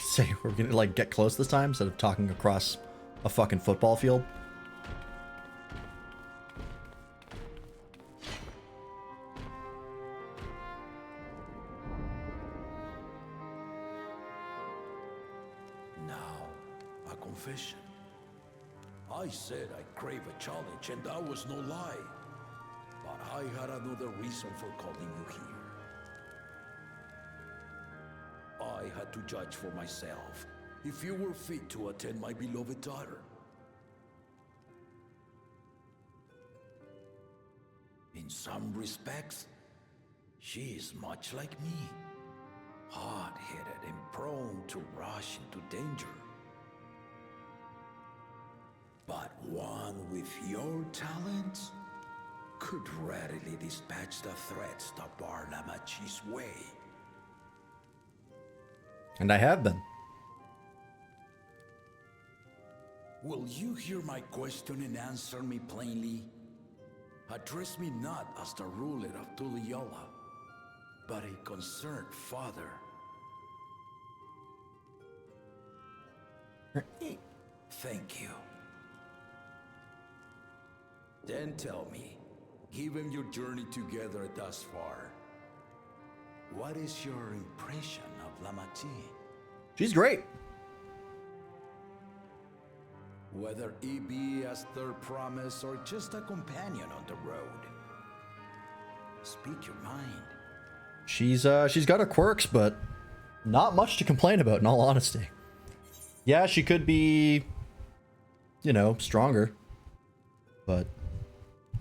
Say we're gonna like get close this time instead of talking across a fucking football field. confession. I said I crave a challenge, and that was no lie. But I had another reason for calling you here. I had to judge for myself if you were fit to attend my beloved daughter. In some respects, she is much like me. Hard-headed and prone to rush into danger. But one with your talents could readily dispatch the threats that bar Lamachi's way. And I have been. Will you hear my question and answer me plainly? Address me not as the ruler of Tuliola, but a concerned father. Thank you. Then tell me, given your journey together thus far, what is your impression of Lamachi? She's great. Whether it be as their promise or just a companion on the road. Speak your mind. She's got her quirks, but not much to complain about, in all honesty. Yeah, she could be, you know, stronger. But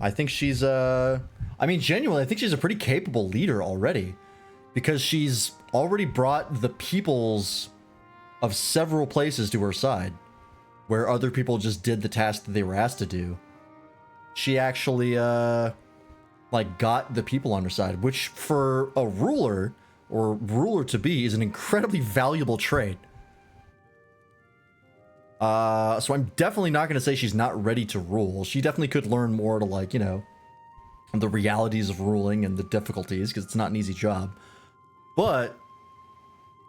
I think she's I mean, genuinely, I think she's a pretty capable leader already. Because she's already brought the peoples of several places to her side, where other people just did the task that they were asked to do. She actually, like, got the people on her side, which for a ruler, or ruler-to-be, is an incredibly valuable trait. So I'm definitely not going to say she's not ready to rule. She definitely could learn more to, like, you know, the realities of ruling and the difficulties, because it's not an easy job. But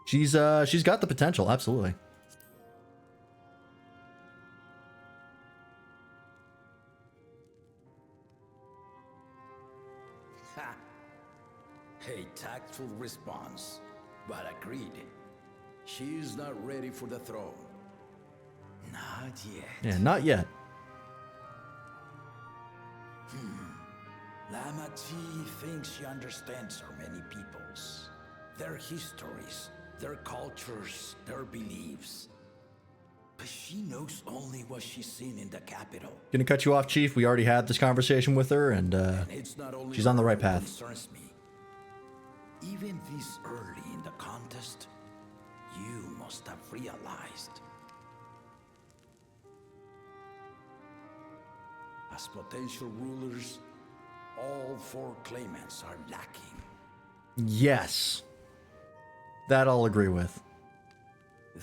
she's got the potential, absolutely. Ha! A tactful response, but agreed. She is not ready for the throne. Not yet. Yeah, not yet. Lamachi thinks she understands her many peoples. Their histories, their cultures, their beliefs. But she knows only what she's seen in the capital. Gonna cut you off, Chief. We already had this conversation with her, and it's not only she's on the right her who path. Concerns me. Even this early in the contest, you must have realized. As potential rulers, all four claimants are lacking. Yes. That I'll agree with.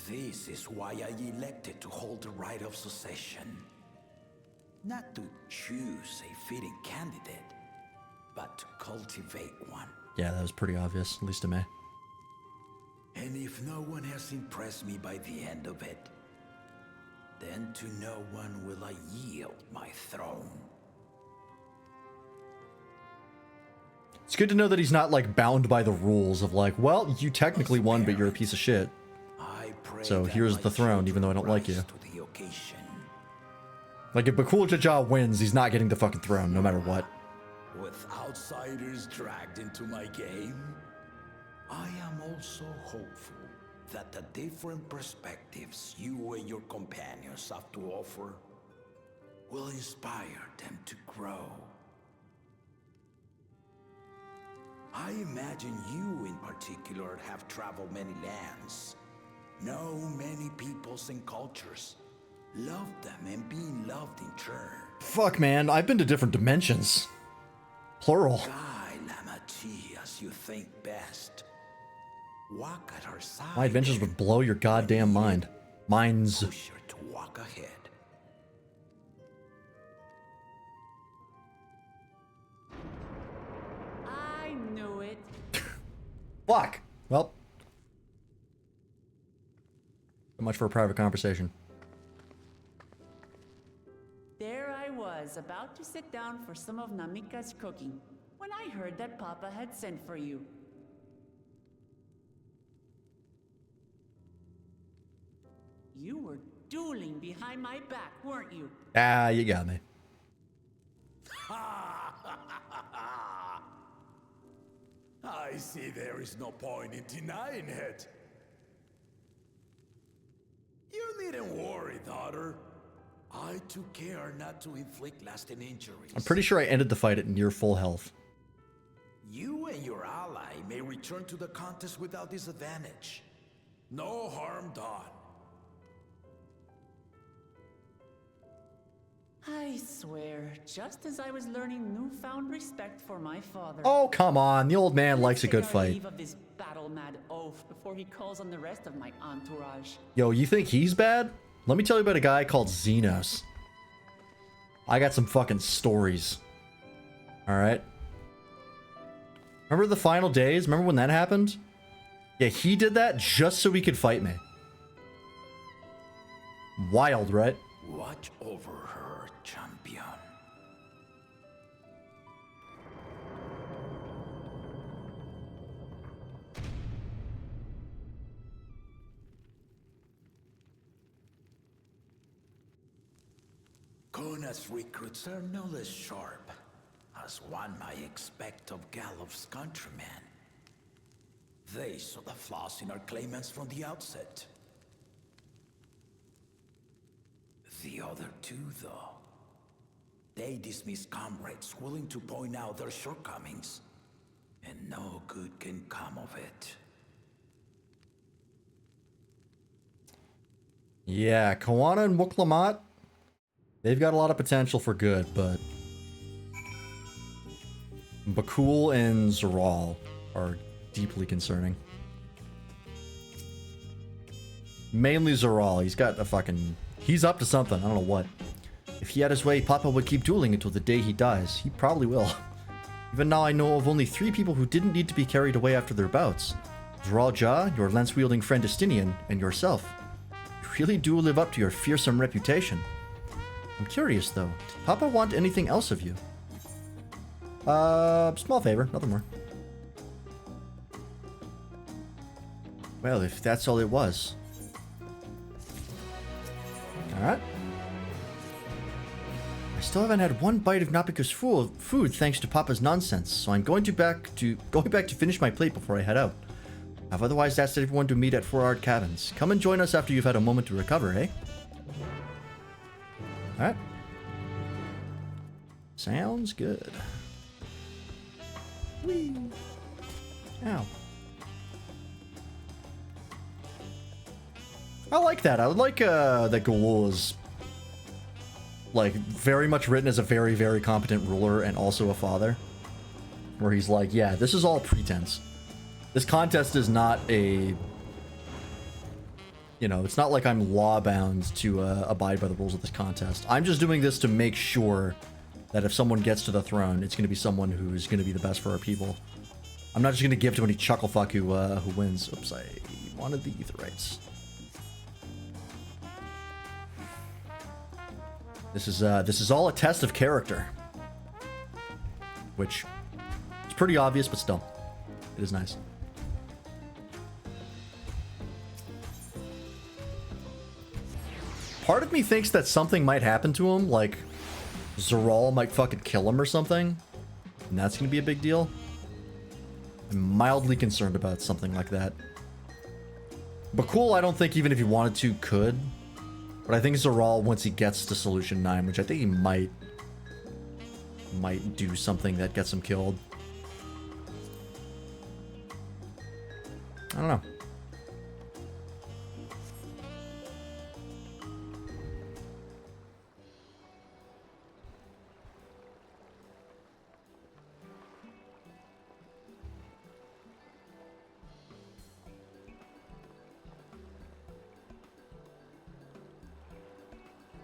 This is why I elected to hold the right of succession. Not to choose a fitting candidate, but to cultivate one. Yeah, that was pretty obvious, at least to me. And if no one has impressed me by the end of it, then to no one will I yield my throne. It's good to know that he's not, like, bound by the rules of, like, well, you technically won, but you're a piece of shit. So here's the throne, even though I don't like you. Like, if Bakul Jaja wins, he's not getting the fucking throne, no matter what. With outsiders dragged into my game, I am also hopeful that the different perspectives you and your companions have to offer will inspire them to grow. I imagine you in particular have traveled many lands, know many peoples and cultures, loved them and being loved in turn. Fuck, man, I've been to different dimensions. Plural. Guide Lamachi as you think best. Walk at her side. My adventures would blow your goddamn mind. Minds. Push her to walk ahead. I knew it. Fuck. Well. So much for a private conversation. There I was, about to sit down for some of Namika's cooking, when I heard that Papa had sent for you. You were dueling behind my back, weren't you? Ah, you got me. I see there is no point in denying it. You needn't worry, daughter. I took care not to inflict lasting injuries. I'm pretty sure I ended the fight at near full health. You and your ally may return to the contest without disadvantage. No harm done. I swear, just as I was learning newfound respect for my father. Oh, come on. The old man likes a good Take our fight. leave of this battle-mad oaf before he calls on the rest of my entourage. Yo, you think he's bad? Let me tell you about a guy called Xenos. I got some fucking stories. Alright? Remember the final days? Remember when that happened? Yeah, he did that just so he could fight me. Wild, right? Watch over her, champion. Kona's recruits are no less sharp, as one might expect of Galof's countrymen. They saw the flaws in our claimants from the outset. The other two, though, they dismiss comrades willing to point out their shortcomings, and no good can come of it. Yeah, Koana and Wuklamat, they've got a lot of potential for good, but Bakul and Zeral are deeply concerning. Mainly Zeral. He's up to something. I don't know what. If he had his way, Papa would keep dueling until the day he dies. He probably will. Even now I know of only 3 people who didn't need to be carried away after their bouts. Zeral Ja, your lance-wielding friend Justinian, and yourself. You really do live up to your fearsome reputation. I'm curious though, did Papa want anything else of you? Small favor, nothing more. Well, if that's all it was. Alright. I still haven't had one bite of Napika's food thanks to Papa's nonsense, so I'm going back to finish my plate before I head out. I've otherwise asked everyone to meet at 4-Ard Cabins. Come and join us after you've had a moment to recover, eh? Alright. Sounds good. Whee! Ow. I like that. I would like that Ghoul is like very much written as a very, very competent ruler and also a father. Where he's like, yeah, this is all pretense. This contest is not a... You know, it's not like I'm law-bound to abide by the rules of this contest. I'm just doing this to make sure that if someone gets to the throne, it's going to be someone who's going to be the best for our people. I'm not just going to give to any chucklefuck who wins. Oops, I wanted the Aetherites. This is all a test of character. Which is pretty obvious, but still. It is nice. Part of me thinks that something might happen to him, like Zeral might fucking kill him or something, and that's gonna be a big deal. I'm mildly concerned about something like that. Bakul, I don't think even if he wanted to, could. But I think Zeral, once he gets to Solution 9, which I think he might do something that gets him killed. I don't know.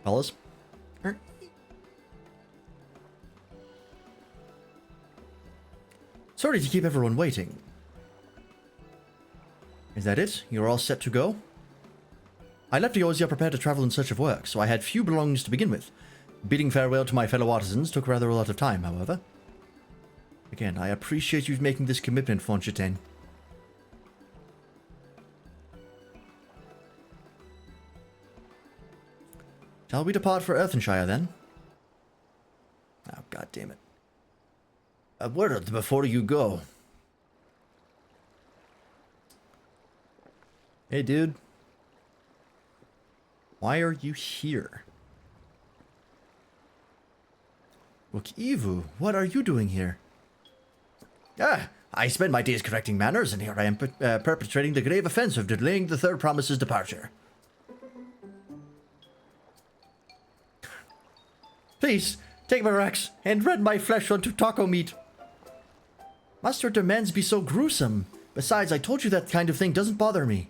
Fellas? Sorry to keep everyone waiting. Is that it? You're all set to go? I left Eorzea prepared to travel in search of work, so I had few belongings to begin with. Bidding farewell to my fellow artisans took rather a lot of time, however. Again, I appreciate you making this commitment, Fonchaten. Shall we depart for Earthenshire then? Oh, god damn it. A word before you go. Hey, dude. Why are you here? Look, Evu, what are you doing here? Ah, I spend my days correcting manners, and here I am perpetrating the grave offense of delaying the third promise's departure. Please, take my axe and rend my flesh onto taco meat. Must your demands be so gruesome? Besides, I told you that kind of thing doesn't bother me.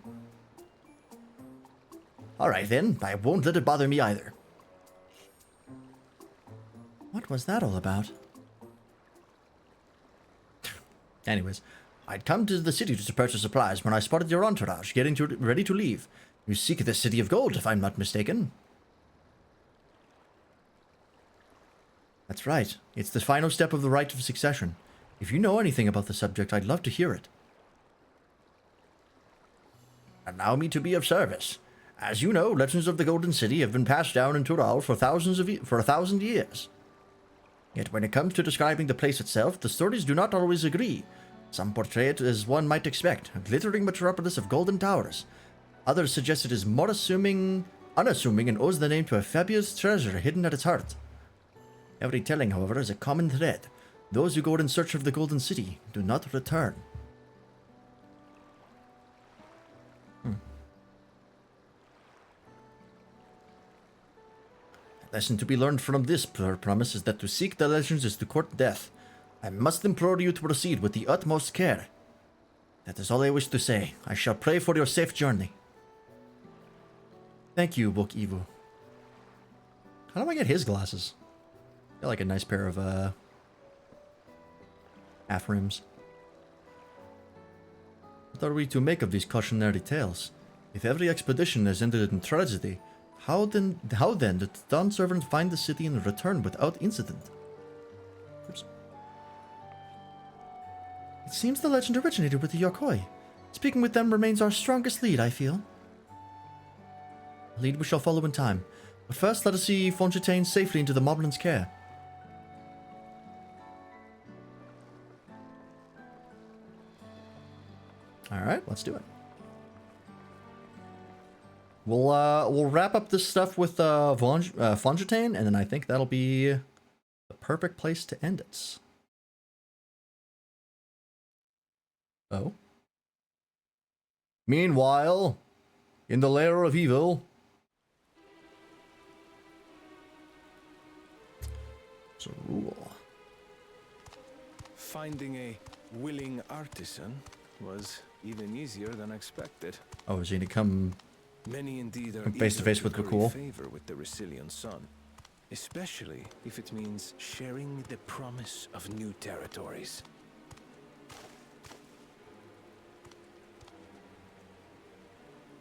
Alright then, I won't let it bother me either. What was that all about? Anyways, I'd come to the city to purchase supplies when I spotted your entourage getting ready to leave. You seek the City of Gold, if I'm not mistaken. That's right. It's the final step of the rite of succession. If you know anything about the subject, I'd love to hear it. Allow me to be of service. As you know, legends of the Golden City have been passed down in Tural for 1,000 years. Yet when it comes to describing the place itself, the stories do not always agree. Some portray it as one might expect, a glittering metropolis of golden towers. Others suggest it is more unassuming and owes the name to a fabulous treasure hidden at its heart. Every telling, however, is a common thread. Those who go in search of the Golden City do not return. A lesson to be learned from this promise is that to seek the legends is to court death. I must implore you to proceed with the utmost care. That is all I wish to say. I shall pray for your safe journey. Thank you, Book Evu. How do I get his glasses? I got like a nice pair of half rims. What are we to make of these cautionary tales? If every expedition has ended in tragedy, how then did the Dawn servant find the city and return without incident? Oops. It seems the legend originated with the Yokoi. Speaking with them remains our strongest lead, I feel. A lead we shall follow in time. But first, let us see Fontaine safely into the Moblin's care. Alright, let's do it. We'll wrap up this stuff with Fontaine, and then I think that'll be the perfect place to end it. Oh. Meanwhile, in the lair of evil, it's a rule. Finding a willing artisan was even easier than expected. Oh, is he gonna come Many indeed are face to face with Bakul? Favor with the Resilient Sun, especially if it means sharing the promise of new territories.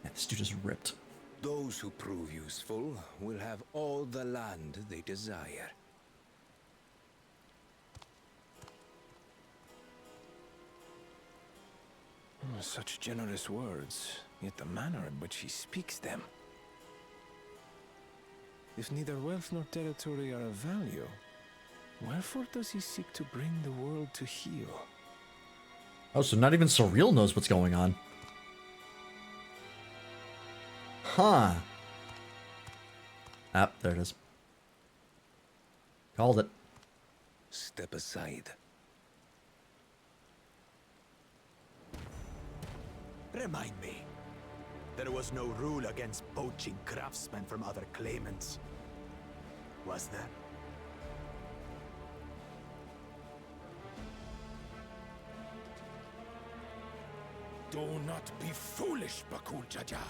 Yeah, this dude is ripped. Those who prove useful will have all the land they desire. Such generous words, yet the manner in which he speaks them. If neither wealth nor territory are of value, wherefore does he seek to bring the world to heel? Oh, so not even Surreal knows what's going on. Huh. Ah, there it is. Called it. Step aside. Remind me. There was no rule against poaching craftsmen from other claimants. Was there? Do not be foolish, Bakul Jaja.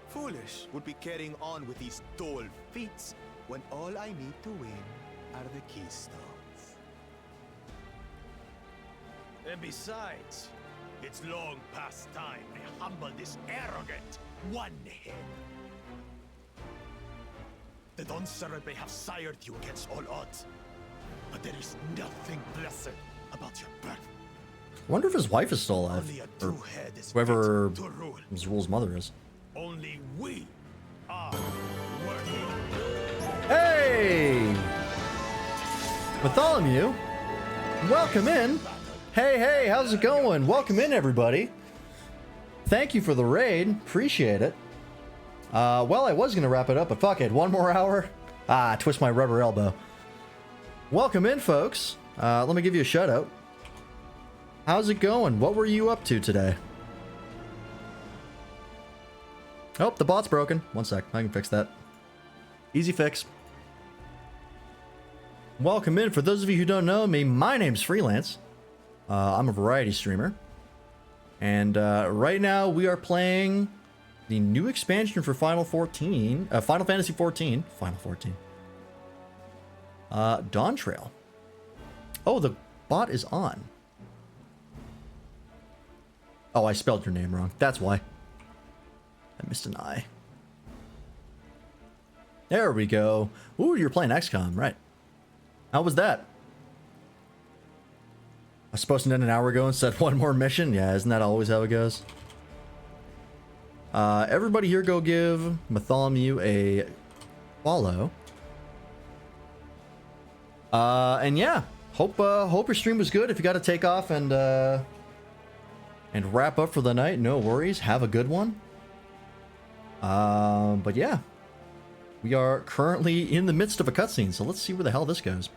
Foolish would be carrying on with these dull feats when all I need to win are the keystones. And besides, it's long past time I humble this arrogant one-head. The Dawn servant may have sired you against all odds, but there is nothing blessed about your birth. I wonder if his wife is still alive. Or whoever Zruel's mother is. Only we are worthy. Hey! Bartholomew, welcome in. Hey, how's it going? Welcome in, everybody. Thank you for the raid. Appreciate it. Well, I was going to wrap it up, but fuck it. One more hour? Twist my rubber elbow. Welcome in, folks. Let me give you a shout out. How's it going? What were you up to today? Oh, the bot's broken. One sec. I can fix that. Easy fix. Welcome in. For those of you who don't know me, my name's Freelance. I'm a variety streamer. And right now we are playing the new expansion for Final Fantasy 14. Final 14. Dawntrail. Oh, the bot is on. Oh, I spelled your name wrong. That's why. I missed an I. There we go. Ooh, you're playing XCOM, right. How was that? I was supposed to end an hour ago and said one more mission. Yeah, isn't that always how it goes? Everybody here go give Bartholomew a follow. And yeah, hope your stream was good. If you got to take off and wrap up for the night, no worries. Have a good one. But yeah, we are currently in the midst of a cutscene, so let's see where the hell this goes.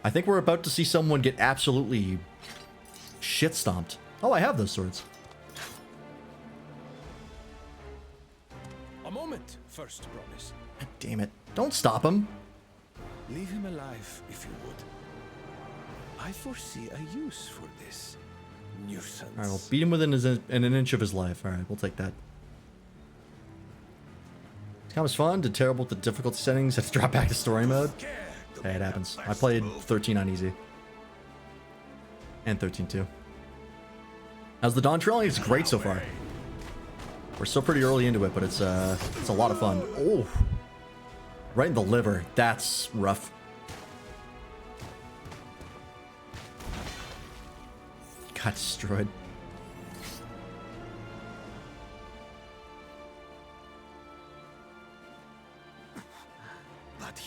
I think we're about to see someone get absolutely shit stomped. Oh, I have those swords. A moment, first promise. God damn it. Don't stop him. Leave him alive, if you would. I foresee a use for this nuisance. Alright, we'll beat him within an inch of his life. Alright, we'll take that. It's kind of fun. Did terrible with the difficulty settings. Had to drop back to story mode. Hey, it happens. I played 13 on easy. And 13 too. How's the Dawntrail? It's great so far. We're still pretty early into it, but it's a lot of fun. Oh, right in the liver. That's rough. Got destroyed. But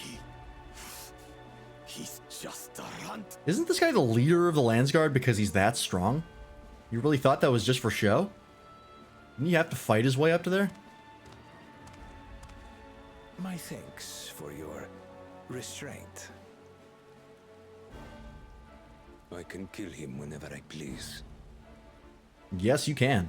he's just a runt. Isn't this guy the leader of the Landsguard because he's that strong? You really thought that was just for show? Didn't you have to fight his way up to there? My thanks for your restraint. I can kill him whenever I please. Yes, you can.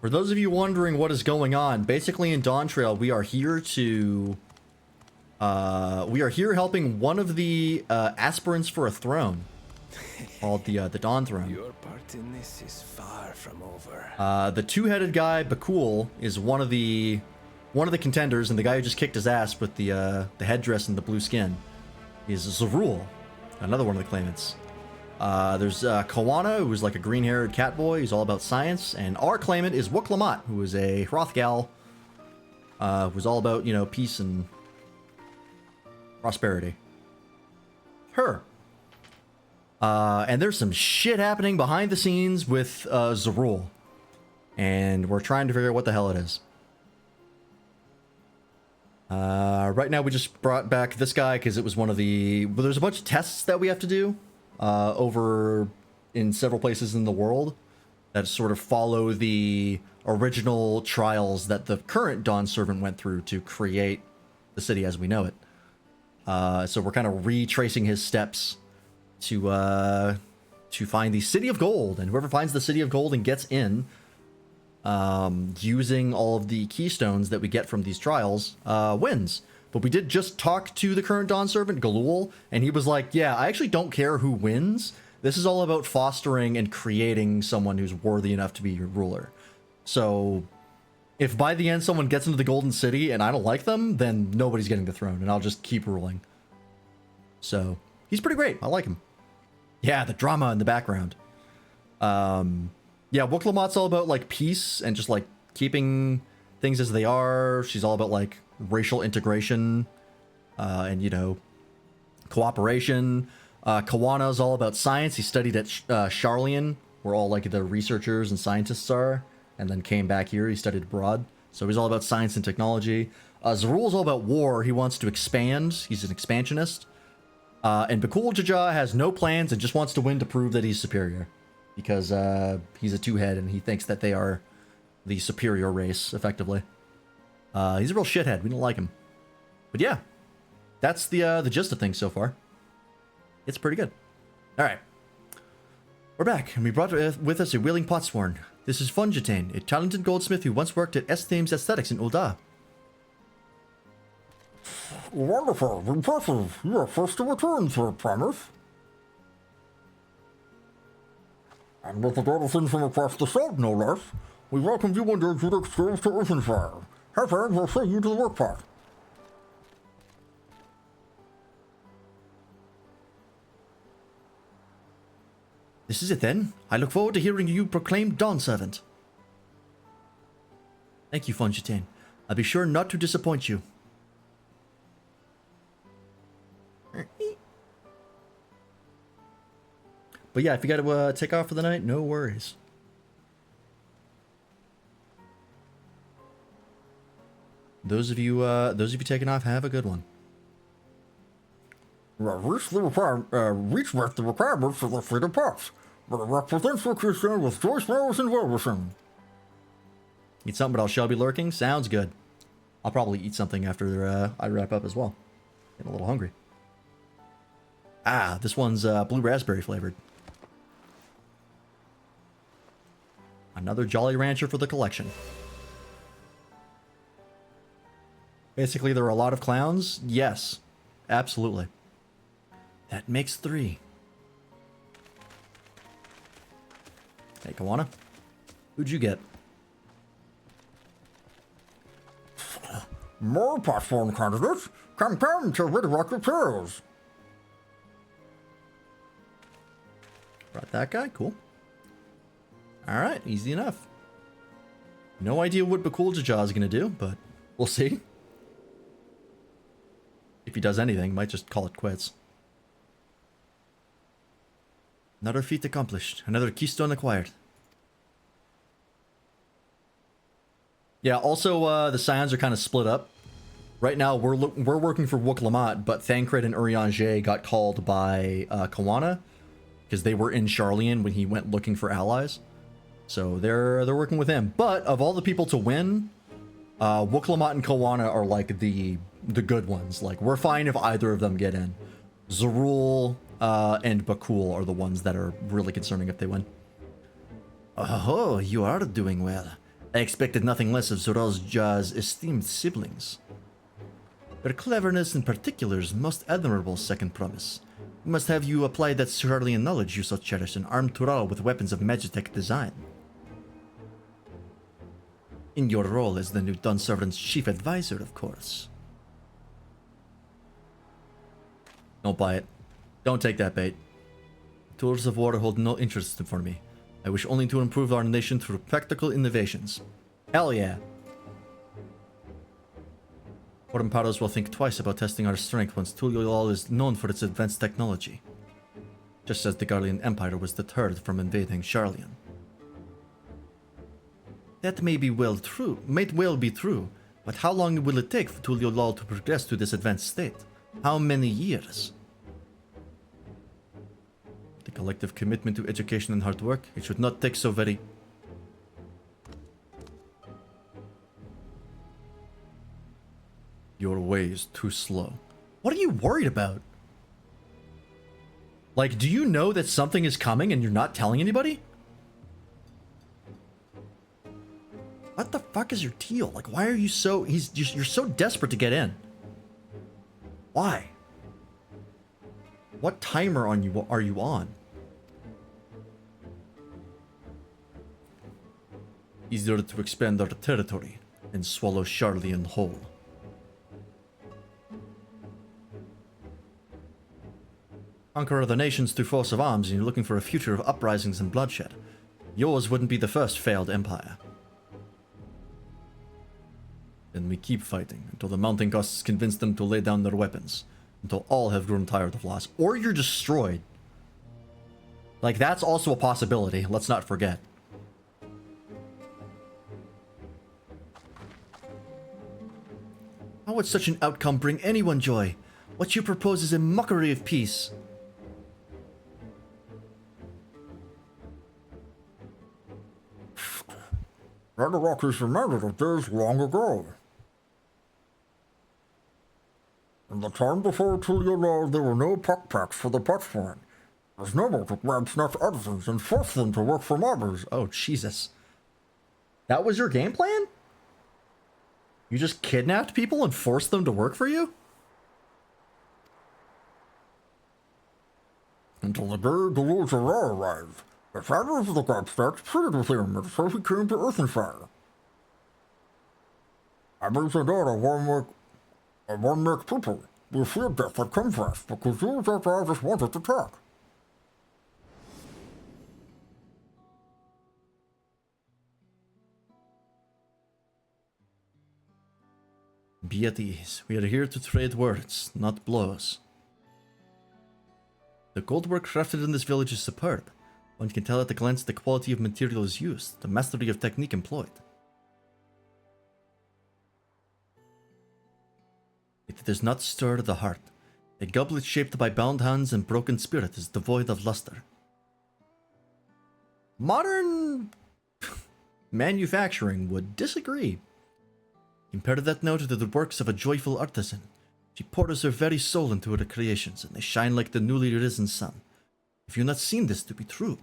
For those of you wondering what is going on, basically in Dawntrail, we are here to... we are here helping one of the aspirants for a throne. Called the Dawn Throne. Your part in this is far from over. The two-headed guy, Bakul, is one of the contenders, and the guy who just kicked his ass with the headdress and the blue skin is Zerul, another one of the claimants. There's Kawana, who's like a green-haired cat boy. He's all about science. And our claimant is Wuk-Lamat, who is a Hrothgal, who's all about, you know, peace and prosperity. Her. And there's some shit happening behind the scenes with Zerul. And we're trying to figure out what the hell it is. Right now we just brought back this guy because it was one of the... Well, there's a bunch of tests that we have to do over in several places in the world that sort of follow the original trials that the current Dawn Servant went through to create the city as we know it. So we're kind of retracing his steps to find the City of Gold, and whoever finds the City of Gold and gets in, using all of the keystones that we get from these trials, wins. But we did just talk to the current Dawn Servant, Galul, and he was like, yeah, I actually don't care who wins. This is all about fostering and creating someone who's worthy enough to be your ruler. So if by the end someone gets into the Golden City and I don't like them, then nobody's getting the throne, and I'll just keep ruling. So he's pretty great. I like him. Yeah, the drama in the background. Yeah, Wuk-Lamat's all about, like, peace and just, like, keeping things as they are. She's all about, like, racial integration and, you know, cooperation. Kawana's all about science. He studied at Sharlayan, where all like the researchers and scientists are, and then came back here. He studied abroad, so he's all about science and technology. Zarul's all about war. He wants to expand. He's an expansionist. And Bakul Jaja has no plans and just wants to win to prove that he's superior, because he's a two-head and he thinks that they are the superior race, effectively. He's a real shithead. We don't like him. But yeah, that's the gist of things so far. It's pretty good. All right. We're back, and we brought with us a willing potsworn. This is Fungitain, a talented goldsmith who once worked at S-Thames Aesthetics in Ul'dah. Wonderful, impressive. You are first to return, Sir Primus. And with the daughters from across the salt, no less, we welcome you and your good experience to Oceanfire. Harper will send you to the work part. This is it then. I look forward to hearing you proclaim Dawn Servant. Thank you, Fungitain. I'll be sure not to disappoint you. But yeah, if you gotta take off for the night, no worries. Those of you taking off, have a good one. Reach with the requirements for the freedom parts, but it represents what you're saying with choice flowers and well-wishing. Eat something, but I'll shall be lurking? Sounds good. I'll probably eat something after I wrap up as well. Getting a little hungry. Ah, this one's blue raspberry flavored. Another Jolly Rancher for the collection. Basically, there are a lot of clowns? Yes, absolutely. That makes 3. Hey, Kawana. Who'd you get? More platform candidates. Campaign to redirect repairs. Brought that guy? Cool. Alright, easy enough. No idea what Bakul Jaja is going to do, but we'll see. If he does anything, might just call it quits. Another feat accomplished. Another keystone acquired. Yeah, also, the Scions are kind of split up. Right now, we're working for Wuk-Lamat, but Thancred and Urianger got called by Kawana, because they were in Sharlayan when he went looking for allies. So they're working with him. But of all the people to win, Wuk-Lamat and Kawana are like the good ones. Like, we're fine if either of them get in. Zarul and Bakul are the ones that are really concerning if they win. Oh, you are doing well. I expected nothing less of Zorazja's esteemed siblings. Their cleverness in particular is most admirable, Second Promise. We must have you apply that Sharlayan knowledge you so cherish and arm Tural with weapons of Magitech design. In your role as the new Dawn Servant's chief advisor, of course. Don't buy it. Don't take that bait. Tools of war hold no interest for me. I wish only to improve our nation through practical innovations. Hell yeah. Foreign will think twice about testing our strength once Tuliol is known for its advanced technology. Just as the Garlean Empire was deterred from invading Sharlayan. That may well be true, but how long will it take for Tuliol to progress to this advanced state? How many years? The collective commitment to education and hard work, it should not take so very... Your way is too slow. What are you worried about? Like, do you know that something is coming and you're not telling anybody? What the fuck is your deal? Like, why are you so... You're so desperate to get in. Why? What timer are you on? Easier to expand our territory and swallow Sharlayan whole. Conquer other nations through force of arms and you're looking for a future of uprisings and bloodshed. Yours wouldn't be the first failed empire. Then we keep fighting until the mounting costs convince them to lay down their weapons. Until all have grown tired of loss. Or you're destroyed. Like, that's also a possibility. Let's not forget. How would such an outcome bring anyone joy? What you propose is a mockery of peace. The Rockies remembered of days long ago. In the time before Tulia, there were no puck-packs for the Dutchman. It was normal to grab snuff artisans and force them to work for mobbers. Oh, Jesus. That was your game plan? You just kidnapped people and forced them to work for you? Until the day the Lords of Ra arrived. The founders of the Gobstacks pleaded with him, and so he came to Earthenshire. Abbas and all are one-make people. We fear death that comes for us, because those that I just wanted to talk. Be at ease. We are here to trade words, not blows. The goldwork crafted in this village is superb. One can tell at a glance the quality of materials used, the mastery of technique employed. It does not stir the heart. A goblet shaped by bound hands and broken spirit is devoid of luster. Modern manufacturing would disagree. Compare that note to the works of a joyful artisan. She pours her very soul into her creations, and they shine like the newly risen sun. Have you not seen this to be true?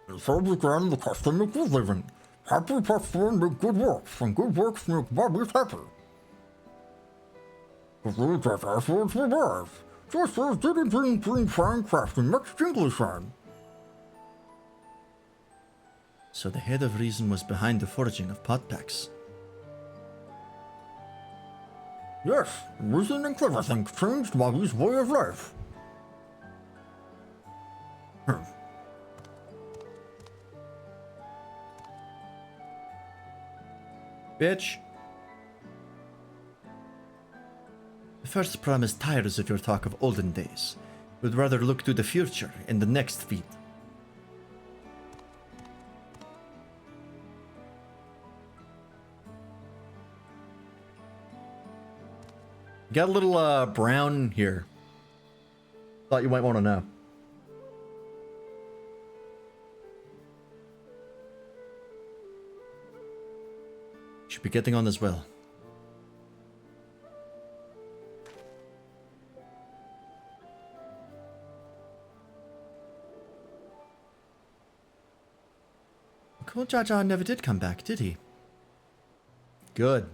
And so began the custom of good living. Happy prosper and make good works, and good works make bodies happy. The words that afterwards were wise, just as did bring fine craft and much jingly shine. So the head of reason was behind the forging of pot packs. Yes, reason and clever things changed Moggy's way of life. Bitch. The first promise tires of your talk of olden days. Would rather look to the future in the next feat. Got a little brown here. Thought you might want to know. Should be getting on as well. Cool Jaja never did come back, did he? Good.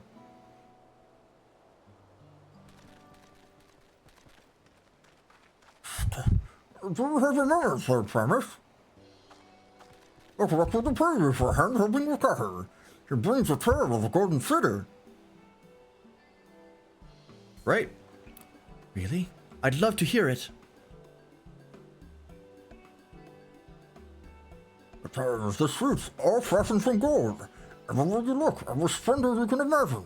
Do you have another third premise? Look what the pay you for hand helping your cutter. He brings a tale of the Golden City. Right. Really? I'd love to hear it. The tale is the streets, all fashioned from gold. Everywhere you look, every splendor you can imagine.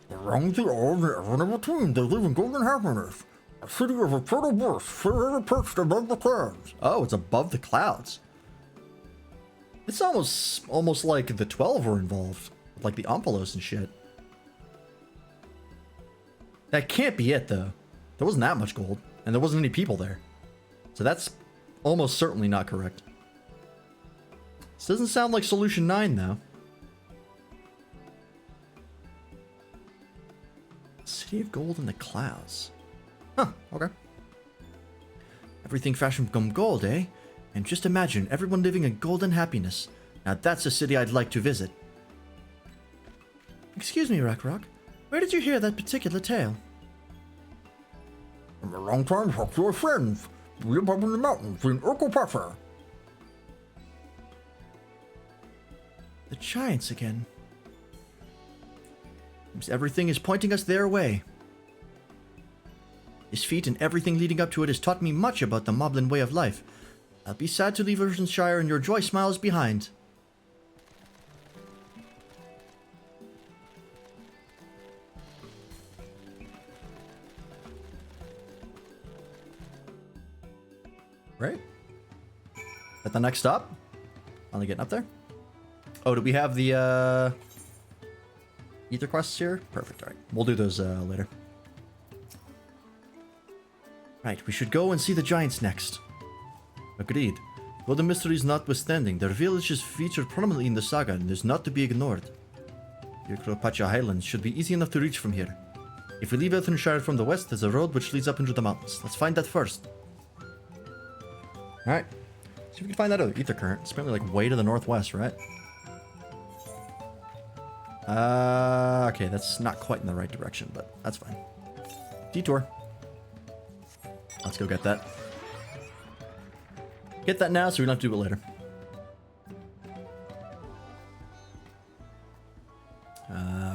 The young, the old, and everyone in between, they live in golden happiness. A city of eternal bliss, fair and perched above the clouds. Oh, it's above the clouds. It's almost like the 12 were involved. Like the Ompolos and shit. That can't be it, though. There wasn't that much gold. And there wasn't any people there. So that's almost certainly not correct. This doesn't sound like Solution 9, though. City of Gold in the Clouds. Huh, okay. Everything fashioned from gold, eh? And just imagine everyone living in golden happiness. Now that's a city I'd like to visit. Excuse me, Rock. Where did you hear that particular tale? In a long time, talk to your friends. We live up in the mountains in Urkopasa. The giants again. Seems everything is pointing us their way. This feat and everything leading up to it has taught me much about the Moblin way of life. I'll be sad to leave Earthenshire and your joy smiles behind. right? At the next stop? Finally getting up there? Oh, do we have the ether quests here? Perfect, alright. We'll do those later. Right, we should go and see the giants next. Agreed. Though the mysteries notwithstanding, their village is featured prominently in the saga and is not to be ignored. The Kropacha Highlands should be easy enough to reach from here. If we leave Elternshire from the west, there's a road which leads up into the mountains. Let's find that first. Alright. See if we can find that other ether current. It's apparently like way to the northwest, right? Okay, that's not quite in the right direction, but that's fine. Detour. Let's go get that. Get that now so we don't have to do it later.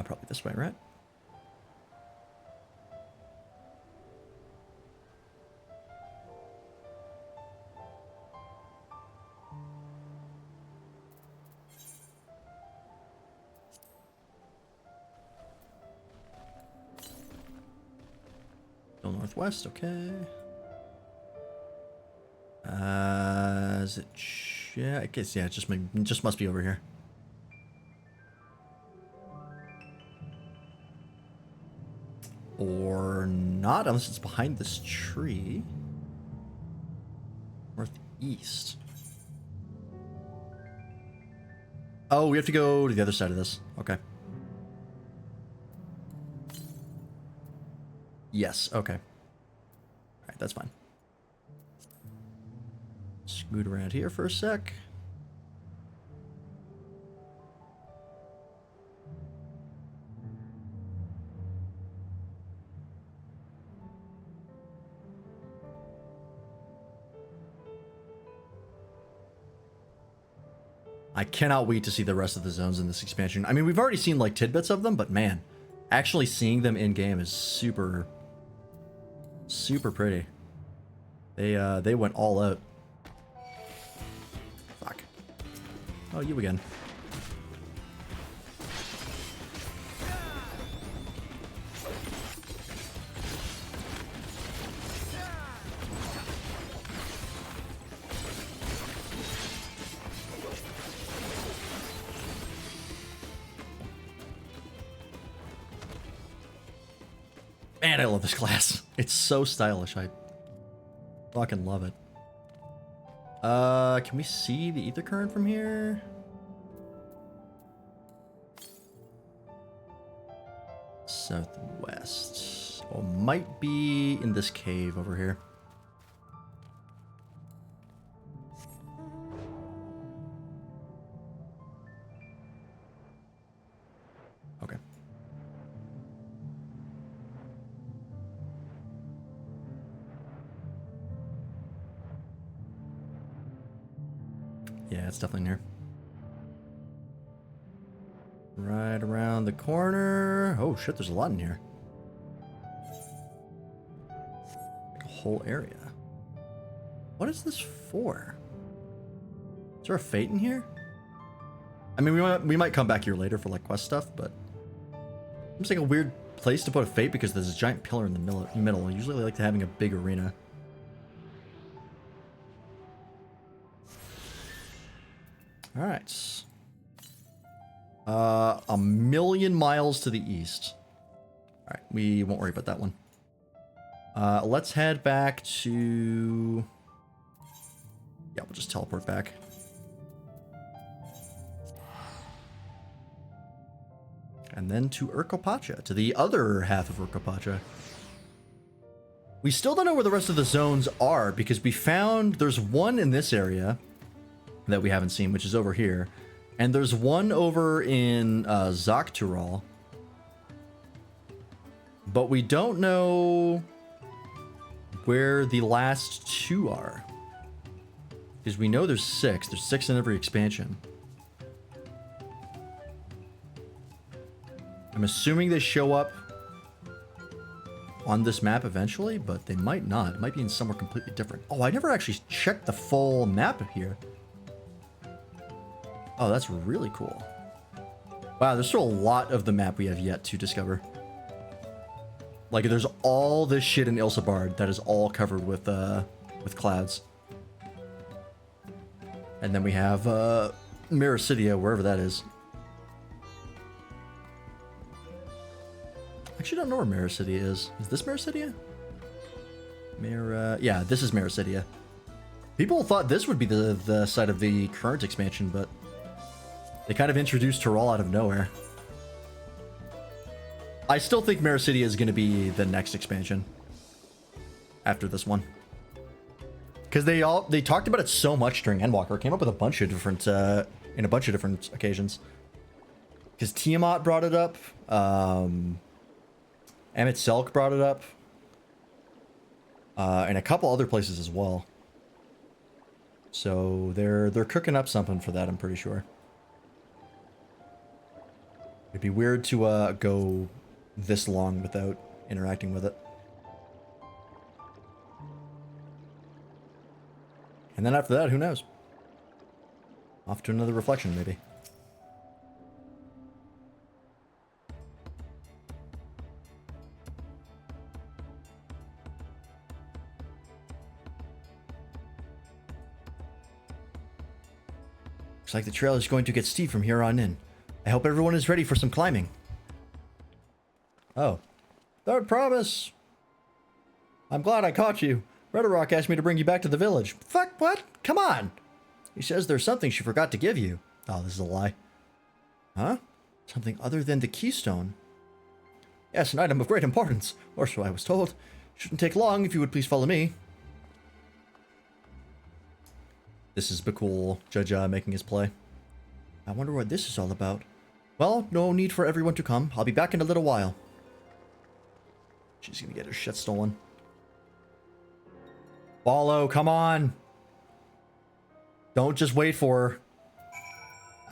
Probably this way, right? Go northwest, okay. Is it? Yeah, I guess yeah. It just must be over here. Or not, unless it's behind this tree. Northeast. Oh, we have to go to the other side of this. Okay. Yes. Okay. All right, that's fine. Scoot around here for a sec. I cannot wait to see the rest of the zones in this expansion. I mean, we've already seen like tidbits of them, but man, actually seeing them in game is super pretty. They went all out. Fuck. Oh, you again. Man, I love this class. It's so stylish. I fucking love it. Can we see the ether current from here? Southwest. Oh, might be in this cave over here. Okay. Yeah, it's definitely near. Right around the corner. Oh shit, there's a lot in here. Like a whole area. What is this for? Is there a fate in here? I mean, we might come back here later for like quest stuff, but seems like a weird place to put a fate because there's a giant pillar in the middle. Usually I like to having a big arena. All right. A million miles to the east. All right, we won't worry about that one. Let's head back to... Yeah, we'll just teleport back. And then to Urkopacha, to the other half of Urkopacha. We still don't know where the rest of the zones are because we found there's one in this area that we haven't seen, which is over here. And there's one over in Zaktural. But we don't know where the last two are. Because we know there's 6. There's 6 in every expansion. I'm assuming they show up on this map eventually, but they might not. It might be in somewhere completely different. Oh, I never actually checked the full map here. Oh, that's really cool. Wow, there's still a lot of the map we have yet to discover. Like, there's all this shit in Ilsabard that is all covered with clouds. And then we have Miracidia, wherever that is. Actually, don't know where Miracidia is. Is this Miracidia? Yeah, this is Miracidia. People thought this would be the site of the current expansion, but they kind of introduced her all out of nowhere. I still think Miracidia is going to be the next expansion after this one. Because they talked about it so much during Endwalker. It came up with a bunch of different in a bunch of different occasions. Because Tiamat brought it up, Amit Selk brought it up, and a couple other places as well. So they're cooking up something for that, I'm pretty sure. It'd be weird to go this long without interacting with it. And then after that, who knows? Off to another reflection, maybe. Looks like the trail is going to get steep from here on in. I hope everyone is ready for some climbing. Oh. Don't promise. I'm glad I caught you. Redderock asked me to bring you back to the village. Fuck, what? Come on. He says there's something she forgot to give you. Oh, this is a lie. Huh? Something other than the keystone? Yes, an item of great importance. Or so I was told. Shouldn't take long if you would please follow me. This is Bakul, Judge making his play. I wonder what this is all about. Well, no need for everyone to come. I'll be back in a little while. She's gonna get her shit stolen. Follow, come on. Don't just wait for her.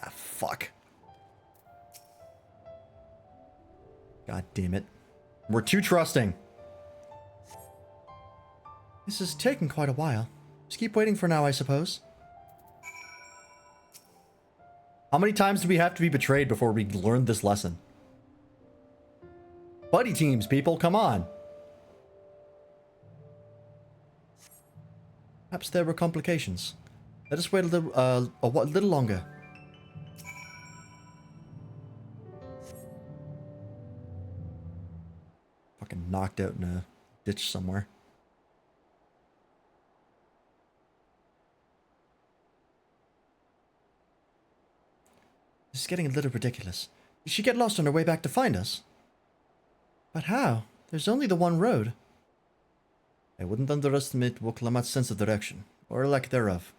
Ah, fuck. God damn it. We're too trusting. This is taking quite a while. Just keep waiting for now, I suppose. How many times do we have to be betrayed before we learn this lesson? Buddy teams, people, come on. Perhaps there were complications. Let us wait a little longer. Fucking knocked out in a ditch somewhere. This is getting a little ridiculous. Did she get lost on her way back to find us? But how? There's only the one road. I wouldn't underestimate Woklamat's sense of direction, or lack thereof.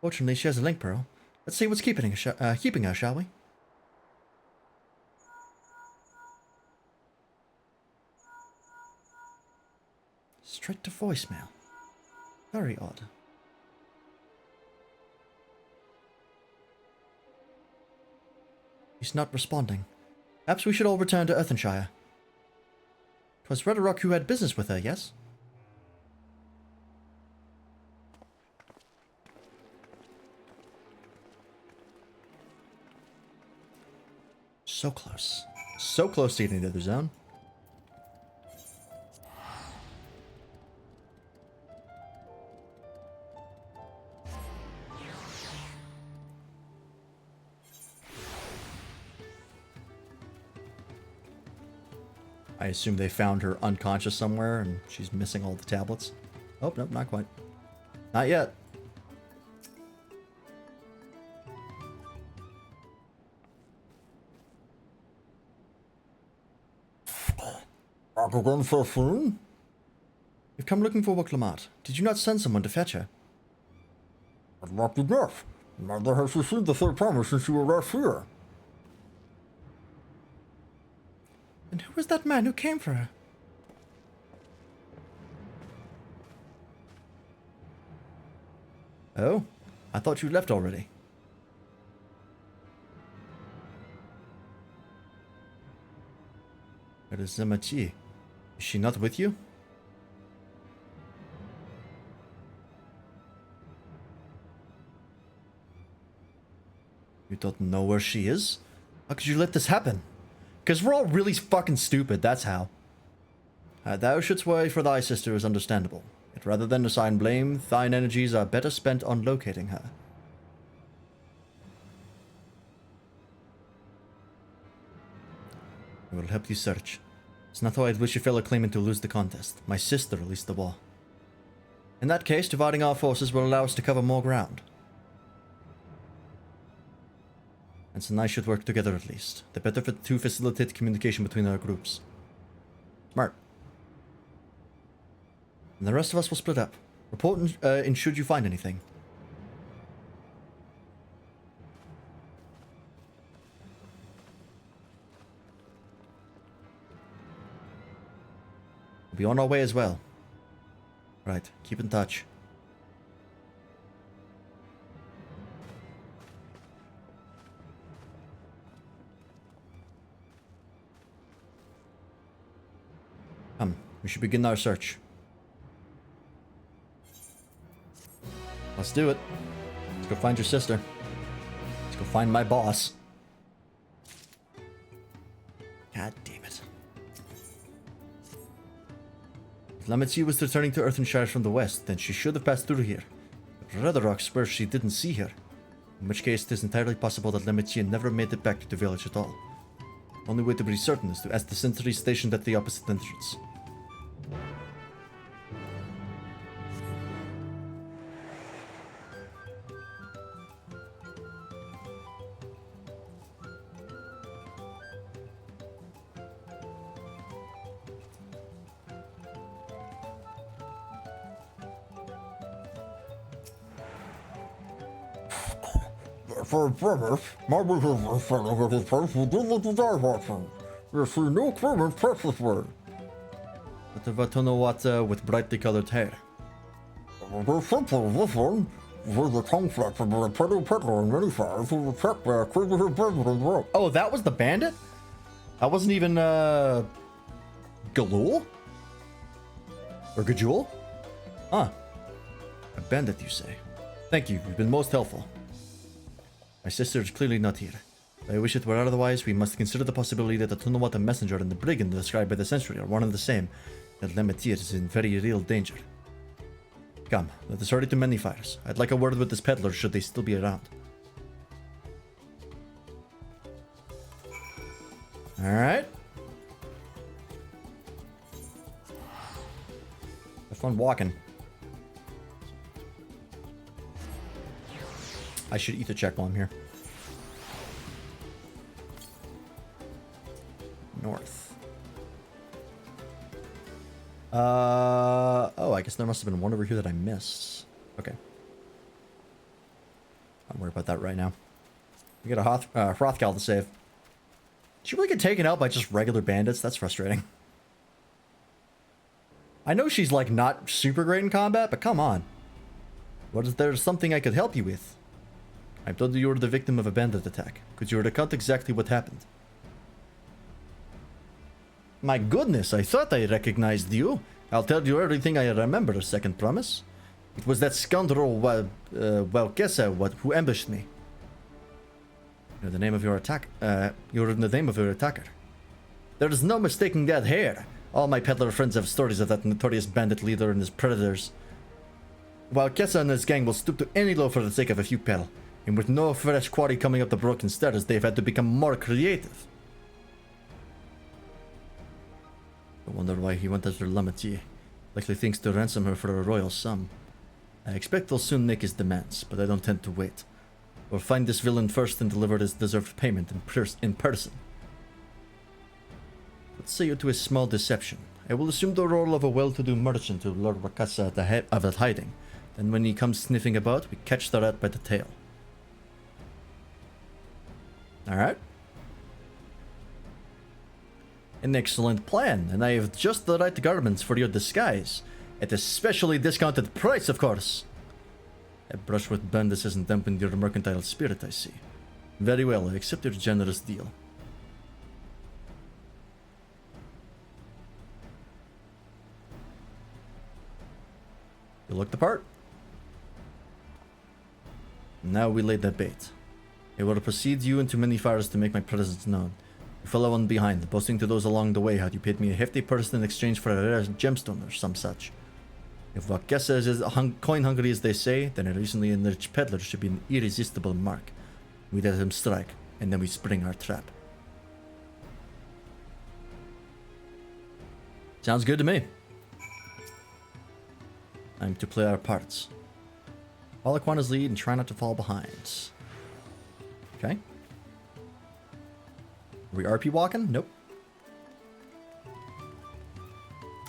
Fortunately, she has a link pearl. Let's see what's keeping her, shall we? Straight to voicemail. Very odd. He's not responding. Perhaps we should all return to Earthenshire. 'Twas Redderock who had business with her, yes? So close. So close to getting to the zone. I assume they found her unconscious somewhere and she's missing all the tablets. Oh, nope, not quite. Not yet. Again so soon? You've come looking for Woklamat. Did you not send someone to fetch her? I've not enough. Neither has she seen the third promise since you were last here. And who was that man who came for her? Oh, I thought you left already. Where is Zemachi? Is she not with you? You don't know where she is? How could you let this happen? Because we're all really fucking stupid, that's how. Thou shouldst wait for thy sister is understandable. It But rather than assign blame, thine energies are better spent on locating her. I will help you search. It's not how I'd wish a fellow claimant to lose the contest. My sister released the war. In that case, dividing our forces will allow us to cover more ground. Hansen and I should work together at least. The better to facilitate communication between our groups. Smart. And the rest of us will split up. Report in should you find anything. We'll be on our way as well. Right, keep in touch. Come, we should begin our search. Let's do it. Let's go find your sister. Let's go find my boss. God damn it. If Lametia was returning to Earthenshire from the west, then she should have passed through here. But Redrock swears she didn't see her. In which case, it is entirely possible that Lametia never made it back to the village at all. Only way to be certain is to ask the sentry stationed at the opposite entrance. For brothers, my behavior fellow with his face who did what I watching. You see no criminal precious word. What about Tonowata with brightly colored hair? The simple this one, with the conflict of the petty peddler and many fires who were trapped by a crazy bandit in the rope. Oh, that was the bandit? That wasn't even, Galul? Or Gajul? Huh. A bandit, you say? Thank you, you've been most helpful. My sister is clearly not here. If I wish it were otherwise, we must consider the possibility that the Tonowata messenger and the brigand described by the sentry are one and the same, that Lametia is in very real danger. Come, let us hurry to Many Fires. I'd like a word with this peddler should they still be around. Alright. Have fun walking. I should eat a check while I'm here. North. Oh, I guess there must have been one over here that I missed. Okay. Don't worry about that right now. We got a Hrothgal to save. Did she really get taken out by just regular bandits? That's frustrating. I know she's like not super great in combat, but come on. What is there something I could help you with? I'm told you were the victim of a bandit attack. Could you recount exactly what happened? My goodness, I thought I recognized you. I'll tell you everything I remember, second promise. It was that scoundrel, Valkessa, who ambushed me. You're the name of your attack. You're the name of your attacker. There is no mistaking that hair. All my peddler friends have stories of that notorious bandit leader and his predators. Valkessa and his gang will stoop to any low for the sake of a few pel. And with no fresh quarry coming up the broken stairs, they've had to become more creative. I wonder why he went after Lametia. Likely thinks to ransom her for a royal sum. I expect he'll soon make his demands, but I don't tend to wait. We'll find this villain first and deliver his deserved payment in person. Let's say you to a small deception. I will assume the role of a well-to-do merchant to lure Wakasa at the head of it hiding. Then when he comes sniffing about, we catch the rat by the tail. Alright. An excellent plan, and I have just the right garments for your disguise. At a specially discounted price, of course. A brush with bandits hasn't dampened your mercantile spirit, I see. Very well, I accept your generous deal. You look the part. Now we lay the bait. I will precede you into Many Fires to make my presence known. You follow on behind, boasting to those along the way how you paid me a hefty purse in exchange for a rare gemstone or some such. If what Gessa is as coin hungry as they say, then a recently enriched peddler should be an irresistible mark. We let him strike, and then we spring our trap. Sounds good to me. Time to play our parts. Follow Quanta's lead and try not to fall behind. Okay. Are we RP walking? Nope.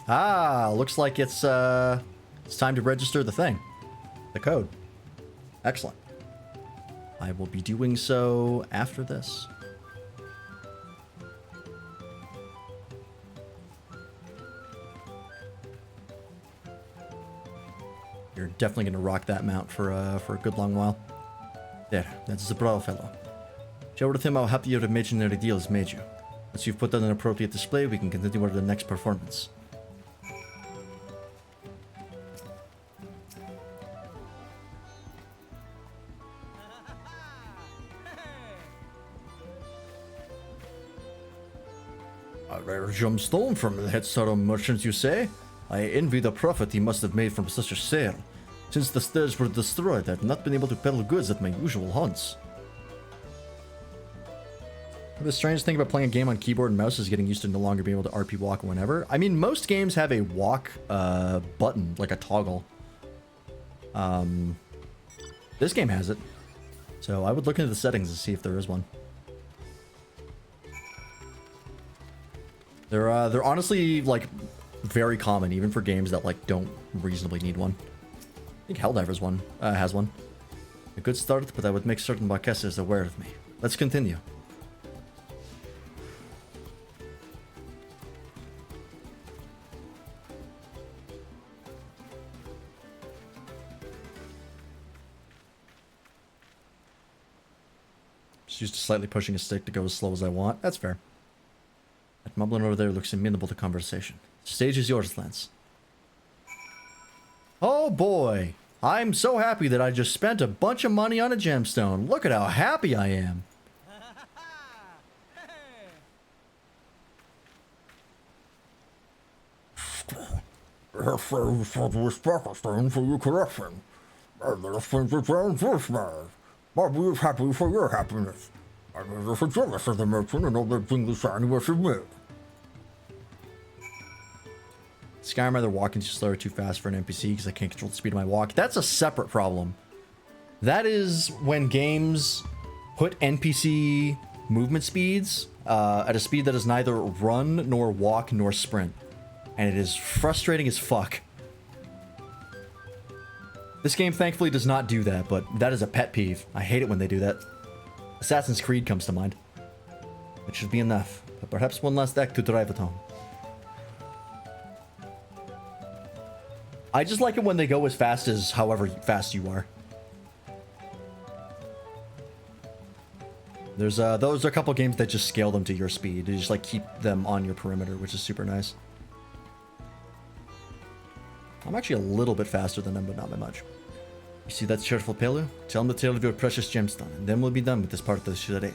Ah, looks like it's time to register the thing. The code. Excellent. I will be doing so after this. You're definitely going to rock that mount for a good long while. There, that's the bravo fellow. Share with him how happy your imaginary deal has made you. Once you've put on an appropriate display, we can continue with the next performance. A rare gemstone from the headstone merchant, you say? I envy the profit he must have made from such a sale. Since the stairs were destroyed, I've not been able to peddle goods at my usual haunts. The strange thing about playing a game on keyboard and mouse is getting used to no longer being able to RP walk whenever. I mean, most games have a walk button, like a toggle. This game has it. So I would look into the settings to see if there is one. They're honestly, like, very common, even for games that, like, don't reasonably need one. I think Helldivers has one. A good start, but I would make certain Marquesa is aware of me. Let's continue. Just used to slightly pushing a stick to go as slow as I want. That's fair. That mumbling over there looks amenable to conversation. Stage is yours, Lance. Oh boy! I'm so happy that I just spent a bunch of money on a gemstone. Look at how happy I am. For your correction. But we're happy for your happiness. I'm just jealous of the merchant and all that things shiny was submit. Skyrim either walking too slow or too fast for an NPC because I can't control the speed of my walk. That's a separate problem. That is when games put NPC movement speeds at a speed that is neither run, nor walk, nor sprint. And it is frustrating as fuck. This game thankfully does not do that, but that is a pet peeve. I hate it when they do that. Assassin's Creed comes to mind. It should be enough, but perhaps one last act to drive it home. I just like it when they go as fast as however fast you are. There's those are a couple games that just scale them to your speed. You just like keep them on your perimeter, which is super nice. I'm actually a little bit faster than them, but not by much. You see that cheerful Pelu? Tell him the tale of your precious gemstone, and then we'll be done with this part of the charade.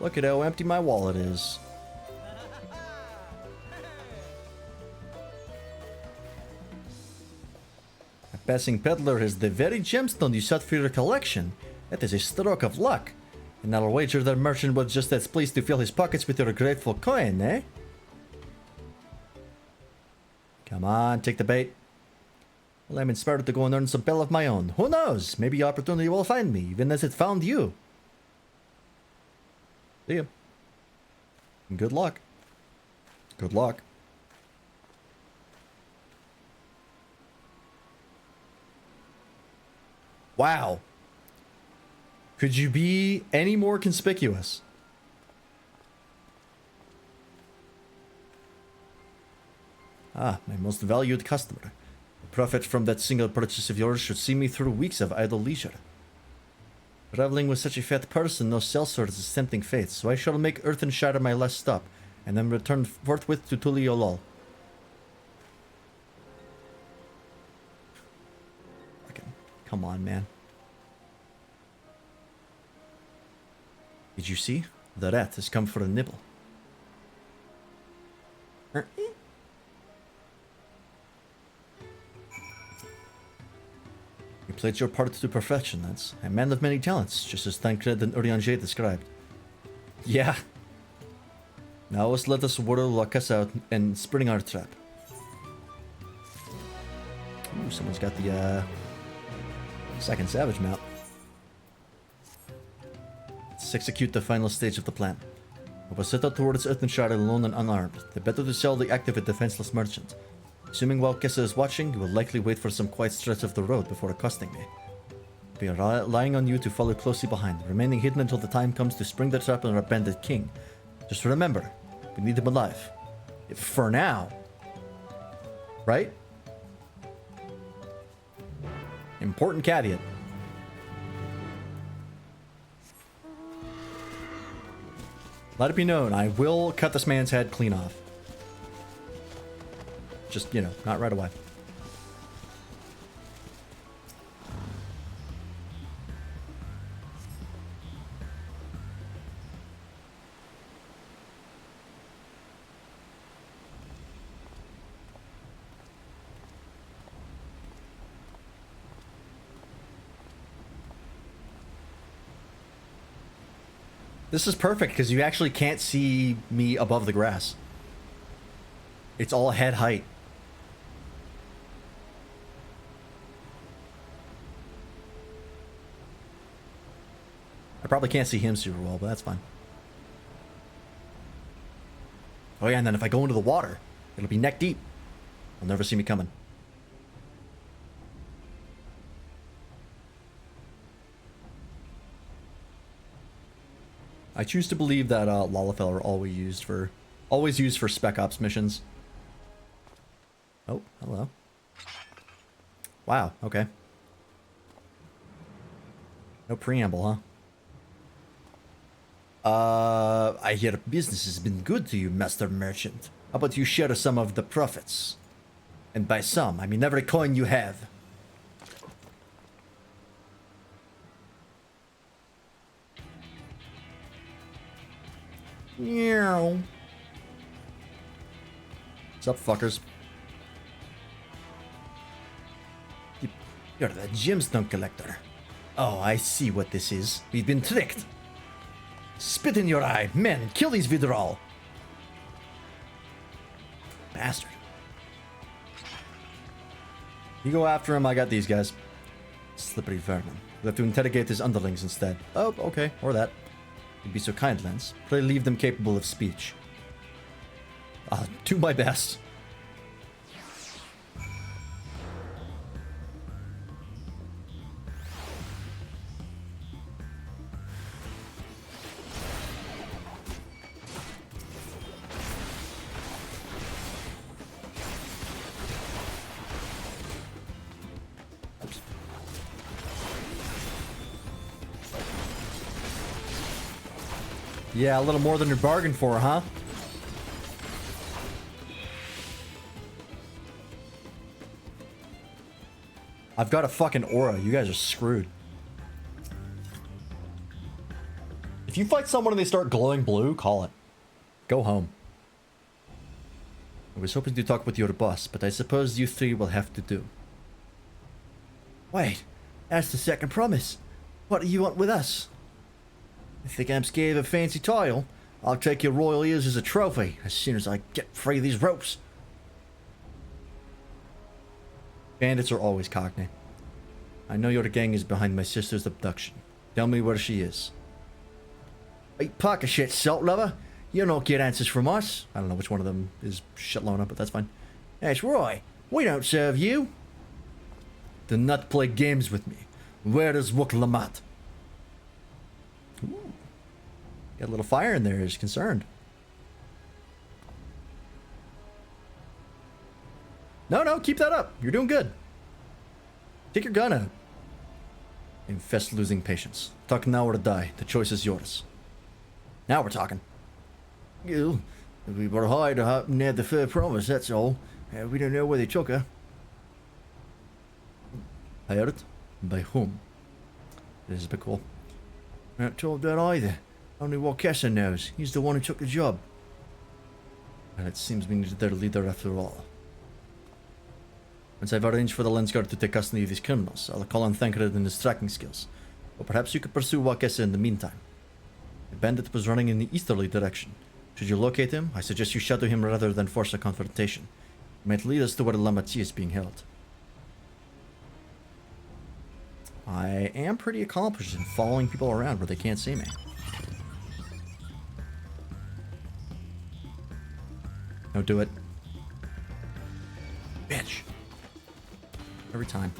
Look at how empty my wallet is. A passing peddler has the very gemstone you sought for your collection. That is a stroke of luck. And I'll wager the merchant was just as pleased to fill his pockets with your grateful coin, eh? Come on, take the bait. Well, I'm inspired to go and earn some bell of my own. Who knows? Maybe opportunity will find me, even as it found you. See ya. Good luck. Good luck. Wow. Could you be any more conspicuous? Ah, my most valued customer. The profit from that single purchase of yours should see me through weeks of idle leisure. Traveling with such a fat person, no sellsword is tempting fate, so I shall make Earthenshire my last stop, and then return forthwith to Tuliolol. Come on, man. Did you see? The rat has come for a nibble. You played your part to perfection, lads. A man of many talents, just as Tancred and Urianger described. Yeah. Now let us whirl Lucas out and spring our trap. Ooh, someone's got the second Savage mount. Let's execute the final stage of the plan. We will set out towards Earthenshire alone and unarmed. The better to sell the active and defenseless merchant. Assuming while Kessa is watching, you will likely wait for some quiet stretch of the road before accosting me. We are relying on you to follow closely behind, remaining hidden until the time comes to spring the trap on our bandit king. Just remember, we need him alive. For now. Right? Important caveat. Let it be known, I will cut this man's head clean off. Just, you know, not right away. This is perfect because you actually can't see me above the grass. It's all head height. I probably can't see him super well, but that's fine. Oh yeah, and then if I go into the water, it'll be neck deep. You'll never see me coming. I choose to believe that Lalafell are always used for Spec Ops missions. Oh, hello. Wow, okay. No preamble, huh? I hear business has been good to you, Master Merchant. How about you share some of the profits? And by some, I mean every coin you have. Meow. What's up, fuckers? You're the gemstone collector. Oh, I see what this is. We've been tricked. Spit in your eye. Men, kill these Vidral. Bastard. You go after him, I got these guys. Slippery vermin. We have to interrogate his underlings instead. Oh, okay. Or that. You'd be so kind, Lance. Pray leave them capable of speech. I'll do my best. Yeah, a little more than you bargained for, huh? I've got a fucking aura. You guys are screwed. If you fight someone and they start glowing blue, call it. Go home. I was hoping to talk with your boss, but I suppose you three will have to do. Wait, that's the second promise. What do you want with us? You think I'm scared of a fancy title? I'll take your royal ears as a trophy as soon as I get free of these ropes. Bandits are always cockney. I know your gang is behind my sister's abduction. Tell me where she is. Hey, pack of shit, salt lover. You don't get answers from us. I don't know which one of them is shitlona, but that's fine. That's right. We don't serve you. Do not play games with me. Where is Wuklamat? Ooh. Got a little fire in there, is concerned. No, keep that up. You're doing good. Take your gun out. Infest losing patience. Talk now or die. The choice is yours. Now we're talking. You, we were hired near the third promise, that's all. We don't know where they took her. Hired? By whom? This is a bit cool. Not told that either. Only what Kessa knows. He's the one who took the job. And it seems we needed their leader after all. Once I've arranged for the lens guard to take custody of these criminals, I'll call on Thancred and his tracking skills. Or perhaps you could pursue Wakesa in the meantime. The bandit was running in the easterly direction. Should you locate him, I suggest you shadow him rather than force a confrontation. It might lead us to where Lamachi is being held. I am pretty accomplished in following people around where they can't see me. Don't do it. Bitch. Every time.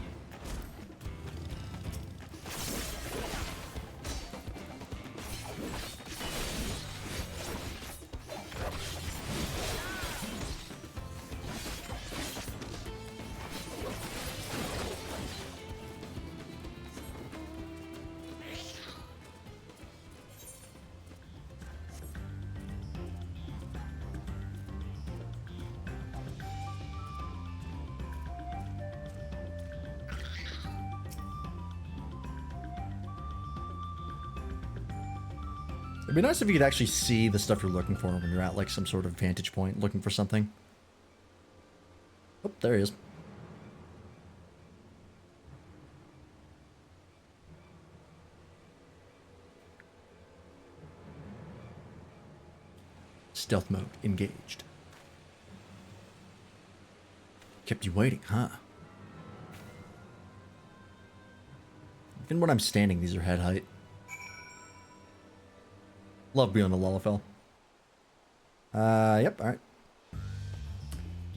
It'd be nice if you could actually see the stuff you're looking for when you're at like some sort of vantage point looking for something. Oh, there he is. Stealth mode engaged. Kept you waiting, huh? Even when I'm standing, these are head height. Love being on the Lullafell. Yep, alright.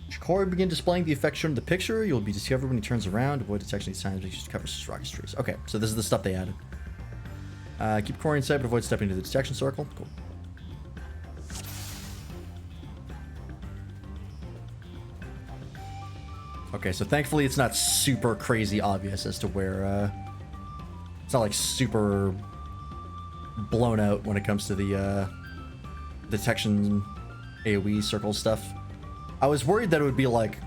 Should Corey begin displaying the effect shown in the picture? You'll be discovered when he turns around. Avoid detection each time because covers rocky trees. Okay, so this is the stuff they added. Keep Corey in sight, but avoid stepping into the detection circle. Cool. Okay, so thankfully it's not super crazy obvious as to where, it's not like super blown out when it comes to the detection AoE circle stuff. I was worried that it would be like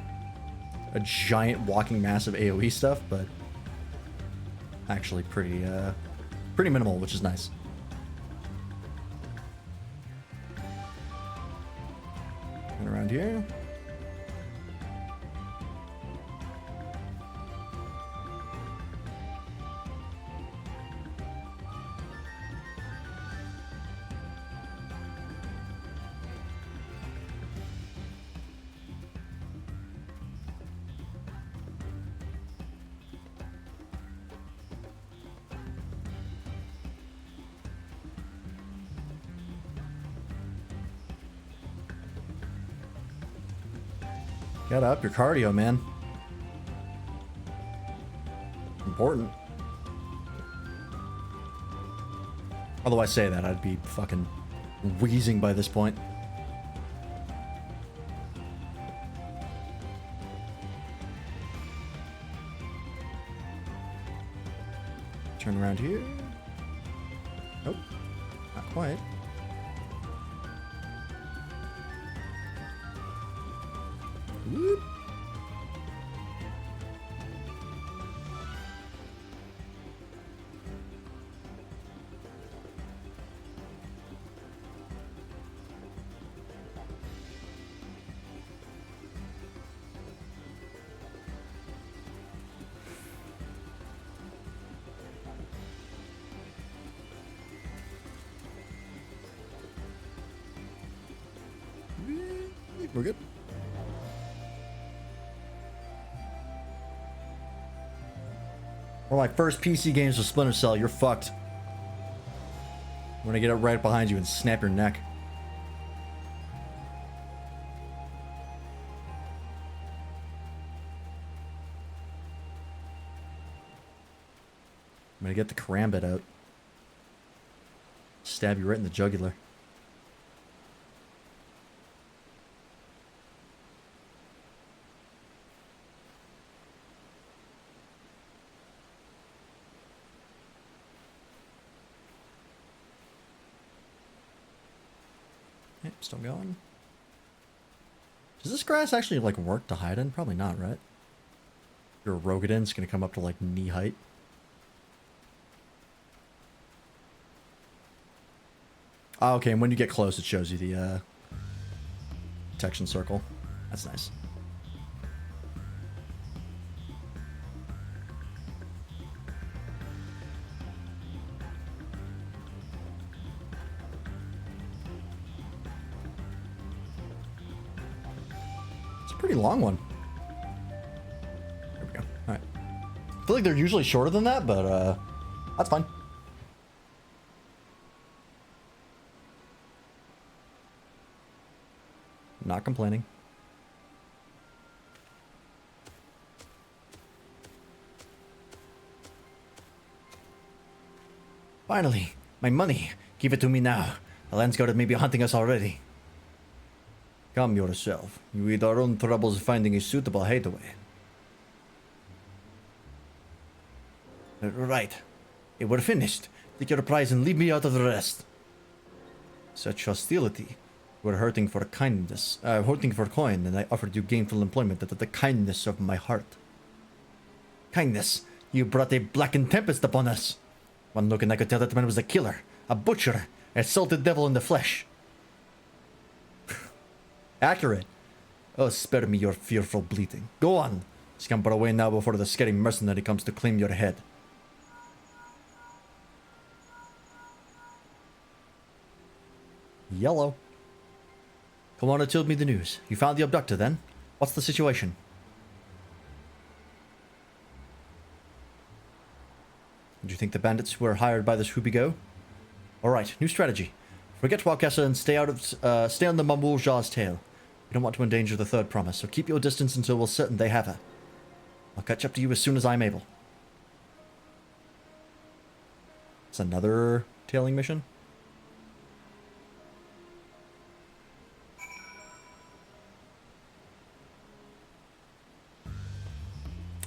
a giant walking mass of AoE stuff, but actually pretty minimal, which is nice. And around here. Get up your cardio, man. Important. Although I say that, I'd be fucking wheezing by this point. Turn around here. Nope, not quite. Whoop. We're good. One of my first PC games was Splinter Cell. You're fucked. I'm gonna get it right behind you and snap your neck. I'm gonna get the karambit out. Stab you right in the jugular. Still going. Does this grass actually like work to hide in? Probably not, right? If you're a Rogadin, it's gonna come up to like knee height. Oh, okay, and when you get close, it shows you the detection circle. That's nice. a pretty long one. There we go. Alright. I feel like they're usually shorter than that, but that's fine. Not complaining. Finally, my money. Give it to me now. The Landsguard may be hunting us already. Calm yourself. We had our own troubles finding a suitable hideaway. Right. We're finished. Take your prize and leave me out of the rest. Such hostility. We're hurting for kindness. Hurting for coin, and I offered you gainful employment out of the kindness of my heart. Kindness? You brought a blackened tempest upon us. One look and I could tell that man was a killer, a butcher, a salted devil in the flesh. Accurate. Oh, spare me your fearful bleating. Go on. Scamper away now before the scary mercenary comes to claim your head. Yellow. Come on and tell me the news. You found the abductor then? What's the situation? Do you think the bandits were hired by this Hubigo? Alright, new strategy. Forget Wakessa and stay on the Mamulja's tail. We don't want to endanger the third promise, so keep your distance until we're certain they have her. I'll catch up to you as soon as I'm able. It's another tailing mission?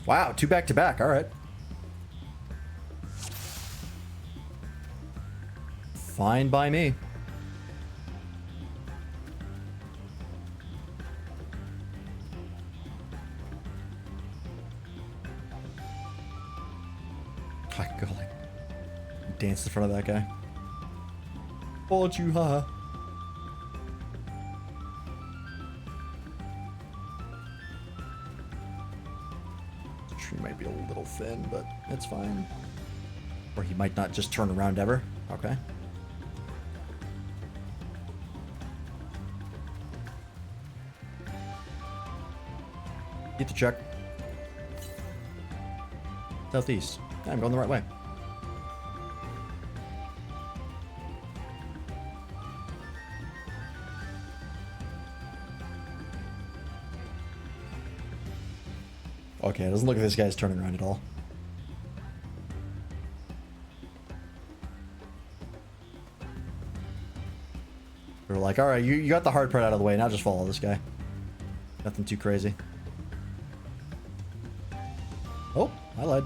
Wow, 2 back-to-back, alright. Fine by me. I could go like dance in front of that guy. Hold you high. Tree might be a little thin, but it's fine. Or he might not just turn around ever. Okay. Get to check. Southeast. Yeah, I'm going the right way. Okay, it doesn't look like this guy's turning around at all. We're like, alright, you got the hard part out of the way, now just follow this guy. Nothing too crazy. Oh, I lied.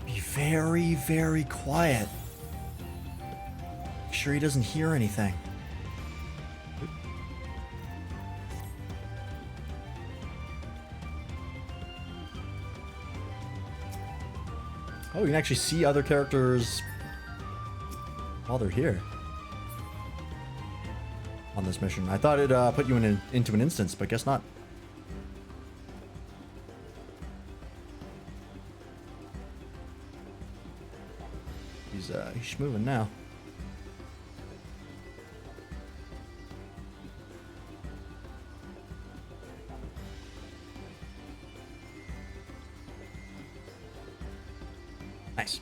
Be very, very quiet. Make sure he doesn't hear anything. Oh, you can actually see other characters while they're here on this mission. I thought it'd put you into an instance, but guess not. He's moving now. Nice.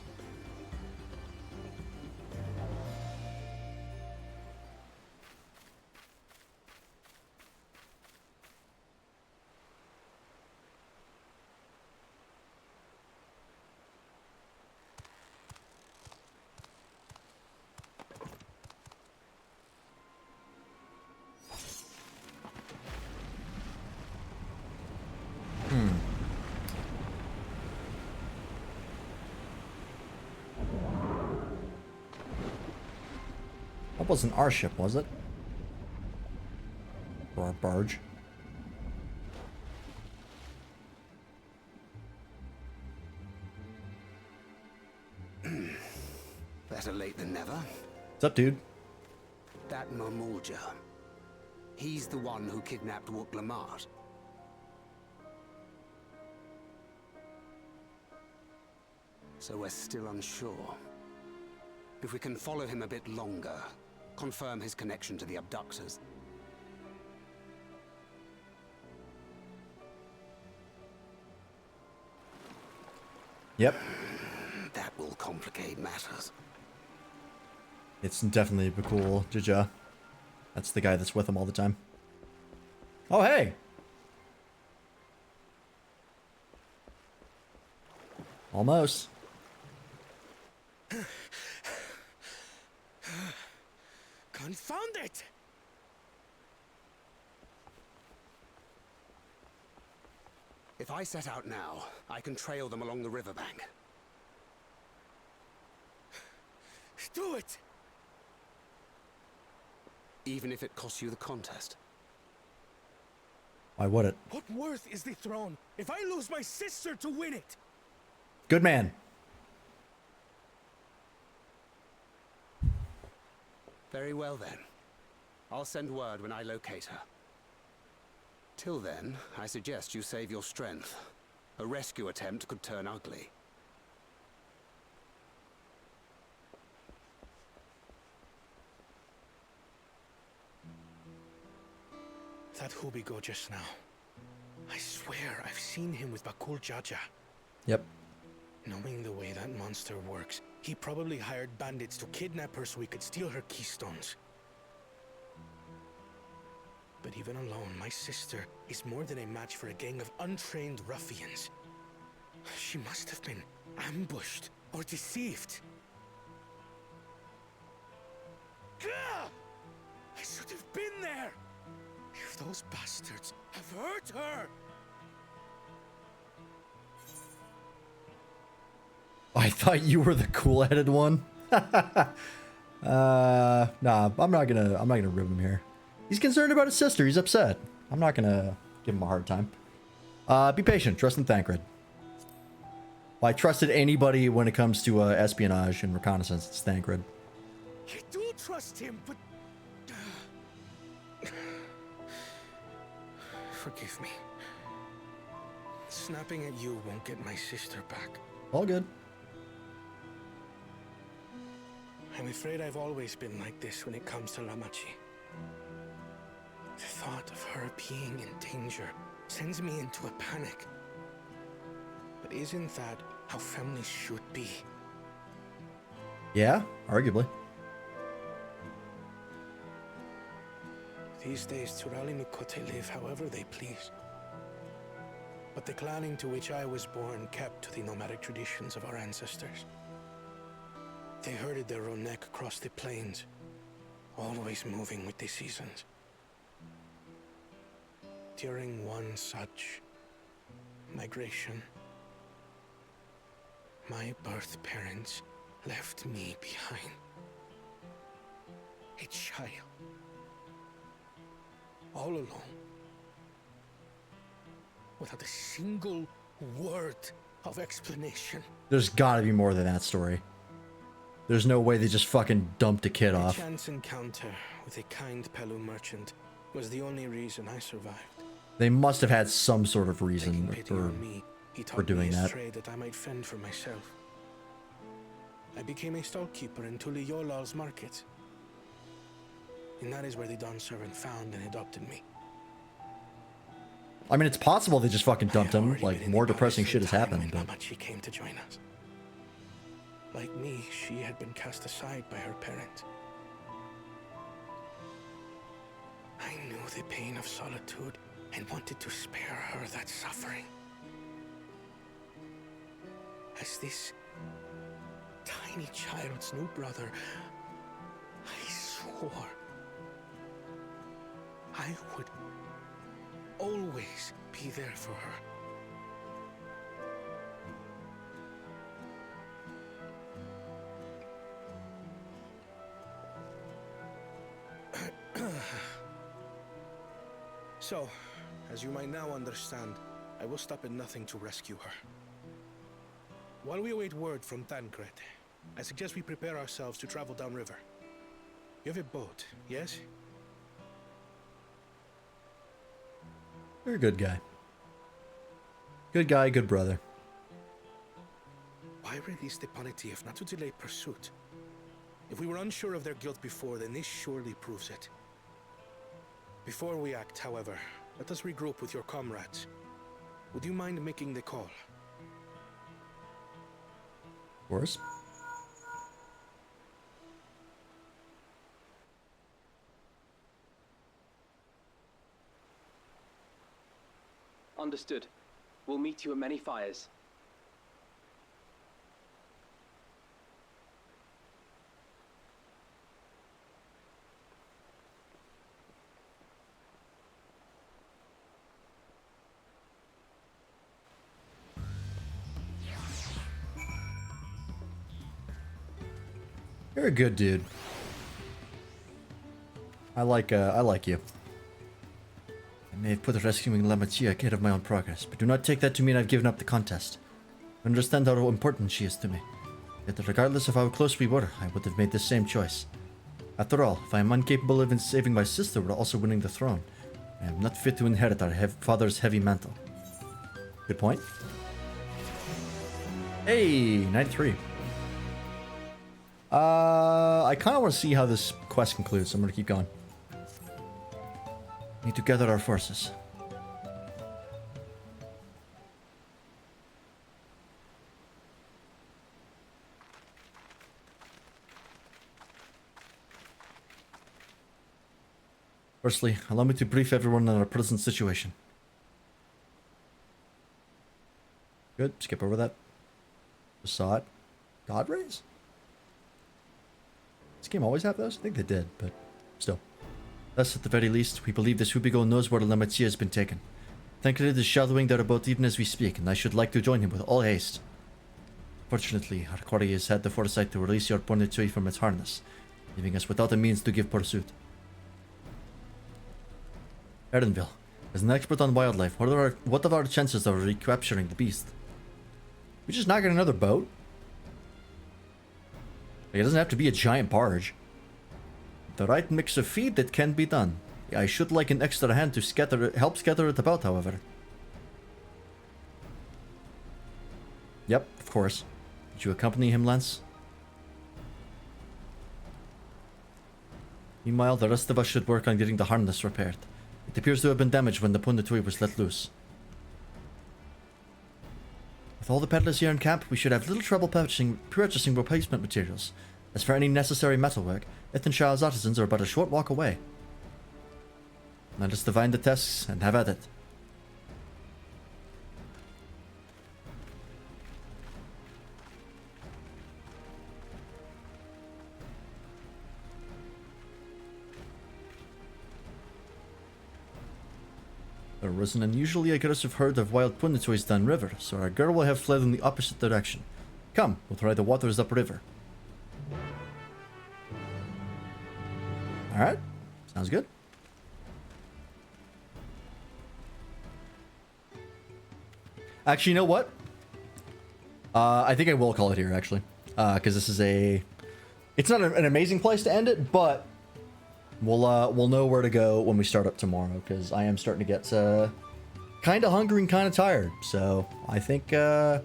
That wasn't our ship, was it? Or our barge? Better late than never. What's up, dude? That Mamulja. He's the one who kidnapped Wuk-Lamat. So we're still unsure. If we can follow him a bit longer, confirm his connection to the abductors. Yep. That will complicate matters. It's definitely Bakul Jaja. That's the guy that's with him all the time. Oh, hey! Almost. Confound it! If I set out now, I can trail them along the riverbank. Do it! Even if it costs you the contest. Why would it? What worth is the throne if I lose my sister to win it? Good man. Very well then. I'll send word when I locate her. Till then, I suggest you save your strength. A rescue attempt could turn ugly. That Hubigo just now. I swear I've seen him with Bakul Jaja. Yep. Knowing the way that monster works, he probably hired bandits to kidnap her so he could steal her keystones. But even alone, my sister is more than a match for a gang of untrained ruffians. She must have been ambushed or deceived. Gah! I should have been there! If those bastards have hurt her! I thought you were the cool-headed one. Nah, I'm not gonna rib him here. He's concerned about his sister. He's upset. I'm not gonna give him a hard time. Be patient. Trust in Thancred. If I trusted anybody when it comes to espionage and reconnaissance, it's Thancred. I do trust him, but... Forgive me. Snapping at you won't get my sister back. All good. I'm afraid I've always been like this when it comes to Lamachi. The thought of her being in danger sends me into a panic. But isn't that how families should be? Yeah, arguably. These days, Turali Nukote live however they please. But the clan into which I was born kept to the nomadic traditions of our ancestors. They herded their own neck across the plains, always moving with the seasons. During one such migration, my birth parents left me behind. A child. All alone. Without a single word of explanation. There's gotta be more than that story. There's no way they just fucking dumped a kid A off. chance encounter with a kind Pelu merchant was the only reason I survived. They must have had some sort of reason He for taught doing me his that. trade that I might fend for myself. I became a stallkeeper in Tuliyolal's market. And that is where the Dawn servant found and adopted me. I mean, it's possible they just fucking dumped him. Like, more depressing shit has happened. But Lamachi came to join us. Like me, she had been cast aside by her parents. I knew the pain of solitude and wanted to spare her that suffering. As this tiny child's new brother, I swore I would always be there for her. So, as you might now understand, I will stop at nothing to rescue her. While we await word from Thancred, I suggest we prepare ourselves to travel downriver. You have a boat, yes? you're a good guy. Good guy, good brother. Why Why release the Poneti if not to delay pursuit? If we were unsure of their guilt before, then this surely proves it. Before we act, however, let us regroup with your comrades. Would you mind making the call? Of course. Understood. We'll meet you at Many Fires. You're a good dude. I like you. I may have put rescuing La Machia ahead of my own progress, but do not take that to mean I've given up the contest. Understand how important she is to me. Yet regardless of how close we were, I would have made the same choice. After all, if I am incapable of saving my sister while also winning the throne, I am not fit to inherit our father's heavy mantle. Good point. Hey, 93. I kind of want to see how this quest concludes, so I'm going to keep going. Need to gather our forces. Firstly, allow me to brief everyone on our present situation. Good, skip over that. Just saw it. God rays? This game always have those? I think they did, but still. Thus, at the very least, we believe this Hubigo knows where La Machia has been taken. Tancred is shadowing their boat even as we speak, and I should like to join him with all haste. Fortunately, our quarry has had the foresight to release your Ponetui from its harness, leaving us without a means to give pursuit. Erenville, as an expert on wildlife, what are our chances of recapturing the beast? We just not get another boat? Like, it doesn't have to be a giant barge. The right mix of feed, that can be done. I should like an extra hand to help scatter it about, however. Yep, of course. Did you accompany him, Lance? Meanwhile, the rest of us should work on getting the harness repaired. It appears to have been damaged when the Ponetui was let loose. With all the peddlers here in camp, we should have little trouble purchasing replacement materials. As for any necessary metalwork, Ethanshaw's artisans are but a short walk away. Let us divine the tests and have at it. There was an unusually aggressive herd of wild Punetuis downriver, so our girl will have fled in the opposite direction. Come, we'll try the waters upriver. Alright, sounds good. Actually, you know what? I think I will call it here, actually. Because this is it's not an amazing place to end it, but we'll know where to go when we start up tomorrow, because I am starting to get kind of hungry and kind of tired. So I think we'll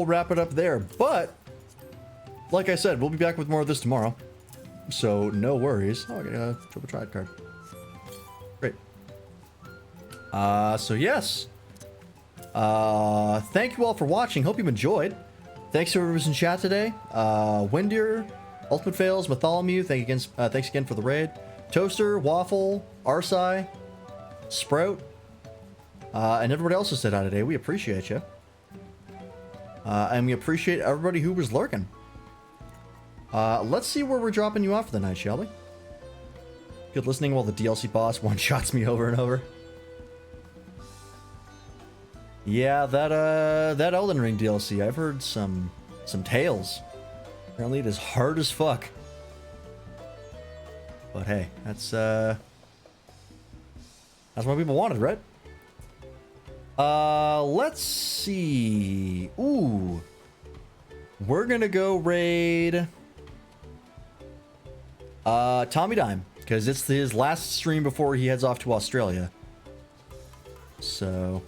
wrap it up there. But like I said, we'll be back with more of this tomorrow. So no worries. Oh, I got a triple triad card. Great. So yes. Thank you all for watching. Hope you enjoyed. Thanks to whoever was in chat today. Windier, Ultimate Fails, Bartholomew, thanks again for the raid. Toaster, Waffle, Arsai, Sprout, and everybody else who said hi today. We appreciate you. And we appreciate everybody who was lurking. Let's see where we're dropping you off for the night, shall we? Good listening while the DLC boss one-shots me over and over. Yeah, that Elden Ring DLC, I've heard some tales. Apparently it is hard as fuck. But hey, that's what people wanted, right? Let's see. Ooh. We're gonna go raid Tommy Dime, because it's his last stream before he heads off to Australia. So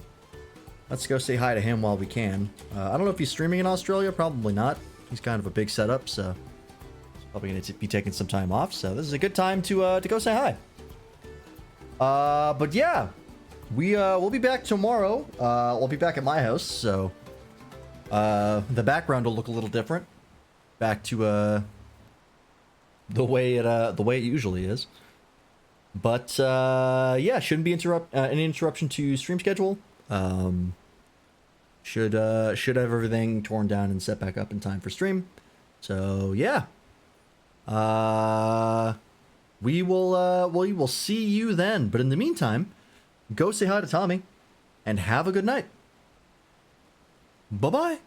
let's go say hi to him while we can. I don't know if he's streaming in Australia. Probably not. He's kind of a big setup, so he's probably going to be taking some time off. So this is a good time to go say hi. But yeah, we'll be back tomorrow. We'll be back at my house, so the background will look a little different. Back to the way it usually is. But yeah, shouldn't be any interruption to stream schedule. Should have everything torn down and set back up in time for stream. So yeah, we will see you then. But in the meantime, go say hi to Tommy, and have a good night. Bye bye.